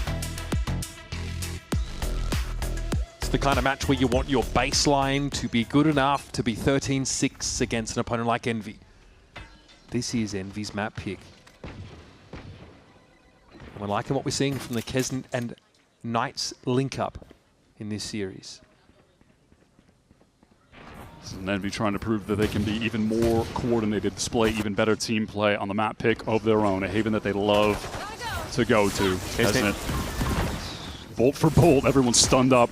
It's the kind of match where you want your baseline to be good enough to be 13-6 against an opponent like Envy. This is Envy's map pick. We're liking what we're seeing from the Kez and Knights link-up in this series. This is an Envy trying to prove that they can be even more coordinated, display even better team play on the map pick of their own, a haven that they love to go to, isn't it? Bolt for bolt, everyone's stunned up.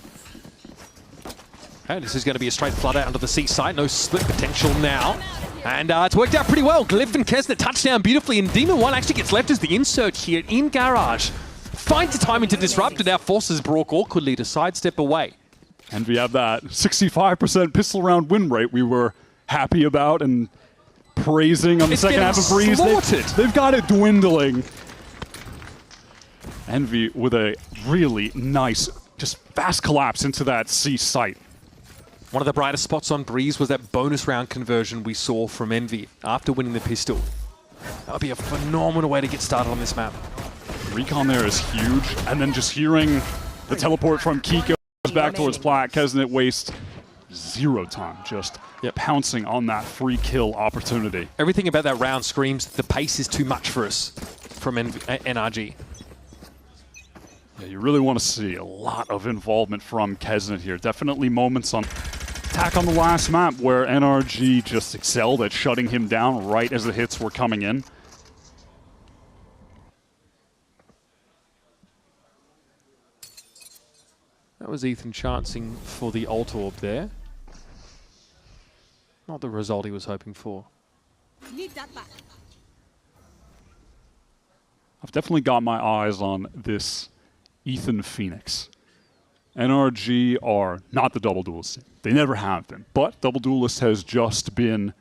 And this is going to be a straight flood out onto the C side, no split potential now. And it's worked out pretty well. Glyph and Kesnet touchdown beautifully, and Demon 1 actually gets left as the insert here in Garage. Finds the timing to disrupt, and now forces Brock awkwardly to sidestep away. And we have that 65% pistol round win rate we were happy about and praising on the second half of Breeze. They've got it dwindling. Envy with a really nice, just fast collapse into that C site. One of the brightest spots on Breeze was that bonus round conversion we saw from Envy after winning the pistol. That would be a phenomenal way to get started on this map. Recon there is huge, and then just hearing the teleport from Kiko back towards Plat. Kesnet wastes 0 time, just pouncing on that free kill opportunity. Everything about that round screams the pace is too much for us from NRG. Yeah, you really want to see a lot of involvement from Kesnet here. Definitely moments on attack on the last map where NRG just excelled at shutting him down right as the hits were coming in. That was Ethan chancing for the ult orb there. Not the result he was hoping for. I've definitely got my eyes on this Ethan Phoenix. NRG are not the double duelist. They never have been. But double duelist has just been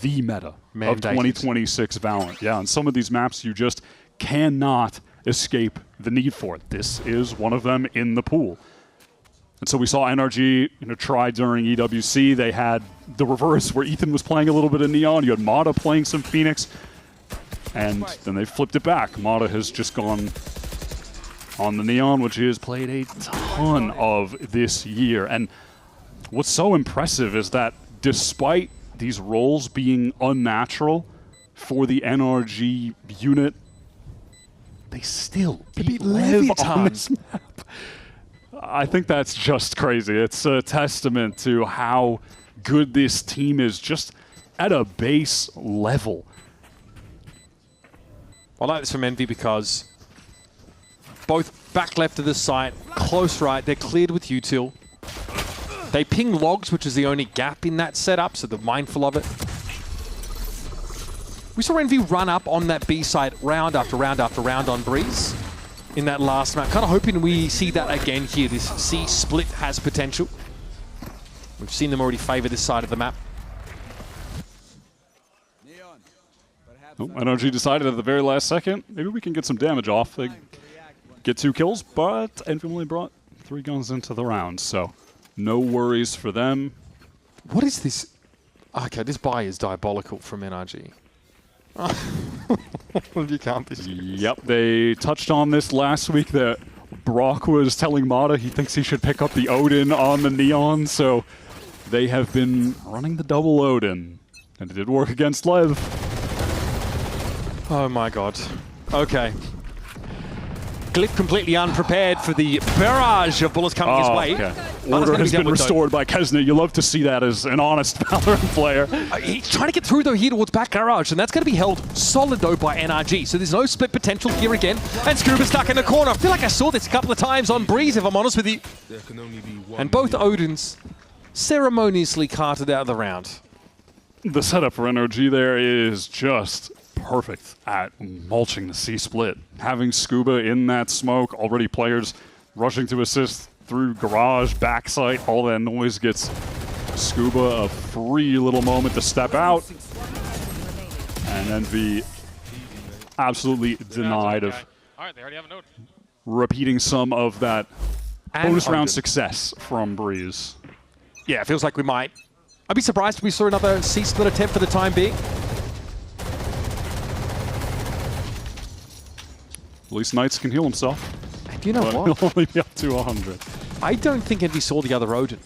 the meta of 2026 Valorant. Yeah, on some of these maps you just cannot escape the need for it. This is one of them in the pool. And so we saw NRG try during EWC. They had the reverse where Ethan was playing a little bit of Neon. You had Mata playing some Phoenix. And then they flipped it back. Mata has just gone on the Neon, which he has played a ton of this year. And what's so impressive is that despite these roles being unnatural for the NRG unit, they still beat Leviatán on this map. I think that's just crazy. It's a testament to how good this team is just at a base level. I like this from Envy because both back left of the site, close right, they're cleared with util. They ping logs, which is the only gap in that setup, so they're mindful of it. We saw Envy run up on that B side round after round after round on Breeze in that last map. Kind of hoping we see that again here. This C split has potential. We've seen them already favor this side of the map. Oh, NRG decided at the very last second, maybe we can get some damage off. They get 2 kills, but Envy only brought 3 guns into the round, so no worries for them. What is this? Okay, this buy is diabolical from NRG. You can't be serious. Yep, they touched on this last week that Brock was telling Mata he thinks he should pick up the Odin on the Neon, so they have been running the double Odin, and it did work against Lev. Oh my god. Okay. Glyph completely unprepared for the barrage of bullets coming his way. Okay. Order has been restored by Kesnet. You love to see that as an honest Valorant player. He's trying to get through though here towards back garage, and that's going to be held solid though by NRG. So there's no split potential here again. And Scuba stuck in the corner. I feel like I saw this a couple of times on Breeze, if I'm honest with you. And both Odins ceremoniously carted out of the round. The setup for NRG there is just perfect at mulching the C-split. Having Scuba in that smoke, already players rushing to assist through garage, backside, all that noise gets Scuba a free little moment to step out. And Envy absolutely denied of repeating some of that bonus round success from Breeze. Yeah, it feels like we might. I'd be surprised if we saw another C-split attempt for the time being. At least Knights can heal himself. Do you know but what? He'll only be up to 100. I don't think Envy saw the other Odin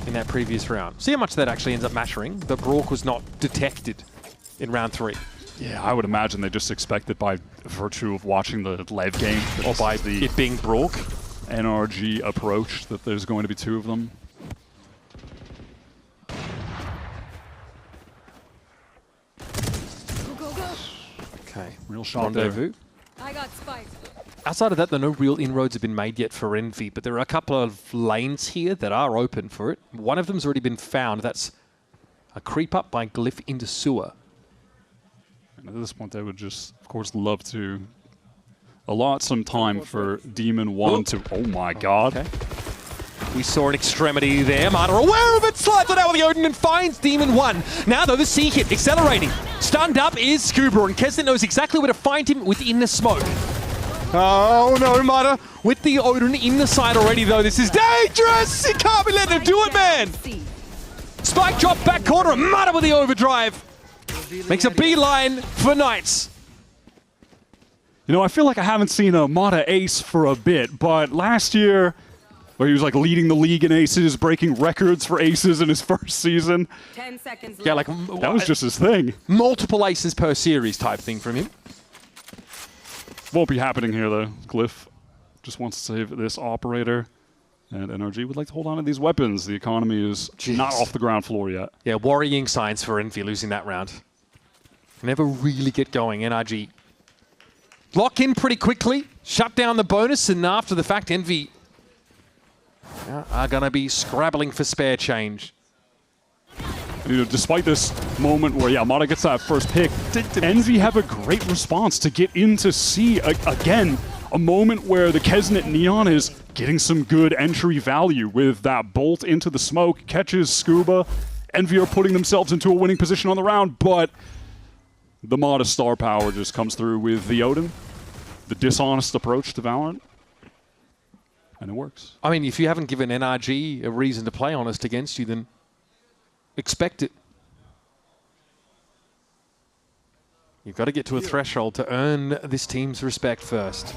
in that previous round. See how much that actually ends up mattering. The Brook was not detected in round 3. Yeah, I would imagine they just expect it by virtue of watching the Lev game. Or by it being Brook. NRG approach, that there's going to be 2 of them. Okay. Real shot Rendezvous. I got spiked. Outside of that, no real inroads have been made yet for Envy, but there are a couple of lanes here that are open for it. One of them's already been found. That's a creep up by Glyph into sewer. And at this point, I would just, of course, love to allot some time for Demon 1 to... Oh my god. Okay. We saw an extremity there. Marta aware of it, slides it out with the Odin and finds Demon 1. Now though, the C hit accelerating. Stunned up is Scuba, and Kesnet knows exactly where to find him within the smoke. Oh no, Marta with the Odin in the side already though. This is dangerous! You can't be letting him do it, man! Spike drop back corner, Marta with the overdrive. Makes a beeline for Knights. You know, I feel like I haven't seen a Mata ace for a bit, but last year, where he was like leading the league in aces, breaking records for aces in his first season. 10 seconds left. Yeah, like that was just his thing. Multiple aces per series type thing from him. Won't be happening here though. Glyph just wants to save this operator. And NRG would like to hold on to these weapons. The economy is not off the ground floor yet. Yeah, worrying signs for Envy losing that round. Never really get going. NRG lock in pretty quickly, shut down the bonus, and after the fact, Envy are going to be scrabbling for spare change. You know, despite this moment where Mata gets that first pick, Envy have a great response to get into C. Again, a moment where the Kesnet Neon is getting some good entry value with that bolt into the smoke, catches Scuba. Envy are putting themselves into a winning position on the round, but the Mata star power just comes through with the Odin, the dishonest approach to Valorant, and it works. I mean, if you haven't given NRG a reason to play honest against you, then expect it. You've got to get to a threshold to earn this team's respect first.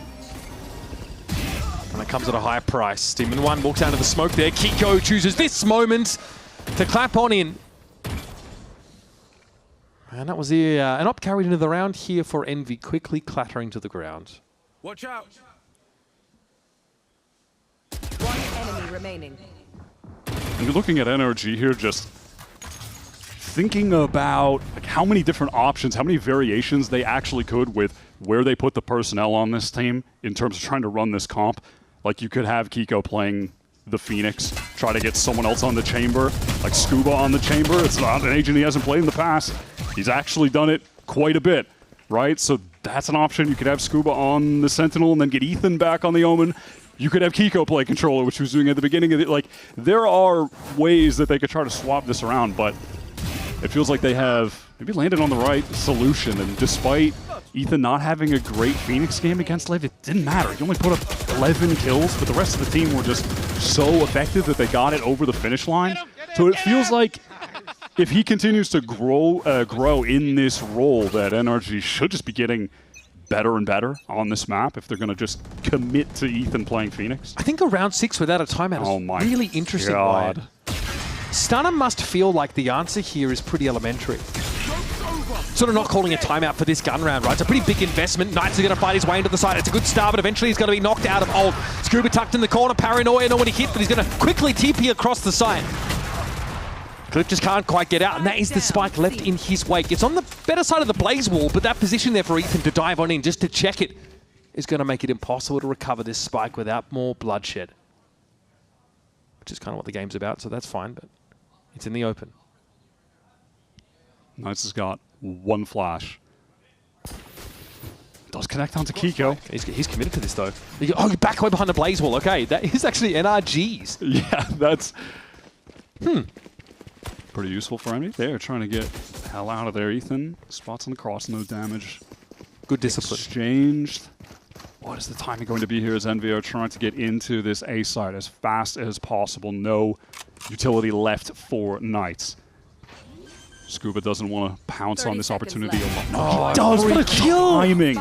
And it comes at a high price. Demon 1 walks out of the smoke there. Kiko chooses this moment to clap on in. And that was an up carried into the round here for Envy, quickly clattering to the ground. Watch out. One enemy remaining. And you're looking at NRG here, just thinking about like how many different options, how many variations they actually could with where they put the personnel on this team in terms of trying to run this comp. Like you could have Kiko playing the Phoenix, try to get someone else on the Chamber, like Scuba on the Chamber. It's not an agent he hasn't played in the past. He's actually done it quite a bit, right? So that's an option. You could have Scuba on the Sentinel and then get Ethan back on the Omen. You could have Kiko play controller, which he was doing at the beginning of it. Like, there are ways that they could try to swap this around, but it feels like they have maybe landed on the right solution. And despite Ethan not having a great Phoenix game against Lev, it didn't matter. He only put up 11 kills, but the rest of the team were just so effective that they got it over the finish line. So it feels like if he continues to grow in this role, that NRG should just be getting better and better on this map if they're going to just commit to Ethan playing Phoenix. I think a round 6 without a timeout is really interesting. God. Stunner must feel like the answer here is pretty elementary. Sort of not calling a timeout for this gun round, right? It's a pretty big investment. Knights are going to fight his way into the side. It's a good start, but eventually he's going to be knocked out of ult. Scuba tucked in the corner. Paranoia, nobody hit, but he's going to quickly TP across the side. Cliff just can't quite get out, and that is the spike left in his wake. It's on the better side of the blaze wall, but that position there for Ethan to dive on in just to check it is going to make it impossible to recover this spike without more bloodshed. Which is kind of what the game's about, so that's fine, but it's in the open. Knights has got one flash. Does connect onto Kiko. He's committed to this, though. Oh, you're back way behind the blaze wall. Okay, that is actually NRG's. Yeah, that's pretty useful for Envy. They're trying to get the hell out of there. Ethan spots on the cross, no damage. Good discipline. Exchanged. What is the timing going to be here as Envy are trying to get into this A side as fast as possible? No utility left for Knights. Scuba doesn't want to pounce on this opportunity a lot. Oh, he does. What a kill! Timing.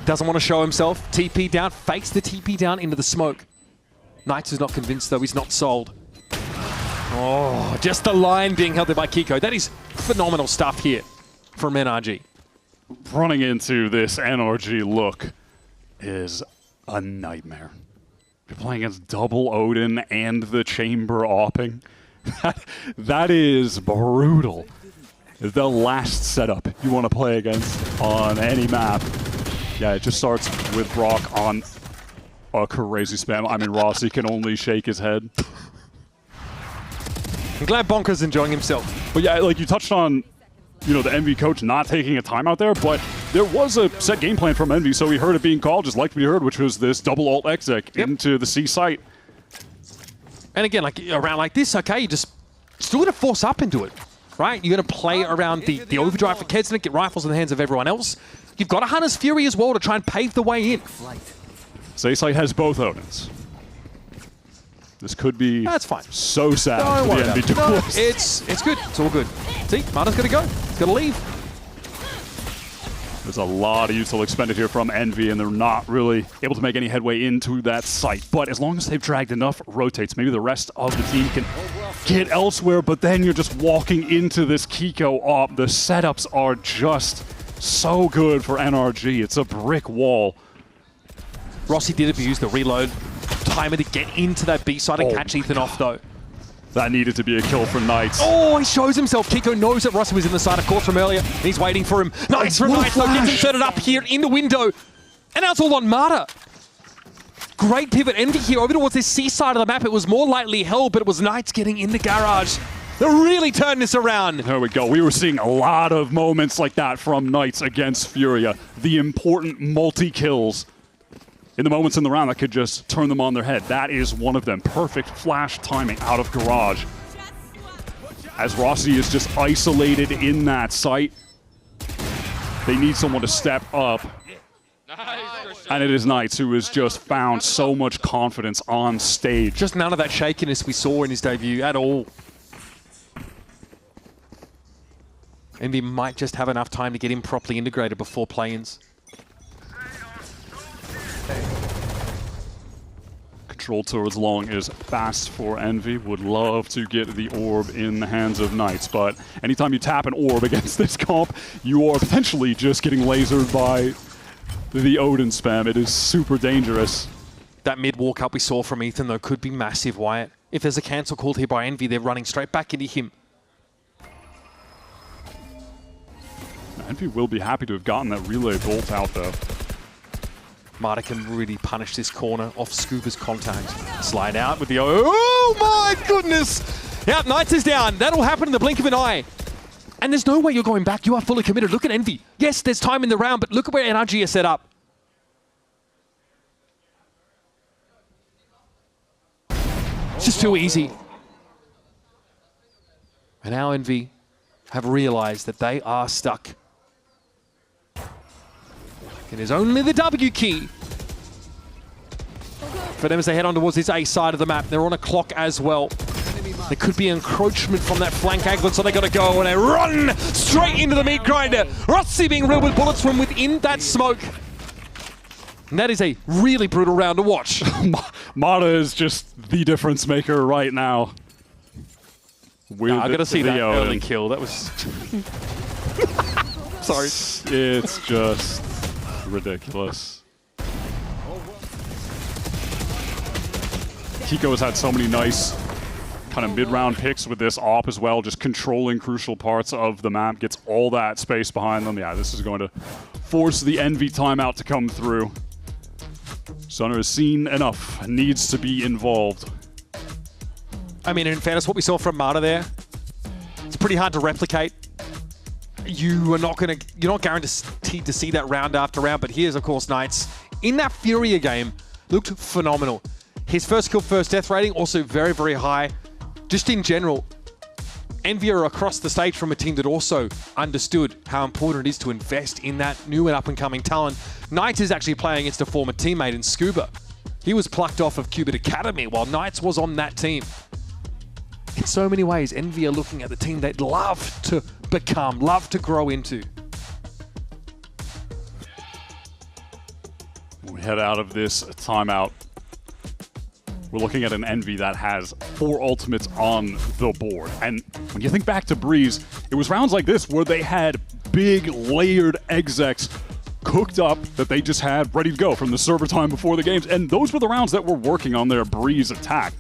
Doesn't want to show himself. TP down, fakes the TP down into the smoke. Knights is not convinced, though. He's not sold. Oh, just the line being held there by Kiko. That is phenomenal stuff here from NRG. Running into this NRG look is a nightmare. You're playing against double Odin and the Chamber opping. That is brutal. The last setup you want to play against on any map. Yeah, it just starts with Brock on a crazy spam. I mean, Rossi can only shake his head. I'm glad Bonker's enjoying himself. But yeah, like you touched on, you know, the Envy coach not taking a timeout there, but there was a set game plan from Envy, so we heard it being called just like we heard, which was this double alt exec into the C site. And again, like around like this, okay, you just still going to force up into it, right? You're going to play around the overdrive for Kedsnick, get rifles in the hands of everyone else. You've got a Hunter's Fury as well to try and pave the way in. C site has both Odins. This could be so sad for the Envy duelist. It's good. It's all good. See, Marta's got to go. He's got to leave. There's a lot of util expended here from Envy, and they're not really able to make any headway into that site. But as long as they've dragged enough rotates, maybe the rest of the team can get elsewhere, but then you're just walking into this Kiko op. The setups are just so good for NRG. It's a brick wall. Rossi did abuse the reload timer to get into that B side and catch Ethan off, though. That needed to be a kill for Knights. Oh, he shows himself. Kiko knows that Rossi was in the side, of course, from earlier. He's waiting for him. Nice for Knights, though. Gets inserted up here in the window. And now it's all on Marta. Great pivot. Envy here over towards this C side of the map. It was more lightly held, but it was Knights getting in the garage. They really turned this around. There we go. We were seeing a lot of moments like that from Knights against Furia. The important multi-kills in the moments in the round that could just turn them on their head. That is one of them. Perfect flash timing out of garage. As Rossi is just isolated in that site, they need someone to step up. And it is Knights who has just found so much confidence on stage. Just none of that shakiness we saw in his debut at all. Envy might just have enough time to get him properly integrated before play-ins. Troll turrets long is fast for Envy. Would love to get the orb in the hands of Knights, but anytime you tap an orb against this comp, you are potentially just getting lasered by the Odin spam. It is super dangerous. That mid walk up we saw from Ethan, though, could be massive, Wyatt. If there's a cancel called here by Envy, they're running straight back into him. Envy will be happy to have gotten that relay bolt out, though. Marta can really punish this corner off Scuba's contact. Slide out with the... Oh my goodness! Yeah, Knights is down. That'll happen in the blink of an eye. And there's no way you're going back. You are fully committed. Look at Envy. Yes, there's time in the round, but look at where NRG is set up. It's just too easy. And now Envy have realized that they are stuck. It is only the W key for them as they head on towards this A side of the map. They're on a clock as well. There could be encroachment from that flank angle, so they got to go and they run straight into the meat grinder. Rossi being riddled with bullets from within that smoke. And that is a really brutal round to watch. Mata is just the difference maker right now. I got to see that early kill. That was... Sorry. It's just ridiculous. Kiko has had so many nice kind of mid-round picks with this op as well, just controlling crucial parts of the map, gets all that space behind them. Yeah, this is going to force the Envy timeout to come through. Sunner has seen enough, needs to be involved. I mean, in fairness, what we saw from Marta there, it's pretty hard to replicate. You're not guaranteed to see that round after round, but here's, of course, Knights. In that Furia game, looked phenomenal. His first kill, first death rating, also very, very high. Just in general, Envy are across the stage from a team that also understood how important it is to invest in that new and up-and-coming talent. Knights is actually playing against a former teammate in Scuba. He was plucked off of Qubit Academy while Knights was on that team. In so many ways, Envy are looking at the team they'd love to become, love to grow into. We head out of this timeout. We're looking at an Envy that has 4 ultimates on the board. And when you think back to Breeze, it was rounds like this where they had big layered execs cooked up that they just had ready to go from the server time before the games. And those were the rounds that were working on their Breeze attack.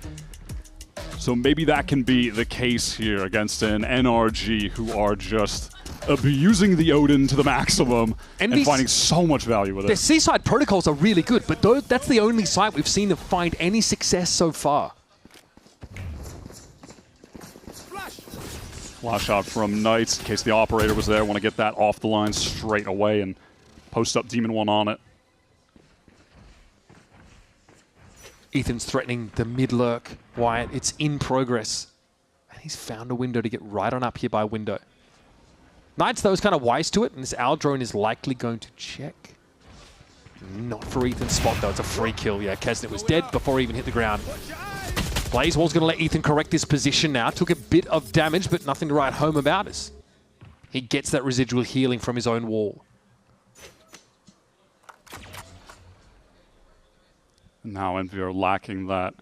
So maybe that can be the case here against an NRG who are just abusing the Odin to the maximum and finding so much value with it. Their Seaside protocols are really good, but that's the only site we've seen them find any success so far. Flash shot from Knights in case the operator was there. Want to get that off the line straight away and post up Demon 1 on it. Ethan's threatening the mid-lurk. Wyatt, it's in progress. And he's found a window to get right on up here by window. Knights, though, is kind of wise to it, and this Owl drone is likely going to check. Not for Ethan's spot, though. It's a free kill. Yeah, Kesnet was dead before he even hit the ground. Blazewall's going to let Ethan correct this position now. Took a bit of damage, but nothing to write home about us. He gets that residual healing from his own wall. Now Envy are lacking that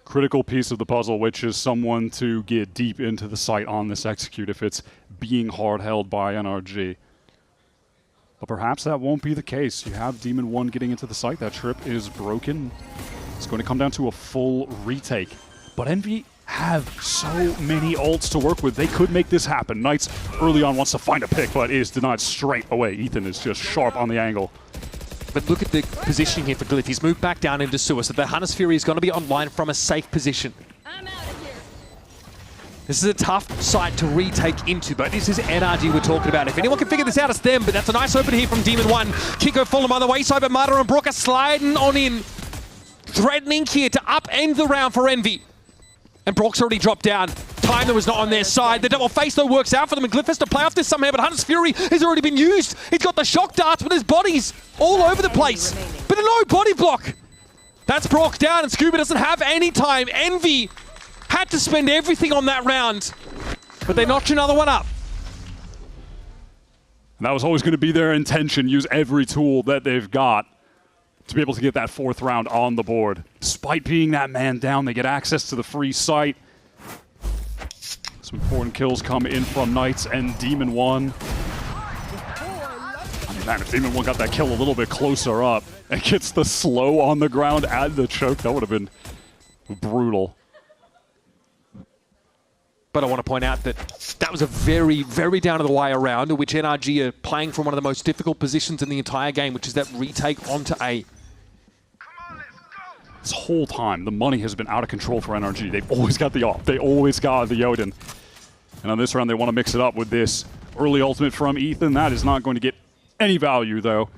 critical piece of the puzzle, which is someone to get deep into the site on this execute if it's being hard held by NRG. But perhaps that won't be the case. You have Demon 1 getting into the site. That trip is broken. It's going to come down to a full retake. But Envy have so many ults to work with. They could make this happen. Knights early on wants to find a pick, but is denied straight away. Ethan is just sharp on the angle. But look at the positioning here for Glyph. He's moved back down into sewer, so the Hunter's Fury is going to be online from a safe position. This is a tough site to retake into, but this is NRG we're talking about. If anyone can figure this out, it's them, but that's a nice open here from Demon 1. Kiko Fulham on the wayside, but Marta and Brook are sliding on in. Threatening here to upend the round for Envy. And Brock's already dropped down. Time that was not on their side. The double face, though, works out for them, and Glyph has to play off this somehow, but Hunter's Fury has already been used. He's got the shock darts, but his body's all over the place. But no body block. That's Brock down, and Scuba doesn't have any time. Envy had to spend everything on that round, but they notch another one up. And that was always going to be their intention, use every tool that they've got. to be able to get that 4th round on the board. Despite being that man down, they get access to the free site. Some important kills come in from Knights and Demon 1. I mean, man, if Demon 1 got that kill a little bit closer up and gets the slow on the ground and the choke, that would have been brutal. But I want to point out that that was a very, very down-to-the-wire round in which NRG are playing from one of the most difficult positions in the entire game, which is that retake onto A. This whole time, the money has been out of control for NRG. They've always got the AWP. They always got the Odin. And on this round, they want to mix it up with this early ultimate from Ethan. That is not going to get any value, though.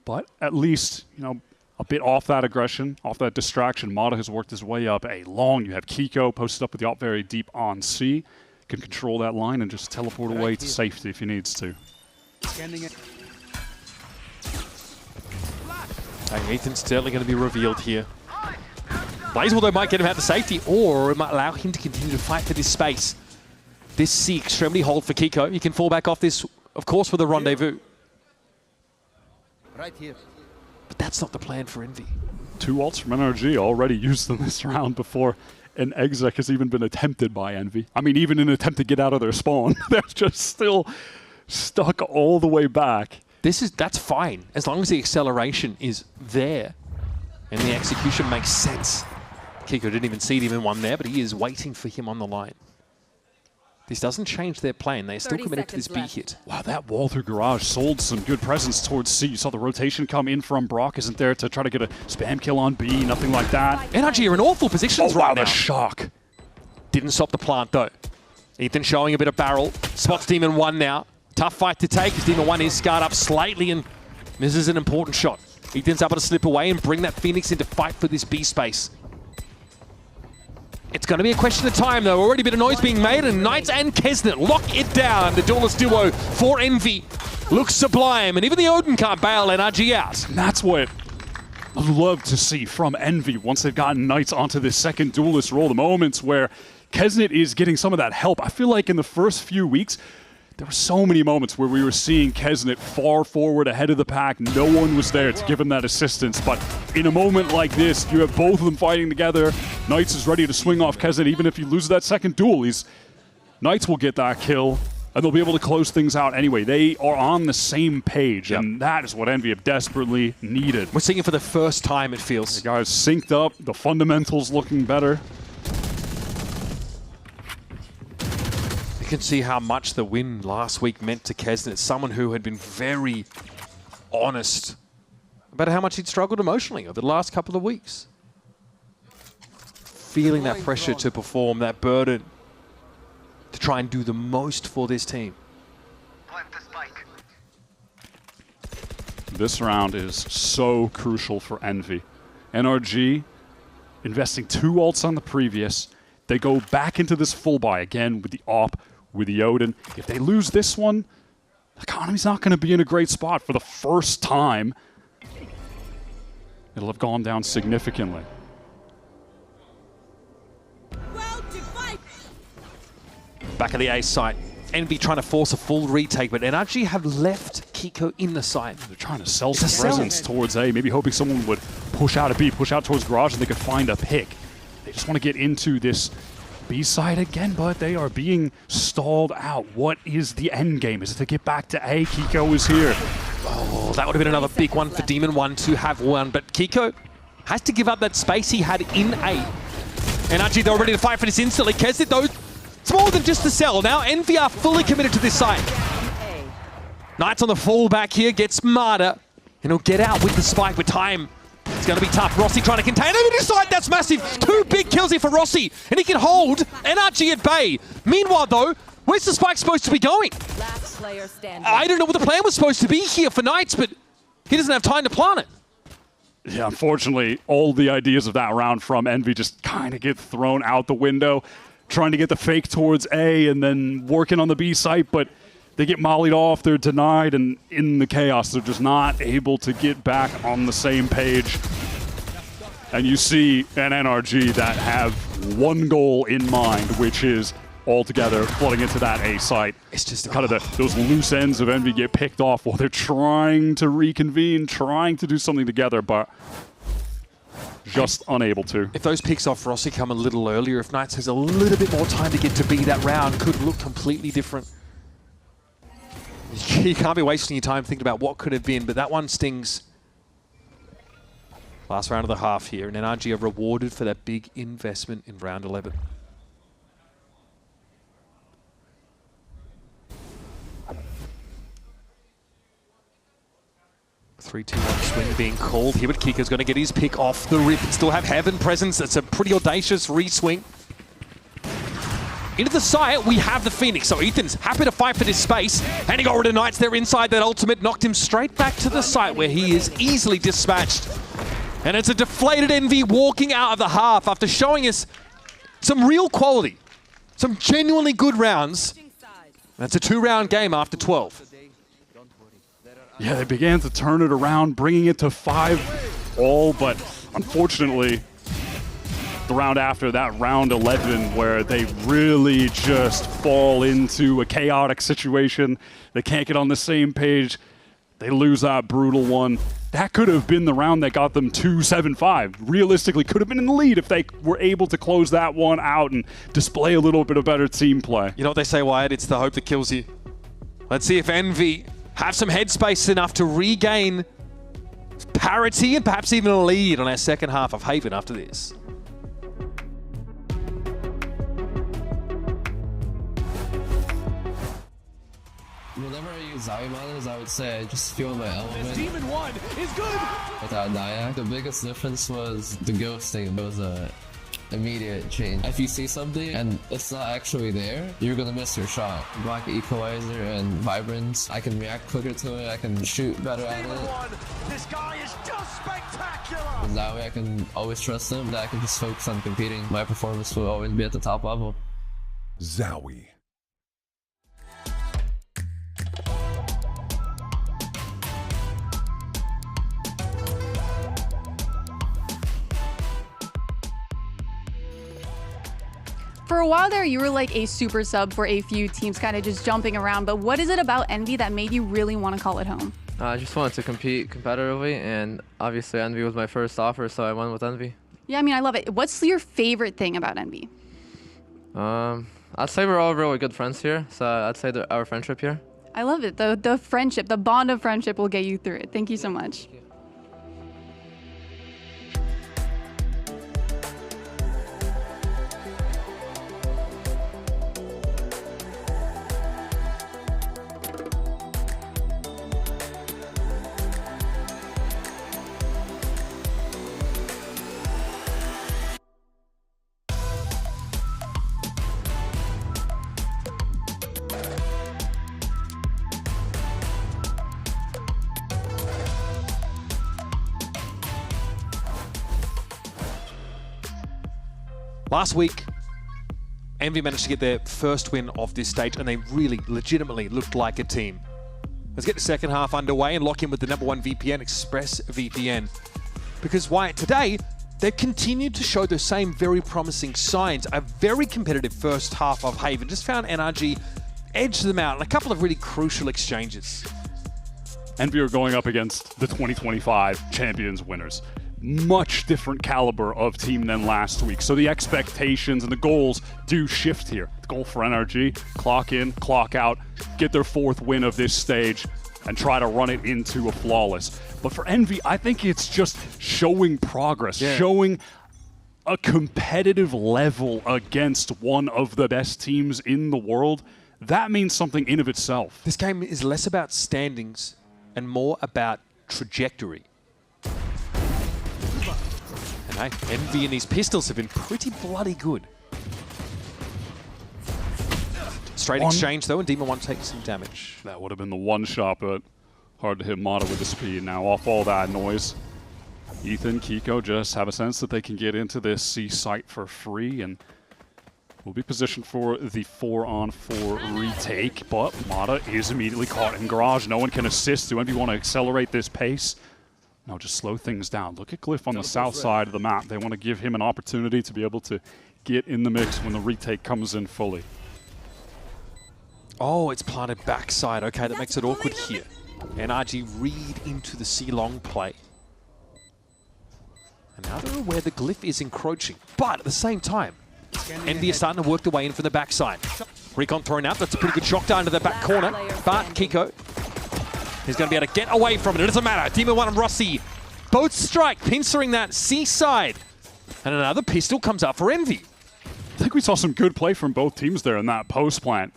But at least, you know, a bit off that aggression, off that distraction. Mata has worked his way up A long. You have Kiko posted up with the AWP very deep on C. Can control that line and just teleport away to safety if he needs to. Ethan's certainly going to be revealed here. Blazewell, though, might get him out to safety, or it might allow him to continue to fight for this space. This C extremely hold for Kiko. He can fall back off this, of course, with a rendezvous. Right here. But that's not the plan for Envy. 2 ults from NRG already used in this round before an exec has even been attempted by Envy. I mean, even an attempt to get out of their spawn. They're just still stuck all the way back. That's fine, as long as the acceleration is there and the execution makes sense. Kiko didn't even see him in one there, but he is waiting for him on the line. This doesn't change their plan. They're still committed to this B hit. Wow, that wall through garage sold some good presence towards C. You saw the rotation come in from Brock. Isn't there to try to get a spam kill on B, nothing like that. NRG are in awful positions right now. The shock. Didn't stop the plant, though. Ethan showing a bit of barrel. Spots Demon 1 now. Tough fight to take as Demon 1 is scarred up slightly, and this is an important shot. Ethan's able to slip away and bring that Phoenix into fight for this B space. It's going to be a question of time, though. Already a bit of noise being made, and Knights and Kesnet lock it down. The duelist duo for Envy looks sublime, and even the Odin can't bail NRG out. And that's what I'd love to see from Envy once they've gotten Knights onto this second duelist role. The moments where Kesnet is getting some of that help. I feel like in the first few weeks, there were so many moments where we were seeing Kesnet far forward ahead of the pack. No one was there to give him that assistance. But in a moment like this, you have both of them fighting together. Knights is ready to swing off Kesnet. Even if he loses that second duel, Knights will get that kill, and they'll be able to close things out anyway. They are on the same page, and that is what Envy have desperately needed. We're seeing it for the first time, it feels. The guys synced up, the fundamentals looking better. You can see how much the win last week meant to Kesnet. Someone who had been very honest about how much he'd struggled emotionally over the last couple of weeks. Feeling that pressure to perform, that burden to try and do the most for this team. This round is so crucial for Envy. NRG investing 2 ults on the previous. They go back into this full buy again with the AWP, with the Odin. If they lose this one, the economy's not going to be in a great spot for the first time. It'll have gone down significantly. Back at the A site. Envy trying to force a full retake, but NRG have left Kiko in the site. They're trying to sell some presence towards A, maybe hoping someone would push out a B, push out towards garage, and they could find a pick. They just want to get into this B side again, but they are being stalled out. What is the end game? Is it to get back to A? Kiko is here. Oh, that would have been another big one for Demon 1 to have won, but Kiko has to give up that space he had in A. NRG, they're ready to fight for this instantly. Kesnet, though, it's more than just a sell. Now Envy are fully committed to this site. Knights on the fallback here, gets Marta, and he'll get out with the spike with time. It's going to be tough. Rossi trying to contain him in his side. That's massive. 2 big kills here for Rossi, and he can hold NRG at bay. Meanwhile, though, where's the spike supposed to be going? Last player standing. I don't know what the plan was supposed to be here for Knights, but he doesn't have time to plant it. Yeah, unfortunately, all the ideas of that round from Envy just kind of get thrown out the window. Trying to get the fake towards A and then working on the B site, but they get mollied off, they're denied, and in the chaos, they're just not able to get back on the same page. And you see an NRG that have one goal in mind, which is all together, flooding into that A site. It's just kind of those loose ends of Envy get picked off while they're trying to reconvene, trying to do something together, but just unable to. If those picks off Rossi come a little earlier, if Knights has a little bit more time to get to B, that round could look completely different. You can't be wasting your time thinking about what could have been, but that one stings. Last round of the half here, and NRG are rewarded for that big investment in round 11. Three-2-1 swing being called here, but Kiko's going to get his pick off the rip and still have Heaven presence. It's a pretty audacious re-swing. Into the site, we have the Phoenix. So Ethan's happy to fight for this space. And he got rid of Knights there inside that ultimate, knocked him straight back to the site where he is easily dispatched. And it's a deflated Envy walking out of the half after showing us some real quality, some genuinely good rounds. That's a 2-round game after 12. Yeah, they began to turn it around, bringing it to 5-all, but unfortunately, the round after that, round 11, where they really just fall into a chaotic situation. They can't get on the same page. They lose that brutal one. That could have been the round that got them 2-7-5. Realistically, could have been in the lead if they were able to close that one out and display a little bit of better team play. You know what they say, Wyatt? It's the hope that kills you. Let's see if Envy have some headspace enough to regain parity and perhaps even a lead on our second half of Haven after this. Whenever I use Zowie models, I would say I just feel my element. Demon 1 is good! Without Nyack, the biggest difference was the ghosting. It was a immediate change. If you see something and it's not actually there, you're gonna miss your shot. Black Equalizer and Vibrance, I can react quicker to it, I can shoot better at it. This guy is just spectacular! And that way I can always trust him, that I can just focus on competing. My performance will always be at the top level. Zowie. For a while there, you were like a super sub for a few teams, kind of just jumping around. But what is it about Envy that made you really want to call it home? I just wanted to compete competitively, and obviously Envy was my first offer, so I went with Envy. Yeah, I mean, I love it. What's your favorite thing about Envy? I'd say we're all really good friends here, so I'd say our friendship here. I love it. The friendship, the bond of friendship will get you through it. Thank you so much. Last week, Envy managed to get their first win of this stage, and they really, legitimately looked like a team. Let's get the second half underway and lock in with the #1 VPN, ExpressVPN. Because Wyatt, today, they've continued to show the same very promising signs. A very competitive first half of Haven. Just found NRG edge them out in a couple of really crucial exchanges. Envy are going up against the 2025 Champions winners. Much different caliber of team than last week. So the expectations and the goals do shift here. The goal for NRG, clock in, clock out, get their 4th win of this stage, and try to run it into a flawless. But for Envy, I think it's just showing progress, showing a competitive level against one of the best teams in the world. That means something in of itself. This game is less about standings and more about trajectory. And hey, Envy and these pistols have been pretty bloody good. Straight exchange though, and Demon 1 takes some damage. That would have been the one shot, but hard to hit Mata with the speed. Now off all that noise, Ethan, Kiko just have a sense that they can get into this C site for free, and will be positioned for the 4-on-4 retake, but Mata is immediately caught in garage. No one can assist. Do Envy want to accelerate this pace? No, just slow things down. Look at Glyph on the south side of the map. They want to give him an opportunity to be able to get in the mix when the retake comes in fully. Oh, it's planted backside. Okay, that makes it awkward here. NRG read into the C-long play. And now they're aware the Glyph is encroaching. But at the same time, Envy is starting to work their way in from the backside. Recon thrown out. That's a pretty good shock down to the back corner. But Kiko is going to be able to get away from it. It doesn't matter. Demon 1 and Rossi both strike, pincering that C-side. And another pistol comes out for Envy. I think we saw some good play from both teams there in that post plant.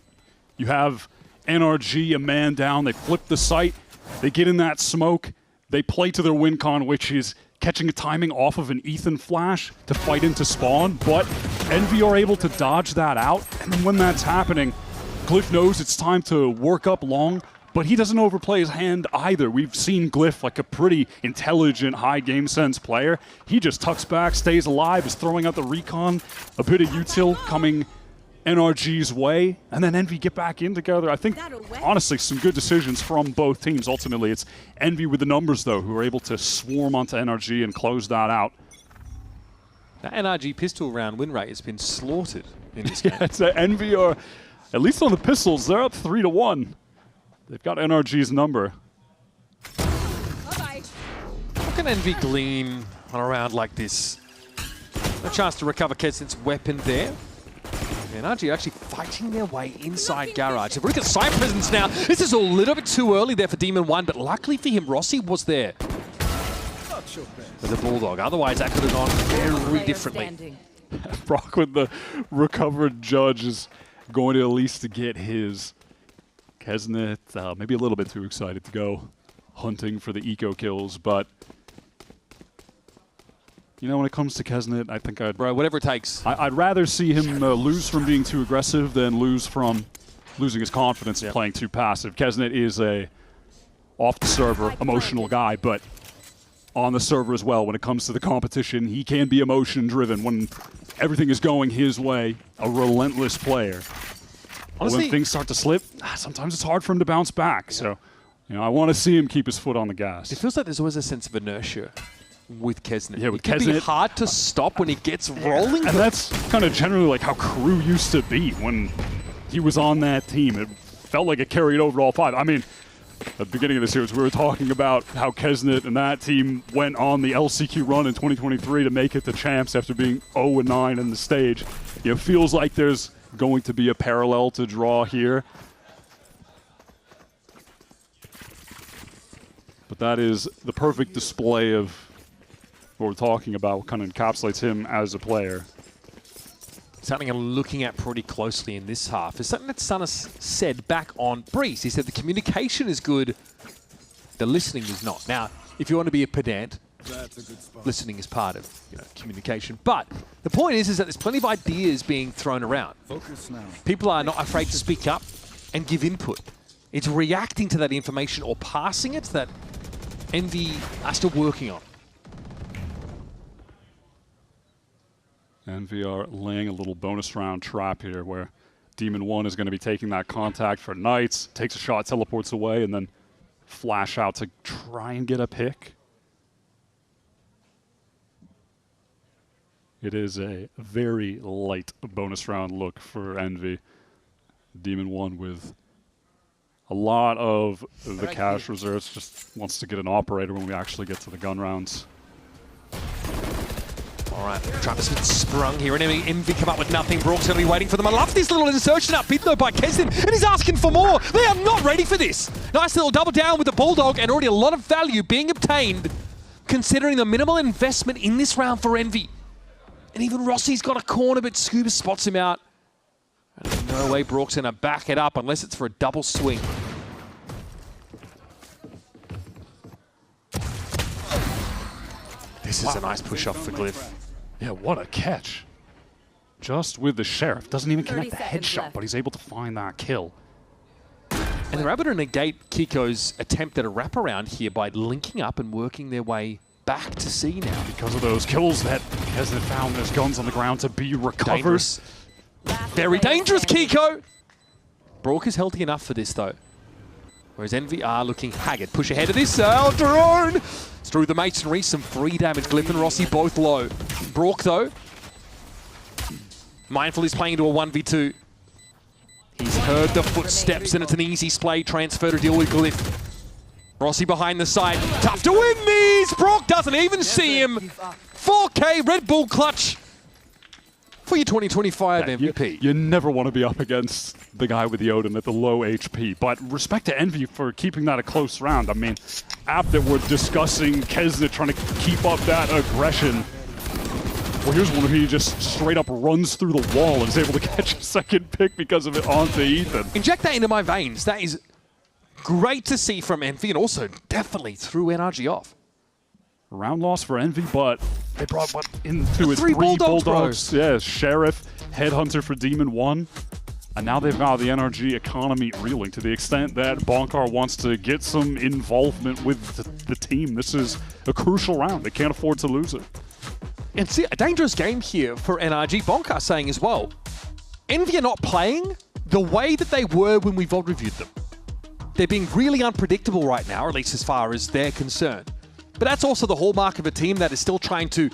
You have NRG, a man down. They flip the site. They get in that smoke. They play to their win con, which is catching a timing off of an Ethan flash to fight into spawn, but Envy are able to dodge that out, and then when that's happening, Glyph knows it's time to work up long, but he doesn't overplay his hand either. We've seen Glyph, like a pretty intelligent, high game sense player. He just tucks back, stays alive, is throwing out the recon, a bit of util coming NRG's way, and then Envy get back in together. I think, honestly, some good decisions from both teams. Ultimately, it's Envy with the numbers, though, who are able to swarm onto NRG and close that out. That NRG pistol round win rate has been slaughtered in this game. Yeah, it's Envy are, at least on the pistols, they're up 3-1. They've got NRG's number. How can Envy glean on a round like this? No chance to recover Kesnet's weapon there. NRG actually fighting their way inside Garage. If we look at side presence now, this is a little bit too early there for Demon 1, but luckily for him, Rossi was there with the Bulldog. Otherwise, that could have gone very differently. Brock with the recovered Judge is going to at least get his. Kesnet, maybe a little bit too excited to go hunting for the eco kills, but you know, when it comes to Kesnet, I think I'd... Bro, whatever it takes. I'd rather see him lose from being too aggressive than lose from losing his confidence and playing too passive. Kesnet is a off-the-server, emotional guy, but on the server as well. When it comes to the competition, he can be emotion-driven. When everything is going his way, a relentless player. Honestly, when things start to slip, sometimes it's hard for him to bounce back. So, you know, I want to see him keep his foot on the gas. It feels like there's always a sense of inertia with Kesnet. Yeah, with Kesnet. It can be hard to stop when he gets rolling. And that's kind of generally like how Crew used to be when he was on that team. It felt like it carried over all five. I mean, at the beginning of the series, we were talking about how Kesnet and that team went on the LCQ run in 2023 to make it to champs after being 0-9 in the stage. You know, feels like there's going to be a parallel to draw here. But that is the perfect display of what we're talking about, what kind of encapsulates him as a player. Something I'm looking at pretty closely in this half is something that Sunnis said back on Breeze. He said the communication is good, the listening is not. Now, if you want to be a pedant, listening is part of, you know, communication. But the point is that there's plenty of ideas being thrown around. Focus now. People are not afraid to speak up and give input. It's reacting to that information or passing it that Envy are still working on. Envy are laying a little bonus round trap here where Demon 1 is going to be taking that contact for Knights, takes a shot, teleports away, and then flash out to try and get a pick. It is a very light bonus round look for Envy. Demon 1 with a lot of the cash reserves, just wants to get an operator when we actually get to the gun rounds. All right, Travis Smith sprung here, and Envy come up with nothing. Brock's going to be waiting for them. I love this little insertion up, beaten though by Keston, and he's asking for more. They are not ready for this. Nice little double down with the Bulldog, and already a lot of value being obtained, considering the minimal investment in this round for Envy. And even Rossi's got a corner, but Scuba spots him out. And there's no way Brock's going to back it up unless it's for a double swing. This is a nice push-off for Glyph. Yeah, what a catch. Just with the Sheriff. Doesn't even connect the headshot, but he's able to find that kill. And they're able to negate Kiko's attempt at a wraparound here by linking up and working their way back to C now. Because of those kills that Kesnet found, there's guns on the ground to be recovered. Dangerous. Very dangerous, Kiko! Brock is healthy enough for this, though. Whereas Envy are looking haggard. Push ahead of this. Drone! It's through the masonry. Some free damage. Glyph and Rossi both low. Brock, though, mindful he's playing into a 1v2. He's heard the footsteps, and it's an easy splay transfer to deal with Glyph. Rossi behind the side. Tough to win these! Brock doesn't even see him. 4K Red Bull clutch for your 2025 MVP. You never want to be up against the guy with the Odin at the low HP, but respect to Envy for keeping that a close round. I mean, after we're discussing Kesnet trying to keep up that aggression, well, here's one where he just straight up runs through the wall and is able to catch a second pick because of it onto Ethan. Inject that into my veins. That is great to see from Envy, and also definitely threw NRG off. Round loss for Envy, but they brought into his three Bulldogs. Yeah, Sheriff, Headhunter for Demon 1. And now they've got the NRG economy reeling to the extent that Bonkar wants to get some involvement with the team. This is a crucial round. They can't afford to lose it. And see, a dangerous game here for NRG. Bonkar saying as well, Envy are not playing the way that they were when we VOD reviewed them. They're being really unpredictable right now, or at least as far as they're concerned. But that's also the hallmark of a team that is still trying to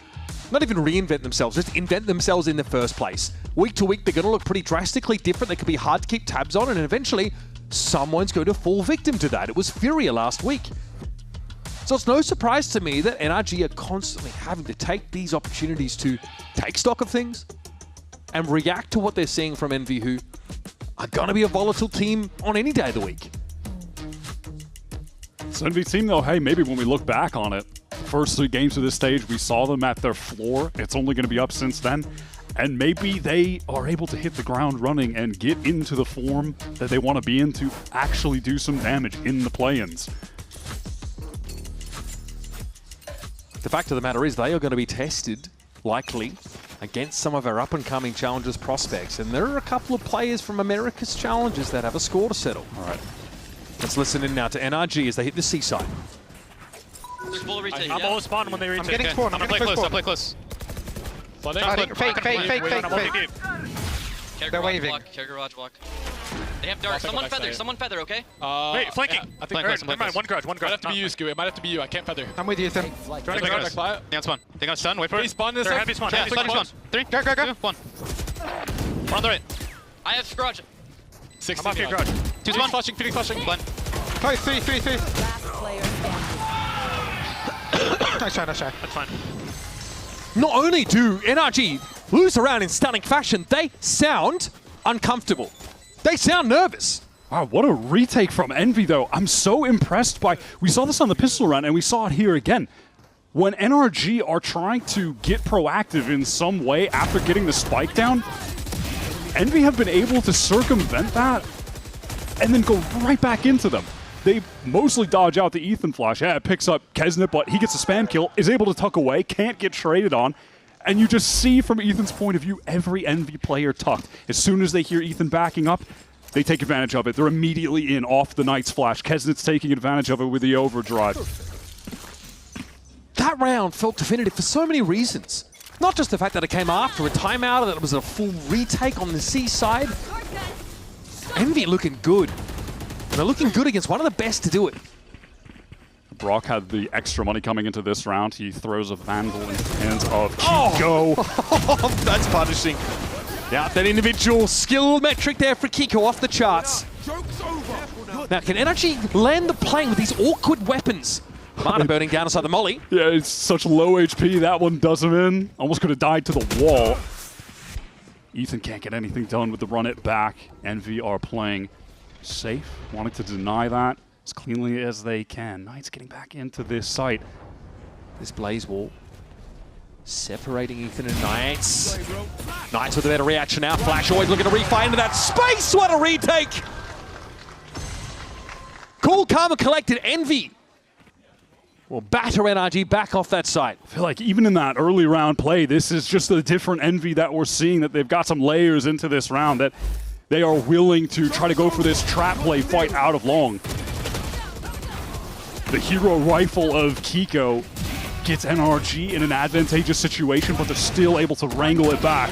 not even reinvent themselves, just invent themselves in the first place. Week to week, they're going to look pretty drastically different. They could be hard to keep tabs on, and eventually, someone's going to fall victim to that. It was Furia last week. So it's no surprise to me that NRG are constantly having to take these opportunities to take stock of things and react to what they're seeing from Envy, who are going to be a volatile team on any day of the week. So Envy team, though, hey, maybe when we look back on it, first 3 games of this stage, we saw them at their floor. It's only going to be up since then. And maybe they are able to hit the ground running and get into the form that they want to be in to actually do some damage in the play-ins. The fact of the matter is they are going to be tested, likely, against some of our up-and-coming Challengers prospects. And there are a couple of players from America's Challengers that have a score to settle. All right. Let's listen in now to NRG as they hit the seaside. I'm always spawned when they retake. I'm getting spawned. I'm going to play close. I'll play close. Fake. They're waving. Care garage block. They have dark. Someone feather, okay? Wait, flanking. I think never mind. One garage. Might have to be you, Scoo. It might have to be you. I can't feather. I'm with you, Ethan. Yeah, it's fun. They got stun. Wait for it. Spawn this. Heavy spawn. 3. Go. 2. 1. One on the right. I have garage. 6. I'm off your garage. 2 spawn. Flashing. Blend. Oh, 3. Last player standing. Nice try. That's fine. Not only do NRG lose around in stunning fashion, they sound uncomfortable. They sound nervous. Wow, what a retake from Envy, though. I'm so impressed by... We saw this on the pistol round, and we saw it here again. When NRG are trying to get proactive in some way after getting the spike down, Envy have been able to circumvent that and then go right back into them. They mostly dodge out the Ethan flash. Yeah, it picks up Kesnet, but he gets a spam kill, is able to tuck away, can't get traded on. And you just see from Ethan's point of view, every Envy player tucked. As soon as they hear Ethan backing up, they take advantage of it. They're immediately in off the Knight's flash. Kesnet's taking advantage of it with the overdrive. That round felt definitive for so many reasons. Not just the fact that it came after a timeout, that it was a full retake on the seaside. Envy looking good. And they're looking good against one of the best to do it. Brock had the extra money coming into this round. He throws a Vandal into the hands of Kiko. Oh, that's punishing. Yeah, that individual skill metric there for Kiko off the charts. Now, can NRG land the plane with these awkward weapons? Mana burning down inside the molly. Yeah, it's such low HP. That one does him in. Almost could have died to the wall. Ethan can't get anything done with the run it back. Envy are playing safe, wanting to deny that as cleanly as they can. Knight's getting back into this site. This blaze wall separating Ethan and Knights. Knights with a better reaction now. Flash always looking to refi into that space. What a retake! Cool, calm, and collected. Envy will batter NRG back off that site. I feel like even in that early round play, this is just a different Envy that we're seeing, that they've got some layers into this round, that they are willing to try to go for this trap play fight out of long. The hero rifle of Kiko gets NRG in an advantageous situation, but they're still able to wrangle it back.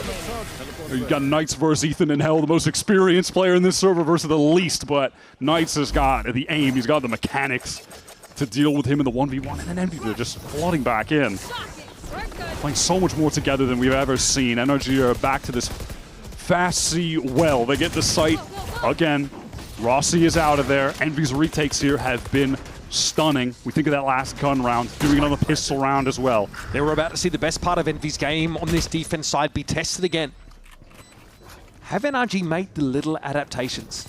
You've got Knights versus Ethan and Hell, the most experienced player in this server versus the least, but Knights has got the aim, he's got the mechanics to deal with him in the 1v1, and then Envy, they're just flooding back in. Playing so much more together than we've ever seen. NRG are back to this fast C well. They get the site again. Rossi is out of there. Envy's retakes here have been stunning. We think of that last gun round, doing another pistol round as well. They were about to see the best part of Envy's game on this defense side be tested again. Have NRG made the little adaptations?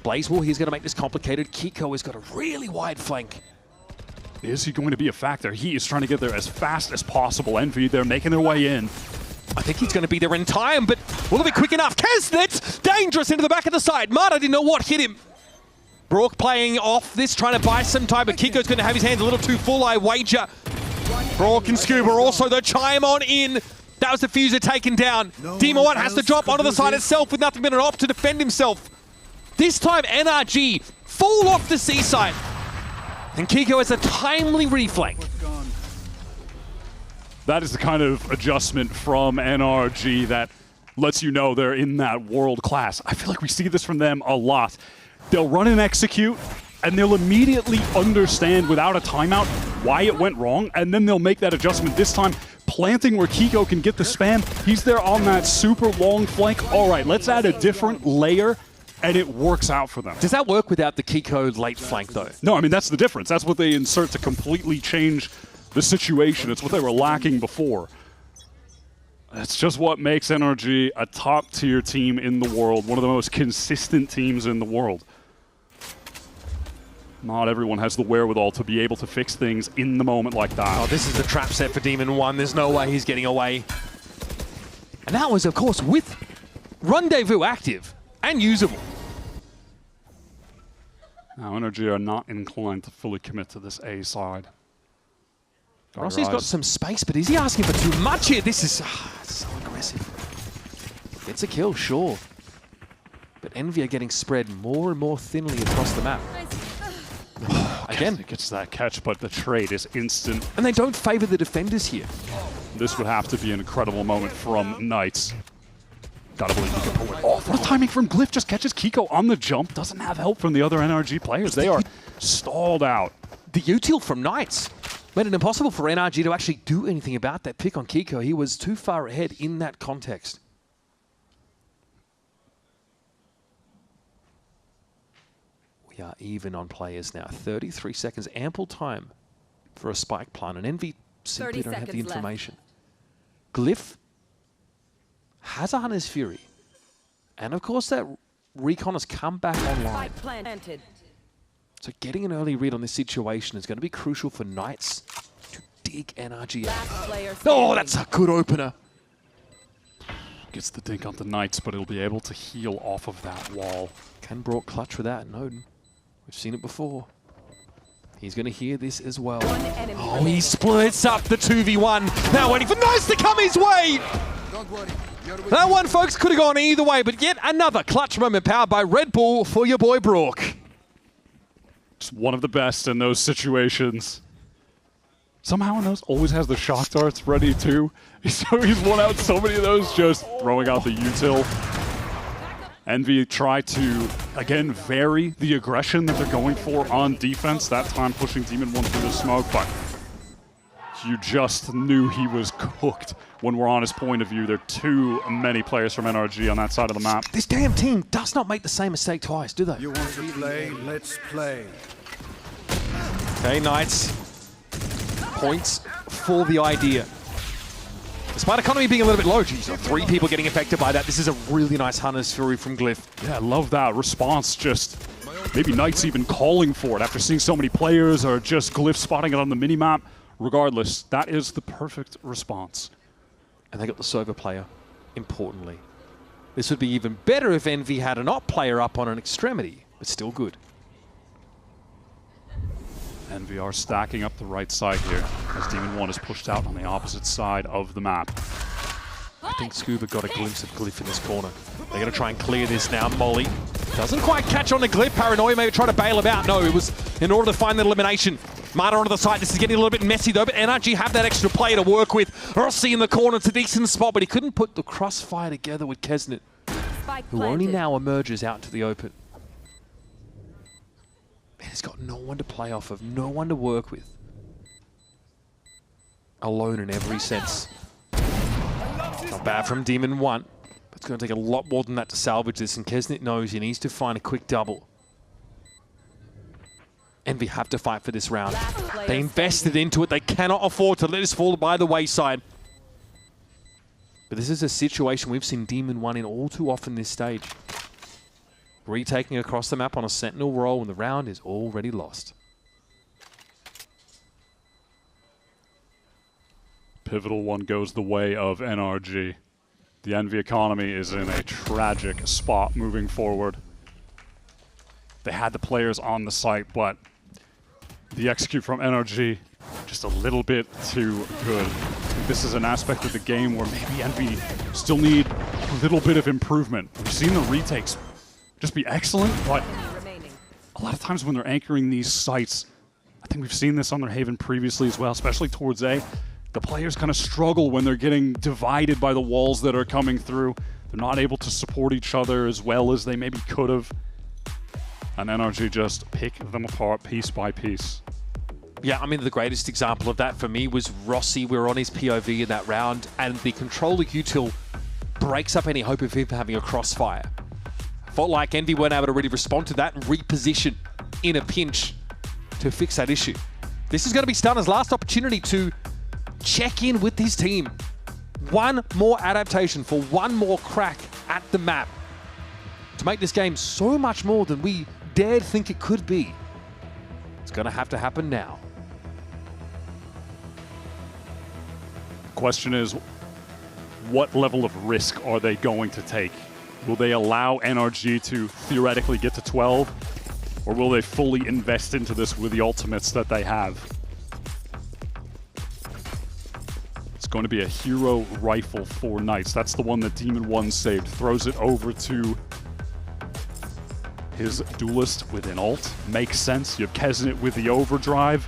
Blazewall, he's going to make this complicated. Kiko has got a really wide flank. Is he going to be a factor? He is trying to get there as fast as possible. Envy, they're making their way in. I think he's going to be there in time, but will it be quick enough? Kesnet, dangerous into the back of the side. Mata didn't know what hit him. Brook playing off this, trying to buy some time, but Kiko's going to have his hands a little too full, I wager. Brook and Scuba also the chime on in. That was the Fuser taken down. Demon 1 has to drop onto the side itself with nothing but an op to defend himself. This time NRG fall off the seaside. And Kiko has a timely reflank. That is the kind of adjustment from NRG that lets you know they're in that world class. I feel like we see this from them a lot. They'll run and execute, and they'll immediately understand without a timeout why it went wrong, and then they'll make that adjustment this time, planting where Kiko can get the spam. He's there on that super long flank. All right, let's add a different layer, and it works out for them. Does that work without the Kiko late flank, though? No, I mean, that's the difference. That's what they insert to completely change the situation. It's what they were lacking before. That's just what makes NRG a top-tier team in the world, one of the most consistent teams in the world. Not everyone has the wherewithal to be able to fix things in the moment like that. Oh, this is the trap set for Demon 1. There's no way he's getting away. And that was, of course, with Rendezvous active and usable. Now, NRG are not inclined to fully commit to this A side. Rossi's got some space, but is he asking for too much here? This is so aggressive. Gets a kill, sure. But Envy are getting spread more and more thinly across the map. Again, it gets that catch, but the trade is instant. And they don't favor the defenders here. This would have to be an incredible moment from Knights. Gotta believe he can pull it off. What a timing from Glyph, just catches Kiko on the jump. Doesn't have help from the other NRG players. They are stalled out. The util from Knights made it impossible for NRG to actually do anything about that pick on Kiko. He was too far ahead in that context. We are even on players now. 33 seconds, ample time for a spike plant. And Envy simply don't have the information. Glyph has a Hunter's Fury. And of course that recon has come back online. So getting an early read on this situation is going to be crucial for Knights to dig NRG out. Oh, that's a good opener. Gets the dink on the Knights, but it'll be able to heal off of that wall. Can Brock clutch with that? No. We've seen it before. He's going to hear this as well. Oh, he splits up the 2v1. Now waiting for Knights to come his way. That one, folks, could have gone either way, but yet another clutch moment powered by Red Bull for your boy Brook. Just one of the best in those situations. Somehow in those always has the shock darts ready too. So he's won out so many of those, just throwing out the util. Envy try to, again, vary the aggression that they're going for on defense. That time pushing Demon 1 through the smoke, but you just knew he was cooked when we're on his point of view. There are too many players from NRG on that side of the map. This damn team does not make the same mistake twice, do they? You want to play? Let's play. Okay, Knights. Points for the idea. Despite economy being a little bit low, geez, 3 people getting affected by that. This is a really nice Hunter's Fury from Glyph. Yeah, I love that response. Just maybe Knights even calling for it after seeing so many players, or just Glyph spotting it on the minimap. Regardless, that is the perfect response. And they got the Sova player, importantly. This would be even better if Envy had an op player up on an extremity, but still good. Envy are stacking up the right side here as Demon 1 is pushed out on the opposite side of the map. I think Scuba got a glimpse of Glyph in this corner. They're going to try and clear this now. Molly doesn't quite catch on to Glyph. Paranoia maybe try to bail him out. No, it was in order to find that elimination. Mata onto the side. This is getting a little bit messy though, but NRG have that extra player to work with. Rossi in the corner. It's a decent spot, but he couldn't put the crossfire together with Kesnet, who only now emerges out into the open. Man, he's got no one to play off of, no one to work with. Alone in every sense. Not bad from Demon 1. It's going to take a lot more than that to salvage this, and Kesnet knows he needs to find a quick double. Envy have to fight for this round. They invested into it. They cannot afford to let this fall by the wayside. But this is a situation we've seen Demon 1 in all too often this stage. Retaking across the map on a sentinel roll when the round is already lost. Pivotal one goes the way of NRG. The Envy economy is in a tragic spot moving forward. They had the players on the site, but the execute from NRG just a little bit too good. I think this is an aspect of the game where maybe Envy still need a little bit of improvement. We've seen the retakes just be excellent, but a lot of times when they're anchoring these sites, I think we've seen this on their Haven previously as well, especially towards A. The players kind of struggle when they're getting divided by the walls that are coming through. They're not able to support each other as well as they maybe could have. And NRG just pick them apart piece by piece. Yeah, I mean, the greatest example of that for me was Rossi. We were on his POV in that round, and the controller util breaks up any hope of him having a crossfire. Felt like Envy weren't able to really respond to that and reposition in a pinch to fix that issue. This is going to be Stunner's last opportunity to check in with his team. One more adaptation for one more crack at the map to make this game so much more than we dared think it could be. It's going to have to happen now. The question is, what level of risk are they going to take? Will they allow NRG to theoretically get to 12? Or will they fully invest into this with the ultimates that they have? It's going to be a hero rifle for Knights. That's the one that Demon 1 saved. Throws it over to his duelist with an ult. Makes sense. You have Kesnet with the overdrive.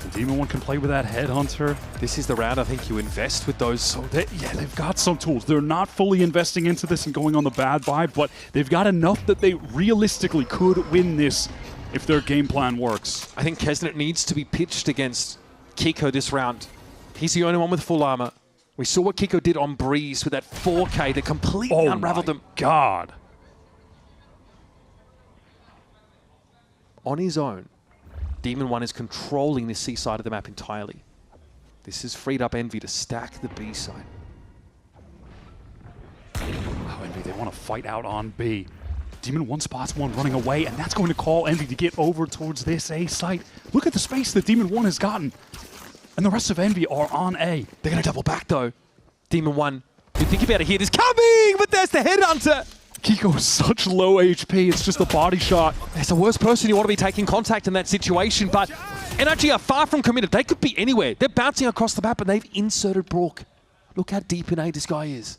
And Demon 1 can play with that Headhunter. This is the round I think you invest with those. So they've got some tools. They're not fully investing into this and going on the bad vibe, but they've got enough that they realistically could win this if their game plan works. I think Kesnet needs to be pitched against Kiko this round. He's the only one with full armor. We saw what Kiko did on Breeze with that 4K that completely unraveled them. God. On his own, Demon 1 is controlling this C side of the map entirely. This has freed up Envy to stack the B side. Wow, Envy, they want to fight out on B. Demon 1 spots one running away, and that's going to call Envy to get over towards this A site. Look at the space that Demon 1 has gotten. And the rest of Envy are on A. They're going to double back, though. Demon 1, you think about it here, is coming, but there's the Headhunter. Kiko is such low HP, it's just a body shot. It's the worst person you want to be taking contact in that situation, but NRG are far from committed. They could be anywhere. They're bouncing across the map, and they've inserted Brook. Look how deep in A this guy is.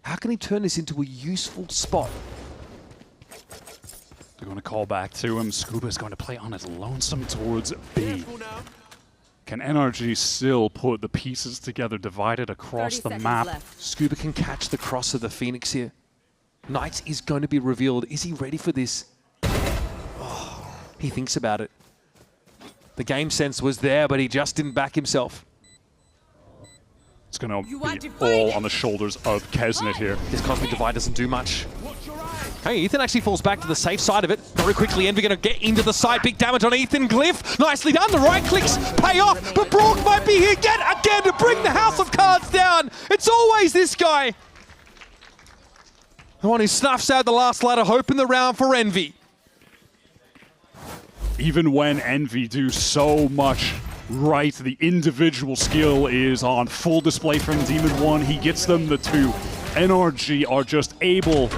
How can he turn this into a useful spot? They're going to call back to him. Scuba's going to play on his lonesome towards B. Can NRG still put the pieces together, divided across the map? Scuba can catch the cross of the Phoenix here. Knights is going to be revealed. Is he ready for this? Oh, he thinks about it. The game sense was there, but he just didn't back himself. It's going to be all on the shoulders of Kesnet here. This Cosmic Divide doesn't do much. Hey, Ethan actually falls back to the safe side of it. Very quickly, Envy going to get into the side. Big damage on Ethan. Glyph, nicely done. The right clicks pay off, but Brook might be here yet again to bring the House of Cards down. It's always this guy. The one who snuffs out the last light of hope in the round for Envy. Even when Envy do so much right, the individual skill is on full display from Demon 1. He gets them the 2. NRG are just able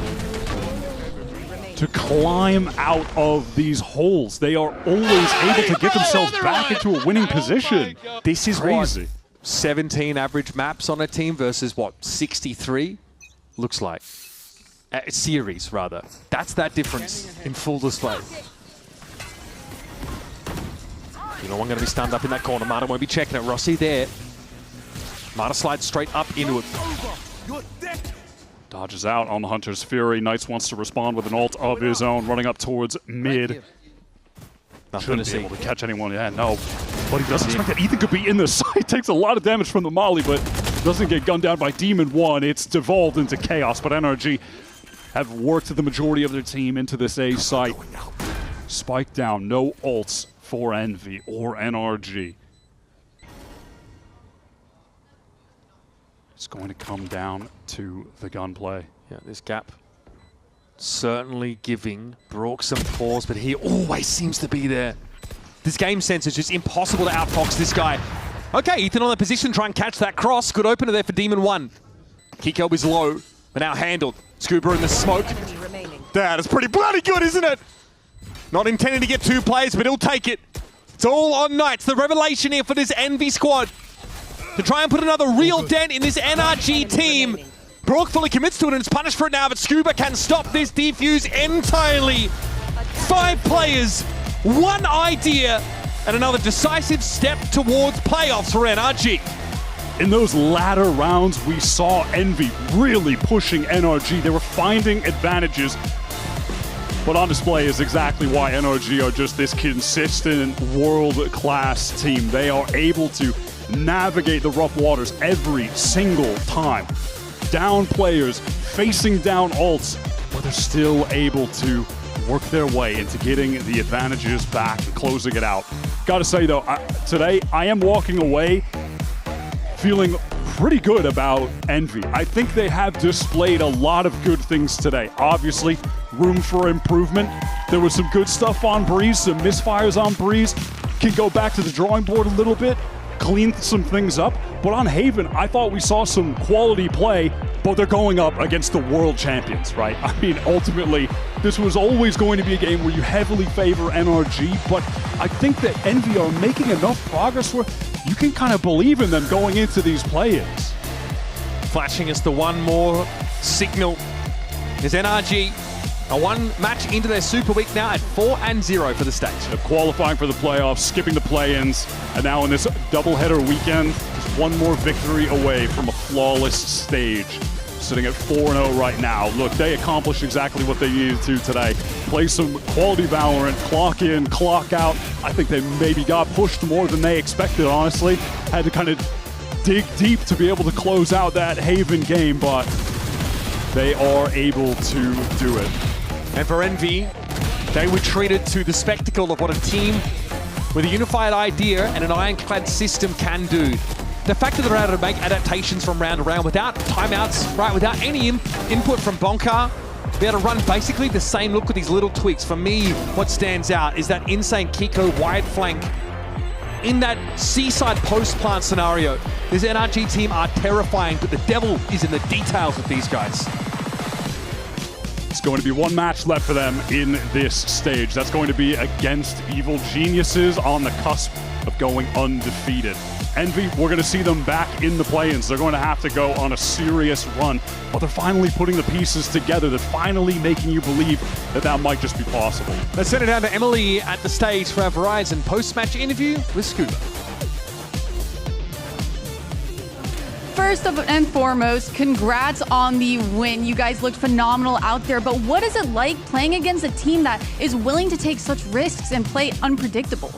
to climb out of these holes. They are always able to get themselves back into a winning position. This is crazy. What, 17 average maps on a team versus what, 63? Looks like. Series, rather. That's that difference in full display. You know, I'm going to be stunned up in that corner. Marta won't be checking it. Rossi there. Marta slides straight up into it. Dodges out on the Hunter's Fury. Knights wants to respond with an ult of his own, running up towards mid. Shouldn't be able to catch anyone. Yeah, no. But he does expect that Ethan could be in the side. Takes a lot of damage from the Molly, but doesn't get gunned down by Demon 1, it's devolved into chaos, but NRG have worked the majority of their team into this A site. Spike down, no ults for Envy or NRG. It's going to come down to the gunplay. Yeah, this gap certainly giving Brook some pause, but he always seems to be there. This game sense is just impossible to outfox this guy. Okay, Ethan on the position, try and catch that cross. Good opener there for Demon 1. Kiko is low, but now handled. Scuba in the smoke. That is pretty bloody good, isn't it? Not intending to get 2 players, but he'll take it. It's all on Knights. The revelation here for this Envy squad. To try and put another real dent in this NRG team. Brook fully commits to it and is punished for it now, but Scuba can stop this defuse entirely. 5 players, 1 idea, and another decisive step towards playoffs for NRG. In those latter rounds, we saw Envy really pushing NRG. They were finding advantages. But on display is exactly why NRG are just this consistent world-class team. They are able to navigate the rough waters every single time. Down players, facing down ults, but they're still able to work their way into getting the advantages back and closing it out. Gotta say though, today I am walking away feeling pretty good about Envy. I think they have displayed a lot of good things today. Obviously, room for improvement. There was some good stuff on Breeze, some misfires on Breeze. Can go back to the drawing board a little bit, clean some things up. But on Haven, I thought we saw some quality play, but they're going up against the world champions, right? I mean, ultimately, this was always going to be a game where you heavily favor NRG, but I think that Envy are making enough progress where you can kind of believe in them going into these play-ins. Flashing us the one more signal is NRG. A 1 match into their Super Week now at 4-0 for the stage. They're qualifying for the playoffs, skipping the play-ins, and now in this doubleheader weekend, just 1 more victory away from a flawless stage. Sitting at 4-0 right now. Look, they accomplished exactly what they needed to today. Play some quality Valorant, clock in, clock out. I think they maybe got pushed more than they expected, honestly. Had to kind of dig deep to be able to close out that Haven game, but they are able to do it. And for Envy, they were treated to the spectacle of what a team with a unified idea and an ironclad system can do. The fact that they're able to make adaptations from round to round without timeouts, right, without any input from Bonkar, be able to run basically the same look with these little tweaks. For me, what stands out is that insane Kiko wide flank in that seaside post-plant scenario. This NRG team are terrifying, but the devil is in the details with these guys. It's going to be 1 match left for them in this stage. That's going to be against Evil Geniuses on the cusp of going undefeated. Envy, we're going to see them back in the play-ins. They're going to have to go on a serious run, but they're finally putting the pieces together. They're finally making you believe that that might just be possible. Let's send it down to Emily at the stage for our Verizon post-match interview with Scuba. First and foremost, congrats on the win. You guys looked phenomenal out there, but what is it like playing against a team that is willing to take such risks and play unpredictable?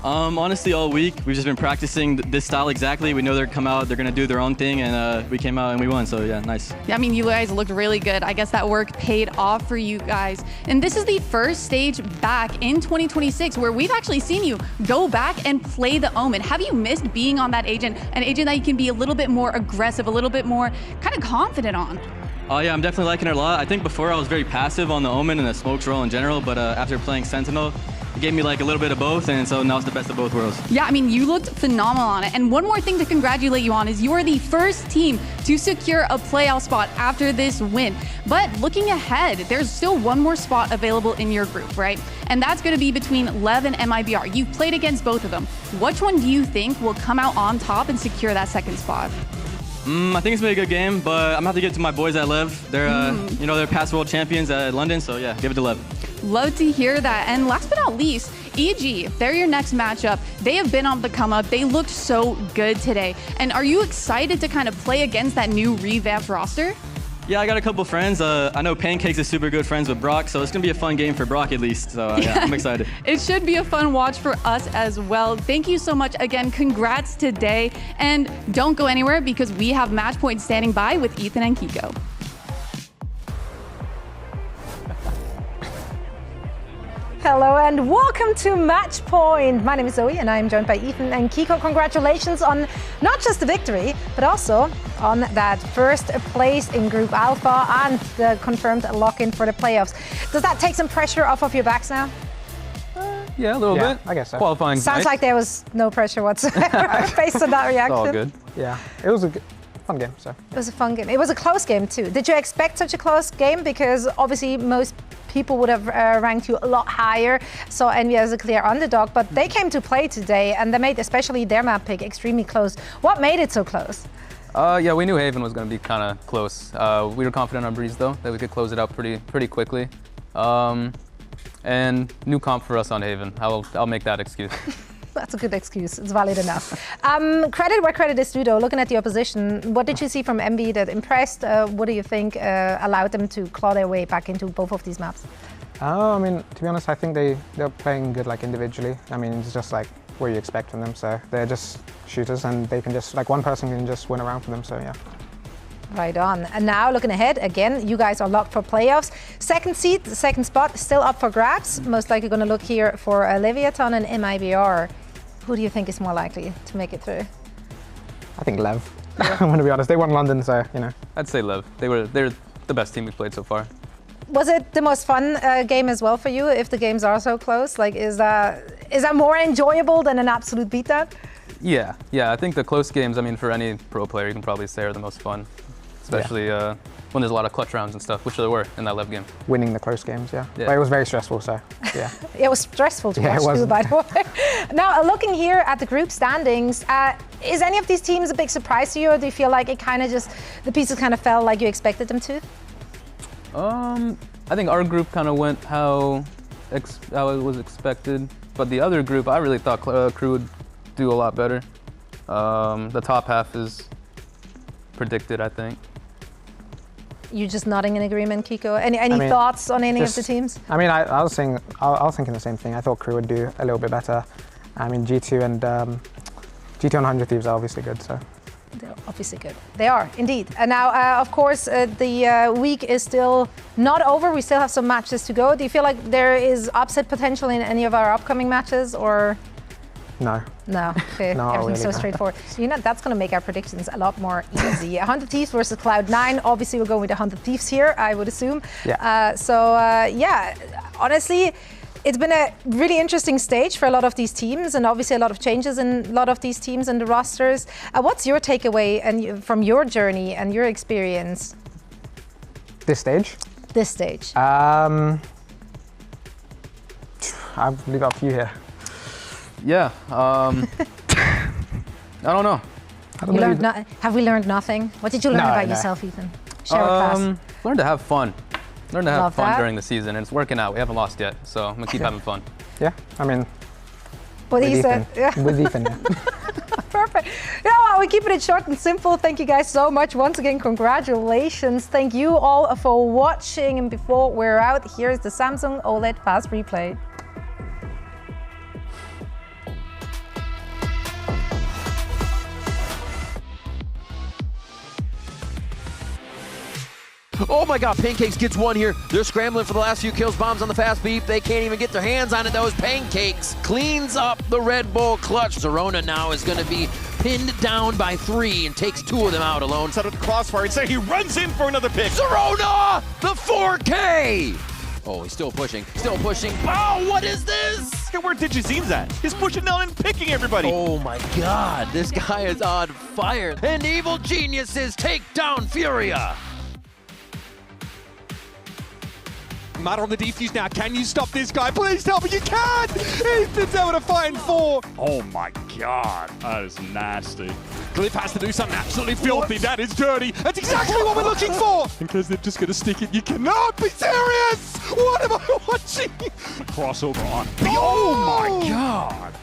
Honestly, all week, we've just been practicing this style exactly. We know they're come out, they're going to do their own thing, and we came out and we won, so yeah, nice. Yeah, I mean, you guys looked really good. I guess that work paid off for you guys. And this is the first stage back in 2026 where we've actually seen you go back and play the Omen. Have you missed being on that agent, an agent that you can be a little bit more aggressive, a little bit more kind of confident on? Oh yeah, I'm definitely liking it a lot. I think before I was very passive on the Omen and the smokes role in general, but after playing Sentinel, it gave me like a little bit of both, and so now it's the best of both worlds. Yeah, I mean, you looked phenomenal on it. And one more thing to congratulate you on is you are the first team to secure a playoff spot after this win. But looking ahead, there's still 1 more spot available in your group, right? And that's going to be between Lev and MIBR. You've played against both of them. Which one do you think will come out on top and secure that 2nd spot? I think it's been a good game, but I'm gonna have to give it to my boys at Lev. They're, you know, they're past world champions at London, so yeah, give it to Lev. Love to hear that. And last but not least, EG, they're your next matchup. They have been on the come up. They looked so good today. And are you excited to kind of play against that new revamped roster? Yeah, I got a couple friends. I know Pancakes is super good friends with Brock, so it's going to be a fun game for Brock at least. So yeah, I'm excited. It should be a fun watch for us as well. Thank you so much again. Congrats today. And don't go anywhere because we have Match Point standing by with Ethan and Kiko. Hello and welcome to Match Point. My name is Zowie and I'm joined by Ethan and Kiko. Congratulations on not just the victory, but also on that first place in Group Alpha and the confirmed lock-in for the playoffs. Does that take some pressure off of your backs now? Yeah, a little bit. I guess so. Qualifying. Sounds like there was no pressure whatsoever based on that reaction. It's all good. Yeah, it was a fun game. So it was a fun game. It was a close game too. Did you expect such a close game? Because obviously most people would have ranked you a lot higher, so Envy as a clear underdog, but they came to play today and they made especially their map pick extremely close. What made it so close? Yeah, we knew Haven was going to be kind of close. We were confident on Breeze though, that we could close it out pretty quickly. And new comp for us on Haven. I'll make that excuse. That's a good excuse. It's valid enough. Credit where credit is due, though. Looking at the opposition, what did you see from Envy that impressed? What do you think allowed them to claw their way back into both of these maps? I mean, to be honest, I think they're playing good like individually. I mean, it's just like what you expect from them. So they're just shooters, and they can just one person can just win around for them. So yeah. Right on. And now looking ahead, again, you guys are locked for playoffs. Second seed, second spot, still up for grabs. Most likely going to look here for Leviatán and MIBR. Who do you think is more likely to make it through? I think Lev. Yeah. I'm going to be honest. They won London, so you know. I'd say Lev. They're the best team we've played so far. Was it the most fun game as well for you? If the games are so close, like is that more enjoyable than an absolute beatdown? Yeah. I think the close games. I mean, for any pro player, you can probably say are the most fun. Especially when there's a lot of clutch rounds and stuff, which there were in that Lev game. Winning the close games, yeah. But it was very stressful, so yeah. It was stressful to watch too, by the way. Now, looking here at the group standings, is any of these teams a big surprise to you, or do you feel like it kind of just, the pieces kind of fell like you expected them to? I think our group kind of went how it was expected, but the other group, I really thought Crew would do a lot better. The top half is predicted, I think. You just nodding in agreement, Kiko? Any thoughts on any of the teams? I mean, I was thinking the same thing. I thought Crew would do a little bit better. I mean, G2 and 100 Thieves are obviously good, so. They're obviously good. They are, indeed. And now, of course, the week is still not over. We still have some matches to go. Do you feel like there is upset potential in any of our upcoming matches, or? No. No, okay. No, everything's really so straightforward. You know, that's going to make our predictions a lot more easy. 100 Thieves versus Cloud9. Obviously, we're going with 100 Thieves here, I would assume. Yeah. Yeah, honestly, it's been a really interesting stage for a lot of these teams, and obviously a lot of changes in a lot of these teams and the rosters. What's your takeaway from your journey and your experience? This stage? This stage. I've got a few here. Yeah, I don't know. Have we learned nothing? What did you learn about yourself, Ethan? Share with us. Learn to have fun. Learn to have fun during the season, and it's working out. We haven't lost yet, so I'm gonna keep having fun. Yeah, I mean, with Ethan. With Ethan, yeah. Perfect. You know what? We're keeping it short and simple. Thank you guys so much. Once again, congratulations. Thank you all for watching. And before we're out, here's the Samsung OLED Fast Replay. Oh my god, Pancakes gets one here. They're scrambling for the last few kills. Bombs on the fast beep. They can't even get their hands on it. Those Pancakes cleans up the Red Bull clutch. Zerona now is going to be pinned down by 3 and takes 2 of them out alone. Set up the crossfire and he runs in for another pick. Zerona, the 4K. Oh, he's still pushing, still pushing. Oh, what is this? Look at where Digizine's at. He's pushing down and picking everybody. Oh my god, this guy is on fire. And Evil Geniuses take down Furia. Matter on the defuse now. Can you stop this guy? Please tell me you can! Ethan's able to find 4. Oh my god, that is nasty. Glyph has to do something absolutely filthy. That is dirty. That's exactly what we're looking for! Because they're just going to stick it. You cannot be serious! What am I watching? Crossover on. Oh my god!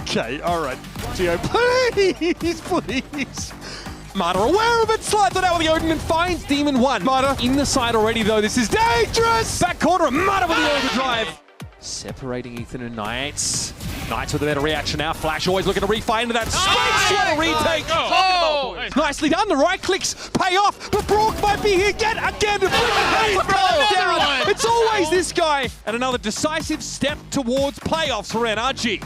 Okay, all right. Gio, please, please. Marta aware of it, slides it out with the Odin and finds Demon 1. Marta in the side already though, this is dangerous! Back corner, Marta with the overdrive. Separating Ethan and Knights. Knights with a better reaction now. Flash always looking to refight into that space. What a retake! Oh! Nicely done, the right clicks pay off, but Brook might be here yet again. It's always this guy. And another decisive step towards playoffs for NRG.